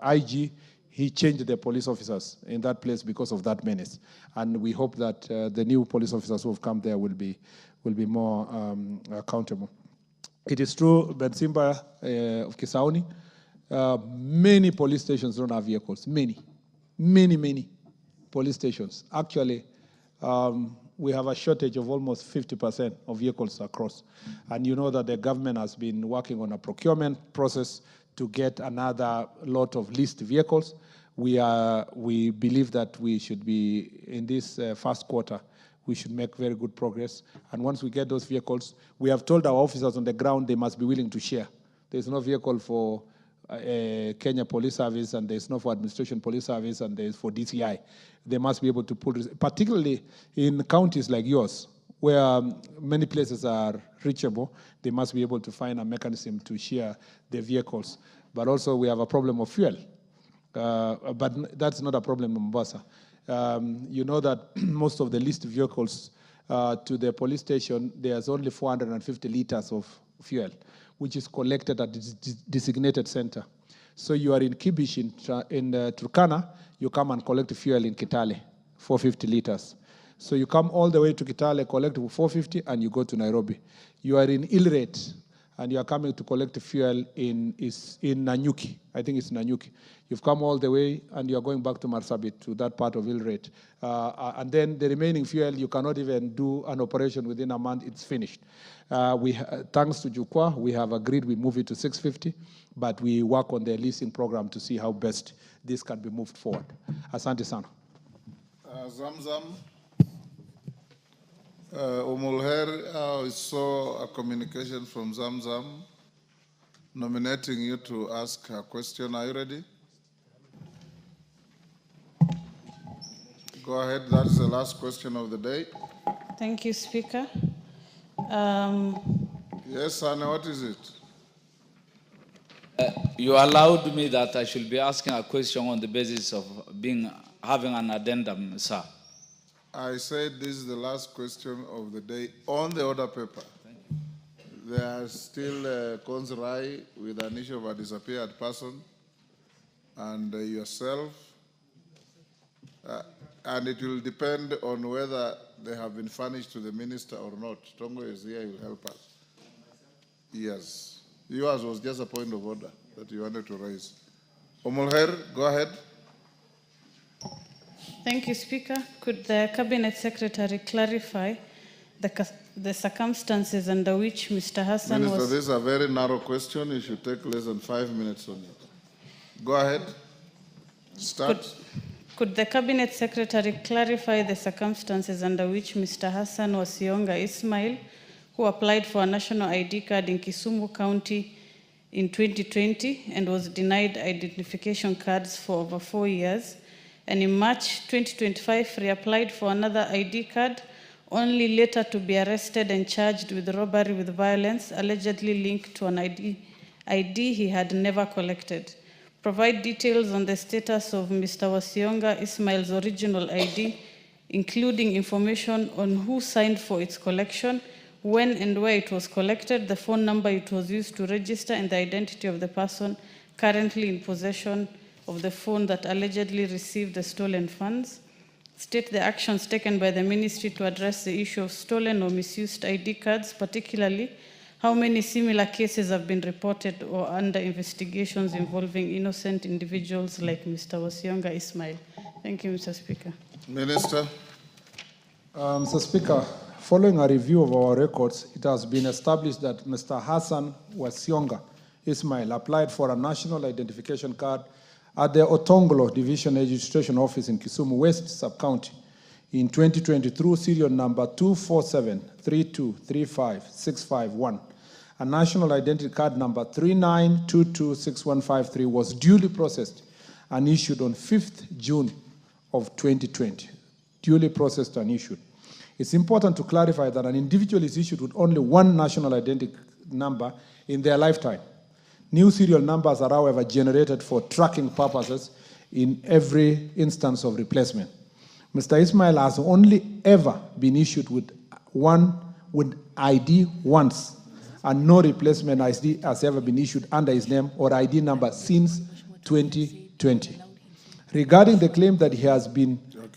IG, he changed the police officers in that place because of that menace. And we hope that the new police officers who have come there will be more accountable. It is true, Ben Simba of Kisauni, many police stations don't have vehicles. Many police stations. Actually, we have a shortage of almost 50% of vehicles across. And you know that the government has been working on a procurement process to get another lot of leased vehicles. We believe that we should be, in this first quarter, we should make very good progress. And once we get those vehicles, we have told our officers on the ground they must be willing to share. There's no vehicle for Kenya Police Service, and there's no for Administration Police Service, and there's for DCI. They must be able to pull, particularly in counties like yours, where many places are reachable, they must be able to find a mechanism to share the vehicles. But also we have a problem of fuel. But that's not a problem in Mombasa. You know that most of the leased vehicles to the police station, there's only 450 liters of fuel, which is collected at the designated center. So you are in Kibish in Turkana, you come and collect fuel in Kitale, 450 liters. So you come all the way to Kitale, collect 450, and you go to Nairobi. You are in Ilret, and you are coming to collect fuel in Nanyuki. I think it's Nanyuki. You've come all the way, and you are going back to Marsabit, to that part of Ilret. And then the remaining fuel, you cannot even do an operation within a month, it's finished. Thanks to Jukwaa, we have agreed we move it to 650, but we work on the leasing program to see how best this can be moved forward. Asante sana. Zamzam. Umulher, I saw a communication from Zamzam nominating you to ask a question. Are you ready? Go ahead. That is the last question of the day. Thank you, Speaker. Yes, Anna, what is it? You allowed me that I should be asking a question on the basis of having an addendum, sir. I said this is the last question of the day on the order paper. There are still Konzrai with an issue of a disappeared person and yourself. And it will depend on whether they have been furnished to the minister or not. Tongo is here, he will help us. Yes. Yours was just a point of order that you wanted to raise. Omulher, go ahead. Thank you, Speaker. Could the Cabinet Secretary clarify the circumstances under which Mr. Hassan Minister, was... this is a very narrow question. You should take less than 5 minutes on it. Go ahead. Start. Could the Cabinet Secretary clarify the circumstances under which Mr. Hassan Wasionga Ismail, who applied for a national ID card in Kisumu County in 2020 and was denied identification cards for over 4 years, and in March 2025 reapplied for another ID card, only later to be arrested and charged with robbery with violence, allegedly linked to an ID he had never collected. Provide details on the status of Mr. Wasionga Ismail's original ID, including information on who signed for its collection, when and where it was collected, the phone number it was used to register, and the identity of the person currently in possession of the phone that allegedly received the stolen funds. State the actions taken by the ministry to address the issue of stolen or misused ID cards, particularly how many similar cases have been reported or under investigations involving innocent individuals like Mr. Wasionga Ismail. Thank you, Mr. Speaker. Minister. Mr. Speaker, following a review of our records, it has been established that Mr. Hassan Wasionga Ismail applied for a national identification card at the Otongolo Division Registration Office in Kisumu West Sub-County in 2020 through serial number 24732356551. A national identity card number 39226153 was duly processed and issued on 5th June of 2020. Duly processed and issued. It's important to clarify that an individual is issued with only one national identity number in their lifetime. New serial numbers are, however, generated for tracking purposes in every instance of replacement. Mr. Ismail has only ever been issued with ID once, and no replacement ID has ever been issued under his name or ID number since 2020. Regarding the claim that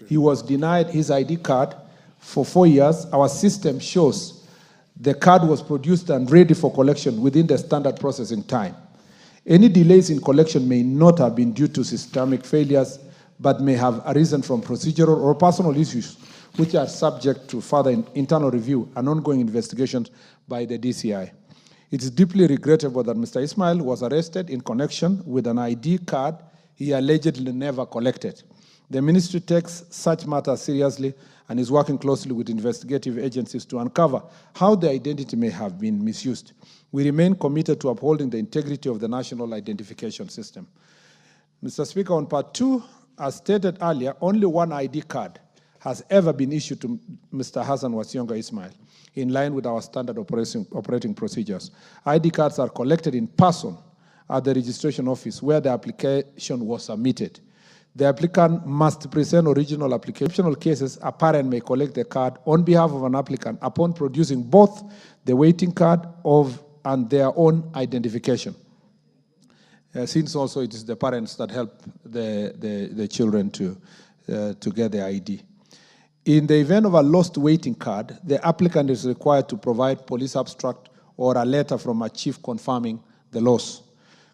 he was denied his ID card for 4 years, our system shows the card was produced and ready for collection within the standard processing time. Any delays in collection may not have been due to systemic failures, but may have arisen from procedural or personal issues, which are subject to further internal review and ongoing investigations by the DCI. It is deeply regrettable that Mr. Ismail was arrested in connection with an ID card he allegedly never collected. The ministry takes such matters seriously and is working closely with investigative agencies to uncover how the identity may have been misused. We remain committed to upholding the integrity of the national identification system. Mr. Speaker, on part 2, as stated earlier, only one ID card has ever been issued to Mr. Hassan Wasionga Ismail, in line with our standard operating procedures. ID cards are collected in person at the registration office where the application was submitted. The applicant must present original application. In exceptional cases, a parent may collect the card on behalf of an applicant upon producing both the waiting card and their own identification. Since also it is the parents that help the children to get the ID. In the event of a lost waiting card, the applicant is required to provide police abstract or a letter from a chief confirming the loss.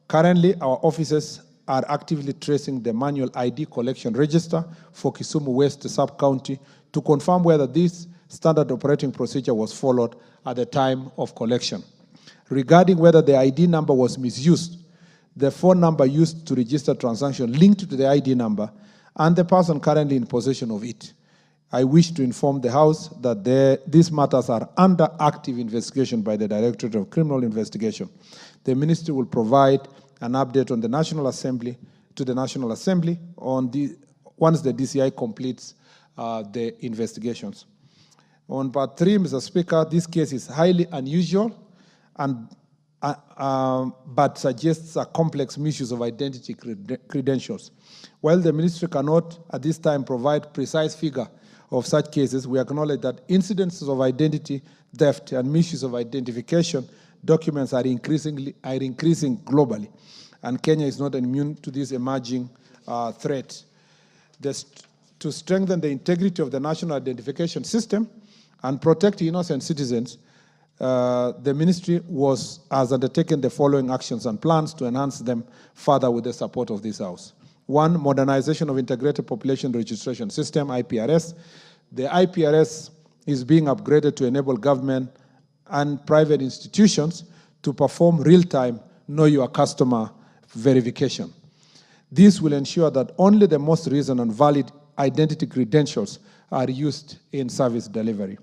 Currently, our offices are actively tracing the manual ID collection register for Kisumu West Sub-County to confirm whether this standard operating procedure was followed at the time of collection. Regarding whether the ID number was misused, the phone number used to register transaction linked to the ID number and the person currently in possession of it. I wish to inform the House that these matters are under active investigation by the Directorate of Criminal Investigation. The Ministry will provide an update on the National Assembly once the DCI completes the investigations. On part 3, Mr. Speaker, this case is highly unusual but suggests a complex misuse of identity credentials. While the Ministry cannot at this time provide precise figure of such cases, we acknowledge that incidences of identity theft and misuse of identification documents are increasing globally, and Kenya is not immune to this emerging threat. To strengthen the integrity of the national identification system and protect innocent citizens, the ministry has undertaken the following actions and plans to enhance them further with the support of this House. 1, modernization of integrated population registration system, IPRS. The IPRS is being upgraded to enable government and private institutions to perform real-time know your customer verification. This will ensure that only the most recent and valid identity credentials are used in service delivery.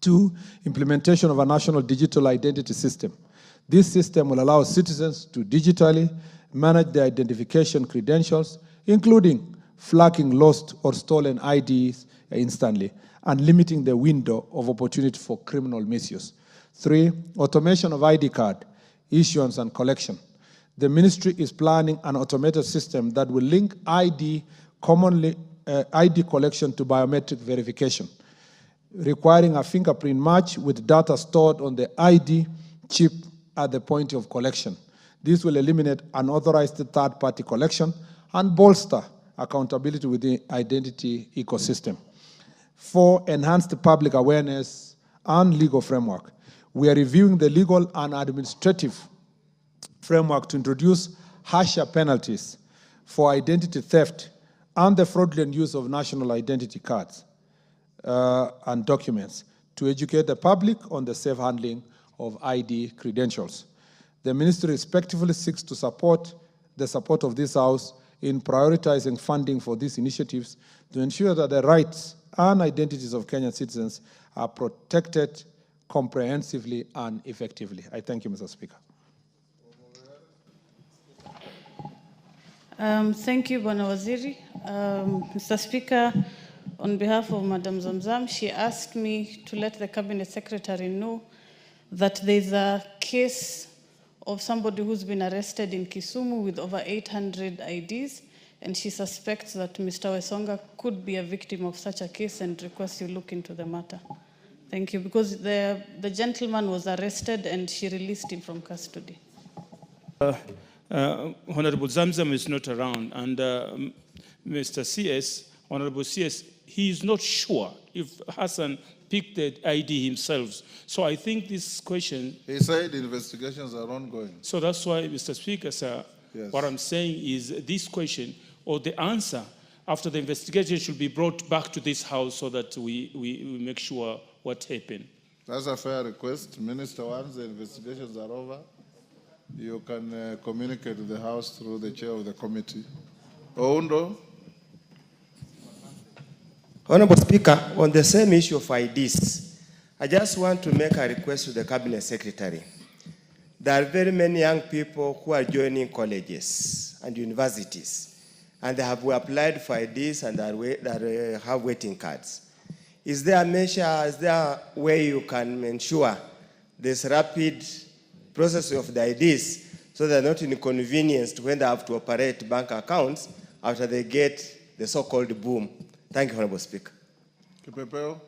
2, implementation of a national digital identity system. This system will allow citizens to digitally manage their identification credentials, including flagging lost or stolen IDs instantly, and limiting the window of opportunity for criminal misuse. 3, automation of ID card issuance and collection. The ministry is planning an automated system that will link ID collection to biometric verification, requiring a fingerprint match with data stored on the ID chip at the point of collection. This will eliminate unauthorized third-party collection and bolster accountability within the identity ecosystem. 4, enhance the public awareness and legal framework. We are reviewing the legal and administrative framework to introduce harsher penalties for identity theft and the fraudulent use of national identity cards and documents to educate the public on the safe handling of ID credentials. The ministry respectively seeks to support the support of this House in prioritizing funding for these initiatives to ensure that the rights and identities of Kenyan citizens are protected comprehensively and effectively. I thank you, Mr. Speaker. Thank you, Bwana Waziri. Mr. Speaker, on behalf of Madam Zamzam, she asked me to let the Cabinet Secretary know that there's a case of somebody who's been arrested in Kisumu with over 800 IDs, and she suspects that Mr. Wesonga could be a victim of such a case and requests you look into the matter. Thank you, because the gentleman was arrested and she released him from custody. Honorable Zamzam is not around, and Mr. CS, Honorable CS, he is not sure if Hassan picked the ID himself. So I think this question... He said investigations are ongoing. So that's why, Mr. Speaker, sir, Yes. What I'm saying is this question, or the answer, after the investigation should be brought back to this House so that we make sure what happened. That's a fair request. Minister, once the investigations are over, you can communicate to the House through the chair of the committee. Oundo. Honorable Speaker, on the same issue of IDs, I just want to make a request to the Cabinet Secretary. There are very many young people who are joining colleges and universities, and they have applied for IDs and that have waiting cards. Is there a measure, is there a way you can ensure this rapid process of the IDs so they're not inconvenienced when they have to operate bank accounts after they get the so-called boom? Thank you, Honorable Speaker. Kipepeo.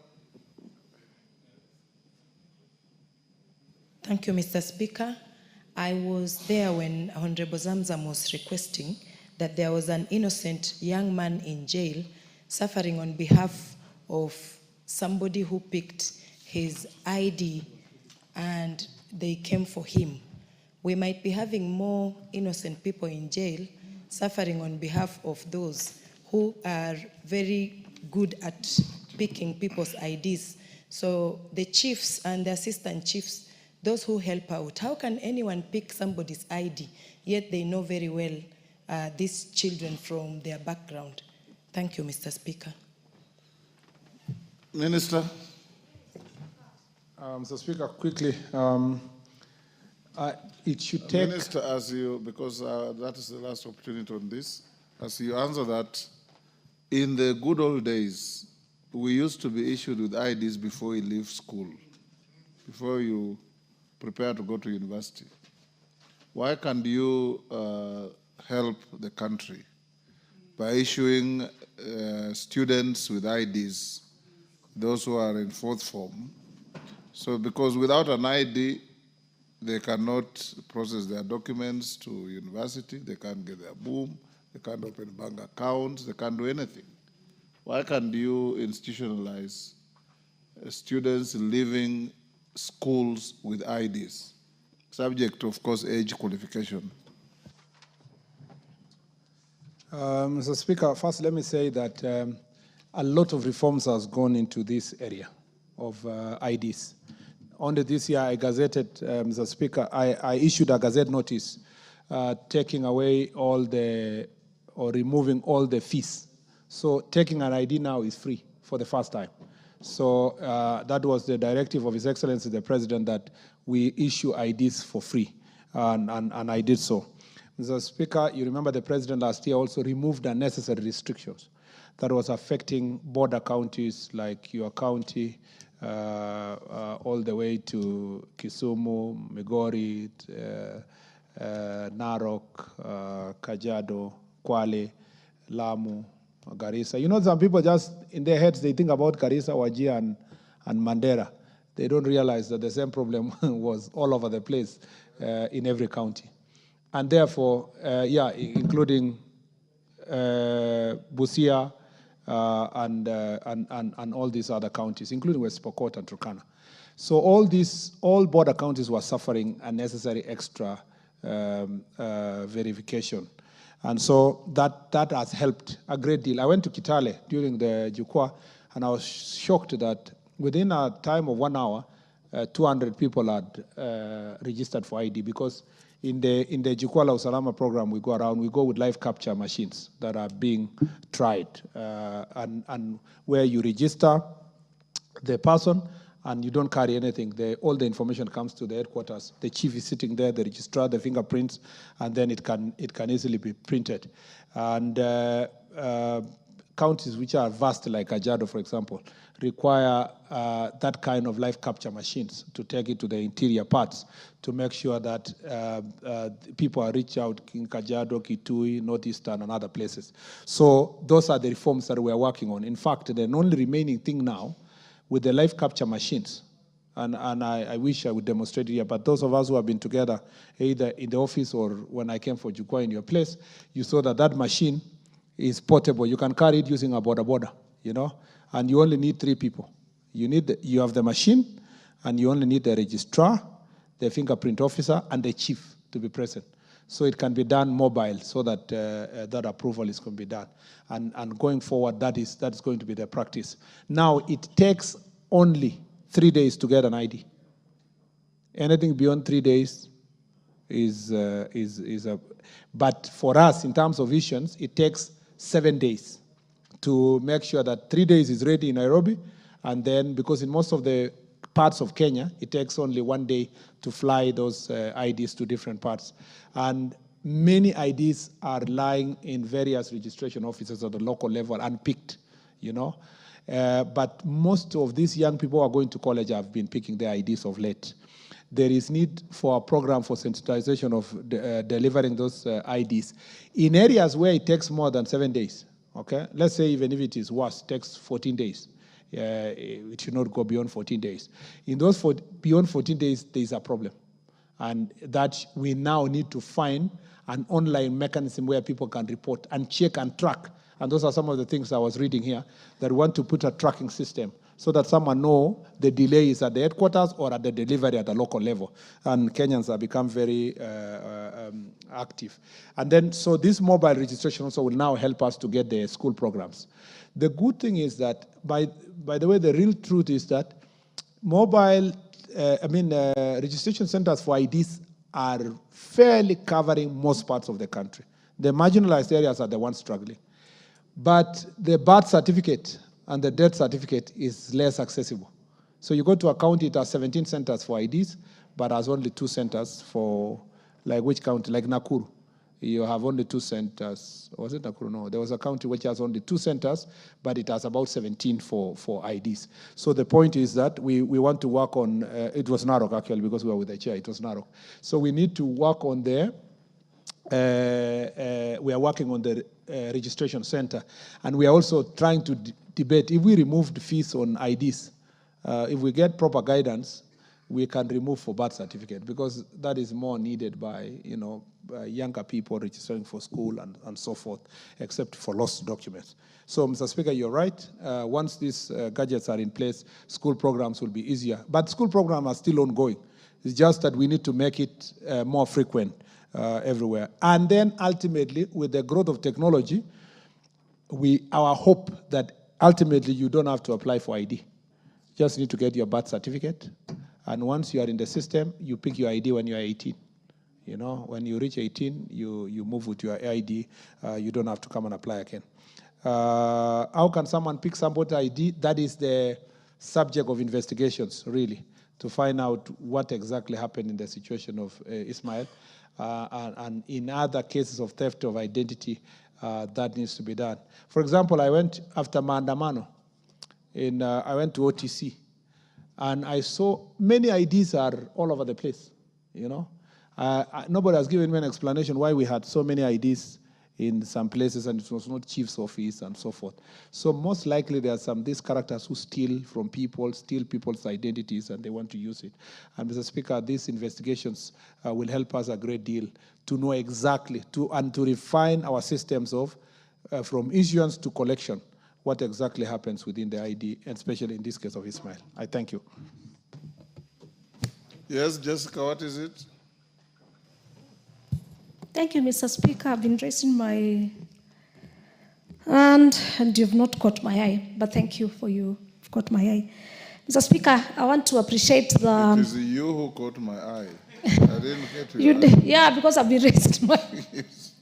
Thank you, Mr. Speaker. I was there when Honorable Zamzam was requesting that there was an innocent young man in jail suffering on behalf of somebody who picked his ID and they came for him. We might be having more innocent people in jail suffering on behalf of those who are very good at picking people's IDs. So the chiefs and the assistant chiefs, those who help out, how can anyone pick somebody's ID, yet they know very well these children from their background? Thank you, Mr. Speaker. Minister. Mr. Speaker, quickly, it should take... Minister, as you, because that is the last opportunity on this, as you answer that, in the good old days, we used to be issued with IDs before you leave school, before you prepare to go to university. Why can't you help the country by issuing students with IDs, those who are in fourth form? So because without an ID, they cannot process their documents to university, they can't get their boom, they can't open bank accounts, they can't do anything. Why can't you institutionalize students leaving schools with IDs, subject to, of course, age qualification? Mr. Speaker, first let me say that a lot of reforms has gone into this area of IDs. Only this year I gazetted, Mr. Speaker, I issued a gazette notice taking away all the, or removing all the fees. So taking an ID now is free for the first time. So that was the directive of His Excellency the President, that we issue IDs for free, and I did so. Mr. Speaker, you remember the President last year also removed unnecessary restrictions that was affecting border counties like your county, all the way to Kisumu, Migori, Narok, Kajiado, Kwale, Lamu, Garissa. You know, some people just, in their heads, they think about Garissa, Wajir, and Mandera. They don't realize that the same problem was all over the place in every county. And therefore, including Busia and all these other counties, including West Pokot and Turkana. So all border counties were suffering unnecessary extra verification. And so that has helped a great deal. I went to Kitale during the Jukwaa, and I was shocked that within a time of 1 hour, 200 people had registered for ID, because in the Jukwaa La Usalama program, we go around, we go with live capture machines that are being tried, and where you register the person and you don't carry anything. All the information comes to the headquarters. The chief is sitting there, the registrar, the fingerprints, and then it can easily be printed. And counties which are vast, like Kajiado, for example, require that kind of live capture machines to take it to the interior parts to make sure that people are reached out in Kajiado, Kitui, Northeastern, and other places. So those are the reforms that we are working on. In fact, the only remaining thing now with the live capture machines, and I wish I would demonstrate it here, but those of us who have been together, either in the office or when I came for Jukwaa in your place, you saw that machine is portable. You can carry it using a border, you know, and you only need 3 people. You have the machine, and you only need the registrar, the fingerprint officer, and the chief to be present. So it can be done mobile, so that that approval is going to be done. And going forward, that is going to be the practice. Now, it takes only 3 days to get an ID. Anything beyond 3 days but for us, in terms of issuance, it takes 7 days to make sure that 3 days is ready in Nairobi, and then, because in most of the parts of Kenya, it takes only 1 day to fly those IDs to different parts. And many IDs are lying in various registration offices at the local level, unpicked, you know. But most of these young people who are going to college have been picking their IDs of late. There is need for a program for sensitization of delivering those IDs in areas where it takes more than 7 days. Okay, let's say even if it is worse, it takes 14 days. It should not go beyond 14 days. In those beyond 14 days, there is a problem, and that we now need to find an online mechanism where people can report and check and track. And those are some of the things I was reading here, that we want to put a tracking system so that someone know the delay is at the headquarters or at the delivery at the local level. And Kenyans have become very active. And then, so this mobile registration also will now help us to get the school programs. The good thing is that, by the way, the real truth is that mobile, registration centers for IDs are fairly covering most parts of the country. The marginalized areas are the ones struggling. But the birth certificate and the death certificate is less accessible. So you go to a county, it has 17 centers for IDs, but has only 2 centers for, like which county? Like Nakuru. You have only 2 centers. Or was it Nakuru? No, there was a county which has only 2 centers, but it has about 17 for IDs. So the point is that we want to work on, it was Narok actually, because we were with the chair, it was Narok. So we need to work on there. We are working on the registration center, and we are also trying to debate if we remove the fees on IDs, if we get proper guidance, we can remove for birth certificate, because that is more needed by younger people registering for school and so forth, except for lost documents. So, Mr. Speaker, you're right. Once these gadgets are in place, school programs will be easier. But school programs are still ongoing. It's just that we need to make it more frequent everywhere. And then ultimately, with the growth of technology, our hope that ultimately you don't have to apply for ID. You just need to get your birth certificate. And once you are in the system, you pick your ID when you are 18. You know, when you reach 18, you move with your ID. You don't have to come and apply again. How can someone pick somebody's ID? That is the subject of investigations, really, to find out what exactly happened in the situation of Ismail. and in other cases of theft of identity, that needs to be done. For example, I went after Maandamano. I went to OTC, and I saw many IDs are all over the place, you know. Nobody has given me an explanation why we had so many IDs in some places and it was not chief's office and so forth. So most likely there are these characters who steal from people, steal people's identities, and they want to use it. And Mr. Speaker, these investigations will help us a great deal to know exactly, and to refine our systems of, from issuance to collection, what exactly happens within the ID, and especially in this case of Ismail. I thank you. Yes, Jessica, what is it? Thank you, Mr. Speaker. I've been raising my hand and you've not caught my eye, but thank you for you've caught my eye. Mr. Speaker, I want to appreciate the... It is you who caught my eye. I didn't get your eye. Yeah, because I've been raising my... Yes.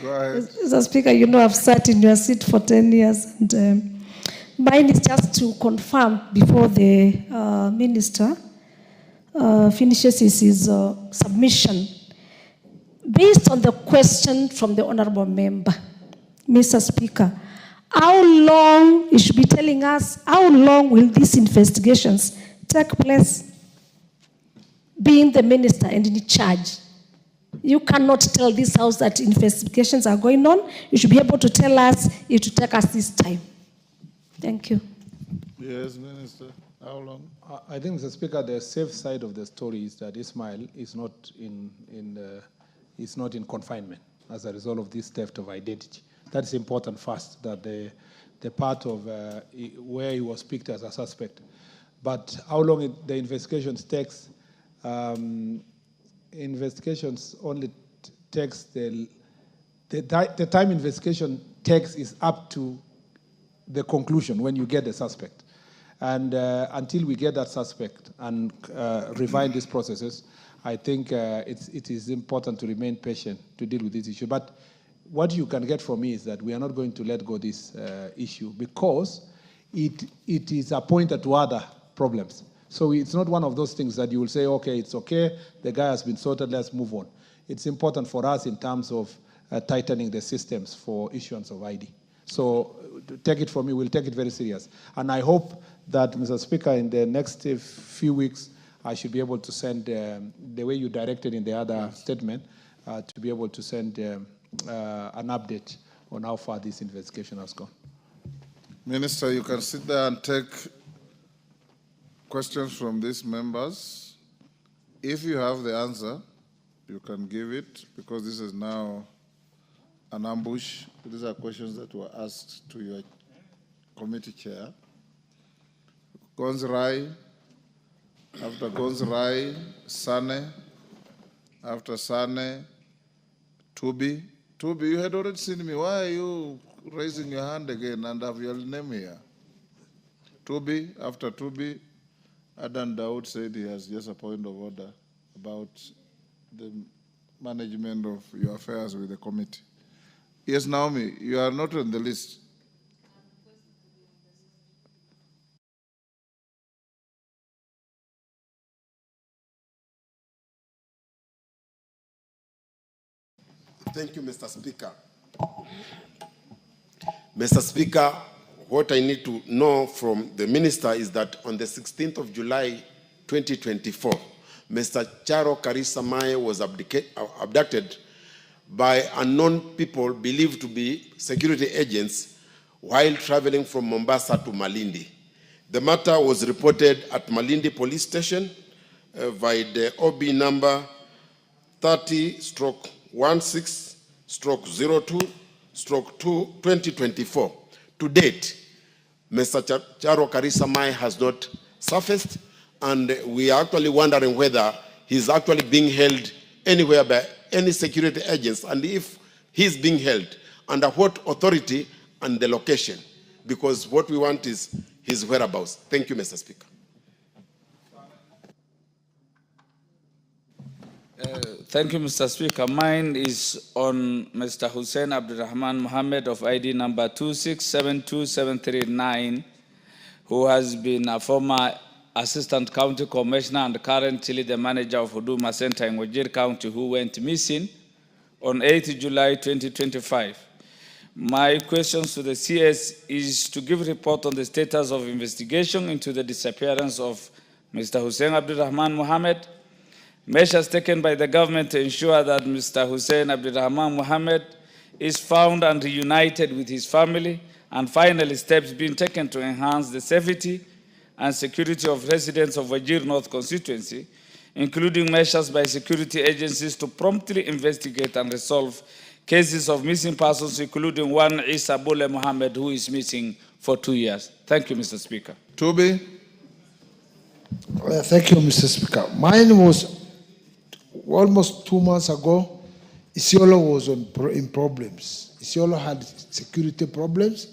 Go ahead. Mr. Speaker, you know I've sat in your seat for 10 years, and mine is just to confirm before the Minister finishes his submission. Based on the question from the Honorable Member, Mr. Speaker, how long, you should be telling us, how long will these investigations take place? Being the Minister and in charge, you cannot tell this House that investigations are going on. You should be able to tell us it will take us this time. Thank you. Yes, Minister. How long? I think, Mr. Speaker, the safe side of the story is that Ismail is not in confinement as a result of this theft of identity. That's important first, that the part of where he was picked as a suspect. But how long the investigations takes, investigations only takes the time investigation takes is up to the conclusion when you get the suspect. And until we get that suspect and refine these processes, I think it is important to remain patient to deal with this issue. But what you can get from me is that we are not going to let go this issue because it is appointed to other problems. So it's not one of those things that you will say, okay, it's okay, the guy has been sorted, let's move on. It's important for us in terms of tightening the systems for issuance of ID. So take it from me, we'll take it very serious. And I hope that, Mr. Speaker, in the next few weeks, I should be able to send, the way you directed in the other statement, to be able to send an update on how far this investigation has gone. Minister, you can sit there and take questions from these members. If you have the answer, you can give it, because this is now an ambush. These are questions that were asked to your committee chair. Gonzrai. After Gonzrai, Sane. After Sane, Tubi. Tubi, you had already seen me. Why are you raising your hand again and have your name here? Tubi. After Tubi, Adan Daud said he has just a point of order about the management of your affairs with the committee. Yes, Naomi, you are not on the list. Thank you, Mr. Speaker. Mr. Speaker, what I need to know from the Minister is that on the 16th of July, 2024, Mr. Charo Karisa Mae was abducted by unknown people believed to be security agents while traveling from Mombasa to Malindi. The matter was reported at Malindi Police Station by the OB number 30/16/02/2024. To date, Mr. Charo Karisa Mae has not surfaced, and we are actually wondering whether he's actually being held anywhere by any security agents, and if he's being held, under what authority and the location, because what we want is his whereabouts. Thank you, Mr. Speaker. Thank you, Mr. Speaker. Mine is on Mr. Hussein Abdurrahman Mohammed of ID number 2672739, who has been a former Assistant County Commissioner and currently the manager of Huduma Center in Wajir County, who went missing on 8th July 2025. My questions to the CS is to give report on the status of investigation into the disappearance of Mr. Hussein Abdurrahman Mohammed, measures taken by the government to ensure that Mr. Hussein Abdurrahman Mohammed is found and reunited with his family, and finally steps being taken to enhance the safety and security of residents of Wajir North Constituency, including measures by security agencies to promptly investigate and resolve cases of missing persons, including one Isa Bule Mohammed, who is missing for 2 years. Thank you, Mr. Speaker. Toby. Thank you, Mr. Speaker. Mine was almost 2 months ago. Isiolo was in problems. Isiolo had security problems,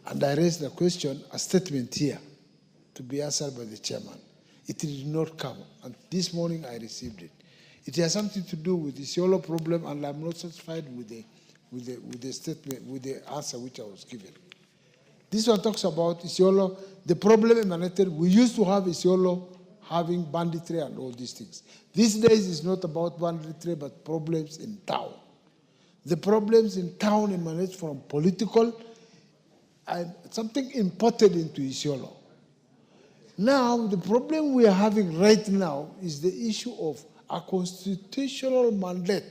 and I raised the question, a statement here, to be answered by the chairman. It did not come, and this morning I received it. It has something to do with the Isiolo problem, and I'm not satisfied with the statement, with the answer which I was given. This one talks about Isiolo. The problem emanated, we used to have Isiolo having banditry and all these things. These days it's not about banditry, but problems in town. The problems in town emanate from political and something imported into Isiolo. Now, the problem we are having right now is the issue of a constitutional mandate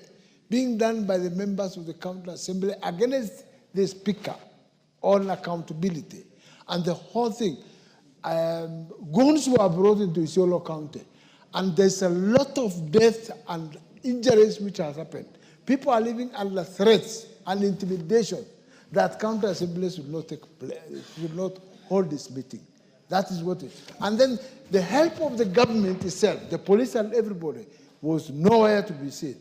being done by the members of the County Assembly against the Speaker on accountability. And the whole thing, goons were brought into Isiolo County, and there's a lot of death and injuries which has happened. People are living under threats and intimidation that County Assembly should not should not hold this meeting. That is what it is. And then the help of the government itself, the police and everybody, was nowhere to be seen.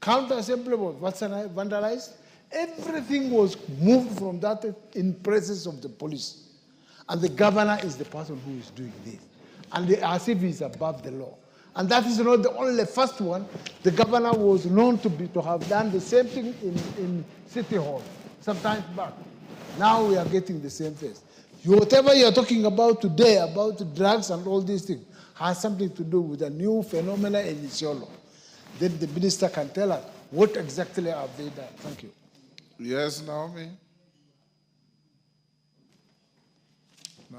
County Assembly was vandalized. Everything was moved from that in presence of the police. And the governor is the person who is doing this. And as if he's above the law. And that is not the only first one. The governor was known to have done the same thing in City Hall some time back. Now we are getting the same thing. Whatever you are talking about today, about drugs and all these things, has something to do with a new phenomena in Isiolo. Then the minister can tell us what exactly have they done. Thank you. Yes, Naomi.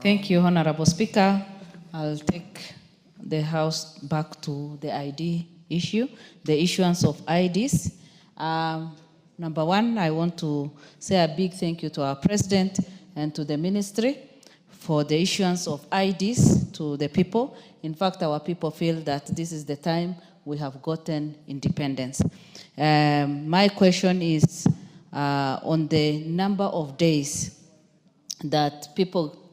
Thank you, Honorable Speaker. I'll take the House back to the ID issue, the issuance of IDs. Number one, I want to say a big thank you to our President and to the Ministry for the issuance of IDs to the people. In fact, our people feel that this is the time we have gotten independence. My question is on the number of days that people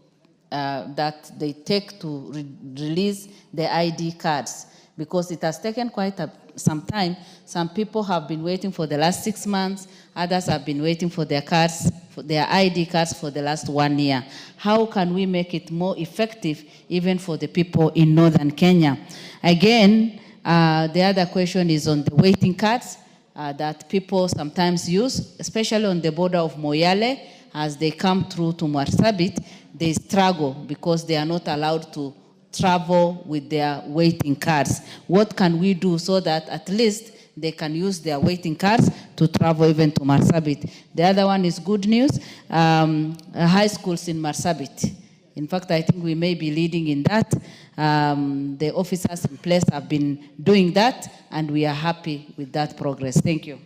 that they take to release the ID cards, because it has taken quite some time. Some people have been waiting for the last 6 months, others have been waiting for their cards, for their ID cards for the last 1 year. How can we make it more effective even for the people in northern Kenya? Again, the other question is on the waiting cards that people sometimes use, especially on the border of Moyale. As they come through to Marsabit, they struggle because they are not allowed to travel with their waiting cards. What can we do so that at least they can use their waiting cards to travel even to Marsabit? The other one is good news, high schools in Marsabit. In fact, I think we may be leading in that. The officers in place have been doing that, and we are happy with that progress. Thank you.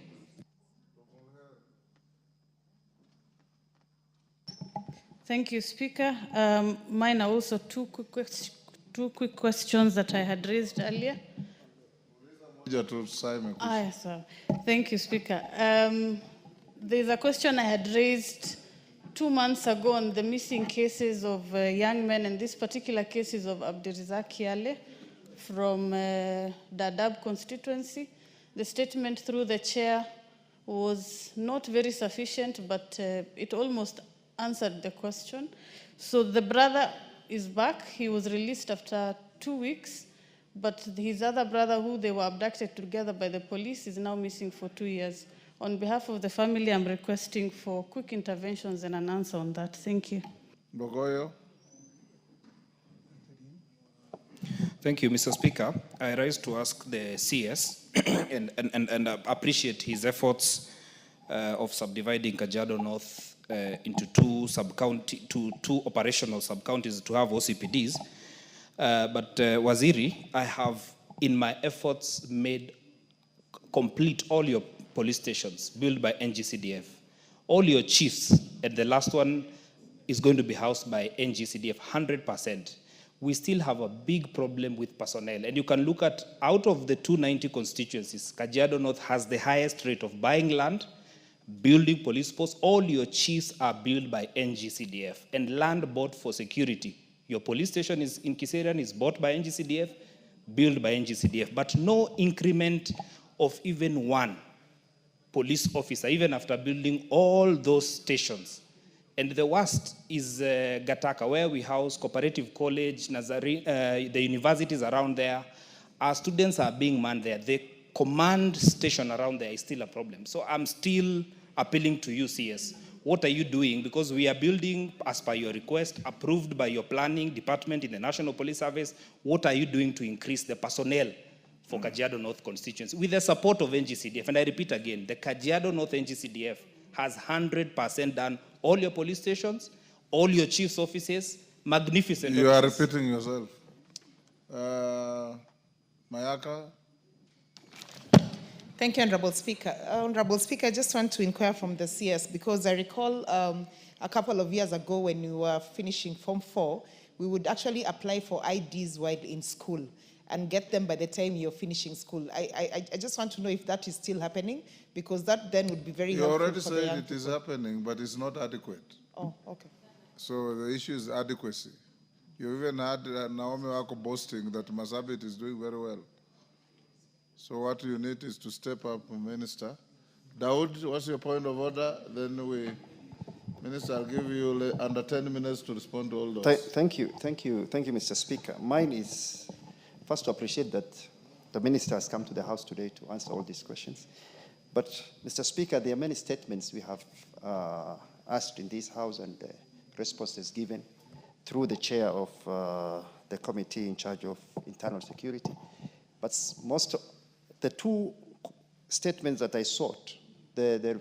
Thank you, Speaker. Mine are also two quick questions that I had raised earlier. Yes, sir. Thank you, Speaker. There's a question I had raised 2 months ago on the missing cases of young men, and this particular case is of Abdurizak Kiale from Dadaab constituency. The statement through the chair was not very sufficient, but it almost answered the question. So the brother is back. He was released after 2 weeks, but his other brother, who they were abducted together by the police, is now missing for 2 years. On behalf of the family, I'm requesting for quick interventions and an answer on that. Thank you. Bogoyo. Thank you, Mr. Speaker. I rise to ask the CS and appreciate his efforts of subdividing Kajiado North into two operational sub-counties to have OCPDs. But Waziri, I have, in my efforts, made complete all your police stations built by NGCDF. All your chiefs, and the last one is going to be housed by NGCDF, 100%. We still have a big problem with personnel. And you can look at, out of the 290 constituencies, Kajiado North has the highest rate of buying land, building police posts. All your chiefs are built by NGCDF, and land bought for security. Your police station in Kiserian is bought by NGCDF, built by NGCDF, but no increment of even one police officer, even after building all those stations. And the worst is Gataka, where we house Cooperative College, the universities around there. Our students are being manned there. The command station around there is still a problem. So I'm still appealing to you, CS. What are you doing? Because we are building, as per your request, approved by your planning department in the National Police Service. What are you doing to increase the personnel for Kajiado North constituency with the support of NGCDF? And I repeat again, the Kajiado North NGCDF has 100% done all your police stations, all your chief's offices, magnificent. You are repeating yourself. Mayaka. Thank you, Honorable Speaker. Honorable Speaker, I just want to inquire from the CS because I recall a couple of years ago when you were finishing Form 4, we would actually apply for IDs while in school and get them by the time you're finishing school. I just want to know if that is still happening, because that then would be very helpful. You already for the young said it is happening, but it's not adequate. Oh, okay. So the issue is adequacy. You even had Naomi Wako boasting that Marsabit is doing very well. So what you need is to step up, Minister. Daoud, what's your point of order? Then Minister, I'll give you under 10 minutes to respond to all those. Thank you, Mr. Speaker. Mine is first to appreciate that the Minister has come to the House today to answer all these questions. But, Mr. Speaker, there are many statements we have asked in this House and responses given through the chair of the committee in charge of internal security. But the two statements that I sought, the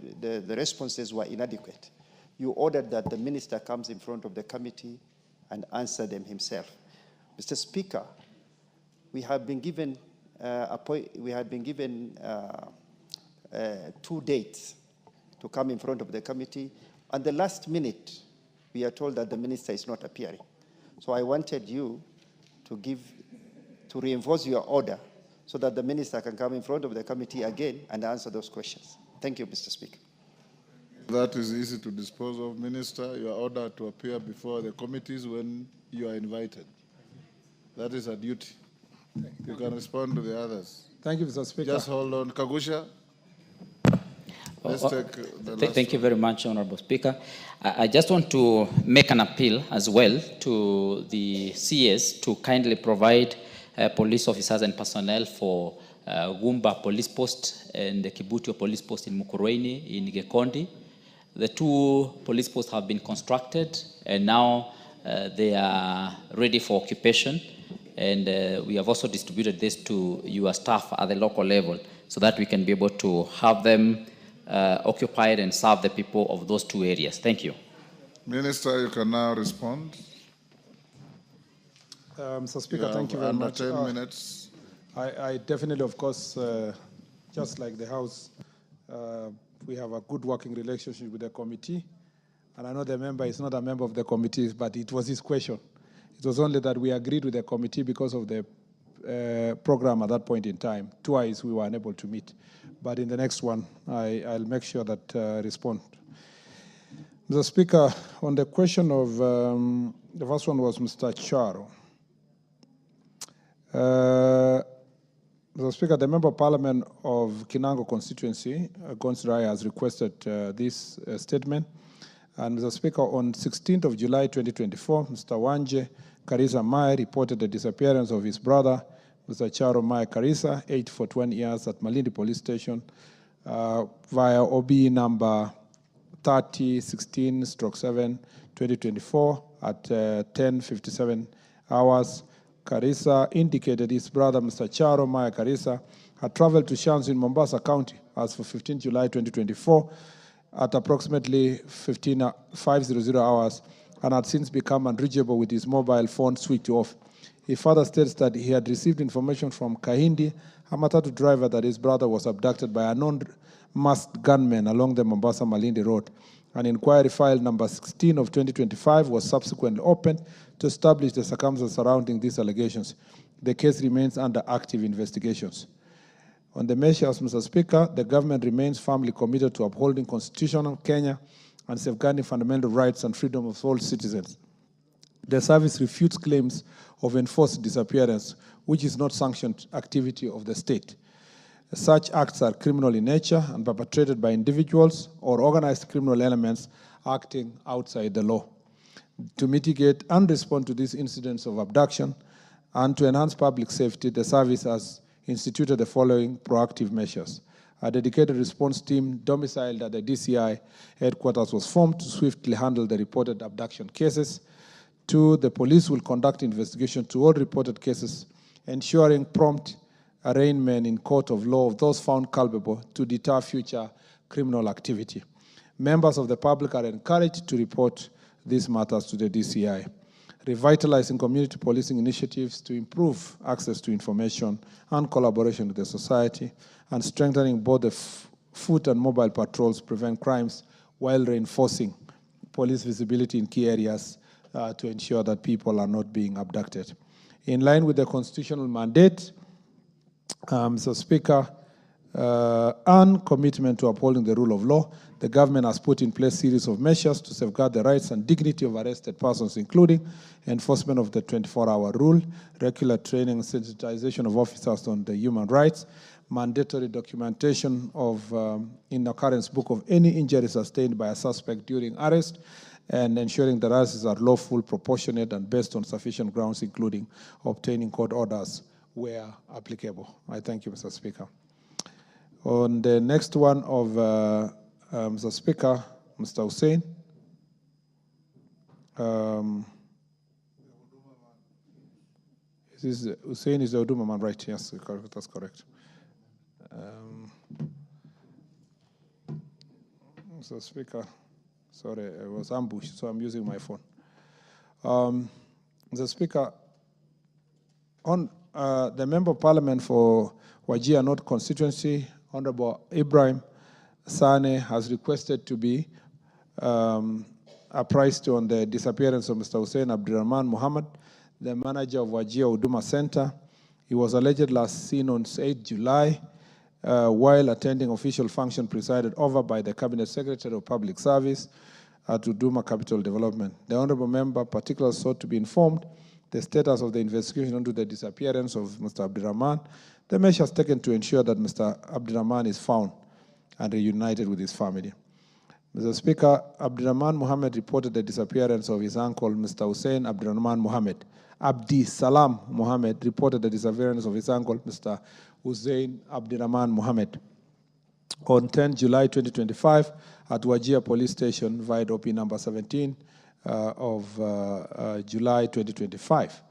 responses were inadequate. You ordered that the Minister comes in front of the committee and answer them himself. Mr. Speaker, we have been given 2 dates to come in front of the committee. On the last minute, we are told that the Minister is not appearing. So I wanted you to reinforce your order so that the Minister can come in front of the committee again and answer those questions. Thank you, Mr. Speaker. That is easy to dispose of, Minister. You are ordered to appear before the committees when you are invited. That is a duty. You can respond to the others. Thank you, Mr. Speaker. Just hold on. Kagusha. Let's take the last Thank you very much, Honorable Speaker. I just want to make an appeal as well to the CS to kindly provide police officers and personnel for Gumba Police Post and the Kibutio Police Post in Mukurweini in Gekondi. The two police posts have been constructed and now they are ready for occupation. And we have also distributed this to your staff at the local level so that we can be able to have them occupied and serve the people of those two areas. Thank you. Minister, you can now respond. Mr. Speaker, thank you very much. 10 minutes. I definitely, of course, just like the House, we have a good working relationship with the committee. And I know the member is not a member of the committee, but it was his question. It was only that we agreed with the committee because of the program at that point in time. Twice we were unable to meet. But in the next one, I'll make sure that I respond. Mr. Speaker, on the question of, the first one was Mr. Charo. Mr. Speaker, the Member of Parliament of Kinango Constituency, Gonsrai, has requested this statement. And Mr. Speaker, on 16th of July 2024, Mr. Wanje Karisa Mai reported the disappearance of his brother, Mr. Charo Mai Karisa, aged for 20 years at Malindi Police Station via OB number 3016/7/2024 at 10:57 hours. Karisa indicated his brother, Mr. Charo Maya Karisa, had traveled to Shams in Mombasa County as for 15 July 2024 at approximately 5:00 hours and had since become unreachable with his mobile phone switched off. He further states that he had received information from Kahindi, a matatu driver, that his brother was abducted by unknown masked gunmen along the Mombasa-Malindi road. An inquiry file number 16 of 2025 was subsequently opened to establish the circumstances surrounding these allegations. The case remains under active investigations. On the measures, Mr. Speaker, the government remains firmly committed to upholding constitutional Kenya and safeguarding fundamental rights and freedom of all citizens. The service refutes claims of enforced disappearance, which is not sanctioned activity of the state. Such acts are criminal in nature and perpetrated by individuals or organized criminal elements acting outside the law. To mitigate and respond to these incidents of abduction and to enhance public safety, the service has instituted the following proactive measures. A dedicated response team domiciled at the DCI headquarters was formed to swiftly handle the reported abduction cases. 2, the police will conduct investigation to all reported cases, ensuring prompt arraignment in court of law of those found culpable to deter future criminal activity. Members of the public are encouraged to report these matters to the DCI. Revitalizing community policing initiatives to improve access to information and collaboration with the society, and strengthening both the foot and mobile patrols prevent crimes while reinforcing police visibility in key areas to ensure that people are not being abducted. In line with the constitutional mandate, Mr. Speaker, and commitment to upholding the rule of law, the government has put in place a series of measures to safeguard the rights and dignity of arrested persons, including enforcement of the 24-hour rule, regular training and sensitization of officers on the human rights, mandatory documentation of in the occurrence book of any injury sustained by a suspect during arrest, and ensuring that arrests are lawful, proportionate, and based on sufficient grounds, including obtaining court orders where applicable. I thank you, Mr. Speaker. On the next one of Mr. Speaker, Mr. Hussein. Hussein is the Huduma man, right? Yes, that's correct. Mr. Speaker, sorry, I was ambushed, so I'm using my phone. Mr. Speaker, on the Member of Parliament for Wajir North Constituency, Honorable Ibrahim Sane, has requested to be apprised on the disappearance of Mr. Hussein Abdurrahman Muhammad, the manager of Wajir Huduma Center. He was allegedly last seen on 8 July while attending official function presided over by the Cabinet Secretary of Public Service at Huduma Capital Development. The Honorable Member particularly sought to be informed the status of the investigation into the disappearance of Mr. Abdurrahman, the measures taken to ensure that Mr. Abdurrahman is found and reunited with his family. Mr. Speaker, Abdurrahman Muhammad reported the disappearance of his uncle, Mr. Hussein Abdurrahman Muhammad. Abdi Salam Muhammad reported the disappearance of his uncle, Mr. Hussein Abdurrahman Muhammad, on 10 July 2025 at Wajir Police Station via OP number 17 of July 2025.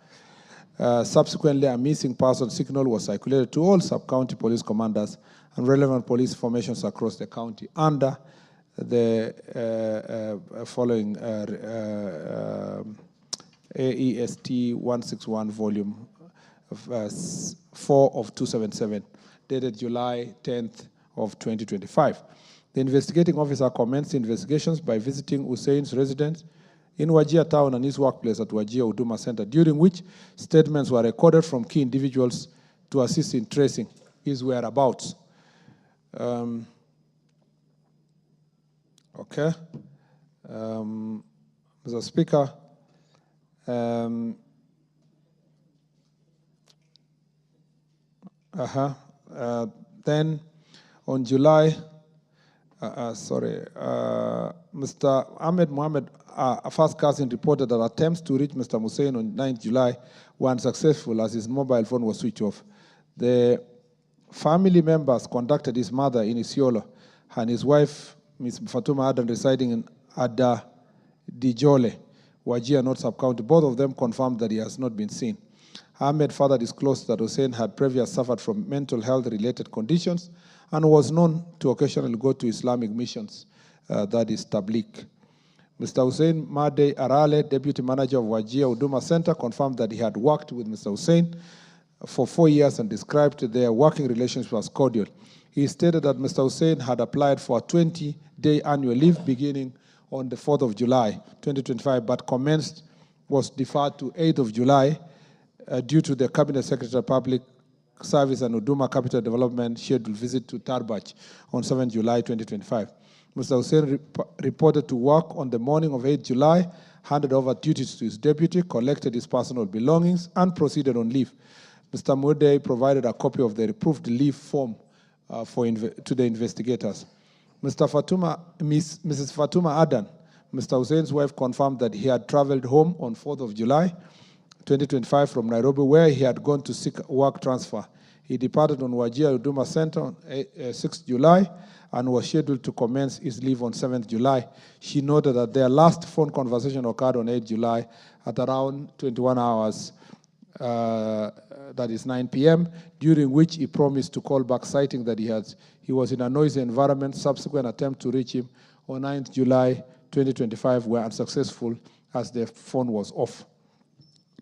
Subsequently, a missing person signal was circulated to all sub-county police commanders and relevant police formations across the county under the following AEST 161 volume 4 of 277, dated July 10th of 2025. The investigating officer commenced investigations by visiting Hussein's residence in Wajir town and his workplace at Wajir Huduma Center, during which statements were recorded from key individuals to assist in tracing his whereabouts. Okay. Mr. Speaker, then on July, Mr. Ahmed Mohamed, a first cousin, reported that attempts to reach Mr. Hussein on 9th July were unsuccessful as his mobile phone was switched off. The family members contacted his mother in Isiolo and his wife, Ms. Fatuma Adan, residing in Ada Dijole, Wajir North Sub-County. Both of them confirmed that he has not been seen. Ahmed further disclosed that Hussein had previously suffered from mental health-related conditions and was known to occasionally go to Islamic missions, that is Tabligh. Mr. Hussein Made Arale, Deputy Manager of Wajir Huduma Center, confirmed that he had worked with Mr. Hussein for 4 years and described their working relationship as cordial. He stated that Mr. Hussein had applied for a 20-day annual leave beginning on the 4th of July, 2025, but was deferred to 8th of July due to the Cabinet Secretary of Public Service and Huduma Capital Development scheduled visit to Tarbaj on 7th July 2025. Mr. Hussein reported to work on the morning of 8th July, handed over duties to his deputy, collected his personal belongings, and proceeded on leave. Mr. Mode provided a copy of the approved leave form to the investigators. Mrs. Fatuma Adan, Mr. Hussein's wife, confirmed that he had traveled home on 4th of July 2025 from Nairobi, where he had gone to seek work transfer. He departed on Wajir Huduma Center on 6th July and was scheduled to commence his leave on 7th July. She noted that their last phone conversation occurred on 8th July at around 21 hours, that is 9 p.m., during which he promised to call back, citing that he was in a noisy environment. Subsequent attempts to reach him on 9th July 2025 were unsuccessful as the phone was off.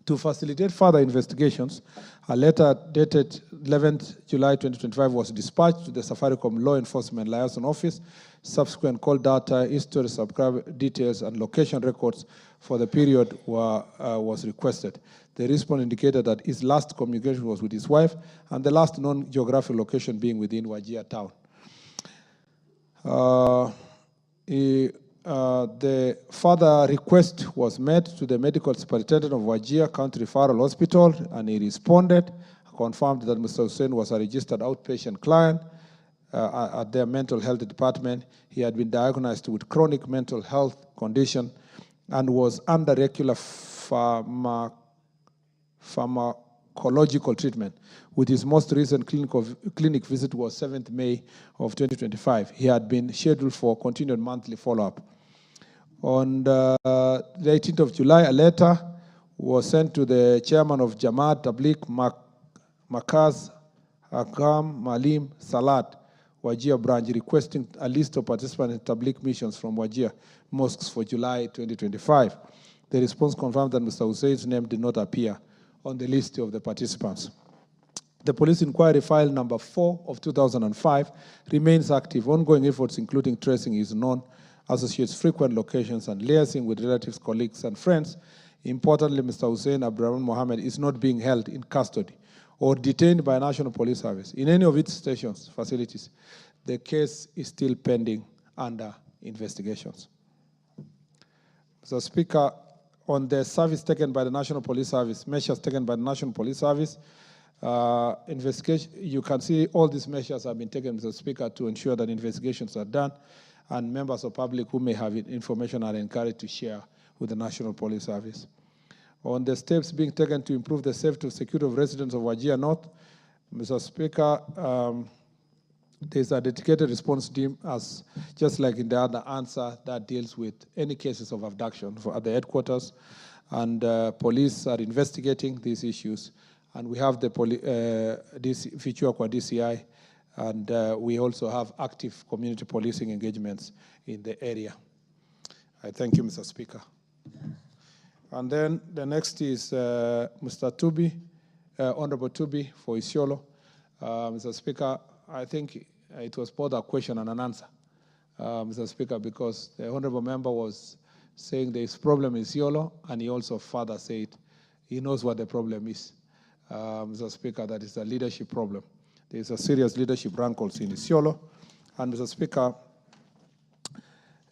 To facilitate further investigations, a letter dated 11th July 2025 was dispatched to the Safaricom Law Enforcement Liaison Office. Subsequent call data, history, subscriber details, and location records for the period was requested. The response indicated that his last communication was with his wife, and the last known geographic location being within Wajir town. The further request was made to the medical superintendent of Wajir County Referral Hospital, and he responded, confirmed that Mr. Hussein was a registered outpatient client at their mental health department. He had been diagnosed with chronic mental health condition and was under regular pharmacological treatment. With his most recent clinic visit was 7th May of 2025. He had been scheduled for continued monthly follow-up. On the 18th of July, a letter was sent to the chairman of Jamaat Tabligh Makaz Hakam Malim Salat, Wajir branch, requesting a list of participants in Tabligh missions from Wajir mosques for July 2025. The response confirmed that Mr. Hussein's name did not appear on the list of the participants. The police inquiry file number 4 of 2005 remains active. Ongoing efforts, including tracing his known associates' frequent locations and liaising with relatives, colleagues, and friends. Importantly, Mr. Hussein Abraham Mohammed is not being held in custody or detained by National Police Service in any of its stations, facilities. The case is still pending under investigations. Mr. Speaker, on the service taken by the National Police Service, measures taken by the National Police Service, investigation, you can see all these measures have been taken, Mr. Speaker, to ensure that investigations are done, and members of public who may have information are encouraged to share with the National Police Service. On the steps being taken to improve the safety and security of residents of Wajir North, Mr. Speaker, there's a dedicated response team, as just like in the other answer, that deals with any cases of abduction at the headquarters, and police are investigating these issues. And we have the Fichuakwa DCI, and we also have active community policing engagements in the area. I thank you, Mr. Speaker. And then the next is Mr. Tubi, Honorable Tubi for Isiolo. Mr. Speaker, I think it was both a question and an answer, Mr. Speaker, because the Honorable Member was saying there is a problem in Isiolo, and he also further said he knows what the problem is. Mr. Speaker, that is a leadership problem. There is a serious leadership rankles in Isiolo. And Mr. Speaker,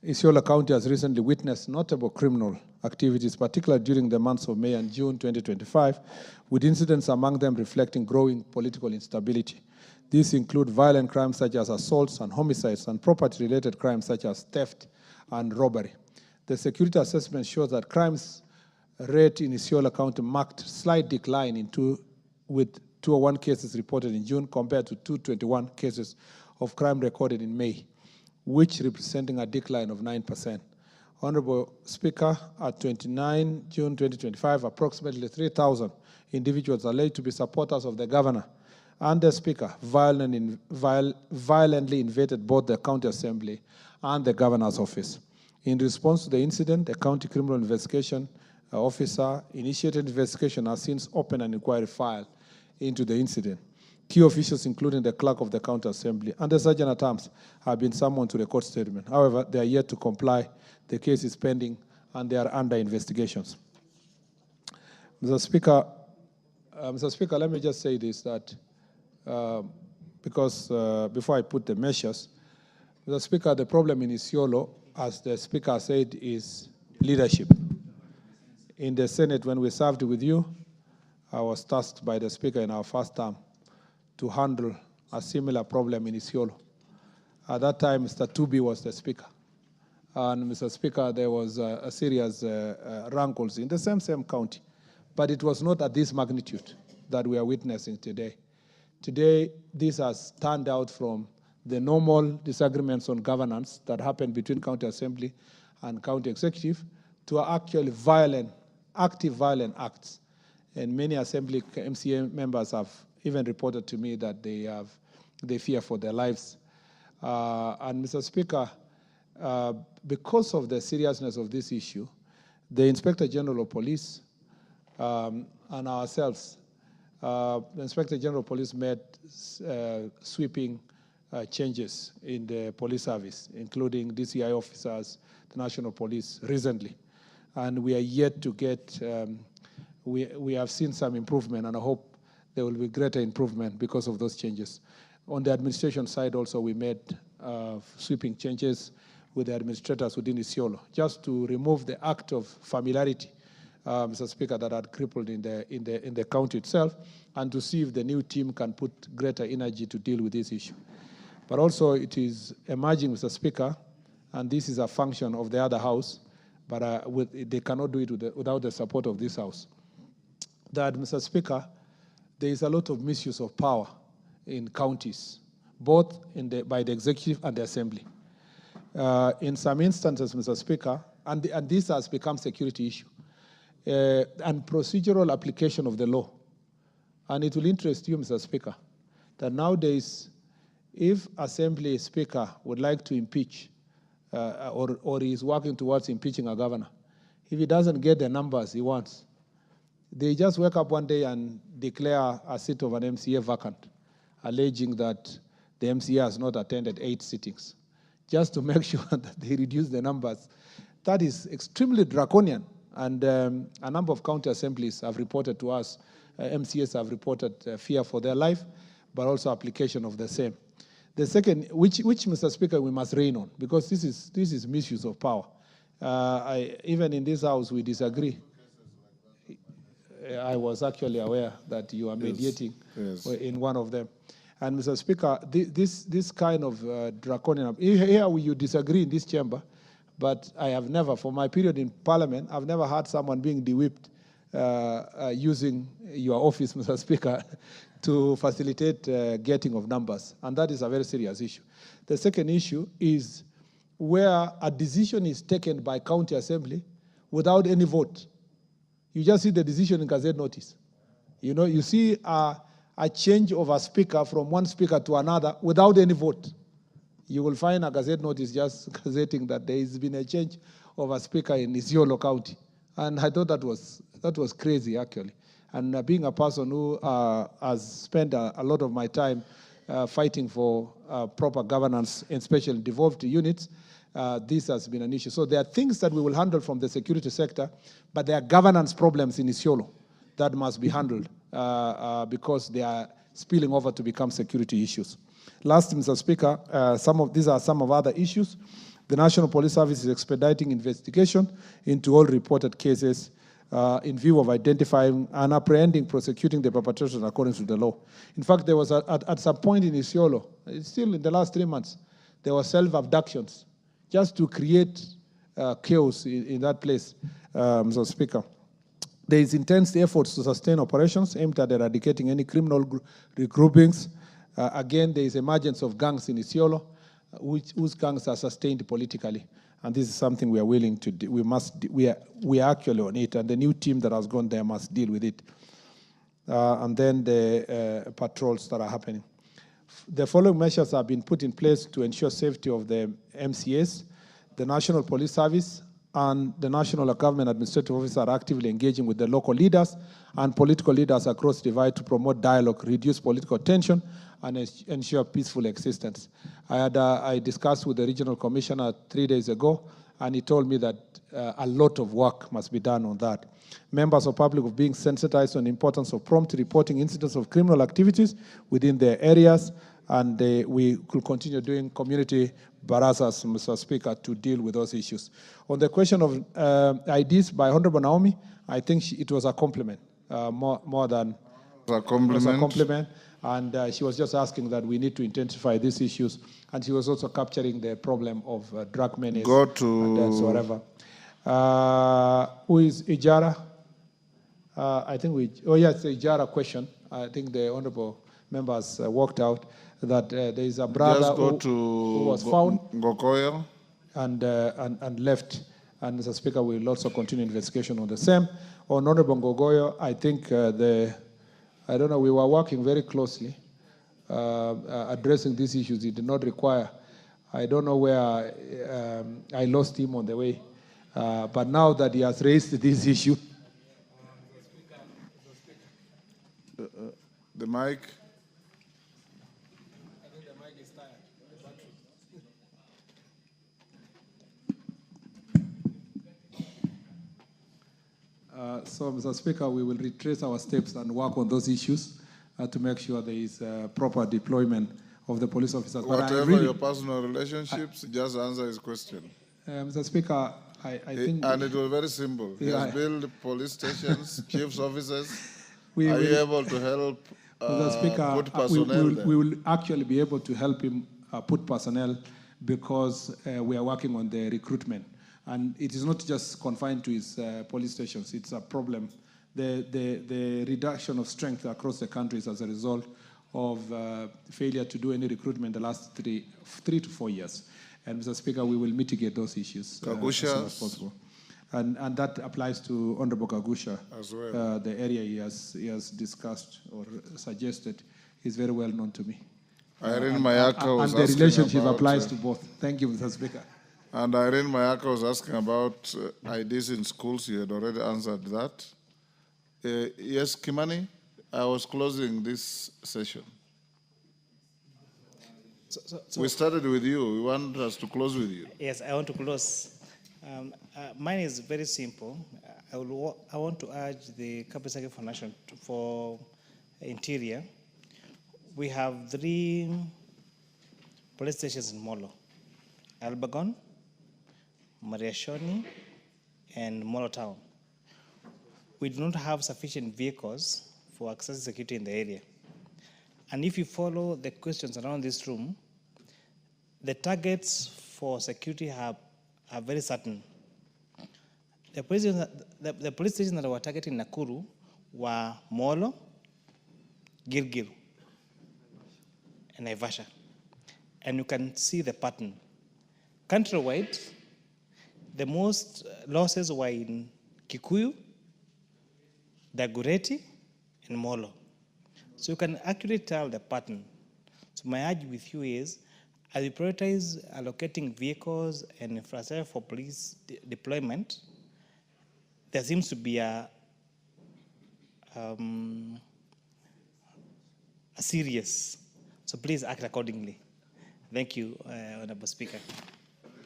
Isiolo County has recently witnessed notable criminal activities, particularly during the months of May and June 2025, with incidents among them reflecting growing political instability. These include violent crimes such as assaults and homicides, and property-related crimes such as theft and robbery. The security assessment shows that crimes rate in Isiolo County marked slight decline with 201 cases reported in June compared to 221 cases of crime recorded in May, which representing a decline of 9%. Honorable Speaker, at 29 June 2025, approximately 3,000 individuals alleged to be supporters of the governor and the Speaker violently invaded both the County Assembly and the Governor's office. In response to the incident, the County Criminal Investigation Officer initiated investigation has since opened an inquiry file into the incident. Key officials, including the clerk of the County Assembly and the Sergeant-at-Arms, have been summoned to record statement. However, they are yet to comply. The case is pending and they are under investigations. Mr. Speaker, let me just say this, that because before I put the measures, Mr. Speaker, the problem in Isiolo, as the Speaker said, is leadership. In the Senate, when we served with you, I was tasked by the Speaker in our first term to handle a similar problem in Isiolo. At that time, Mr. Tubi was the Speaker. And Mr. Speaker, there was a serious rankles in the same county. But it was not at this magnitude that we are witnessing today. Today, this has turned out from the normal disagreements on governance that happened between County Assembly and County Executive to actually active violent acts. And many Assembly MCA members have even reported to me that they fear for their lives. And Mr. Speaker, because of the seriousness of this issue, the Inspector General of Police and ourselves, the Inspector General of Police made sweeping changes in the police service, including DCI officers, the National Police recently. And we are yet to get, we have seen some improvement, and I hope there will be greater improvement because of those changes. On the administration side also, we made sweeping changes with the administrators within Isiolo, just to remove the act of familiarity, Mr. Speaker, that had crippled in the county itself, and to see if the new team can put greater energy to deal with this issue. But also it is emerging, Mr. Speaker, and this is a function of the other house, but they cannot do it without the support of this house, that, Mr. Speaker, there is a lot of misuse of power in counties, both by the executive and the assembly. In some instances, Mr. Speaker, and this has become security issue, and procedural application of the law. And it will interest you, Mr. Speaker, that nowadays, if Assembly Speaker would like to impeach or is working towards impeaching a governor, if he doesn't get the numbers he wants, they just wake up one day and declare a seat of an MCA vacant, alleging that the MCA has not attended 8 sittings, just to make sure that they reduce the numbers. That is extremely draconian. And a number of county assemblies have reported to us, MCAs have reported fear for their life, but also application of the same. The second, which Mr. Speaker, we must rein on, because this is misuse of power. Even in this house, we disagree. I was actually aware that you are mediating in one of them. And Mr. Speaker, this kind of draconian, here you disagree in this chamber, but I have never, for my period in Parliament, I've never had someone being de-whipped using your office, Mr. Speaker, to facilitate getting of numbers. And that is a very serious issue. The second issue is where a decision is taken by county assembly without any vote. You just see the decision in Gazette notice. You know, you see a change of a speaker from one speaker to another without any vote. You will find a Gazette notice just gazetting that there has been a change of a speaker in Isiolo County. And I thought that was crazy, actually. And being a person who has spent a lot of my time fighting for proper governance, especially in devolved units, this has been an issue. So there are things that we will handle from the security sector, but there are governance problems in Isiolo that must be handled because they are spilling over to become security issues. Last, Mr. Speaker, these are some of other issues. The National Police Service is expediting investigation into all reported cases in view of identifying and apprehending, prosecuting the perpetrators according to the law. In fact, there was at some point in Isiolo, still in the last 3 months, there were self-abductions just to create chaos in that place, Mr. Speaker. There is intense efforts to sustain operations aimed at eradicating any criminal regroupings. Again, there is emergence of gangs in Isiolo. whose gangs are sustained politically. And this is something we are willing to do. We are actually on it, and the new team that has gone there must deal with it. And then the patrols that are happening. The following measures have been put in place to ensure safety of the MCAs. The National Police Service and the National Government Administrative Office are actively engaging with the local leaders and political leaders across the divide to promote dialogue, reduce political tension, and ensure peaceful existence. I discussed with the regional commissioner 3 days ago, and he told me that a lot of work must be done on that. Members of public are being sensitized on the importance of prompt reporting incidents of criminal activities within their areas, and we could continue doing community barazas, Mr. Speaker, to deal with those issues. On the question of IDs by Honorable Naomi, I think it was a compliment, more than a compliment. It was a compliment, and she was just asking that we need to intensify these issues, and she was also capturing the problem of drug menace Go to and so whatever. Who is Ijara? I think oh yes, the Ijara question. I think the honorable members worked out that there is a brother who was found and left. And Mr. Speaker, we will also continue investigation on the same. On Honorable Ngogoyo, I think I don't know, we were working very closely addressing these issues. It did not require, I don't know where I lost him on the way. But now that he has raised this issue. The mic. So, Mr. Speaker, we will retrace our steps and work on those issues to make sure there is proper deployment of the police officers. Whatever your personal relationships, just answer his question. Mr. Speaker, I think... And it was very simple. He has built police stations, chiefs officers. Are you able to help Mr. Speaker, put personnel there? We will actually be able to help him put personnel because we are working on the recruitment. And it is not just confined to his police stations. It's a problem. The reduction of strength across the country is as a result of failure to do any recruitment the last three to 4 years. And Mr. Speaker, we will mitigate those issues as soon as possible. And that applies to Honorable Kagusha as well. The area he has discussed or suggested is very well known to me. Irene Mayaka was and the relationship applies to both. Thank you, Mr. Speaker. And Irene Mayaka was asking about IDs in schools. You had already answered that. Yes, Kimani, I was closing this session. We started with you. We want us to close with you. Yes, I want to close. Mine is very simple. I want to urge the Cabinet Secretary for Interior. We have 3 police stations in Molo: Albagon, Mariashoni, and Molo Town. We do not have sufficient vehicles for access security in the area. And if you follow the questions around this room, the targets for security are very certain. The police stations that were targeting Nakuru were Molo, Gilgil, and Naivasha. And you can see the pattern. Countrywide, the most losses were in Kikuyu, Dagoretti, and Molo. So you can actually tell the pattern. So my urge with you is, as we prioritize allocating vehicles and infrastructure for police deployment, there seems to be a serious. So please act accordingly. Thank you, Honorable Speaker.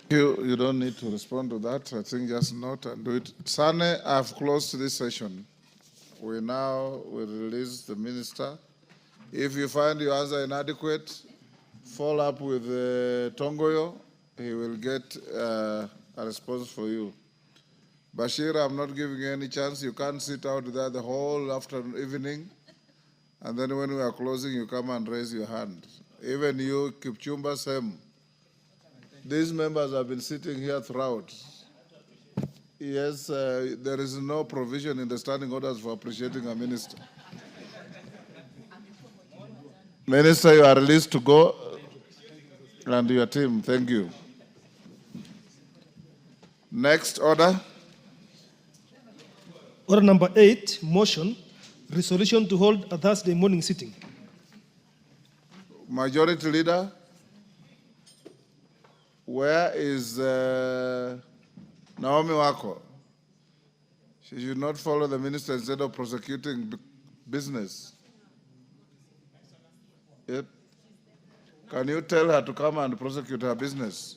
You don't need to respond to that. I think just note and do it. Sane, I've closed this session. We now will release the minister. If you find your answer inadequate, follow up with Tongoyo. He will get a response for you. Bashir, I'm not giving you any chance. You can't sit out there the whole afternoon, evening. And then when we are closing, you come and raise your hand. Even you, Kipchumba, same. These members have been sitting here throughout. Yes, there is no provision in the standing orders for appreciating a minister. Minister, you are released to go. And your team, thank you. Next order. Order number 8, motion, resolution to hold a Thursday morning sitting. Majority Leader, where is Naomi Wako? She should not follow the minister instead of prosecuting business. Yep. Can you tell her to come and prosecute her business?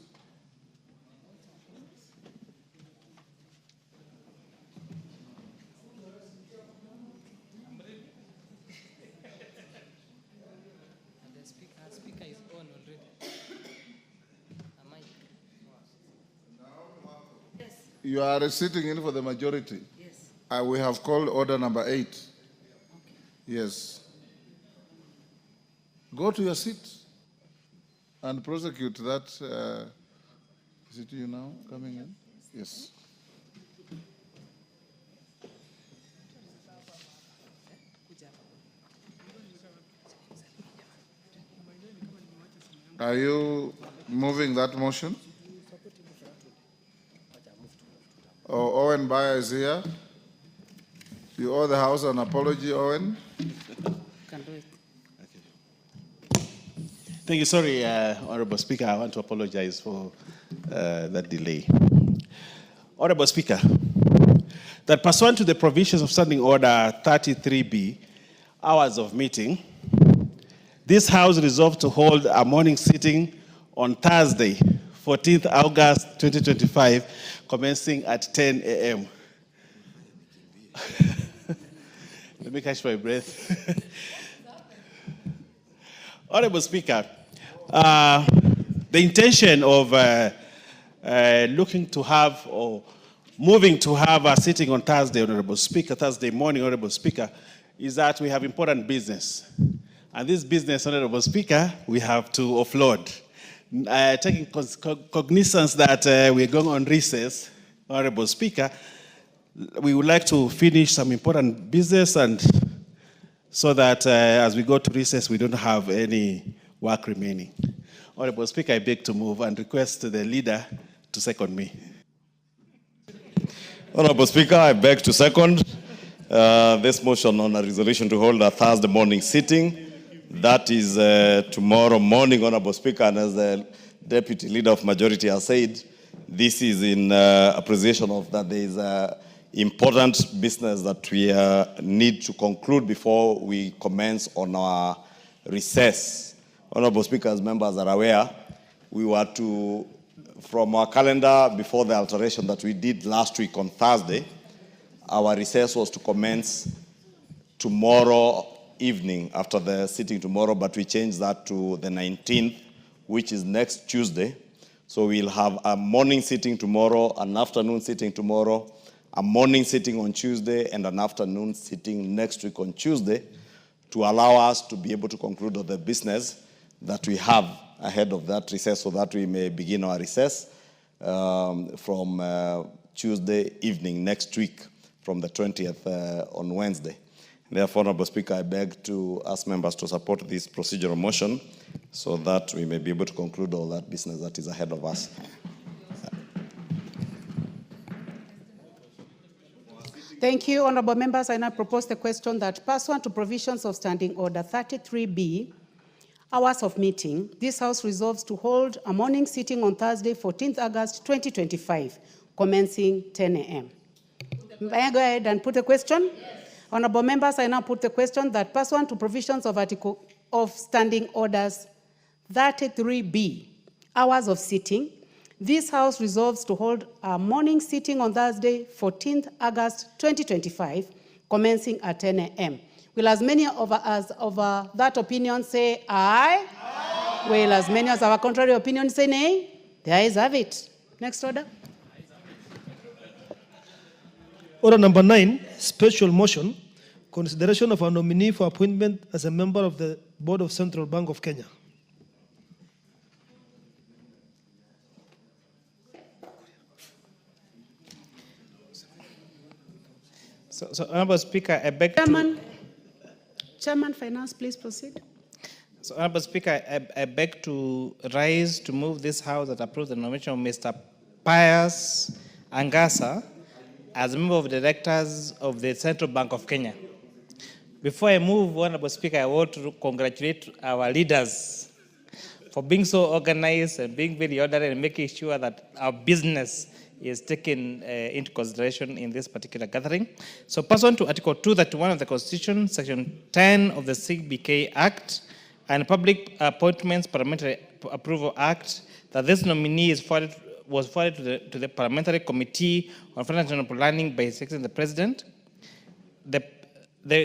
You are sitting in for the majority. Yes. We have called order number 8. Okay. Yes. Go to your seat and prosecute that. Is it you now coming in? Yes. Are you moving that motion? Oh, Owen Bayer is here. You owe the House an apology, Owen. Can do it. Thank you. Sorry, Honorable Speaker, I want to apologize for that delay. Honorable Speaker, that pursuant to the provisions of Standing Order 33B, hours of meeting, this House resolved to hold a morning sitting on Thursday, 14th August 2025, commencing at 10 a.m. Let me catch my breath. Honorable Speaker, the intention of looking to have or moving to have a sitting on Thursday, Honorable Speaker, Thursday morning, Honorable Speaker, is that we have important business. And this business, Honorable Speaker, we have to offload. Taking cognizance that we're going on recess, Honorable Speaker, we would like to finish some important business and so that as we go to recess, we don't have any work remaining. Honorable Speaker, I beg to move and request the leader to second me. Honorable Speaker, I beg to second this motion on a resolution to hold a Thursday morning sitting. That is tomorrow morning, Honorable Speaker, and as the Deputy Leader of Majority has said, this is in appreciation of that there is important business that we need to conclude before we commence on our recess. Honorable Speaker, as members are aware, we were to, from our calendar before the alteration that we did last week on Thursday, our recess was to commence tomorrow evening after the sitting tomorrow, but we changed that to the 19th, which is next Tuesday. So we'll have a morning sitting tomorrow, an afternoon sitting tomorrow, a morning sitting on Tuesday, and an afternoon sitting next week on Tuesday to allow us to be able to conclude on the business that we have ahead of that recess so that we may begin our recess from Tuesday evening next week from the 20th on Wednesday. Therefore, Honorable Speaker, I beg to ask members to support this procedural motion so that we may be able to conclude all that business that is ahead of us. Thank you, honorable members. I now propose the question that pursuant to provisions of Standing Order 33B, hours of meeting, this House resolves to hold a morning sitting on Thursday, 14th August 2025, commencing 10 a.m. May I go ahead and put a question? Yes. Honorable members, I now put the question that pursuant to provisions of Article of Standing Orders 33B, hours of sitting, this House resolves to hold a morning sitting on Thursday, 14th August 2025, commencing at 10 a.m. Will as many of us of that opinion say aye? Aye? Will as many as our contrary opinion say nay? The ayes have it. Next order. Order number 9, special motion, consideration of a nominee for appointment as a member of the Board of Central Bank of Kenya. So Honorable Speaker, I beg Chairman, Chairman Finance, please proceed. So, Honorable Speaker, I beg to rise to move this House that approves the nomination of Mr. Pius Angasa as a member of the directors of the Central Bank of Kenya. Before I move, Honorable Speaker, I want to congratulate our leaders for being so organized and being very orderly and making sure that our business is taken into consideration in this particular gathering. So, pursuant to Article 231 of the Constitution, Section 10 of the CBK Act, and Public Appointments Parliamentary Approval Act, that this nominee was forwarded to the Parliamentary Committee on Financial Planning by His Excellency the President. The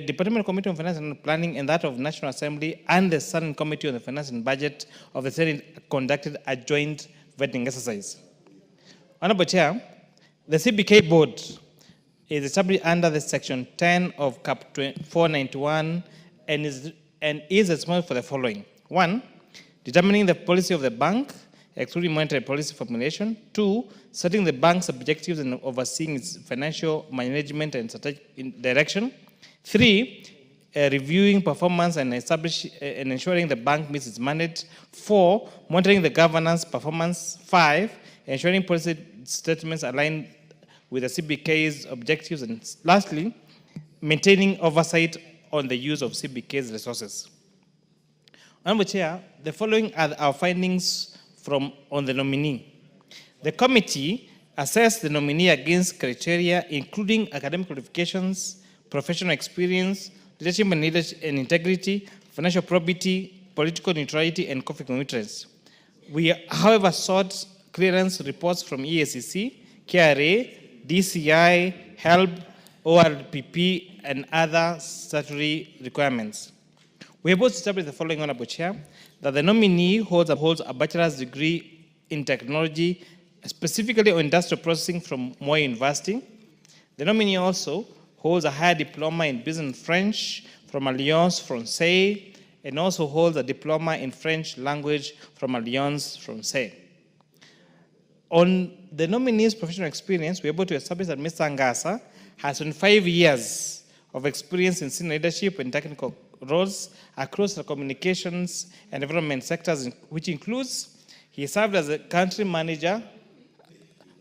Departmental Committee on Finance and Planning and that of National Assembly and the Standing Committee on the Finance and Budget of the Senate conducted a joint vetting exercise. Honorable Chair, the CBK Board is established under the Section 10 of Cap 491 and is responsible for the following. 1, determining the policy of the bank, excluding monetary policy formulation. 2, setting the bank's objectives and overseeing its financial management and strategic direction. 3, reviewing performance and ensuring the bank meets its mandate. 4, monitoring the governance performance. 5, ensuring policy statements align with the CBK's objectives. And lastly, maintaining oversight on the use of CBK's resources. Honorable Chair, the following are our findings on the nominee. The committee assessed the nominee against criteria including academic qualifications, professional experience, leadership and integrity, financial probity, political neutrality, and conflict of interest. We, however, sought clearance reports from EACC, KRA, DCI, HELB, ORPP, and other statutory requirements. We have also established the following, Honorable Chair, that the nominee holds a bachelor's degree in technology, specifically on industrial processing from Moi University. The nominee also holds a higher diploma in business and French from Alliance Française, and also holds a diploma in French language from Alliance Française. On the nominee's professional experience, we're able to establish that Mr. Angasa has 25 years of experience in senior leadership and technical roles across the communications and development sectors, which includes he served as a country manager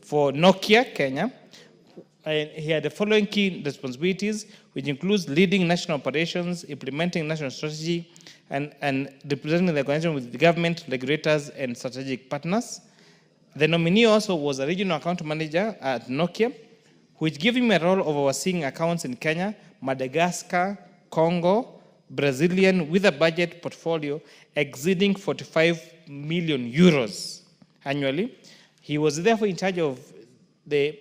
for Nokia, Kenya. And he had the following key responsibilities, which includes leading national operations, implementing national strategy, and representing the organization with the government, regulators, and strategic partners. The nominee also was a regional account manager at Nokia, which gave him a role of overseeing accounts in Kenya, Madagascar, Congo, Brazilian, with a budget portfolio exceeding 45 million euros annually. He was therefore in charge of the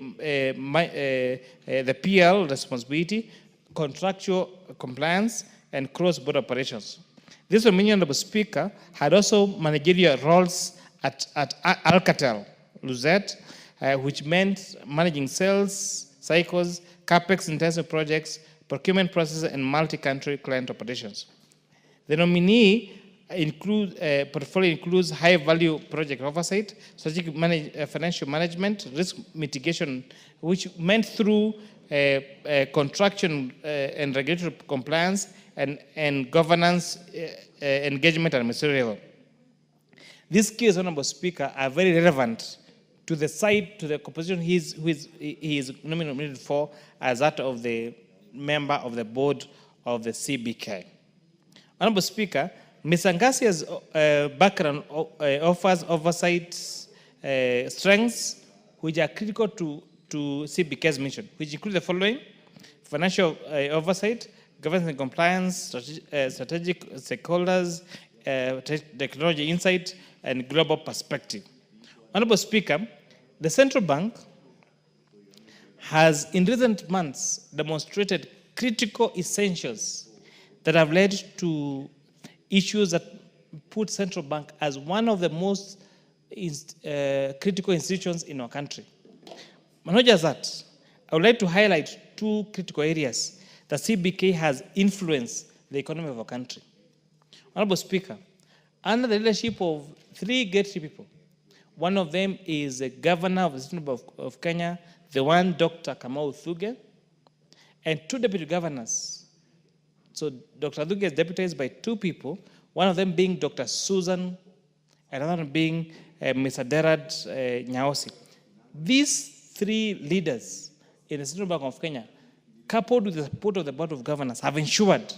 PL responsibility, contractual compliance, and cross-border operations. This nominee, Honorable Speaker, had also managerial roles at Alcatel, Luzet, which meant managing sales cycles, capex-intensive projects, procurement processes, and multi-country client operations. The nominee portfolio includes high-value project oversight, strategic financial management, risk mitigation, which meant through contraction and regulatory compliance and governance engagement at ministerial level. These skills, Honorable Speaker, are very relevant to the composition he is nominated for as that of the member of the board of the CBK. Honorable Speaker, Ms. Angasia's background offers oversight strengths which are critical to CBK's mission, which include the following: financial oversight, governance and compliance, strategic stakeholders, technology insight, and global perspective. Honorable Speaker, the central bank has in recent months demonstrated critical essentials that have led to issues that put central bank as one of the most critical institutions in our country. But not just that, I would like to highlight two critical areas that CBK has influenced the economy of our country. Honorable Speaker, under the leadership of three great people, one of them is the governor of the State of Kenya, the one Dr. Kamau Thuge, and two deputy governors. So Dr. Thuge is deputized by two people, one of them being Dr. Susan, another one being Mr. Derad Nyaosi. These three leaders in the Central Bank of Kenya, coupled with the support of the Board of Governors, have ensured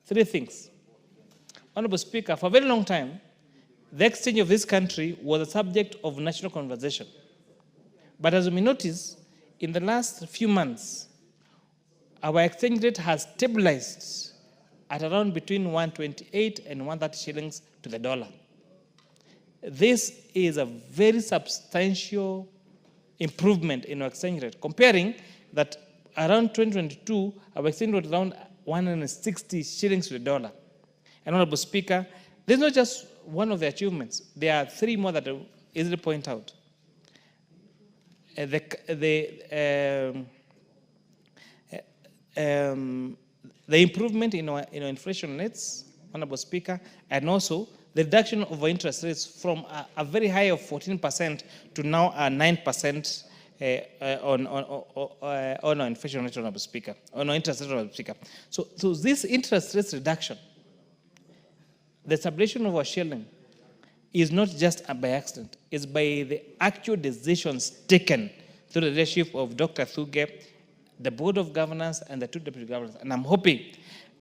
three things. Honorable Speaker, for a very long time, the exchange of this country was a subject of national conversation. But as we notice, in the last few months, our exchange rate has stabilized at around between 128 and 130 shillings to the dollar. This is a very substantial improvement in our exchange rate, comparing that around 2022, our exchange rate was around 160 shillings to the dollar. And Honorable Speaker, this is not just one of the achievements. There are three more that I will easily point out. The improvement in our inflation rates, Honorable Speaker, and also the reduction of our interest rates from a very high of 14% to now a 9% on our inflation rate, Honorable Speaker, on our interest rate, Honorable Speaker. So this interest rate reduction, the stabilization of our shilling, is not just by accident. It's by the actual decisions taken through the leadership of Dr. Thuge, the Board of Governors, and the two deputy governors. And I'm hoping